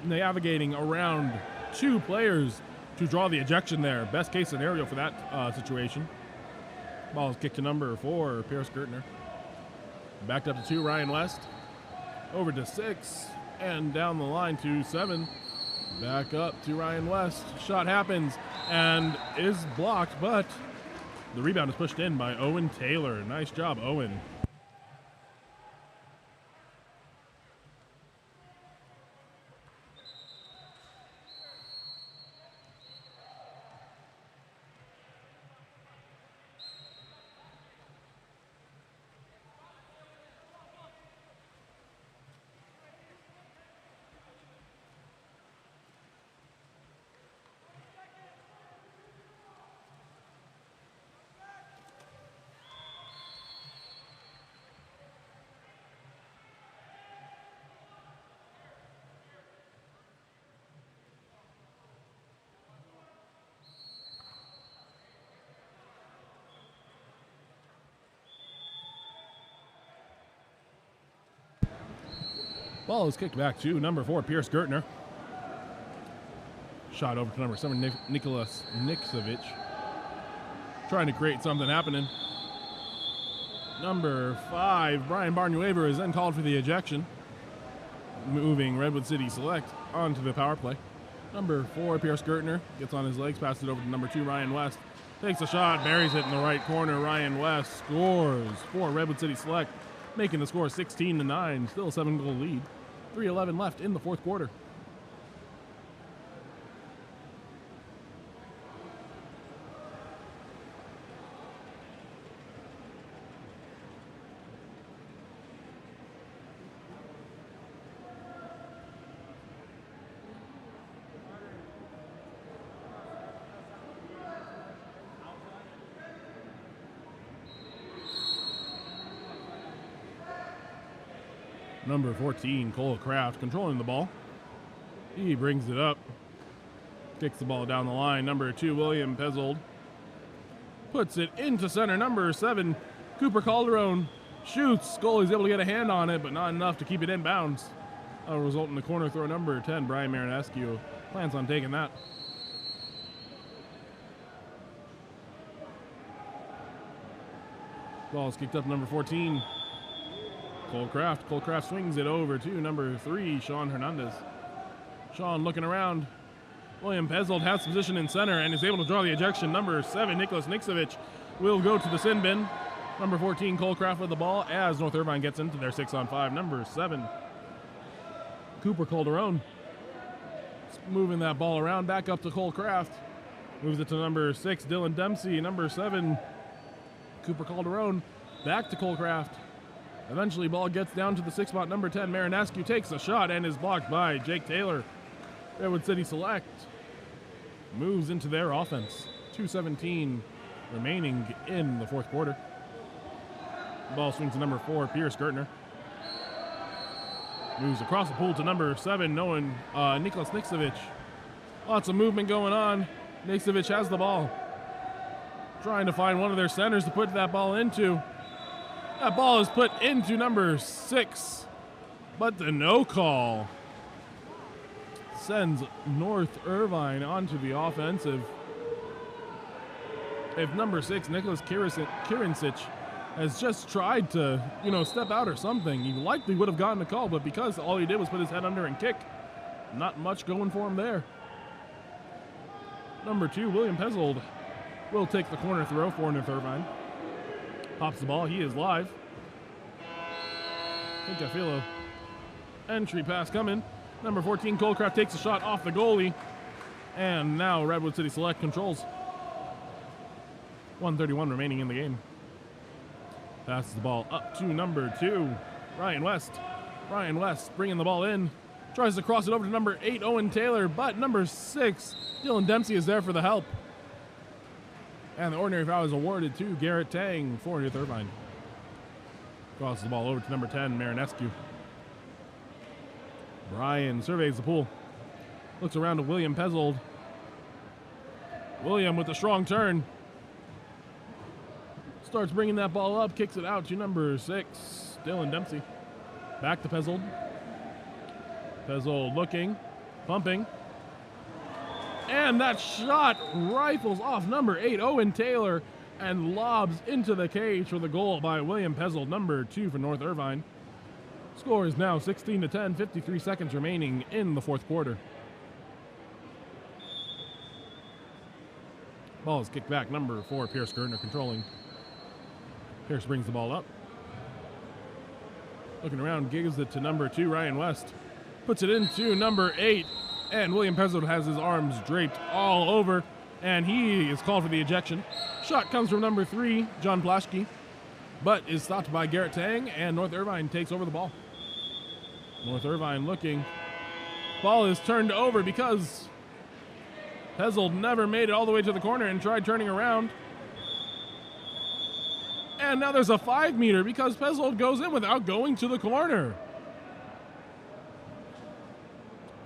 navigating around 2 players to draw the ejection there. Best case scenario for that situation. Ball is kicked to number 4, Pierce Gertner. Backed up to 2, Ryan West. Over to 6, and down the line to 7. Back up to Ryan West. Shot happens and is blocked, but the rebound is pushed in by Owen Taylor. Nice job, Owen. Ball is kicked back to number 4, Pierce Gertner. Shot over to number 7, Nicholas Niksevich. Trying to create something happening. Number 5, Brian Barnuever, is then called for the ejection. Moving Redwood City Select onto the power play. Number 4, Pierce Gertner, gets on his legs, passes it over to number 2, Ryan West. Takes a shot, buries it in the right corner. Ryan West scores for Redwood City Select, making the score 16-9. Still a 7-goal lead. 3:11 left in the fourth quarter. Number 14, Cole Kraft, controlling the ball. He brings it up. Kicks the ball down the line. Number 2, William Pezzold, puts it into center. Number 7, Cooper Calderon, shoots. Goalie's able to get a hand on it, but not enough to keep it in bounds. That'll result in the corner throw. Number 10, Brian Marinescu, plans on taking that. Ball's kicked up to number 14. Cole Kraft. Cole Kraft swings it over to number 3, Sean Hernandez. Sean looking around. William Pezzold has position in center and is able to draw the ejection. Number 7, Nicholas Niksevich, will go to the sin bin. Number 14, Cole Kraft with the ball as North Irvine gets into their 6-on-5. Number 7, Cooper Calderon, moving that ball around, back up to Cole Kraft. Moves it to number 6, Dylan Dempsey. Number 7, Cooper Calderon, back to Cole Kraft. Eventually, ball gets down to the 6 spot. Number 10, Marinescu, takes a shot and is blocked by Jake Taylor. Redwood City Select moves into their offense. 2:17 remaining in the fourth quarter. Ball swings to number 4, Pierce Gertner. Moves across the pool to number 7, Nicholas Niksevich. Lots of movement going on. Niksevich has the ball. Trying to find one of their centers to put that ball into. That ball is put into number 6, but the no call sends North Irvine onto the offensive. If number 6, Nicholas Kirincic, has just tried to, step out or something, he likely would have gotten a call, but because all he did was put his head under and kick, not much going for him there. Number 2, William Pezzold, will take the corner throw for North Irvine. Pops the ball, he is live. I think I feel a entry pass coming. Number 14, Cole Kraft, takes a shot off the goalie. And now Redwood City Select controls. 1:31 remaining in the game. Passes the ball up to number 2, Ryan West. Ryan West bringing the ball in. Tries to cross it over to number 8, Owen Taylor. But number 6, Dylan Dempsey, is there for the help. And the ordinary foul is awarded to Garrett Tang for North Irvine. Crosses the ball over to number 10, Marinescu. Brian surveys the pool. Looks around to William Pezzold. William with a strong turn. Starts bringing that ball up, kicks it out to number 6, Dylan Dempsey. Back to Pezzold. Pezzold looking, pumping. And that shot rifles off number 8, Owen Taylor, and lobs into the cage for the goal by William Pezzold, number 2 for North Irvine. Score is now 16-10, 53 seconds remaining in the fourth quarter. Ball is kicked back, number 4, Pierce Gertner controlling. Pierce brings the ball up. Looking around, gives it to number 2, Ryan West. Puts it into number 8, and William Pezzold has his arms draped all over, and he is called for the ejection. Shot comes from number 3, John Plaschke, but is stopped by Garrett Tang, and North Irvine takes over the ball. North Irvine looking. Ball is turned over because Pezzold never made it all the way to the corner and tried turning around. And now there's a 5-meter because Pezzold goes in without going to the corner.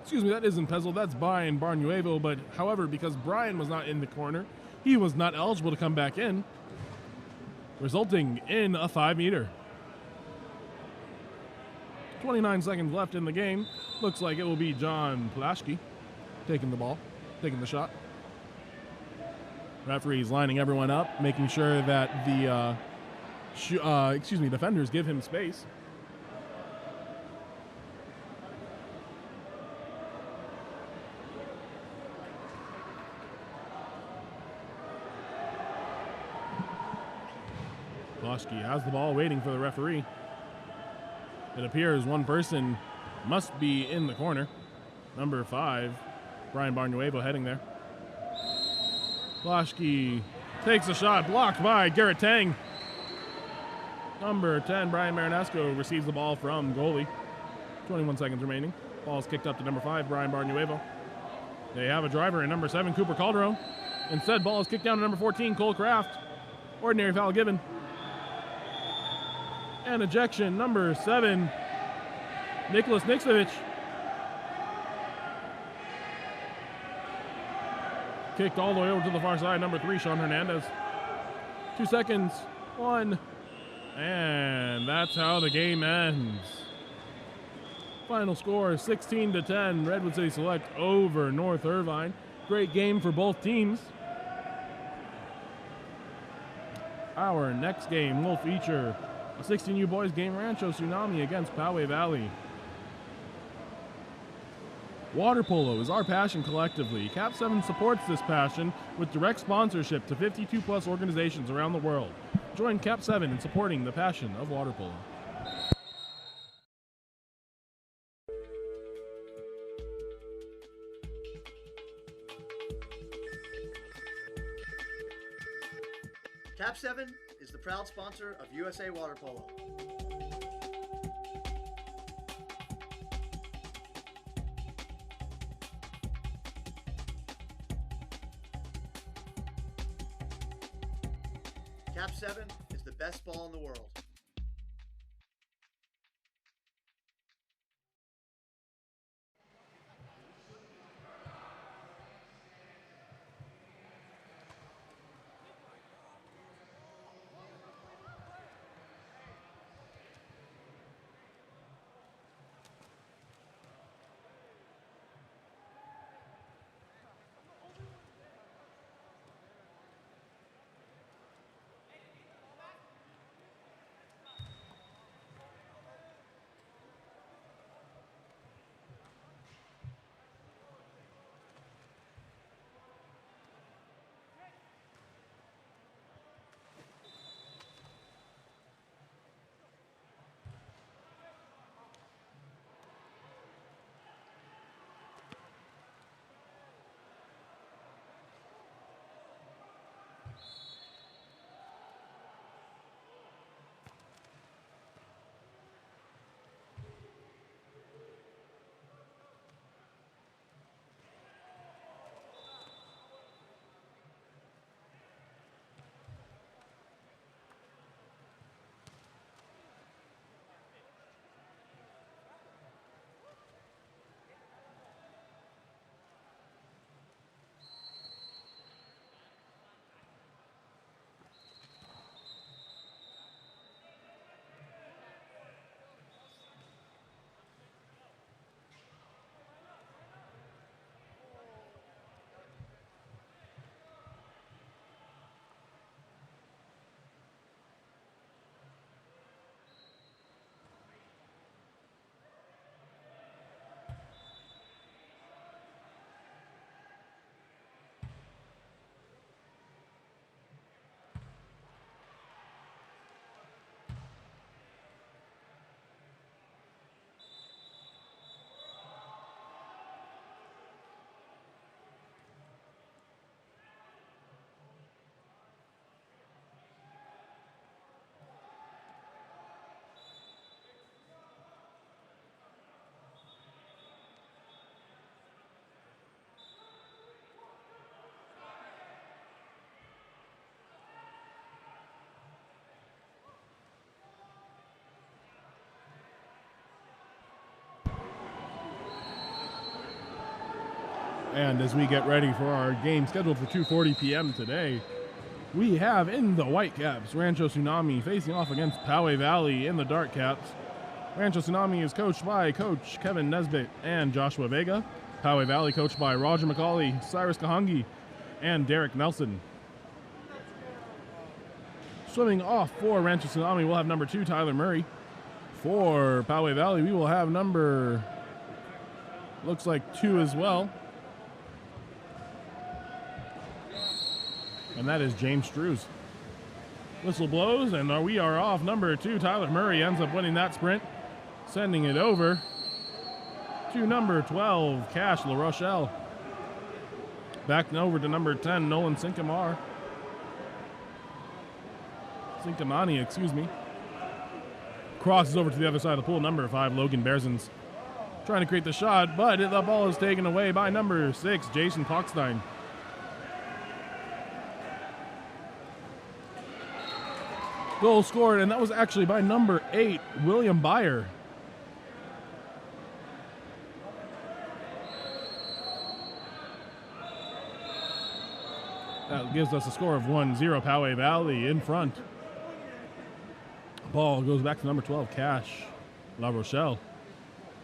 Excuse me, that isn't Pezzold, that's Brian Barnuevo, but however, because Brian was not in the corner, he was not eligible to come back in, resulting in a 5-meter. 29 seconds left in the game. Looks like it will be John Plaschke taking the ball, taking the shot. Referee's lining everyone up, making sure that the defenders give him space. Plaschke has the ball waiting for the referee. It appears one person must be in the corner. Number 5, Brian Barnuevo heading there. Plaschke takes a shot, blocked by Garrett Tang. Number 10, Brian Marinasco, receives the ball from goalie. 21 seconds remaining. Ball is kicked up to number 5, Brian Barnuevo. They have a driver in number 7, Cooper Calderon. Instead, ball is kicked down to number 14, Cole Kraft. Ordinary foul given. And ejection, number 7, Nicholas Niksevich. Kicked all the way over to the far side, number 3, Sean Hernandez. 2 seconds, 1, and that's how the game ends. Final score, 16-10, Redwood City Select over North Irvine. Great game for both teams. Our next game will feature a 16U boys game, Rancho Tsunami against Poway Valley. Water polo is our passion collectively. KAP7 supports this passion with direct sponsorship to 52+ organizations around the world. Join KAP7 in supporting the passion of water polo. KAP7 is the proud sponsor of USA Water Polo. KAP7 is the best ball in the world. And as we get ready for our game scheduled for 2:40 p.m. today, we have in the white caps Rancho Tsunami facing off against Poway Valley in the dark caps. Rancho Tsunami is coached by Coach Kevin Nesbitt and Joshua Vega. Poway Valley coached by Roger McCauley, Cyrus Kahangi, and Derek Nelson. Swimming off for Rancho Tsunami, we'll have number 2, Tyler Murray. For Poway Valley, we will have number, looks like 2 as well. And that is James Strews. Whistle blows, and we are off. Number 2, Tyler Murray, ends up winning that sprint, sending it over to number 12, Cash La Rochelle. Back over to number 10, Nolan Sincamani, excuse me. Crosses over to the other side of the pool. Number 5, Logan Bearsons, trying to create the shot, but the ball is taken away by number 6, Jason Pockstein. Goal scored, and that was actually by number 8, William Byer. That gives us a score of 1-0, Poway Valley in front. Ball goes back to number 12, Cash La Rochelle.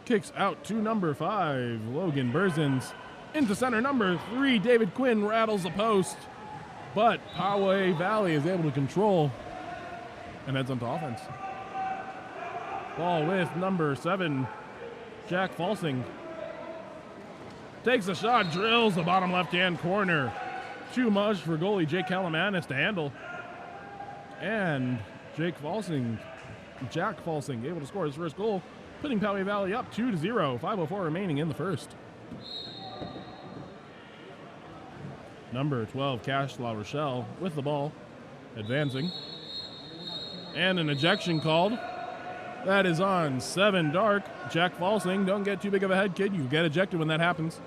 Kicks out to number 5, Logan Bearsons. Into center, number 3, David Quinn rattles the post, but Poway Valley is able to control and heads onto offense. Ball with number 7, Jack Falsing. Takes a shot, drills the bottom left-hand corner. Too much for goalie Jake Calamanis to handle. And Jack Falsing able to score his first goal, putting Poway Valley up 2-0. 5:04 remaining in the first. Number 12, Cash La Rochelle with the ball, advancing. And an ejection called. That is on 7 Dark. Jack Falsing, don't get too big of a head, kid. You get ejected when that happens.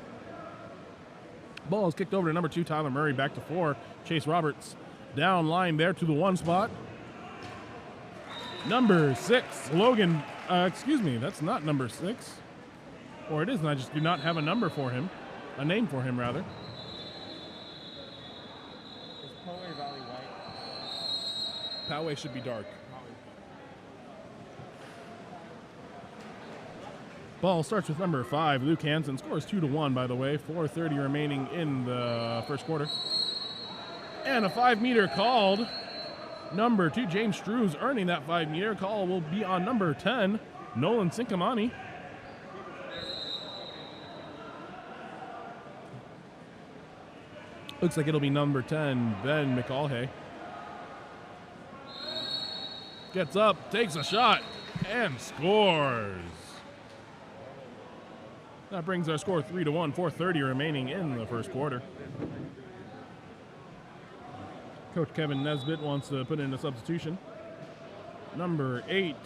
Ball is kicked over to number 2, Tyler Murray. Back to 4, Chase Roberts. Down line there to the 1 spot. Number 6, Logan. That's not number 6. Or it is, and I just do not have a number for him. A name for him, rather. Is Poway Valley white? Poway should be dark. Ball starts with number 5, Luke Hansen. Scores 2-1, by the way. 4:30 remaining in the first quarter. And a 5-meter called. Number 2, James Strews, earning that 5-meter call will be on number 10, Nolan Sincamani. Looks like it'll be number 10, Ben McAulhay. Gets up, takes a shot, and scores. That brings our score 3-1, 4:30 remaining in the first quarter. Coach Kevin Nesbitt wants to put in a substitution. Number 8,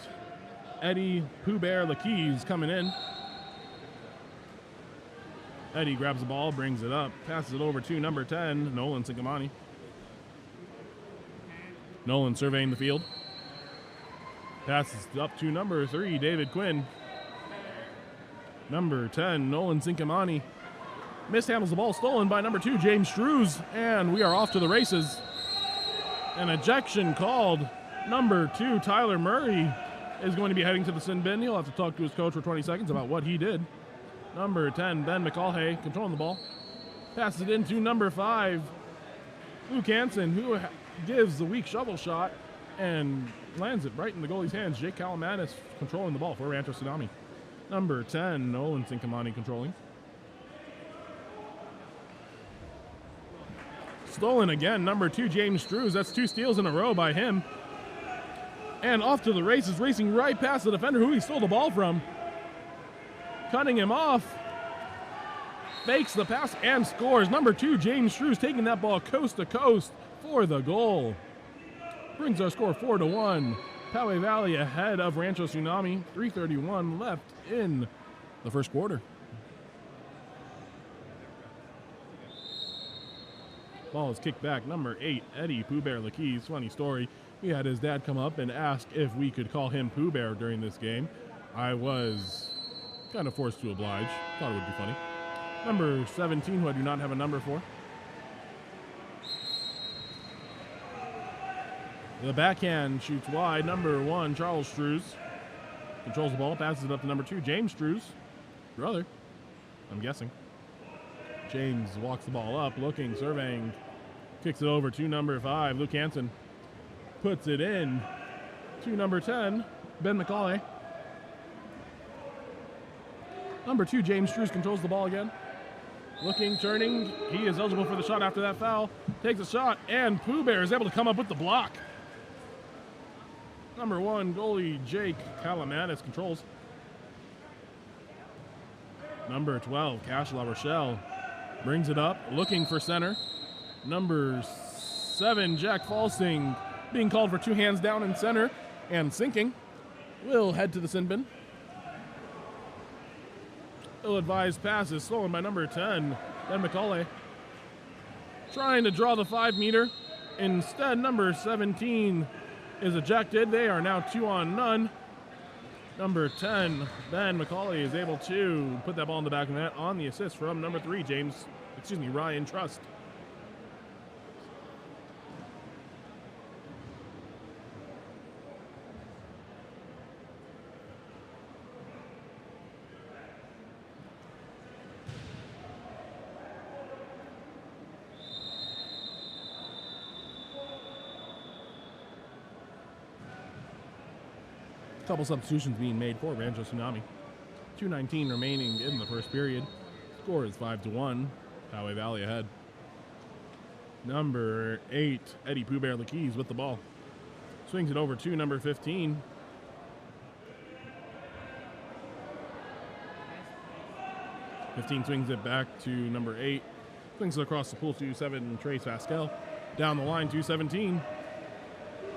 Eddie Pooh Bear Lakeys coming in. Eddie grabs the ball, brings it up, passes it over to number 10, Nolan Sincamani. Nolan surveying the field. Passes up to number 3, David Quinn. Number 10, Nolan Sincamani. Mishandles the ball, stolen by number 2, James Strews, and we are off to the races. An ejection called. Number 2, Tyler Murray, is going to be heading to the sin bin. He'll have to talk to his coach for 20 seconds about what he did. Number 10, Ben McAulhay, controlling the ball. Passes it into number 5, Luke Hansen, who gives the weak shovel shot and lands it right in the goalie's hands. Jake Calamanis controlling the ball for Rancho Tsunami. Number 10, Nolan Sincamani controlling. Stolen again, number 2, James Strews. That's 2 steals in a row by him. And off to the races, racing right past the defender who he stole the ball from. Cutting him off. Fakes the pass and scores. Number 2, James Strews, taking that ball coast to coast for the goal. Brings our score 4-1. Poway Valley ahead of Rancho Tsunami. 3:31 left in the first quarter. Ball is kicked back. Number 8, Eddie Pooh Bear Lakeys. Funny story. He had his dad come up and ask if we could call him Pooh Bear during this game. I was kind of forced to oblige. Thought it would be funny. number 17, who I do not have a number for. The backhand shoots wide. Number 1, Charles Strews. Controls the ball, passes it up to number 2, James Strews. Brother, I'm guessing. James walks the ball up, looking, surveying. Kicks it over to number 5, Luke Hansen. Puts it in to number 10, Ben McCauley. Number 2, James Strews, controls the ball again. Looking, turning. He is eligible for the shot after that foul. Takes a shot, and Pooh Bear is able to come up with the block. Number 1, goalie Jake Calamanis controls. Number 12, Cash La Rochelle brings it up, looking for center. Number 7, Jack Falsing, being called for 2 hands down in center and sinking. Will head to the sin bin. Ill-advised pass is stolen by number 10, Ben McCauley. Trying to draw the 5-meter. Instead, number 17 is ejected. They are now 2-on-none. Number 10, Ben McCauley, is able to put that ball in the back of the net on the assist from number 3, Ryan Trust. Couple substitutions being made for Rancho Tsunami. 2:19 remaining in the first period. Score is 5-1. Poway Valley ahead. Number 8, Eddie Pooh Bear Lakeys with the ball. Swings it over to number 15. Swings it back to number 8. Swings it across the pool to 7, Trace Pascal. Down the line to 17.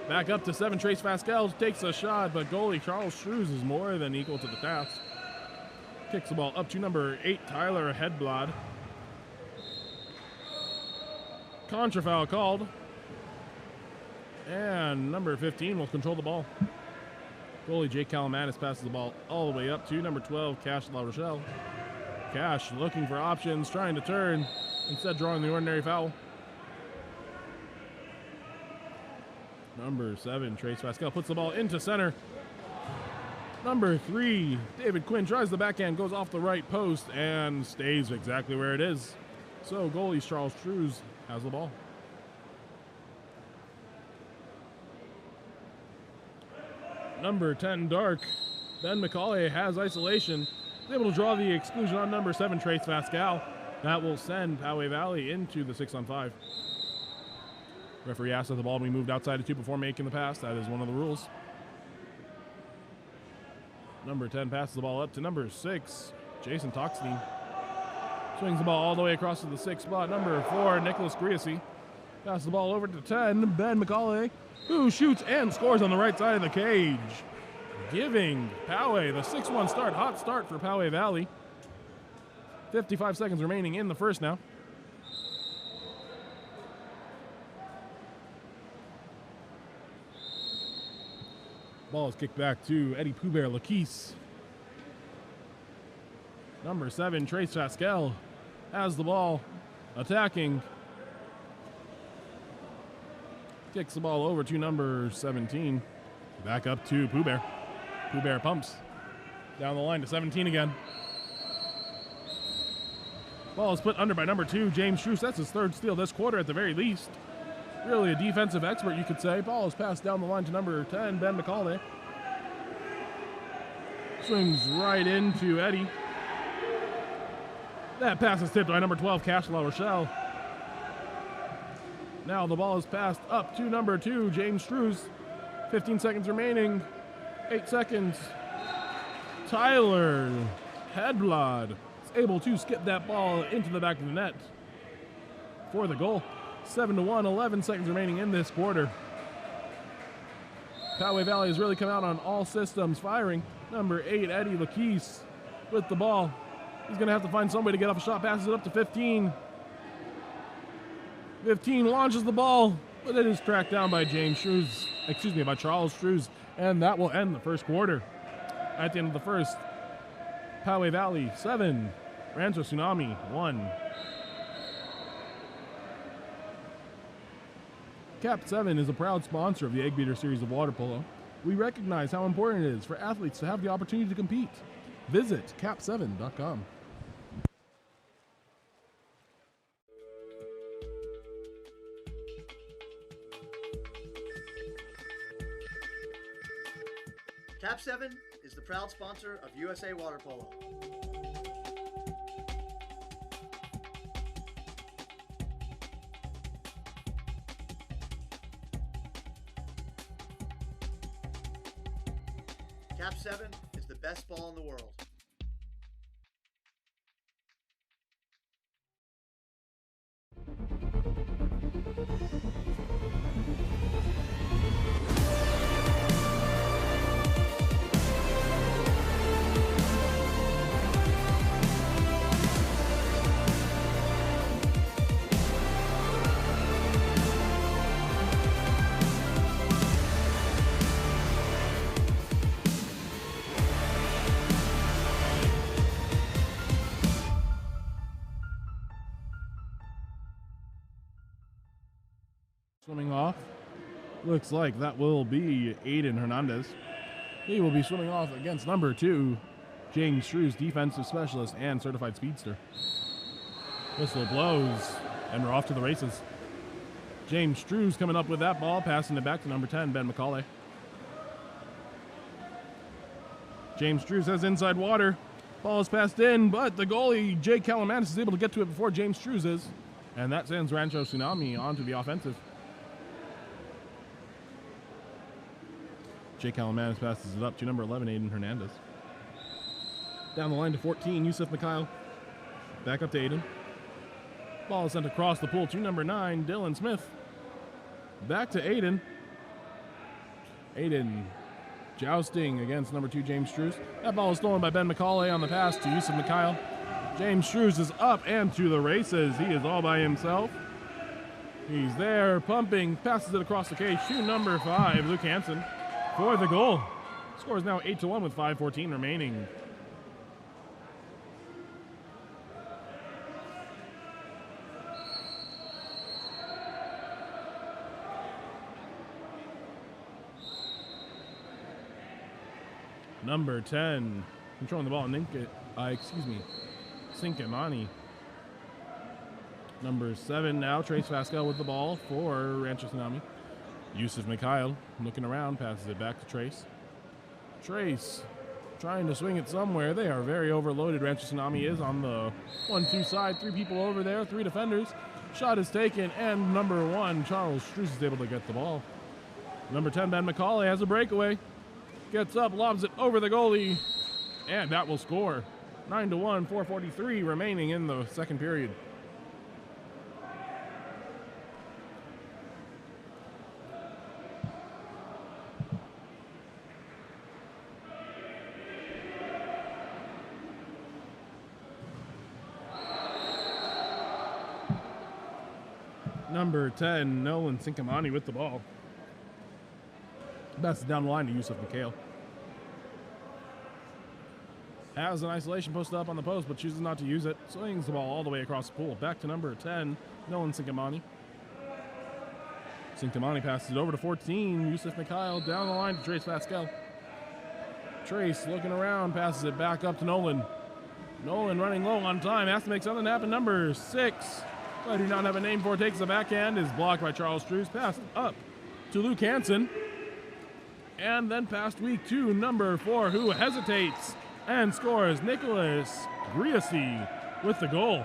Back up to 7, Trace Pascal takes a shot, but goalie Charles Strews is more than equal to the task. Kicks the ball up to number 8, Tyler Hedblad. Contra foul called. And number 15 will control the ball. Goalie Jake Calamanis passes the ball all the way up to number 12, Cash La Rochelle. Cash looking for options, trying to turn, instead drawing the ordinary foul. Number 7, Trace Pascal, puts the ball into center. Number 3, David Quinn, tries the backhand, goes off the right post, and stays exactly where it is. So goalie Charles Strews has the ball. Number 10, Dark, Ben McCauley has isolation. He's able to draw the exclusion on number 7, Trace Pascal. That will send Poway Valley into the 6-on-5. Referee asks that the ball be moved outside of 2 before making the pass. That is one of the rules. Number 10 passes the ball up to number 6, Jason Toxstein. Swings the ball all the way across to the 6th spot. Number 4, Nicholas Griesi. Passes the ball over to 10, Ben McCauley, who shoots and scores on the right side of the cage. Giving Poway the 6-1 start. Hot start for Poway Valley. 55 seconds remaining in the first now. Ball is kicked back to Eddie Pooh Bear Lakeys. Number 7, Trace Pascal, has the ball, attacking. Kicks the ball over to number 17. Back up to Pooh Bear. Pooh Bear pumps. Down the line to 17 again. Ball is put under by number 2, James Strews. That's his 3rd steal this quarter at the very least. Really a defensive expert, you could say. Ball is passed down the line to number 10, Ben McCauley. Swings right into Eddie. That pass is tipped by number 12, Cash La Rochelle. Now the ball is passed up to number 2, James Strews. 15 seconds remaining. 8 seconds. Tyler Hedblad is able to skip that ball into the back of the net for the goal. 7-1, 11 seconds remaining in this quarter. Poway Valley has really come out on all systems firing. Number 8, Eddie Lakeys with the ball. He's going to have to find somebody to get off a shot. Passes it up to 15. 15 launches the ball, but it is tracked down by by Charles Strews, and that will end the first quarter. At the end of the first, Poway Valley 7, Rancho Tsunami, 1. KAP7 is a proud sponsor of the Eggbeater series of water polo. We recognize how important it is for athletes to have the opportunity to compete. Visit KAP7.com. KAP7 is the proud sponsor of USA Water Polo. KAP7 is the best ball in the world. Swimming off. Looks like that will be Aiden Hernandez. He will be swimming off against number 2, James Strews, defensive specialist and certified speedster. Whistle blows, and we're off to the races. James Strews coming up with that ball, passing it back to number 10, Ben McCauley. James Strews has inside water. Ball is passed in, but the goalie, Jake Calamanis, is able to get to it before James Strews is. And that sends Rancho Tsunami onto the offensive. Jake Calamanis passes it up to number 11, Aiden Hernandez. Down the line to 14, Yusuf Mikhail. Back up to Aiden. Ball is sent across the pool to number 9, Dylan Smith. Back to Aiden. Aiden jousting against number 2, James Strews. That ball is stolen by Ben McCauley on the pass to Yusuf Mikhail. James Strews is up and to the races. He is all by himself. He's there, pumping, passes it across the cage to number 5, Luke Hansen, for the goal. Score is now 8-1 with 5:14 remaining. Number 10, controlling the ball, Sinkimani. Number 7 now, Trace Pascal with the ball for Rancho Tsunami. Yusuf Mikhail looking around, passes it back to Trace. Trace trying to swing it somewhere. They are very overloaded. Rancho Tsunami is on the 1-2 side. 3 people over there, 3 defenders. Shot is taken, and number 1, Charles Struess, is able to get the ball. Number 10, Ben McCauley, has a breakaway. Gets up, lobs it over the goalie, and that will score. 9-1, 4:43 remaining in the second period. Number 10, Nolan Sinkimani with the ball. Passes down the line to Yusuf Mikhail. Has an isolation posted up on the post, but chooses not to use it. Swings the ball all the way across the pool. Back to number 10, Nolan Sinkimani. Sinkimani passes it over to 14, Yusuf Mikhail. Down the line to Trace Pascal. Trace looking around, passes it back up to Nolan. Nolan running low on time, has to make something happen. Number 6, I do not have a name for it, takes the backhand, is blocked by Charles Struess. Passed up to Luke Hansen. And then past week to number 4, who hesitates and scores, Nicholas Griasi with the goal.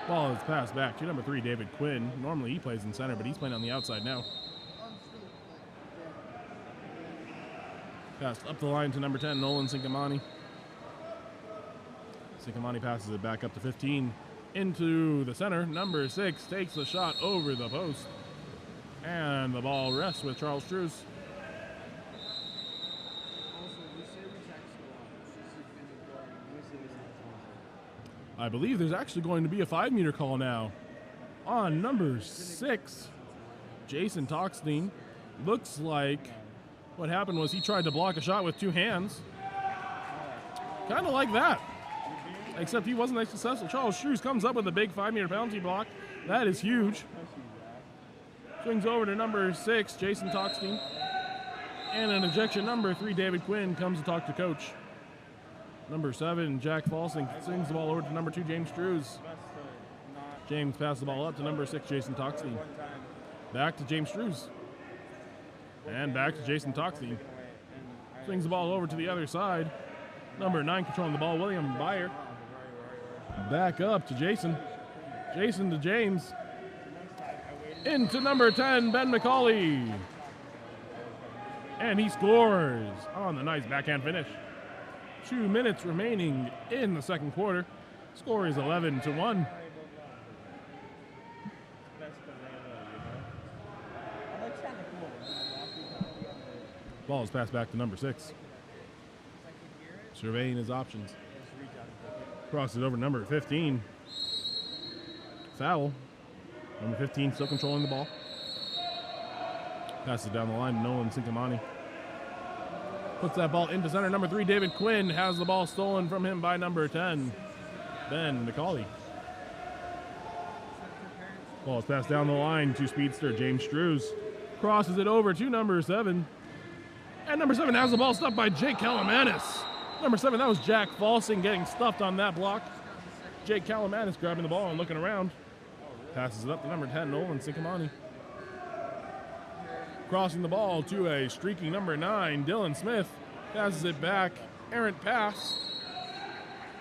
Ball is passed back to number 3, David Quinn. Normally he plays in center, but he's playing on the outside now. Passed up the line to number 10, Nolan Sinkimani. Sinkimani passes it back up to 15. Into the center. Number 6 takes the shot over the post. And the ball rests with Charles Struess. I believe there's actually going to be a 5-meter call now on number 6, Jason Toxstein. Looks like what happened was he tried to block a shot with 2 hands. Kind of like that. Except he wasn't as successful. Charles Shrews comes up with a big 5-meter penalty block. That is huge. Swings over to number 6, Jason Toxstein. And an ejection. Number 3, David Quinn, comes to talk to coach. Number 7, Jack Falsing, swings the ball over to number 2, James Strews. James passes the ball up to number 6, Jason Toxstein. Back to James Strews. And back to Jason Toxstein. Swings the ball over to the other side. Number 9 controlling the ball, William Byer. Back up to Jason. Jason to James. Into number 10, Ben McCauley. And he scores on the nice backhand finish. 2 minutes remaining in the second quarter. Score is 11-1. Ball is passed back to number 6. Surveying his options. Crosses over to number 15. Foul. Number 15 still controlling the ball. Passes down the line to Nolan Sinkamani. Puts that ball into center. Number 3, David Quinn, has the ball stolen from him by number 10, Ben McCauley. Ball is passed down the line to speedster James Strews. Crosses it over to number 7. And number 7 has the ball stuffed by Jake Kalamanis. Number 7, that was Jack Falsing getting stuffed on that block. Jake Kalamanis grabbing the ball and looking around. Passes it up to number 10, Nolan Sinkamani. Crossing the ball to a streaking number 9, Dylan Smith. Passes it back. Errant pass.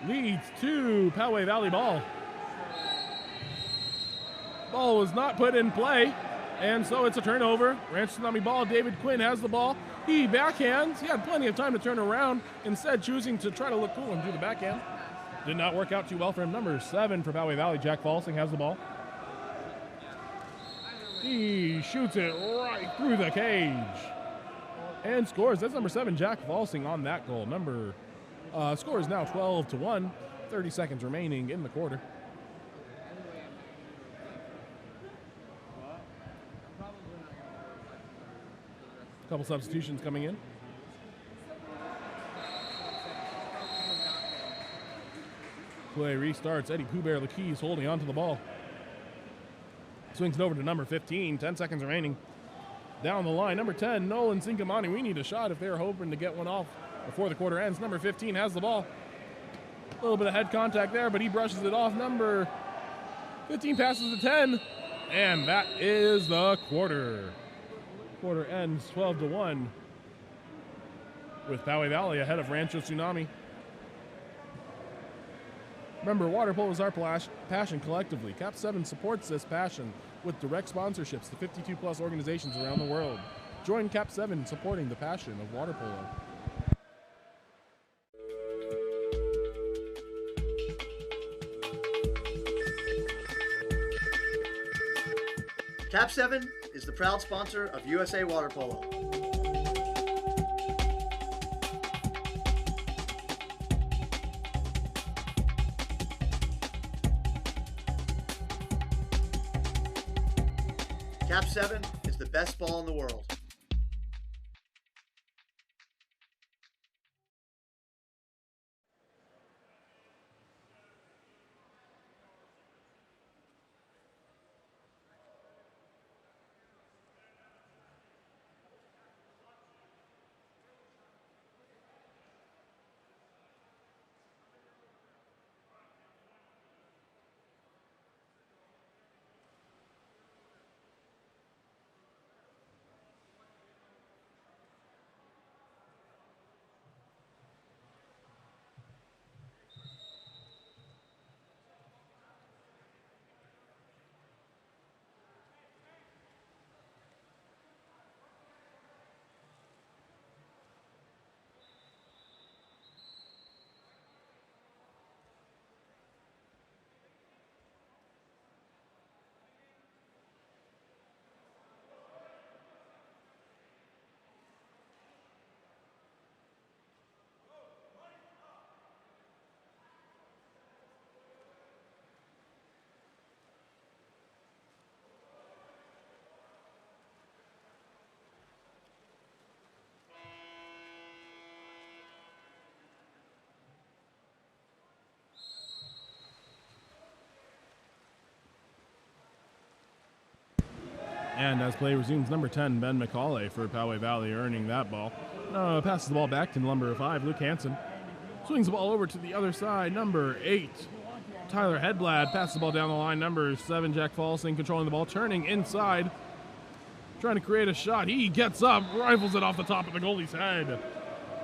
Leads to Poway Valley ball. Ball was not put in play, and so it's a turnover. Rancho Tsunami ball. David Quinn has the ball. He backhands. He had plenty of time to turn around, instead choosing to try to look cool and do the backhand. Did not work out too well for him. Number 7 for Poway Valley, Jack Falsing, has the ball. He shoots it right through the cage and scores. That's number 7, Jack Falsing, on that goal. Score is now 12-1. 30 seconds remaining in the quarter. A couple substitutions coming in. Play restarts. Eddie Pooh Bear Lakeys holding onto the ball. Swings it over to number 15. 10 seconds remaining. Down the line, number 10, Nolan Sinkamani. We need a shot if they're hoping to get one off before the quarter ends. Number 15 has the ball. A little bit of head contact there, but he brushes it off. Number 15 passes to 10, and that is the quarter. Quarter ends 12-1 with Poway Valley ahead of Rancho Tsunami. Remember, water polo is our passion collectively. KAP7 supports this passion with direct sponsorships to 52+ organizations around the world. Join KAP7 supporting the passion of water polo. KAP7 is the proud sponsor of USA Water Polo. KAP7 is the best ball in the world. And as play resumes, number 10, Ben McCauley for Poway Valley earning that ball. Passes the ball back to number 5, Luke Hansen. Swings the ball over to the other side, number 8, Tyler Hedblad. Passes the ball down the line, number 7, Jack Falsing, controlling the ball, turning inside, trying to create a shot. He gets up, rifles it off the top of the goalie's head.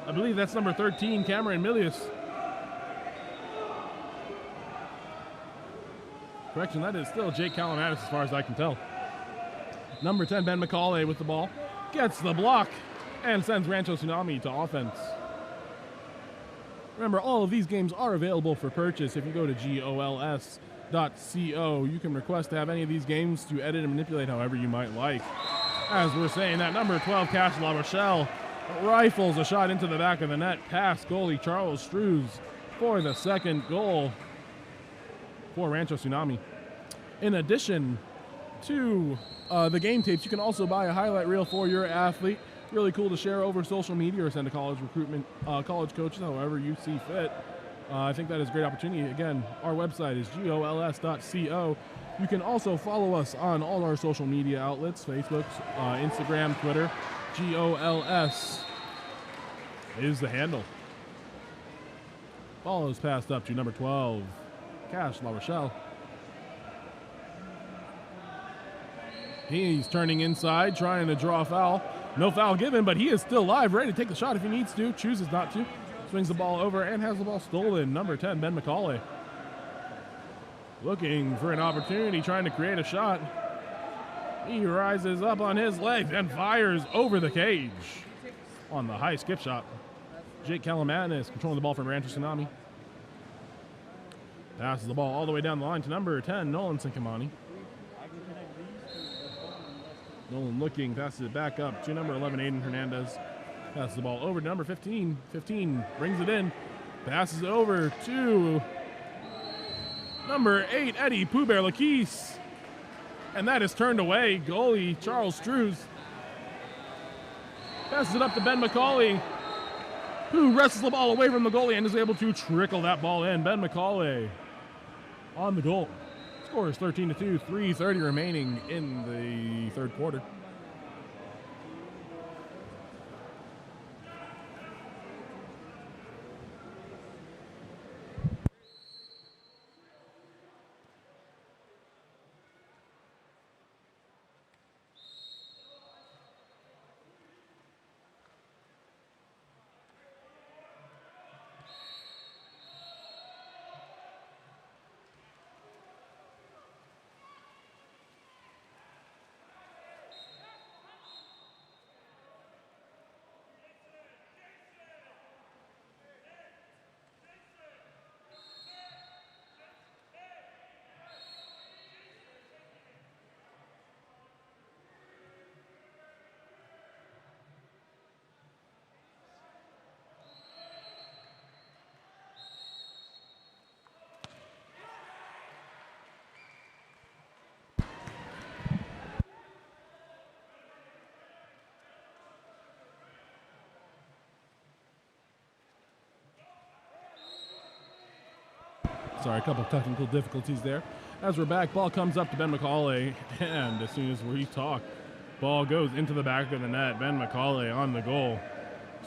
I believe that's number 13, Cameron Milius. Correction, that is still Jake Calamatis as far as I can tell. Number 10, Ben McCauley with the ball. Gets the block and sends Rancho Tsunami to offense. Remember, all of these games are available for purchase. If you go to gols.co, you can request to have any of these games to edit and manipulate however you might like. As we're saying that, number 12, Cash La Rochelle, rifles a shot into the back of the net past goalie Charles Strews for the second goal for Rancho Tsunami. In addition to the game tapes, you can also buy a highlight reel for your athlete. Really cool to share over social media or send to college recruitment, college coaches, however you see fit. I think that is a great opportunity. Again, our website is gols.co. You can also follow us on all our social media outlets, Facebook, Instagram, Twitter. GOLS is the handle. Ball is passed up to number 12, Cash La Rochelle. He's turning inside, trying to draw a foul. No foul given, but he is still live, ready to take the shot if he needs to. Chooses not to. Swings the ball over and has the ball stolen. Number 10, Ben McCauley. Looking for an opportunity, trying to create a shot. He rises up on his legs and fires over the cage on the high skip shot. Jake Calamanis controlling the ball from Rancho Tsunami. Passes the ball all the way down the line to number 10, Nolan Sincamani. Nolan looking, passes it back up to number 11, Aiden Hernandez. Passes the ball over to number 15. 15 brings it in. Passes it over to number 8, Eddie Pooh Bear Laquise. And that is turned away. Goalie Charles Strews passes it up to Ben McCauley, who wrestles the ball away from the goalie and is able to trickle that ball in. Ben McCauley on the goal. Score is 13-2, 3:30 remaining in the third quarter. Sorry, a couple of technical difficulties there. As we're back, ball comes up to Ben McCauley, and as soon as we talk, ball goes into the back of the net. Ben McCauley on the goal.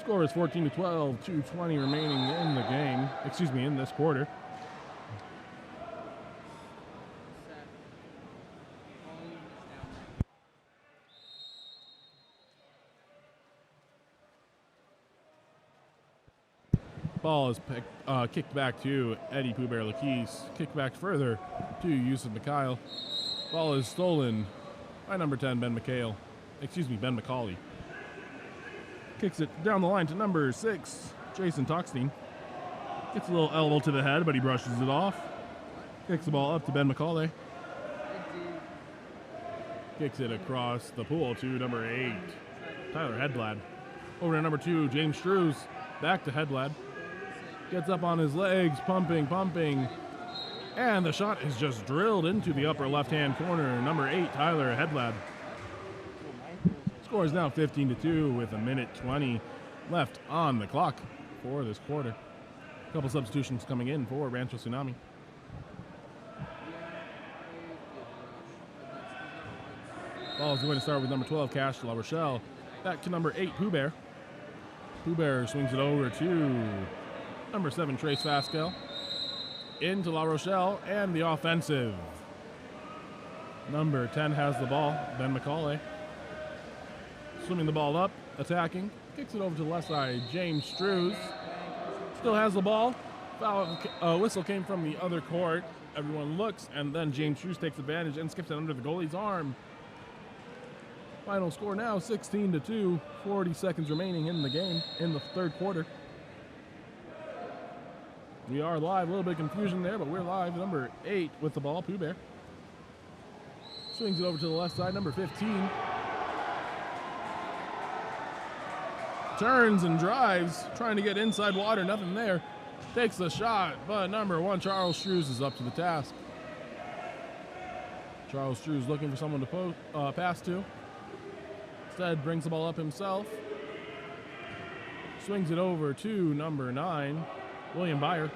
Score is 14-12, 2:20 remaining in the game. Excuse me, in this quarter. Ball is kicked back to Eddie Pooh Bear Laquise. Kicked back further to Yusuf Mikhail. Ball is stolen by number 10, Ben McCauley. Kicks it down the line to number 6, Jason Tockstein. Gets a little elbow to the head, but he brushes it off. Kicks the ball up to Ben McCauley. Kicks it across the pool to number 8, Tyler Hedblad. Over to number 2, James Strews. Back to Hedblad. Gets up on his legs, pumping. And the shot is just drilled into the upper left-hand corner. Number 8, Tyler Hedblad. Score is now 15-2 with 1:20 left on the clock for this quarter. A couple substitutions coming in for Rancho Tsunami. Ball is going to start with number 12, Cash La Rochelle. Back to number 8, Pooh Bear. Pooh Bear swings it over to number 7, Trace Fasquelle. Into La Rochelle and the offensive. Number 10 has the ball, Ben McCauley. Swimming the ball up, attacking. Kicks it over to the left side, James Strews. Still has the ball. Foul, whistle came from the other court. Everyone looks, and then James Strews takes advantage and skips it under the goalie's arm. Final score now, 16-2. 40 seconds remaining in the game, in the third quarter. We are live. A little bit of confusion there, but we're live. Number 8 with the ball, Pooh Bear. Swings it over to the left side, number 15. Turns and drives, trying to get inside water, nothing there. Takes the shot, but number 1, Charles Strews, is up to the task. Charles Strews looking for someone to pass to. Instead, brings the ball up himself. Swings it over to number 9, William Byer.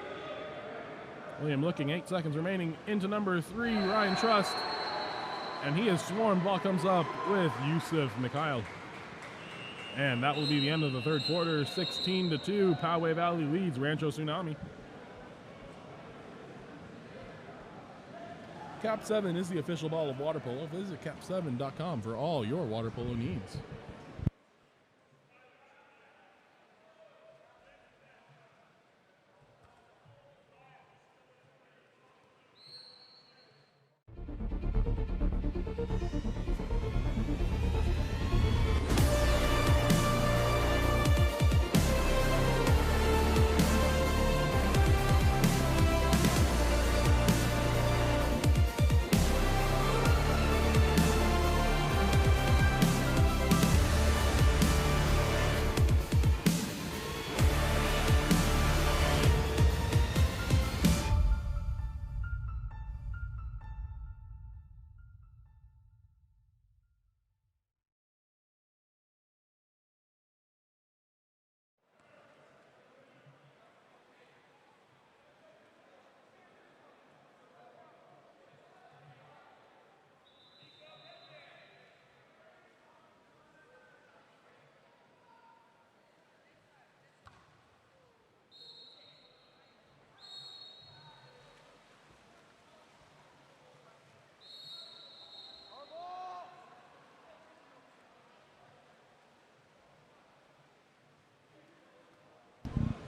William looking, 8 seconds remaining, into number 3, Ryan Trust. And he is swarmed. Ball comes up with Yusuf Mikhail. And that will be the end of the third quarter. 16-2, Poway Valley leads Rancho Tsunami. KAP7 is the official ball of water polo. Visit KAP7.com for all your water polo needs.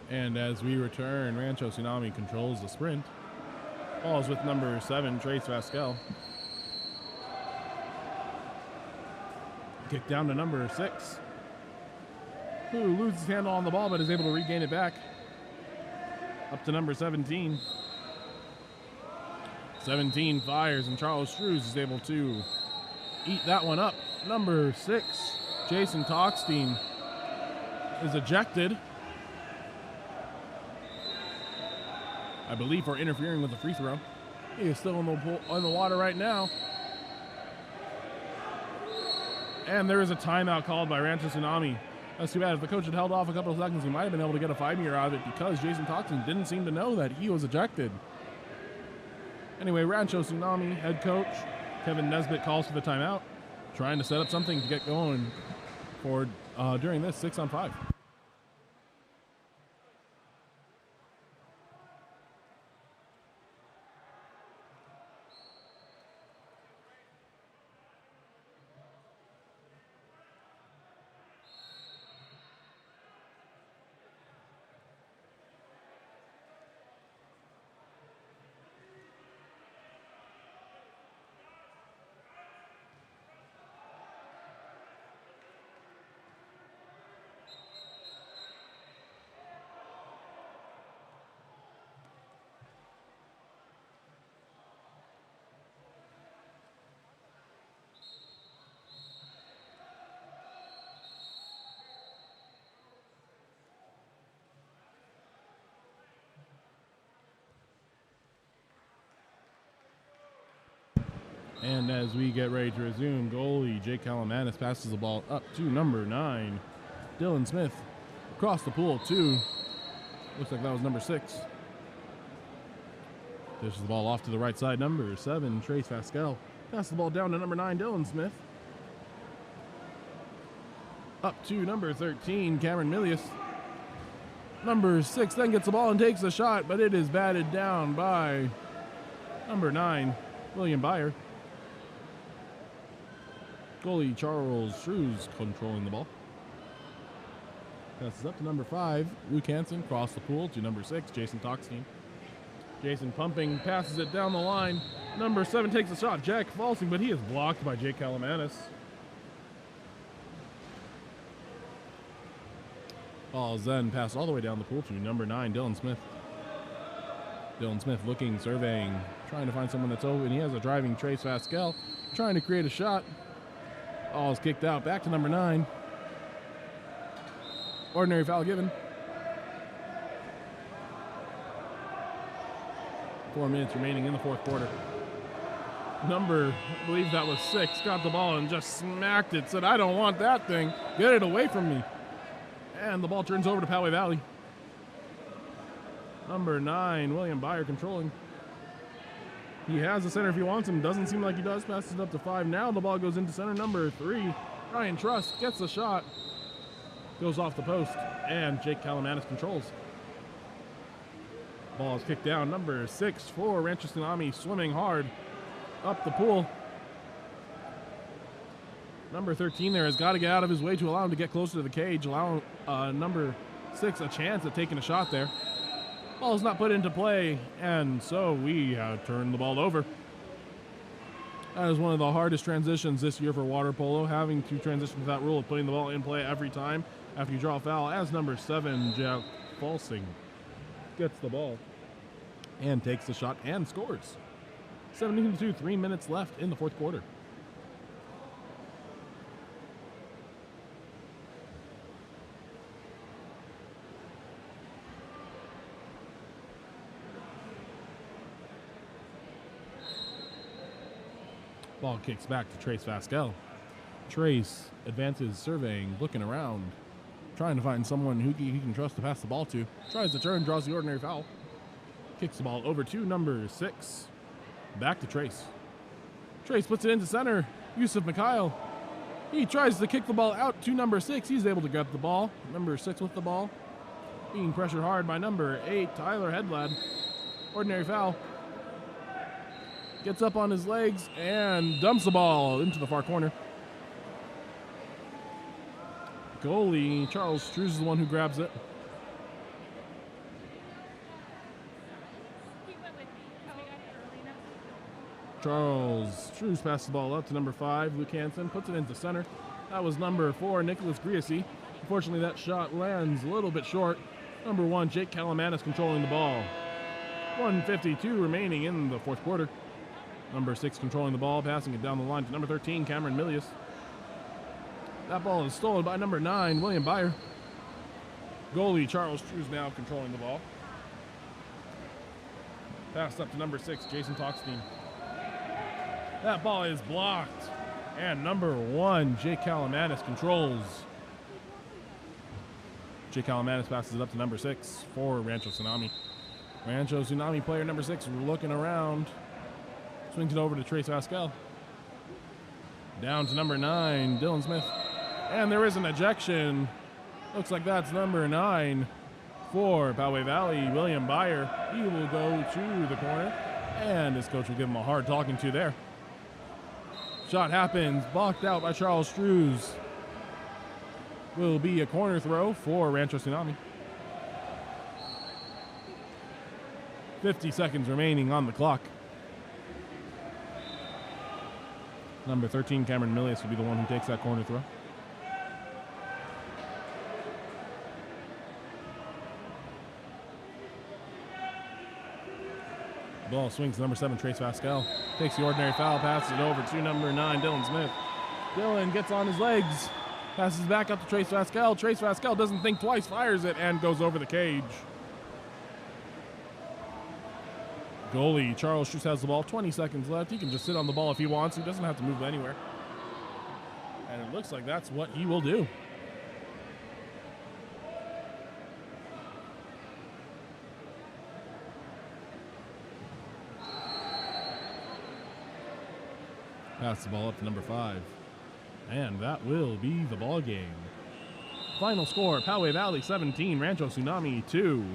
And as we return, Rancho Tsunami controls the sprint. Ball is with number 7, Trace Fasquelle. Kick down to number 6, who loses his handle on the ball but is able to regain it back. Up to number 17. 17 fires, and Charles Strews is able to eat that one up. Number 6, Jason Toxtein, is ejected, I believe, for interfering with the free throw. He is still in the water right now. And there is a timeout called by Rancho Tsunami. That's too bad. If the coach had held off a couple of seconds, he might have been able to get a 5-meter out of it, because Jason Toxtein didn't seem to know that he was ejected. Anyway, Rancho Tsunami head coach Kevin Nesbitt calls for the timeout, trying to set up something to get going for during this 6-on-5. And as we get ready to resume, goalie Jake Calamanis passes the ball up to number 9, Dylan Smith. Across the pool, 2. Looks like that was number 6. Dishes the ball off to the right side, number 7, Trace Fasquelle. Passes the ball down to number 9, Dylan Smith. up to number 13, Cameron Milius. Number 6 then gets the ball and takes a shot, but it is batted down by number 9, William Byer. Goalie Charles Shrews controlling the ball. Passes up to number 5, Luke Hansen, across the pool to number 6, Jason Toxtein. Jason pumping, passes it down the line. Number 7 takes a shot, Jack Falsing, but he is blocked by Jake Kalamanis. Ball is then passed all the way down the pool to number 9, Dylan Smith. Dylan Smith looking, surveying, trying to find someone that's open. He has a driving Trace Vasquel, trying to create a shot. Ball is kicked out, back to number 9. Ordinary foul given. 4 minutes remaining in the fourth quarter. Number, I believe that was 6, got the ball and just smacked it. Said, I don't want that thing. Get it away from me. And the ball turns over to Poway Valley. Number 9, William Byer controlling. He has the center if he wants him. Doesn't seem like he does. Passes it up to 5. Now the ball goes into center. Number 3, Ryan Truss gets the shot. Goes off the post. And Jake Kalamanis controls. Ball is kicked down. Number 6 for Rancho Tsunami swimming hard up the pool. Number 13 there has got to get out of his way to allow him to get closer to the cage, allowing number 6 a chance at taking a shot there. Ball is not put into play, and so we turn the ball over. That is one of the hardest transitions this year for water polo, having to transition to that rule of putting the ball in play every time after you draw a foul, as number 7, Jack Falsing, gets the ball and takes the shot and scores. 17-2, 3 minutes left in the fourth quarter. Ball kicks back to Trace Vasquel. Trace advances, surveying, looking around, trying to find someone who he can trust to pass the ball to. Tries to turn, draws the ordinary foul. Kicks the ball over to number 6. Back to Trace. Trace puts it into center. Yusuf Mikhail. He tries to kick the ball out to number 6. He's able to grab the ball. Number 6 with the ball. Being pressured hard by number 8, Tyler Headlad. Ordinary foul. Gets up on his legs and dumps the ball into the far corner. Goalie Charles Struz is the one who grabs it. Charles Struz passes the ball up to number 5, Luke Hansen, puts it into center. That was number 4, Nicholas Griesi. Unfortunately, that shot lands a little bit short. Number 1, Jake Kalamanis controlling the ball. 1:52 remaining in the fourth quarter. Number 6 controlling the ball, passing it down the line to number 13, Cameron Milius. That ball is stolen by number 9, William Byer. Goalie Charles Struz now controlling the ball. Passed up to number 6, Jason Toxtein. That ball is blocked. And number 1, Jake Kalamanis controls. Jake Kalamanis passes it up to number 6 for Rancho Tsunami. Rancho Tsunami player number 6 looking around. Swings it over to Trace Vasquel. Down to number 9, Dylan Smith. And there is an ejection. Looks like that's number 9 for Poway Valley, William Byer. He will go to the corner, and his coach will give him a hard talking to there. Shot happens, blocked out by Charles Struz. Will be a corner throw for Rancho Tsunami. 50 seconds remaining on the clock. Number 13, Cameron Milius, will be the one who takes that corner throw. Ball swings to number 7, Trace Vasquel. Takes the ordinary foul, passes it over to number 9, Dylan Smith. Dylan gets on his legs, passes back up to Trace Vasquel. Trace Vasquel doesn't think twice, fires it, and goes over the cage. Goalie Charles Struz has the ball, 20 seconds left. He can just sit on the ball if he wants. He doesn't have to move anywhere. And it looks like that's what he will do. Pass the ball up to number 5. And that will be the ball game. Final score, Poway Valley 17, Rancho Tsunami 2.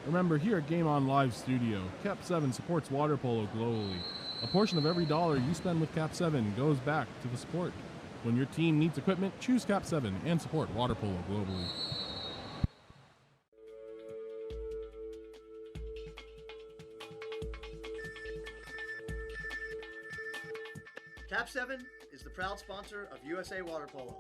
Remember, here at Game On Live Studio, KAP7 supports water polo globally. A portion of every dollar you spend with KAP7 goes back to the sport. When your team needs equipment, choose KAP7 and support water polo globally. KAP7 is the proud sponsor of USA Water Polo.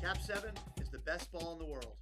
KAP7 is the best ball in the world.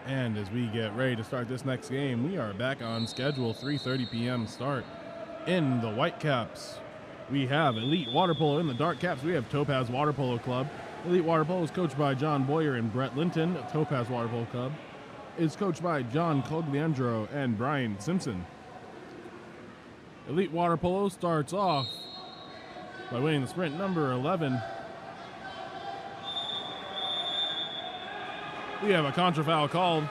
And as we get ready to start this next game, we are back on schedule, 3:30 p.m. start. In the Whitecaps, we have Elite Water Polo. In the Dark Caps, we have Topaz Water Polo Club. Elite Water Polo is coached by John Boyer and Brett Linton. Topaz Water Polo Club is coached by John Cogliandro and Brian Simpson. Elite Water Polo starts off by winning the sprint, number 11. We have a contra foul called.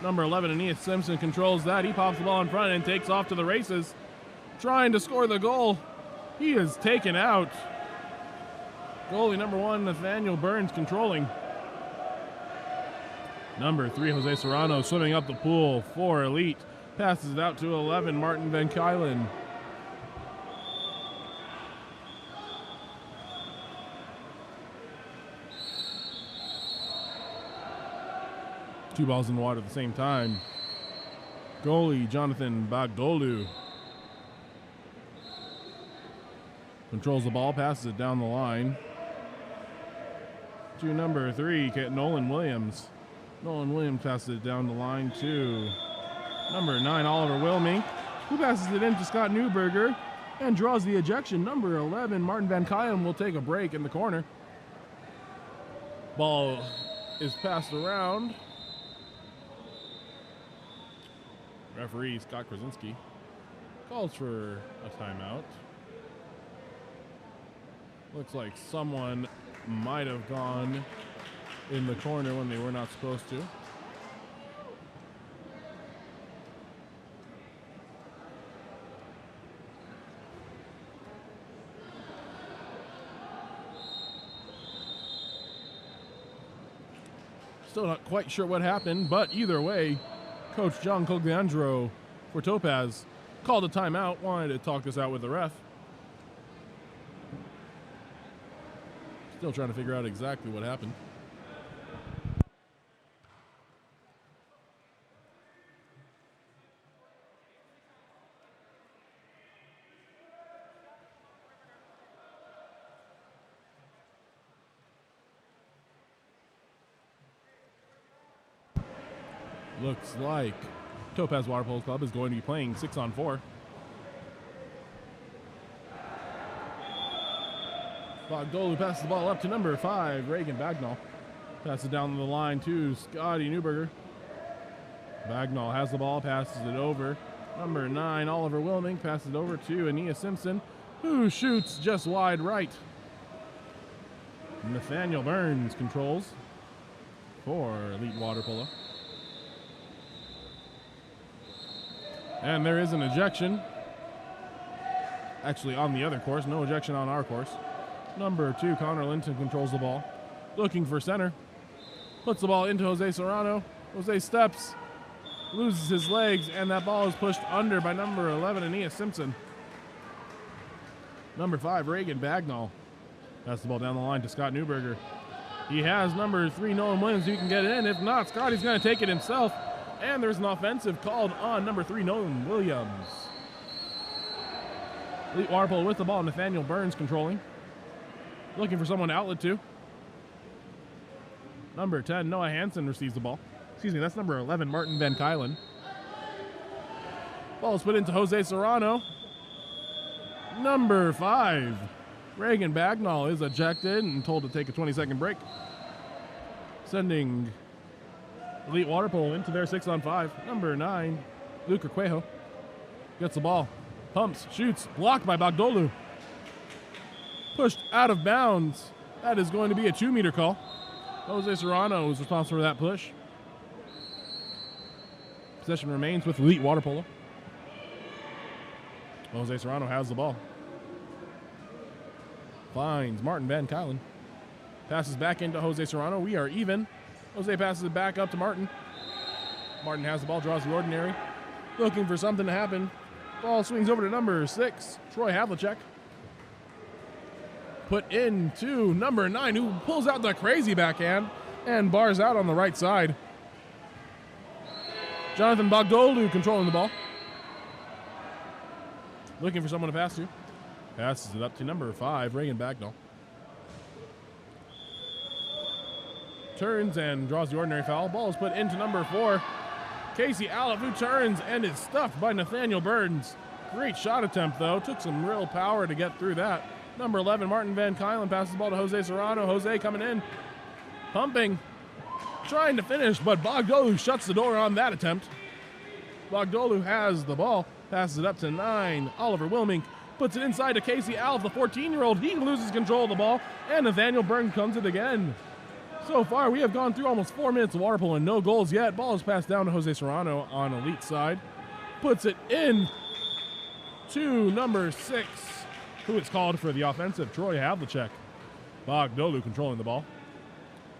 Number 11, Aeneas Simpson controls that. He pops the ball in front and takes off to the races, trying to score the goal. He is taken out. Goalie number 1, Nathaniel Burns, controlling. Number 3, Jose Serrano, swimming up the pool for Elite. Passes it out to 11, Martin Van Kylen. Two balls in the water at the same time. Goalie Jonathan Bagdolu controls the ball, passes it down the line to number 3, Nolan Williams. Nolan Williams passes it down the line to number 9, Oliver Wilming, who passes it in to Scott Newberger and draws the ejection. Number 11, Martin Van Kylen, will take a break in the corner. Ball is passed around. Referee Scott Krasinski calls for a timeout. Looks like someone might have gone in the corner when they were not supposed to. Still not quite sure what happened, but either way, Coach John Cogliandro for Topaz called a timeout, wanted to talk this out with the ref. Still trying to figure out exactly what happened. Looks like Topaz Water Polo Club is going to be playing 6-on-4. Bogdolu passes the ball up to number 5, Reagan Bagnall. Passes it down the line to Scotty Newberger. Bagnall has the ball, passes it over. Number 9, Oliver Wilming, passes it over to Aeneas Simpson, who shoots just wide right. Nathaniel Burns controls for Elite Water Polo. And there is an ejection. Actually, on the other course, no ejection on our course. Number 2, Connor Linton, controls the ball. Looking for center. Puts the ball into Jose Serrano. Jose steps, loses his legs, and that ball is pushed under by number 11, Aeneas Simpson. Number 5, Reagan Bagnall. Pass the ball down the line to Scott Newberger. He has number 3, Nolan Williams, who can get it in. If not, Scotty's going to take it himself. And there's an offensive called on number 3, Nolan Williams. Elite Water Polo with the ball. Nathaniel Burns controlling. Looking for someone to outlet to. Number 10, Noah Hansen receives the ball. Excuse me, that's number 11, Martin Van Kylen. Ball is put into Jose Serrano. Number 5, Reagan Bagnall, is ejected and told to take a 20-second break. Sending Elite Water Polo into their 6-on-5. Number 9, Luke Requejo gets the ball, pumps, shoots, blocked by Bogdolu. Pushed out of bounds. That is going to be a 2-meter call. Jose Serrano is responsible for that push. Possession remains with Elite Water Polo. Jose Serrano has the ball. Finds Martin Van Kylen. Passes back into Jose Serrano. We are even. Jose passes it back up to Martin. Martin has the ball, draws the ordinary. Looking for something to happen. Ball swings over to number 6, Troy Havlicek. Put into number 9, who pulls out the crazy backhand and bars out on the right side. Jonathan Bogdolu controlling the ball. Looking for someone to pass to. Passes it up to number 5, Reagan Bagnall. turns and draws the ordinary foul. Ball is put into number 4, Casey Alef, who turns and is stuffed by Nathaniel Burns. Great shot attempt, though. Took some real power to get through that. Number 11, Martin Van Kylen, passes the ball to Jose Serrano. Jose coming in, pumping, trying to finish, but Bogdolu shuts the door on that attempt. Bogdolu has the ball, passes it up to 9. Oliver Wilmink puts it inside to Casey Alef, the 14-year-old. He loses control of the ball, and Nathaniel Burns comes it again. So far, we have gone through almost 4 minutes of water polo and no goals yet. Ball is passed down to Jose Serrano on elite side. Puts it in to number 6, who is called for the offensive, Troy Havlicek. Bogdolu controlling the ball.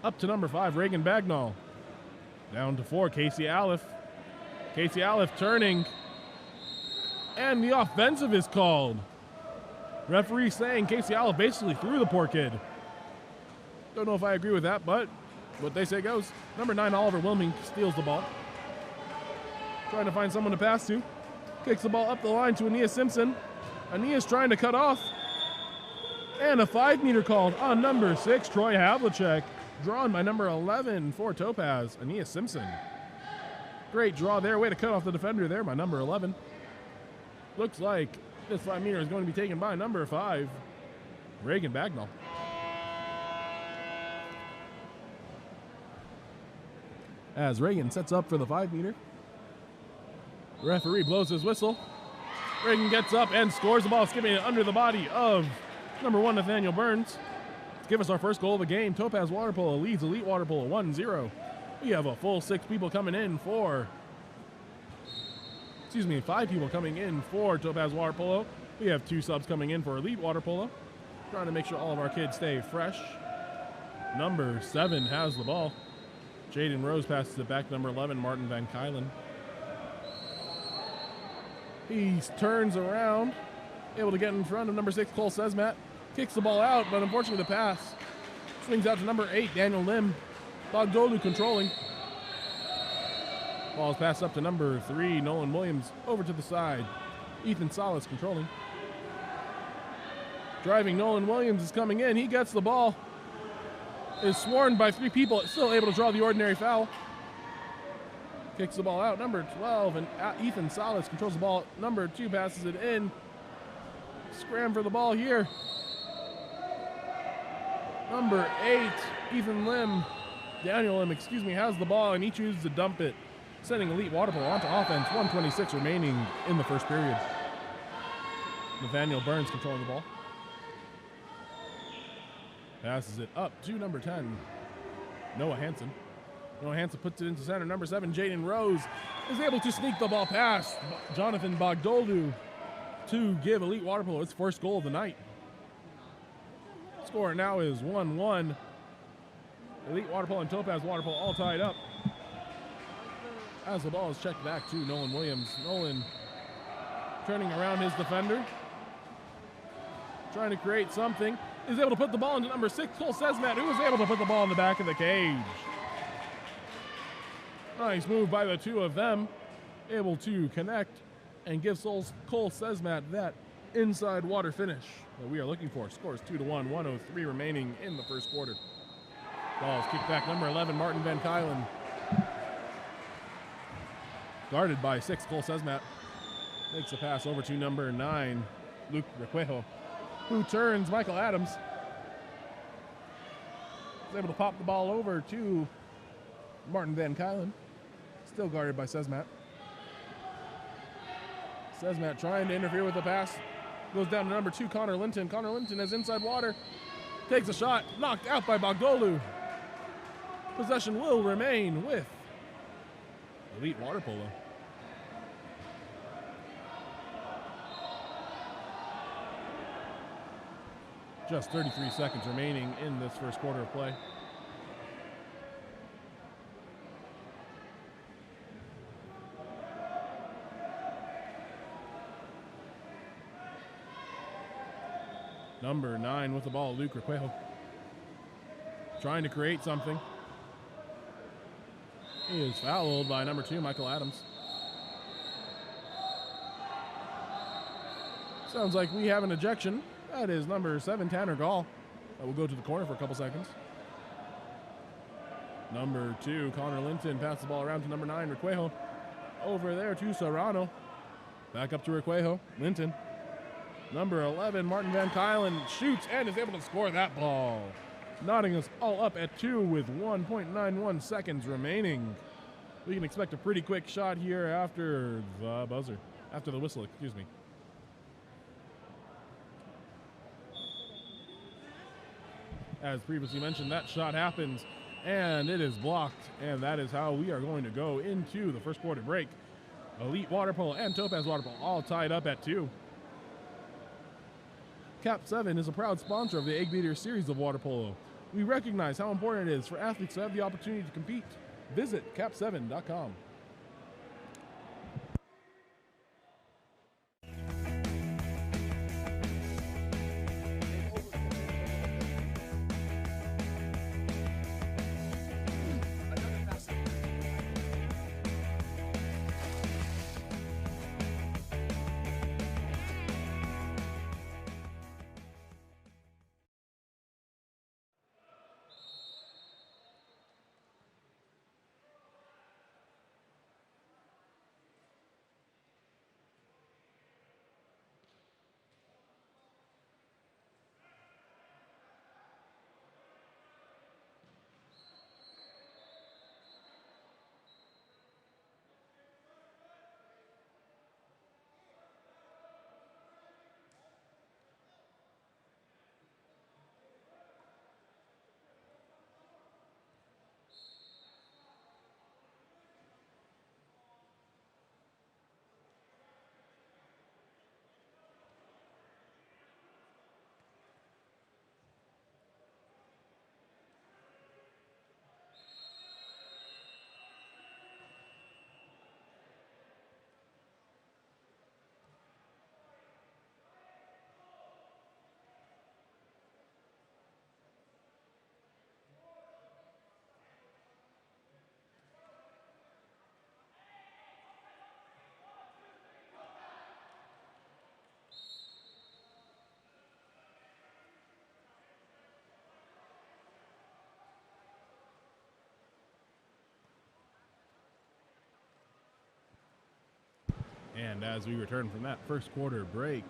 Up to number 5, Reagan Bagnall. Down to 4, Casey Alef. Casey Alef turning, and the offensive is called. Referee saying Casey Alef basically threw the poor kid. Don't know if I agree with that, but what they say goes. Number 9, Oliver Wilming, steals the ball. Trying to find someone to pass to. Kicks the ball up the line to Aeneas Simpson. Aeneas trying to cut off. And a 5-meter called on number 6, Troy Havlicek. Drawn by number 11 for Topaz, Aeneas Simpson. Great draw there. Way to cut off the defender there by number 11. Looks like this 5-meter is going to be taken by number 5, Reagan Bagnall. As Reagan sets up for the 5-meter. Referee blows his whistle. Reagan gets up and scores the ball, skipping it under the body of number 1, Nathaniel Burns. To give us our first goal of the game, Topaz Water Polo leads Elite Water Polo 1-0. We have a full 6 people coming in for, 5 people coming in for Topaz Water Polo. We have 2 subs coming in for Elite Water Polo. Trying to make sure all of our kids stay fresh. Number 7 has the ball. Jaden Rose passes it back to number 11, Martin Van Kylen. He turns around, able to get in front of number 6, Cole Sesmat. Kicks the ball out, but unfortunately the pass swings out to number 8, Daniel Lim. Bogdolu controlling. Ball is passed up to number 3, Nolan Williams, over to the side. Ethan Salas controlling. Driving Nolan Williams is coming in. He gets the ball. Is swarmed by 3 people, still able to draw the ordinary foul. Kicks the ball out, number 12, and Ethan Salas controls the ball. Number 2 passes it in. Scram for the ball here. Number 8, Daniel Lim, has the ball, and he chooses to dump it, sending Elite Water Polo onto offense. 1:26 remaining in the first period. Nathaniel Burns controlling the ball. Passes it up to number 10, Noah Hansen. Noah Hansen puts it into center. Number 7, Jaden Rose, is able to sneak the ball past Jonathan Bogdolu to give Elite Water Polo its first goal of the night. Score now is 1-1. Elite Water Polo and Topaz Water Polo all tied up. As the ball is checked back to Nolan Williams. Nolan turning around his defender, trying to create something. Is able to put the ball into number 6, Cole Sesmat, who was able to put the ball in the back of the cage. Nice move by the 2 of them. Able to connect and give Cole Sesmat that inside water finish that we are looking for. Scores 2-1, 1:03 remaining in the first quarter. Ball is kicked back, number 11, Martin Van Kylen. Guarded by 6, Cole Sesmat. Makes a pass over to number 9, Luke Requejo, who turns Michael Adams. Is able to pop the ball over to Martin Van Kylen. Still guarded by Sesmat. Sesmat trying to interfere with the pass. Goes down to number 2, Connor Linton. Connor Linton has inside water. Takes a shot. Knocked out by Bogdolu. Possession will remain with Elite Water Polo. Just 33 seconds remaining in this first quarter of play. Number 9 with the ball, Luke Requejo. Trying to create something. He is fouled by number 2, Michael Adams. Sounds like we have an ejection. That is number 7, Tanner Gall. That will go to the corner for a couple seconds. Number 2, Connor Linton, passes the ball around to number 9, Requejo. Over there to Serrano. Back up to Requejo. Linton. Number 11, Martin Van Kylen, shoots and is able to score that ball. Knotting us all up at 2 with 1.91 seconds remaining. We can expect a pretty quick shot here after the buzzer. After the whistle, excuse me. As previously mentioned, that shot happens and it is blocked, and that is how we are going to go into the first quarter break. Elite Water Polo and Topaz Water Polo all tied up at 2. KAP7 is a proud sponsor of the Eggbeater series of water polo. We recognize how important it is for athletes to have the opportunity to compete. Visit KAP7.com. And as we return from that first quarter break,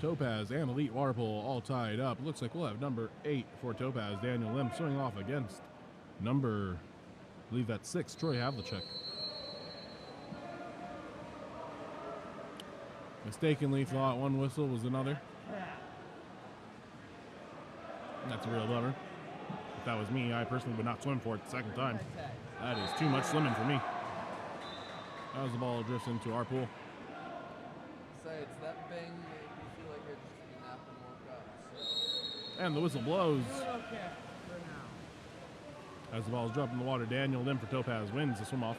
Topaz and Elite Water Polo all tied up. Looks like we'll have number 8 for Topaz, Daniel Lim, swinging off against number, I believe that's 6, Troy Havlicek. Mistakenly thought one whistle was another. That's a real bummer. If that was me, I personally would not swim for it the second time. That is too much swimming for me. As the ball drifts into our pool. Besides, that bang made me feel like I just took a nap and woke up. So. And the whistle blows. As the ball is dropped in the water, Daniel Lim for Topaz wins the swim off,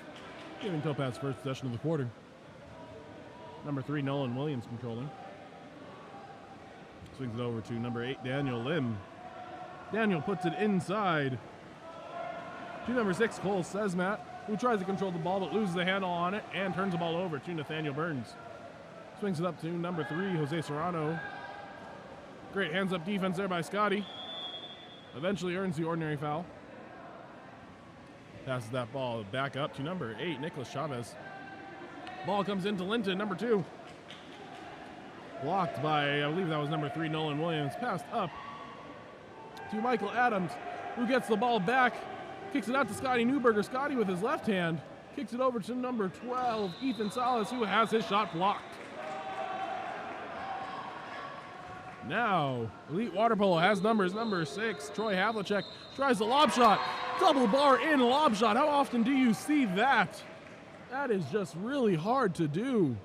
giving Topaz first possession of the quarter. Number 3, Nolan Williams controlling. Swings it over to number 8, Daniel Lim. Daniel puts it inside to number 6, Cole Sesmat, who tries to control the ball but loses the handle on it and turns the ball over to Nathaniel Burns. Swings it up to number 3, Jose Serrano. Great hands-up defense there by Scotty. Eventually earns the ordinary foul. Passes that ball back up to number 8, Nicholas Chavez. Ball comes into Linton, number 2. Blocked by, I believe that was number 3, Nolan Williams. Passed up to Michael Adams, who gets the ball back. Kicks it out to Scotty Newberger. Scotty with his left hand kicks it over to number 12, Ethan Salas, who has his shot blocked. Now, Elite Water Polo has numbers. Number 6, Troy Havlicek, tries the lob shot. Double bar in lob shot. How often do you see that? That is just really hard to do.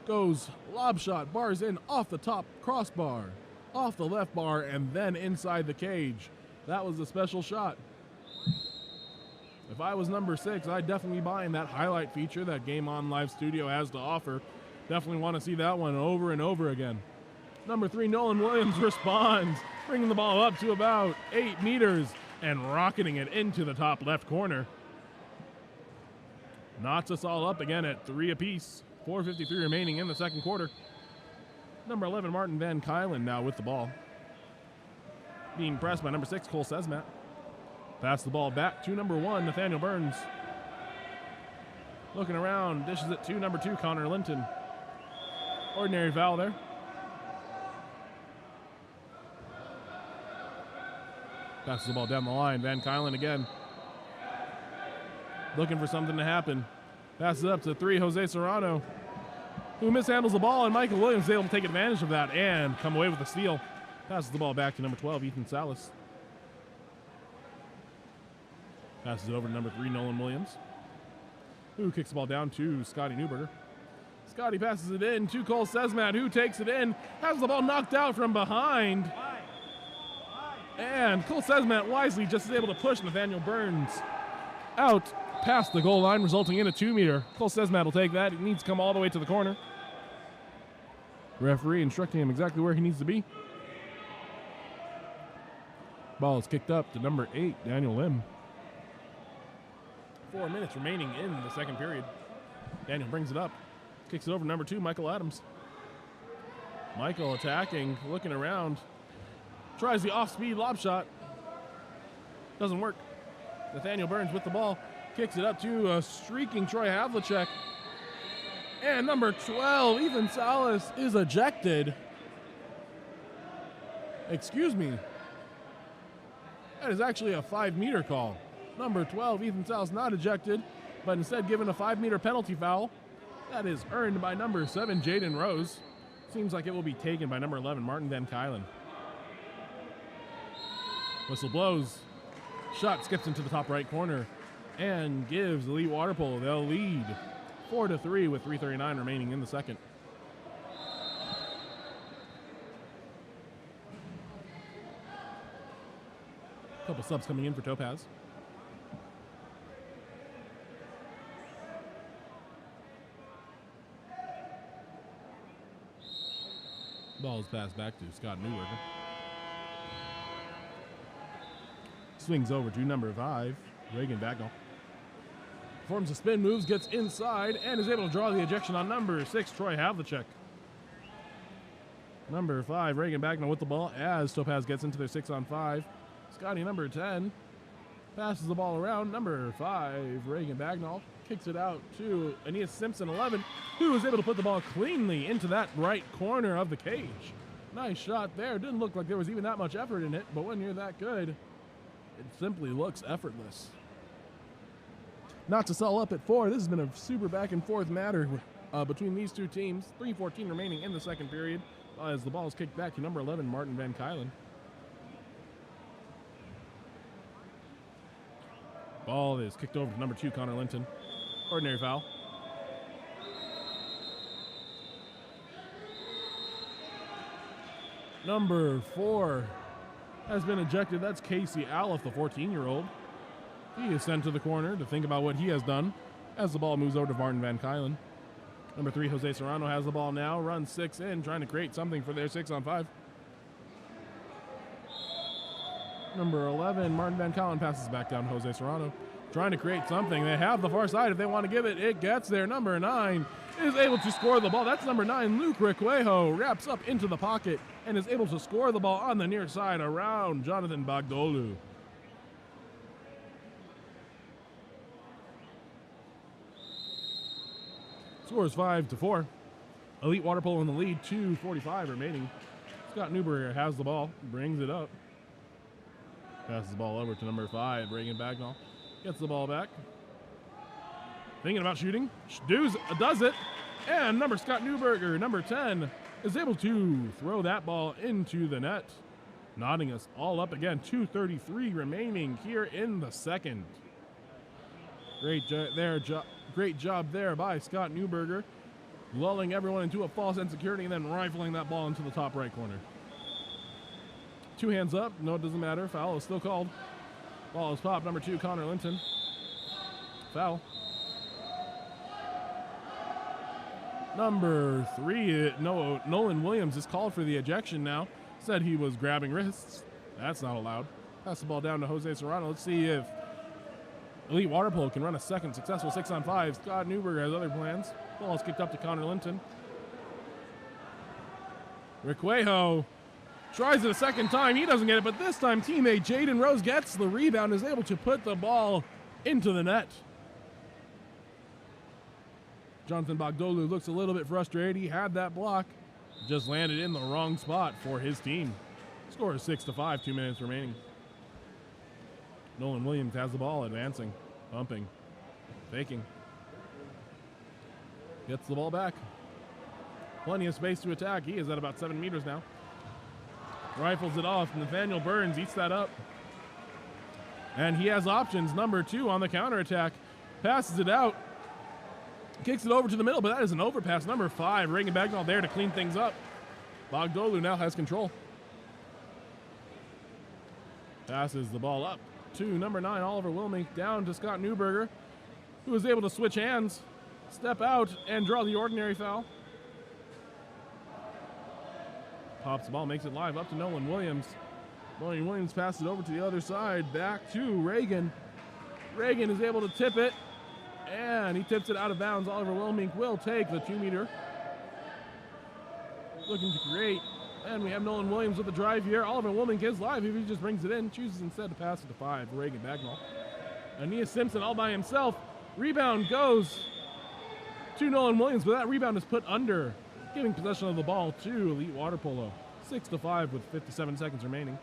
Goes lob shot, bars in off the top crossbar, off the left bar, and then inside the cage. That was a special shot. If I was number 6, I'd definitely be buying that highlight feature that Game On Live Studio has to offer. Definitely want to see that one over and over again. Number 3, Nolan Williams responds, bringing the ball up to about 8 meters and rocketing it into the top left corner. Knots us all up again at 3 apiece. 4:53 remaining in the second quarter. Number 11, Martin Van Kylen now with the ball. Being pressed by number 6, Cole Sesmat. Pass the ball back to number 1, Nathaniel Burns. Looking around, dishes it to number 2, Connor Linton. Ordinary foul there. Passes the ball down the line. Van Kylen again. Looking for something to happen. Passes it up to 3, Jose Serrano, who mishandles the ball, and Michael Williams is able to take advantage of that and come away with the steal. Passes the ball back to number 12, Ethan Salas. Passes it over to number 3, Nolan Williams, who kicks the ball down to Scotty Newberger. Scotty passes it in to Cole Sesmat, who takes it in, has the ball knocked out from behind. And Cole Sesmat wisely just is able to push Nathaniel Burns out past the goal line, resulting in a 2-meter. Cole Sesmat will take that. He needs to come all the way to the corner. Referee instructing him exactly where he needs to be. Ball is kicked up to number 8, Daniel Lim. 4 minutes remaining in the second period. Daniel brings it up. Kicks it over to number 2, Michael Adams. Michael attacking, looking around. Tries the off-speed lob shot. Doesn't work. Nathaniel Burns with the ball. Kicks it up to a streaking Troy Havlicek. And number 12, Ethan Salas, is ejected. Excuse me. That is actually a 5-meter call. Number 12, Ethan Salas, not ejected, but instead given a 5-meter penalty foul. That is earned by number 7, Jaden Rose. Seems like it will be taken by number 11, Martin Van Kylen. Whistle blows. Shot skips into the top right corner and gives Elite Water Polo their lead 4-3 with 3:39 remaining in the second. Couple subs coming in for Topaz. Ball is passed back to Scott Newberger. Swings over to number 5, Reagan Bagnall. Performs a spin, moves, gets inside, and is able to draw the ejection on number 6, Troy Havlicek. Number 5, Reagan Bagnall with the ball as Topaz gets into their 6-on-5. Scotty, number 10, passes the ball around. Number 5, Reagan Bagnall, kicks it out to Aeneas Simpson, 11, who was able to put the ball cleanly into that right corner of the cage. Nice shot there. Didn't look like there was even that much effort in it, but when you're that good, it simply looks effortless. Not to sell up at 4, this has been a super back and forth matter between these two teams. 3:14 remaining in the second period as the ball is kicked back to number 11, Martin Van Kylen. Ball is kicked over to number 2, Connor Linton. Ordinary foul. Number 4 has been ejected. That's Casey Aliff, the 14-year-old. He is sent to the corner to think about what he has done as the ball moves over to Martin Van Kylen. Number 3, Jose Serrano has the ball now, runs 6 in, trying to create something for their 6-on-5. Number 11, Martin Van Kylen passes back down to Jose Serrano, trying to create something. They have the far side if they want to give it. It gets there. Number 9 is able to score the ball. That's number 9, Luke Requejo, wraps up into the pocket and is able to score the ball on the near side around Jonathan Bagdolu. Scores 5-4. Elite Water Polo in the lead, 2:45 remaining. Scott Newberger has the ball, brings it up. Passes the ball over to number 5, Reagan Bagnall. Gets the ball back. Thinking about shooting. Does it. And Scott Newberger, number 10, is able to throw that ball into the net. Nodding us all up again. 2:33 remaining here in the second. Great job there by Scott Newberger, lulling everyone into a false insecurity and then rifling that ball into the top right corner. 2 hands up. No, it doesn't matter. Foul is still called. Ball is popped. Number 2, Connor Linton. Foul. Number 3, Nolan Williams is called for the ejection now. Said he was grabbing wrists. That's not allowed. Pass the ball down to Jose Serrano. Let's see if Elite Water Polo can run a second successful 6-on-5. Scott Newberger has other plans. Ball is kicked up to Connor Linton. Requejo Tries it a second time. He doesn't get it, but this time teammate Jaden Rose gets the rebound, is able to put the ball into the net. Jonathan Bogdolu looks a little bit frustrated. He had that block, just landed in the wrong spot for his team. Score is 6-5, 2 minutes remaining. Nolan Williams has the ball, advancing, pumping, faking. Gets the ball back. Plenty of space to attack. He is at about 7 meters now. Rifles it off. Nathaniel Burns eats that up. And he has options. Number 2 on the counterattack. Passes it out. Kicks it over to the middle, but that is an overpass. Number 5, Reagan Bagnall there to clean things up. Bogdolu now has control. Passes the ball up to number 9, Oliver Wilmink, down to Scott Newberger, who was able to switch hands, step out, and draw the ordinary foul. Pops the ball, makes it live up to Nolan Williams. Nolan Williams passes it over to the other side, back to Reagan. Reagan is able to tip it, and he tips it out of bounds. Oliver Wilmink will take the 2-meter. Looking to create, and we have Nolan Williams with the drive here. Oliver Wilmink is live if he just brings it in, chooses instead to pass it to 5, Reagan Bagnall. Aeneas Simpson all by himself. Rebound goes to Nolan Williams, but that rebound is put under, giving possession of the ball to Elite Water Polo. 6-5 with 57 seconds remaining.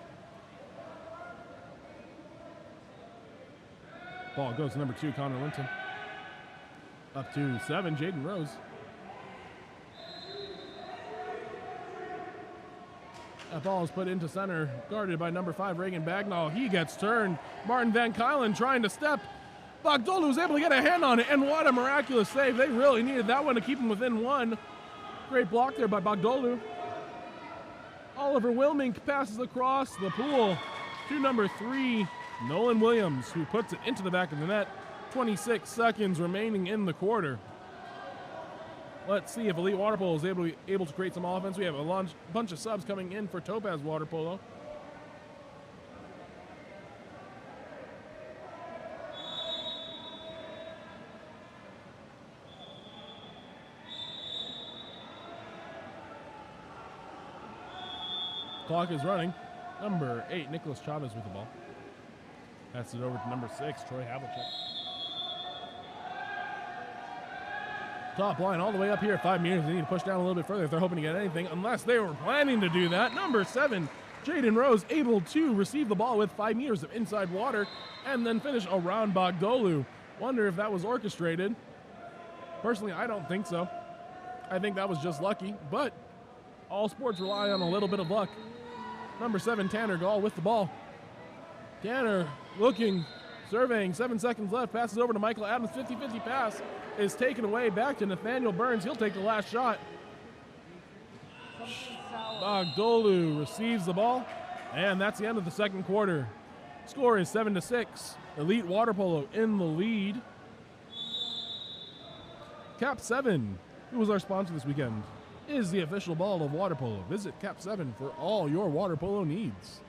Ball goes to number 2, Connor Linton. Up to 7, Jaden Rose. That ball is put into center, guarded by number 5, Reagan Bagnall. He gets turned. Martin Van Kylen trying to step. Bogdolu was able to get a hand on it, and what a miraculous save. They really needed that one to keep him within 1. Great block there by Bogdolu. Oliver Wilmink passes across the pool to number 3, Nolan Williams, who puts it into the back of the net. 26 seconds remaining in the quarter. Let's see if Elite Water Polo is able to create some offense. We have a bunch of subs coming in for Topaz Water Polo. Clock is running. Number 8, Nicholas Chavez with the ball. Passes it over to number 6, Troy Havlicek. Top line all the way up here at 5 meters. They need to push down a little bit further if they're hoping to get anything, unless they were planning to do that. Number 7, Jaden Rose, able to receive the ball with 5 meters of inside water and then finish around Bogdolu. Wonder if that was orchestrated. Personally, I don't think so. I think that was just lucky, but all sports rely on a little bit of luck. Number 7, Tanner Gall with the ball. Tanner looking, surveying, 7 seconds left, passes over to Michael Adams, 50-50 pass is taken away back to Nathaniel Burns. He'll take the last shot. Bogdolu receives the ball, and that's the end of the second quarter. Score is 7-6. Elite Water Polo in the lead. KAP7, who was our sponsor this weekend, is the official ball of water polo. Visit KAP7 for all your water polo needs.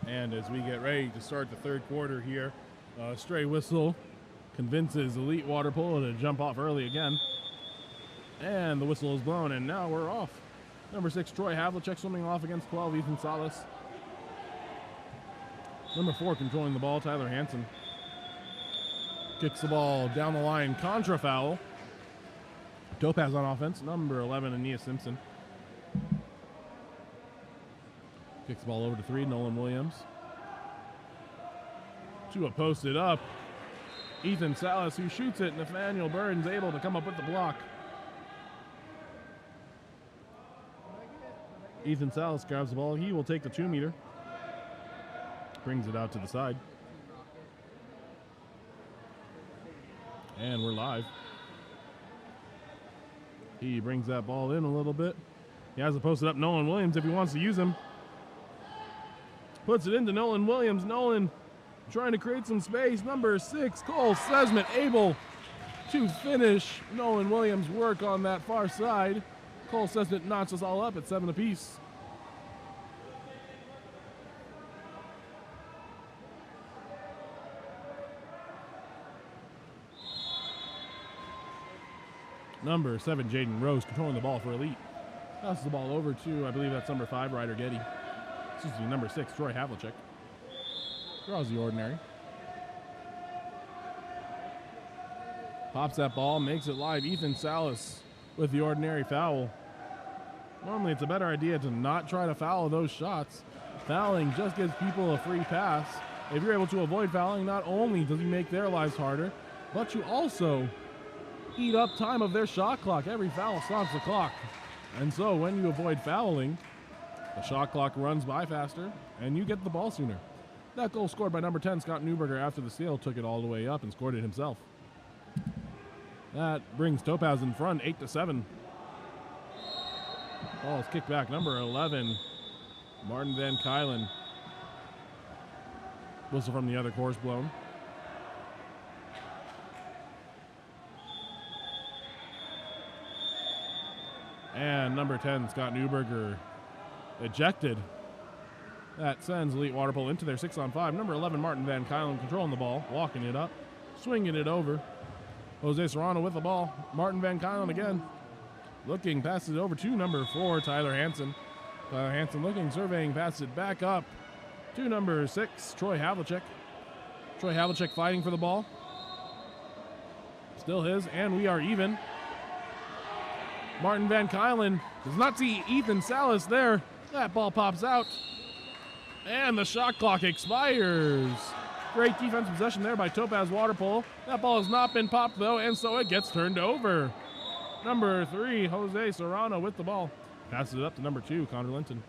And as we get ready to start the third quarter here, stray whistle convinces Elite Water Polo to jump off early again. And the whistle is blown, and now we're off. Number 6, Troy Havlicek swimming off against 12, Ethan Salas. Number 4, controlling the ball, Tyler Hansen. Kicks the ball down the line, contra foul. Topaz on offense, number 11, Ania Simpson. Kicks the ball over to 3, Nolan Williams. Tua posted up. Ethan Salas, who shoots it. Nathaniel Burns able to come up with the block. Ethan Salas grabs the ball. He will take the 2-meter. Brings it out to the side. And we're live. He brings that ball in a little bit. He has it posted up Nolan Williams if he wants to use him. Puts it into Nolan Williams. Nolan trying to create some space. Number 6, Cole Sesmet able to finish Nolan Williams' work on that far side. Cole Sesmet knocks us all up at 7 apiece. Number 7, Jaden Rose controlling the ball for Elite. Passes the ball over to, I believe that's number 5, Ryder Getty. Excuse me, number 6, Troy Havlicek. Draws the ordinary. Pops that ball, makes it live. Ethan Salas with the ordinary foul. Normally it's a better idea to not try to foul those shots. Fouling just gives people a free pass. If you're able to avoid fouling, not only does you make their lives harder, but you also eat up time of their shot clock. Every foul stops the clock. And so when you avoid fouling, the shot clock runs by faster and you get the ball sooner. That goal scored by number 10, Scott Newberger, after the steal, took it all the way up and scored it himself. That brings Topaz in front, 8-7. Ball is kicked back, number 11, Martin Van Kylen. Whistle from the other course blown. And number 10, Scott Newberger, ejected. That sends Elite Water Polo into their 6-on-5. Number 11, Martin Van Kylen controlling the ball, walking it up, swinging it over. Jose Serrano with the ball. Martin Van Kylen again. Looking, passes it over to number 4, Tyler Hansen. Tyler Hansen looking, surveying, passes it back up to number 6, Troy Havlicek. Troy Havlicek fighting for the ball. Still his, and we are even. Martin Van Kylen does not see Ethan Salas there. That ball pops out. And the shot clock expires. Great defensive possession there by Topaz Water Polo. That ball has not been popped though, and so it gets turned over. Number 3, Jose Serrano with the ball. Passes it up to number 2, Connor Linton.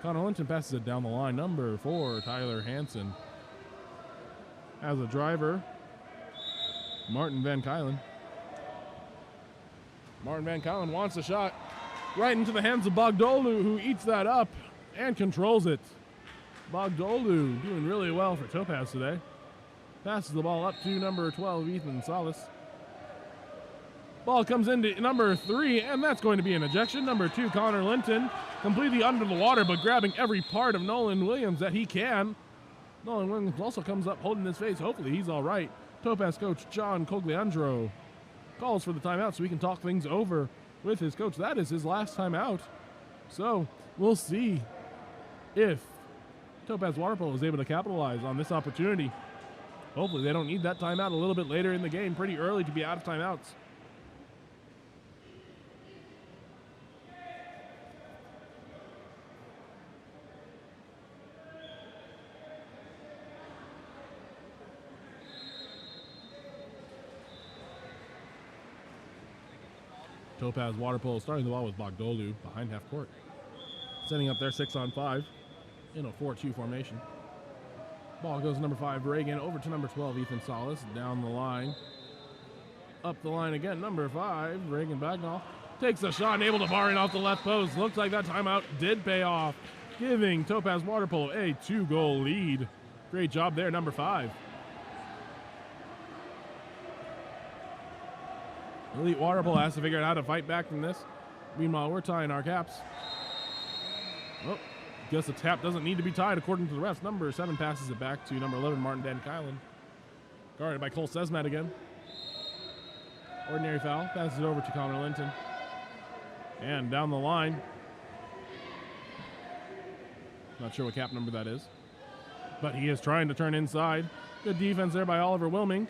Connor Linton passes it down the line. Number 4, Tyler Hansen. As a driver, Martin Van Kylen. Martin Van Kylen wants a shot right into the hands of Bogdolu, who eats that up and controls it. Bogdolu doing really well for Topaz today. Passes the ball up to number 12, Ethan Salas. Ball comes into number 3, and that's going to be an ejection. Number 2, Connor Linton, completely under the water, but grabbing every part of Nolan Williams that he can. Nolan Williams also comes up holding his face. Hopefully he's all right. Topaz coach John Cogliandro calls for the timeout so we can talk things over with his coach. That is his last timeout. So we'll see if Topaz Water Polo is able to capitalize on this opportunity. Hopefully they don't need that timeout a little bit later in the game. Pretty early to be out of timeouts. Topaz Water Polo starting the ball with Bogdolu behind half court. Setting up their 6-on-5 in a 4-2 formation. Ball goes to number 5, Reagan, over to number 12, Ethan Salas, down the line. Up the line again, number 5, Reagan Bagnall. Takes a shot and able to bar in off the left post. Looks like that timeout did pay off, giving Topaz Water Polo a 2-goal lead. Great job there, number 5. Elite Water Polo has to figure out how to fight back from this. Meanwhile, we're tying our caps. Oh, Guess the tap doesn't need to be tied according to the refs. Number 7 passes it back to number 11, Martin Van Kylen. Guarded by Cole Sesmat again. Ordinary foul. Passes it over to Connor Linton. And down the line. Not sure what cap number that is. But he is trying to turn inside. Good defense there by Oliver Wilming.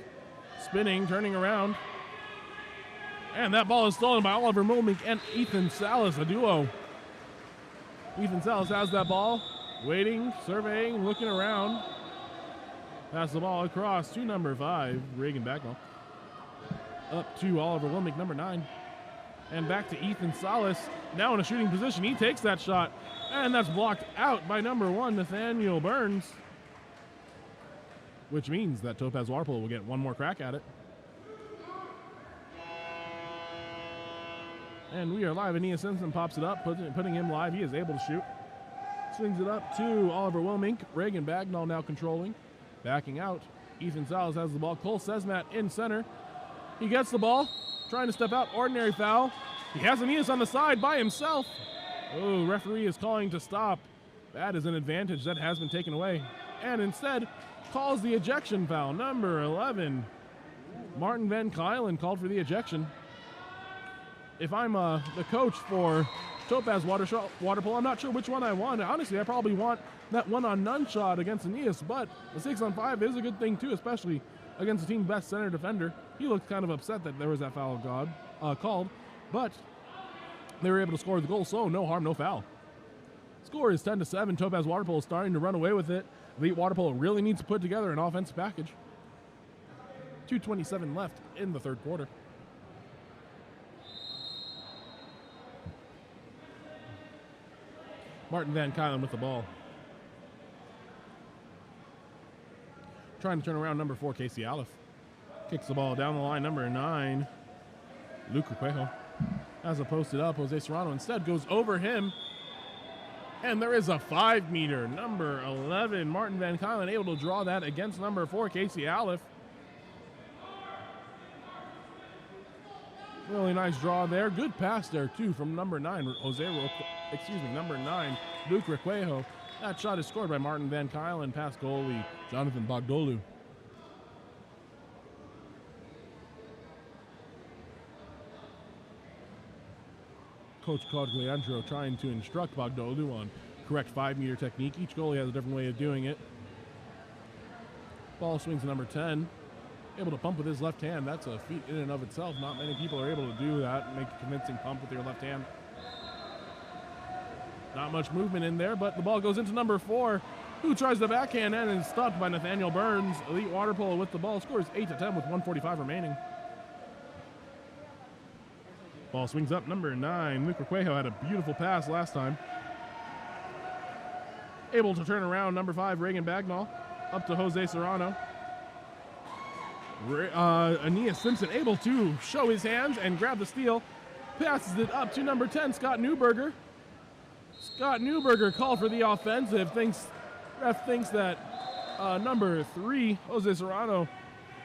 Spinning, turning around. And that ball is stolen by Oliver Wilming and Ethan Salas, a duo. Ethan Salas has that ball. Waiting, surveying, looking around. Pass the ball across to number 5, Reagan Bagnall. Up to Oliver Wilming, number 9. And back to Ethan Salas. Now in a shooting position. He takes that shot. And that's blocked out by number 1, Nathaniel Burns. Which means that Topaz Water Polo will get one more crack at it. And we are live. Aeneas Simpson pops it up, putting him live. He is able to shoot. Swings it up to Oliver Wilming. Reagan Bagnall now controlling. Backing out. Ethan Salas has the ball. Cole Sesmat in center. He gets the ball. Trying to step out. Ordinary foul. He has Aeneas on the side by himself. Oh, referee is calling to stop. That is an advantage that has been taken away. And instead calls the ejection foul. Number 11, Martin Van Kylen called for the ejection. If I'm the coach for Topaz Water Polo, I'm not sure which one I want. Honestly, I probably want that one-on-none shot against Aeneas, but the 6-on-5 is a good thing too, especially against the team's best center defender. He looked kind of upset that there was that foul called, but they were able to score the goal, so no harm, no foul. Score is 10-7. Topaz Water Polo starting to run away with it. Elite Water Polo really needs to put together an offensive package. 2:27 left in the third quarter. Martin Van Kylen with the ball. Trying to turn around number 4, Casey Aleph. Kicks the ball down the line, number 9, Luke Requejo. Has it posted up, Jose Serrano instead goes over him. And there is a 5-meter. Number 11, Martin Van Kylen, able to draw that against number 4, Casey Aleph. Really nice draw there. Good pass there, too, from number 9, number 9, Luke Requejo. That shot is scored by Martin Van Kylen, past goalie Jonathan Bogdolu. Coach Claude Leandro trying to instruct Bogdolu on correct 5-meter technique. Each goalie has a different way of doing it. Ball swings to number 10. Able to pump with his left hand. That's a feat in and of itself. Not many people are able to do that. Make a convincing pump with your left hand. Not much movement in there, but the ball goes into number 4, who tries the backhand and is stopped by Nathaniel Burns. Elite Water Polo with the ball. Scores 8-10 with 1:45 remaining. Ball swings up, number 9. Luke Requejo had a beautiful pass last time. Able to turn around, number 5, Reagan Bagnall. Up to Jose Serrano. Aeneas Simpson able to show his hands and grab the steal. Passes it up to number 10, Scott Newberger. Scott Newberger called for the offensive. Ref thinks that number 3, Jose Serrano,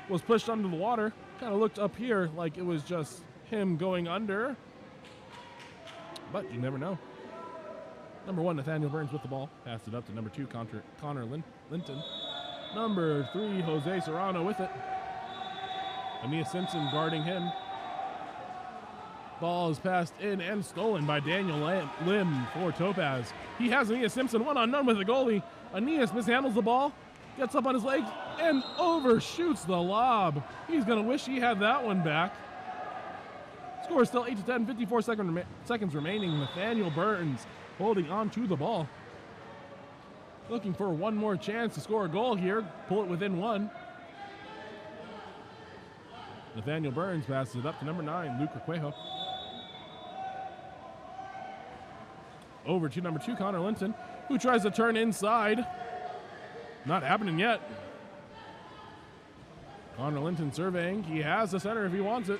was pushed under the water. Kind of looked up here like it was just him going under, but you never know. Number 1, Nathaniel Burns with the ball. Passed it up to number 2, Connor Linton. Number 3, Jose Serrano with it. Aeneas Simpson guarding him. Ball is passed in and stolen by Daniel Lim for Topaz. He has Aeneas Simpson one-on-none with the goalie. Aeneas mishandles the ball, gets up on his legs, and overshoots the lob. He's going to wish he had that one back. Score is still 8-10, 54 seconds remaining. Nathaniel Burns holding on to the ball. Looking for one more chance to score a goal here. Pull it within 1. Nathaniel Burns passes it up to number 9, Luke Requejo. Over to number 2, Connor Linton, who tries to turn inside. Not happening yet. Connor Linton surveying. He has the center if he wants it.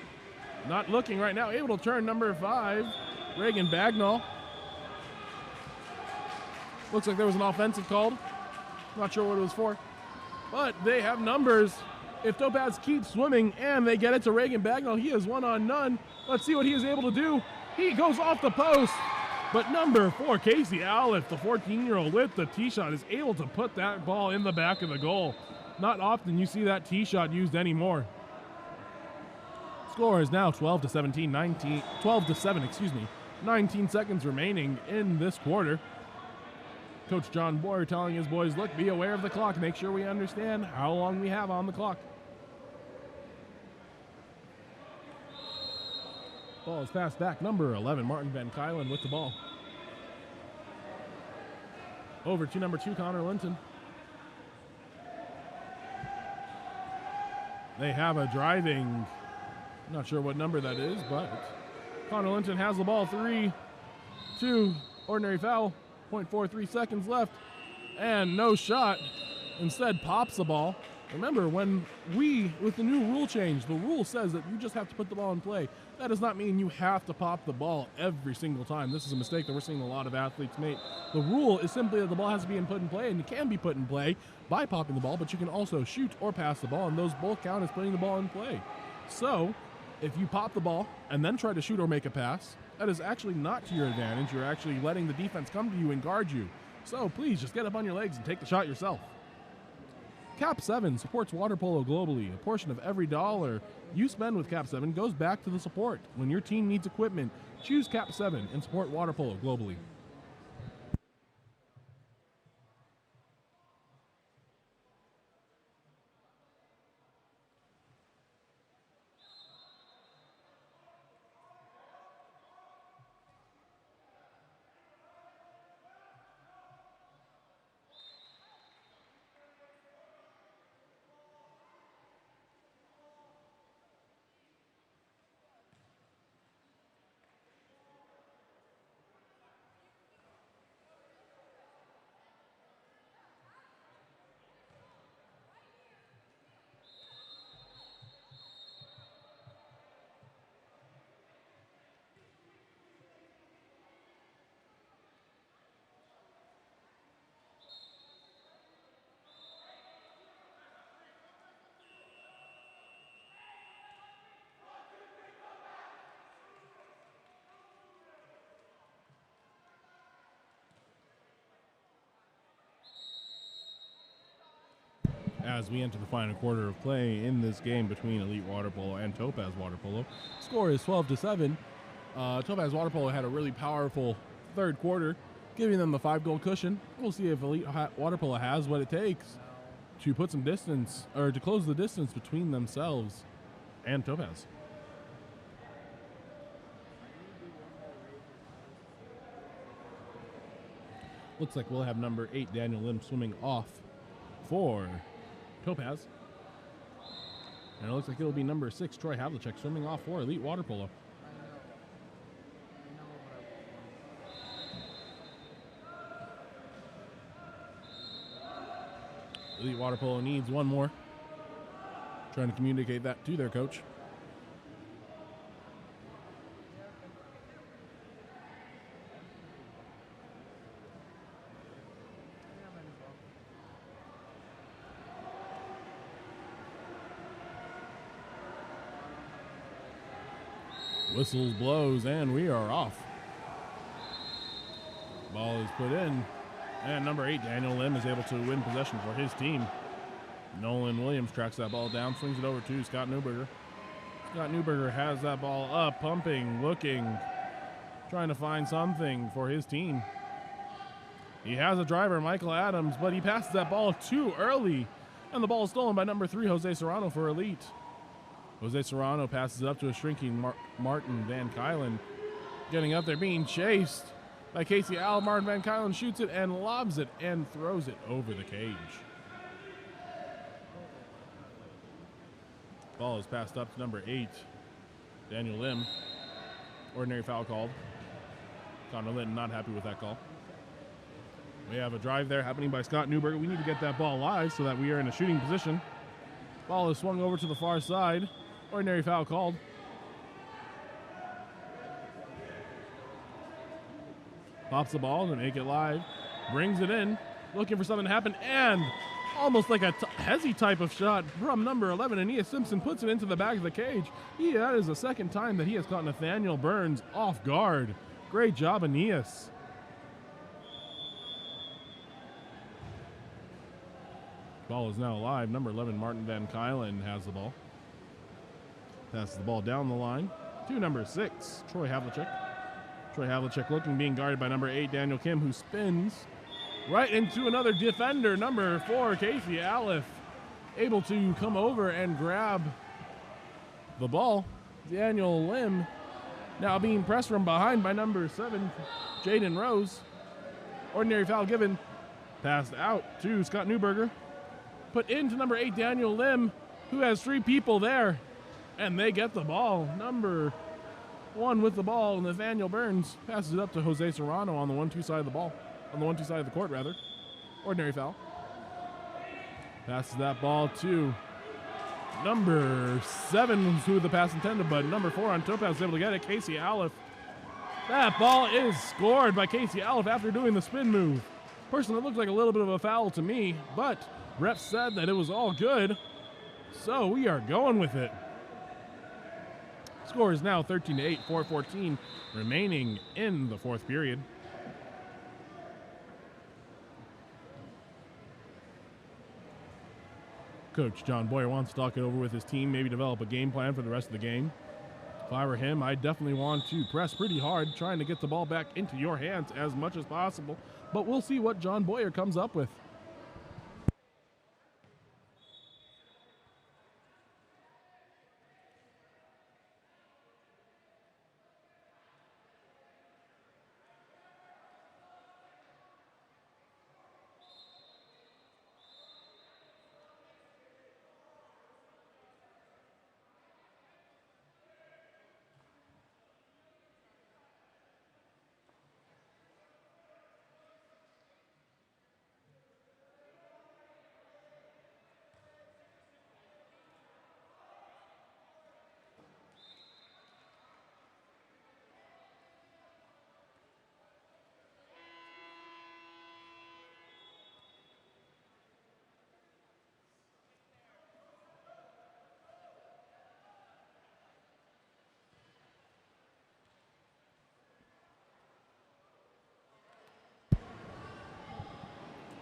Not looking right now. Able to turn, number 5, Reagan Bagnall. Looks like there was an offensive called. Not sure what it was for. But they have numbers. If Topaz keeps swimming and they get it to Reagan Bagnall, he is one-on-none. Let's see what he is able to do. He goes off the post. But number 4, Casey Aliff, the 14-year-old with the tee shot, is able to put that ball in the back of the goal. Not often you see that tee shot used anymore. Score is now 12 to 7, 19 seconds remaining in this quarter. Coach John Boyer telling his boys, look, be aware of the clock. Make sure we understand how long we have on the clock. Ball is passed back. Number 11, Martin Van Kylen with the ball. Over to number 2, Connor Linton. They have a driving, not sure what number that is, but Connor Linton has the ball. 3-2, ordinary foul, 0.43 seconds left, and no shot. Instead, pops the ball. Remember, with the new rule change, the rule says that you just have to put the ball in play. That does not mean you have to pop the ball every single time. This is a mistake that we're seeing a lot of athletes make. The rule is simply that the ball has to be put in play, and it can be put in play by popping the ball, but you can also shoot or pass the ball, and those both count as putting the ball in play. So, if you pop the ball and then try to shoot or make a pass, that is actually not to your advantage. You're actually letting the defense come to you and guard you. So please just get up on your legs and take the shot yourself. KAP7 supports water polo globally. A portion of every dollar you spend with KAP7 goes back to the support. When your team needs equipment, choose KAP7 and support water polo globally. As we enter the final quarter of play in this game between Elite Water Polo and Topaz Water Polo. Score is 12 to 7. Topaz Water Polo had a really powerful third quarter, giving them the 5-goal cushion. We'll see if Elite Water Polo has what it takes to put some distance, or to close the distance between themselves and Topaz. Looks like we'll have number 8, Daniel Lim, swimming off for Topaz. And it looks like it'll be number 6, Troy Havlicek, swimming off for Elite Water Polo. Elite Water Polo needs one more. Trying to communicate that to their coach. Whistles blows, and we are off. Ball is put in, and number 8, Daniel Lim, is able to win possession for his team. Nolan Williams tracks that ball down, swings it over to Scott Newberger. Scott Newberger has that ball up, pumping, looking, trying to find something for his team. He has a driver, Michael Adams, but he passes that ball too early, and the ball is stolen by number 3, Jose Serrano, for Elite. Jose Serrano passes it up to a shrinking Martin Van Kylen. Getting up there, being chased by Casey Al. Martin Van Kylen shoots it and lobs it and throws it over the cage. Ball is passed up to number 8, Daniel Lim. Ordinary foul called. Connor Linton not happy with that call. We have a drive there happening by Scott Newberger. We need to get that ball live so that we are in a shooting position. Ball is swung over to the far side. Ordinary foul called. Pops the ball to make it live. Brings it in. Looking for something to happen. And almost like a hezzy type of shot from number 11. Aeneas Simpson puts it into the back of the cage. That is the second time that he has caught Nathaniel Burns off guard. Great job, Aeneas. Ball is now alive. Number 11, Martin Van Kylen has the ball. Passes the ball down the line to number 6, Troy Havlicek. Troy Havlicek looking, being guarded by number 8, Daniel Kim, who spins right into another defender, number 4, Casey Aliff, able to come over and grab the ball. Daniel Lim now being pressed from behind by number 7, Jaden Rose. Ordinary foul given. Passed out to Scott Newberger. Put into number 8, Daniel Lim, who has 3 people there. And they get the ball. Number 1 with the ball, Nathaniel Burns passes it up to Jose Serrano on the 1-2 side of the ball. On the 1-2 side of the court, rather. Ordinary foul. Passes that ball to number 7, who the pass intended, but number 4 on Topaz is able to get it, Casey Aliff. That ball is scored by Casey Aliff after doing the spin move. Personally, it looked like a little bit of a foul to me, but ref said that it was all good, so we are going with it. Score is now 13-8, 4:14 remaining in the 4th period. Coach John Boyer wants to talk it over with his team, maybe develop a game plan for the rest of the game. If I were him, I definitely want to press pretty hard, trying to get the ball back into your hands as much as possible. But we'll see what John Boyer comes up with.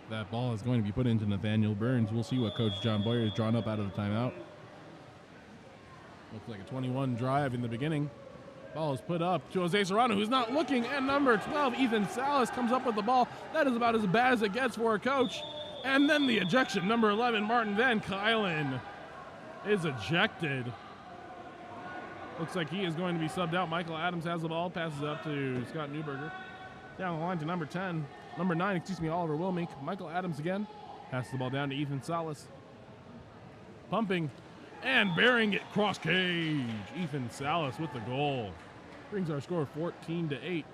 That ball is going to be put into Nathaniel Burns. We'll see what Coach John Boyer has drawn up out of the timeout. Looks like a 21 drive in the beginning. Ball is put up to Jose Serrano, who's not looking, and number 12, Ethan Salas, comes up with the ball. That is about as bad as it gets for a coach. And then the ejection. Number 11, Martin Van Kylen, is ejected. Looks like he is going to be subbed out. Michael Adams has the ball, passes up to Scott Newberger. Down the line to number 9, Oliver Wilmink. Michael Adams again. Passes the ball down to Ethan Salas. Pumping and bearing it cross cage. Ethan Salas with the goal. Brings our score 14-8.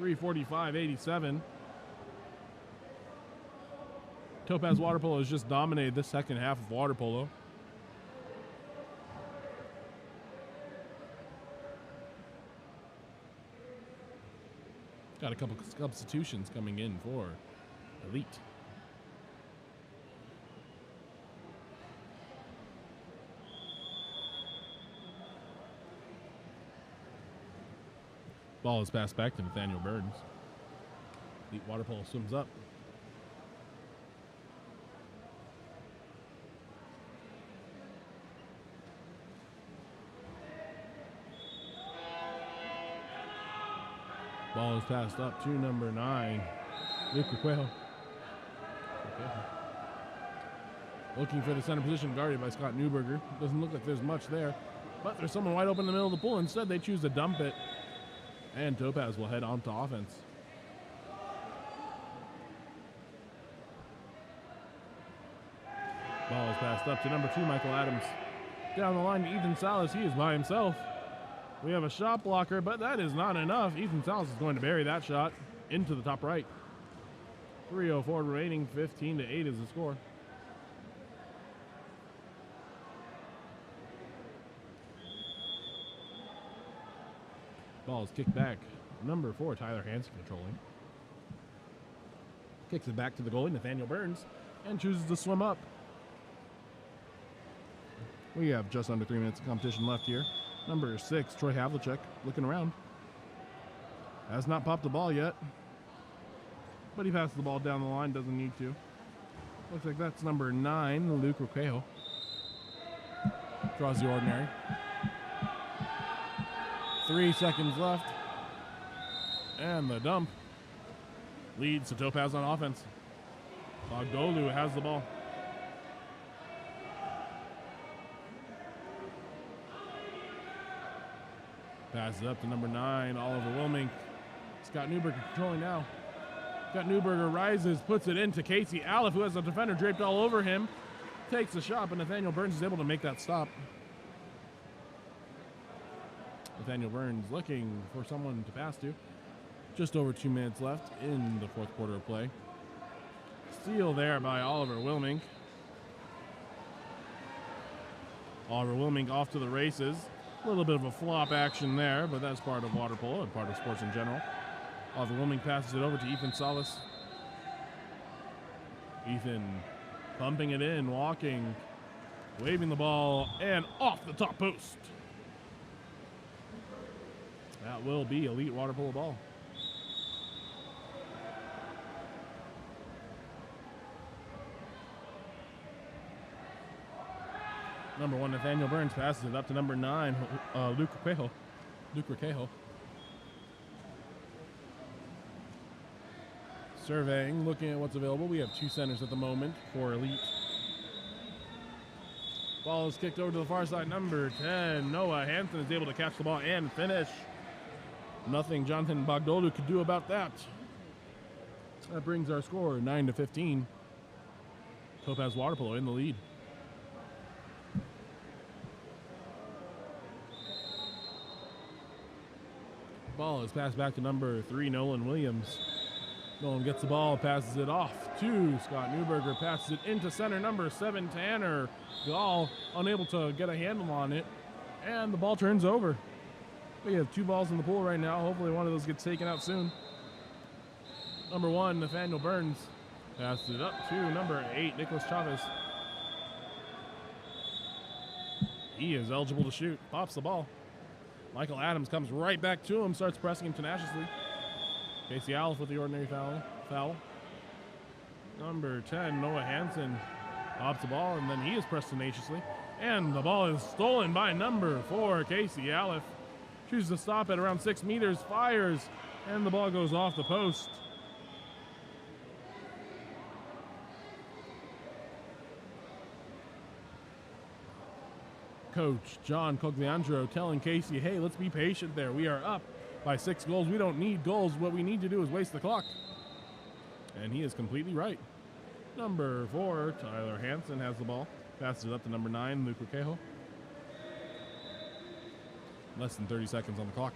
3:45-87. Topaz Water Polo has just dominated this second half of water polo. Got a couple substitutions coming in for Elite. Ball is passed back to Nathaniel Burns. Elite Water Polo swims up. Ball is passed up to number 9, Luke Requejo. Looking for the center position, guarded by Scott Newberger. Doesn't look like there's much there, but there's someone wide open in the middle of the pool. Instead, they choose to dump it, and Topaz will head on to offense. Ball is passed up to number 2, Michael Adams. Down the line to Ethan Salas. He is by himself. We have a shot blocker, but that is not enough. Ethan Salas is going to bury that shot into the top right. 3:04 remaining, 15-8 is the score. Ball is kicked back. Number 4, Tyler Hansen controlling. Kicks it back to the goalie, Nathaniel Burns, and chooses to swim up. We have just under 3 minutes of competition left here. Number 6, Troy Havlicek, looking around. Has not popped the ball yet. But he passes the ball down the line, doesn't need to. Looks like that's number 9, Luke Roquejo. Draws the ordinary. 3 seconds left. And the dump leads to Topaz on offense. Bogdolu has the ball. Passes up to number 9, Oliver Wilmink. Scott Newberger controlling now. Scott Newberger rises, puts it into Casey Aleph, who has a defender draped all over him. Takes a shot, but Nathaniel Burns is able to make that stop. Nathaniel Burns looking for someone to pass to. Just over 2 minutes left in the fourth quarter of play. Steal there by Oliver Wilmink. Oliver Wilmink off to the races. A little bit of a flop action there, but that's part of water polo and part of sports in general. Oliver Wilmink passes it over to Ethan Salas. Ethan pumping it in, walking, waving the ball, and off the top post. That will be elite water polo ball. Number 1, Nathaniel Burns passes it up to number 9, Luke Roquejo. Surveying, looking at what's available. We have 2 centers at the moment for elite. Ball is kicked over to the far side. Number 10, Noah Hansen is able to catch the ball and finish. Nothing Jonathan Bogdolu could do about that. That brings our score 9-15. Topaz Water Polo in the lead. Ball is passed back to number 3, Nolan Williams. Nolan gets the ball, passes it off to Scott Newberger, passes it into center, number 7, Tanner Gall, unable to get a handle on it, and the ball turns over. We have 2 balls in the pool right now. Hopefully one of those gets taken out soon. Number 1, Nathaniel Burns, passes it up to number 8, Nicholas Chavez. He is eligible to shoot, pops the ball. Michael Adams comes right back to him, starts pressing him tenaciously. Casey Aleph with the ordinary foul. Number 10, Noah Hansen, pops the ball, and then he is pressed tenaciously. And the ball is stolen by number 4, Casey Aleph. Chooses to stop at around 6 meters, fires, and the ball goes off the post. Coach John Cogliandro telling Casey, hey, let's be patient there. We are up by 6 goals. We don't need goals. What we need to do is waste the clock. And he is completely right. Number 4, Tyler Hansen has the ball. Passes it up to number 9, Luke Roquejo. Less than 30 seconds on the clock.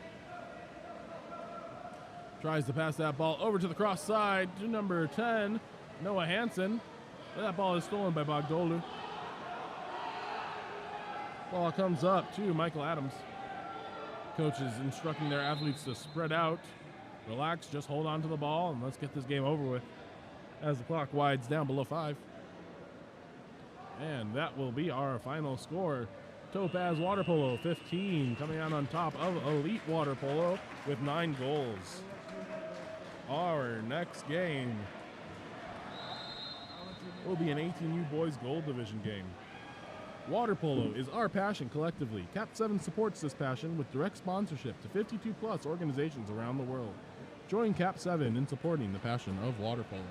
Tries to pass that ball over to the cross side to number 10, Noah Hansen. But that ball is stolen by Bogdolu. Ball comes up to Michael Adams. Coaches instructing their athletes to spread out, relax, just hold on to the ball, and let's get this game over with as the clock wides down below 5. And that will be our final score. Topaz Water Polo 15 coming out on top of Elite Water Polo with 9 goals. Our next game will be an 18U Boys Gold Division game. Water polo is our passion collectively. KAP7 supports this passion with direct sponsorship to 52 plus organizations around the world. Join KAP7 in supporting the passion of water polo.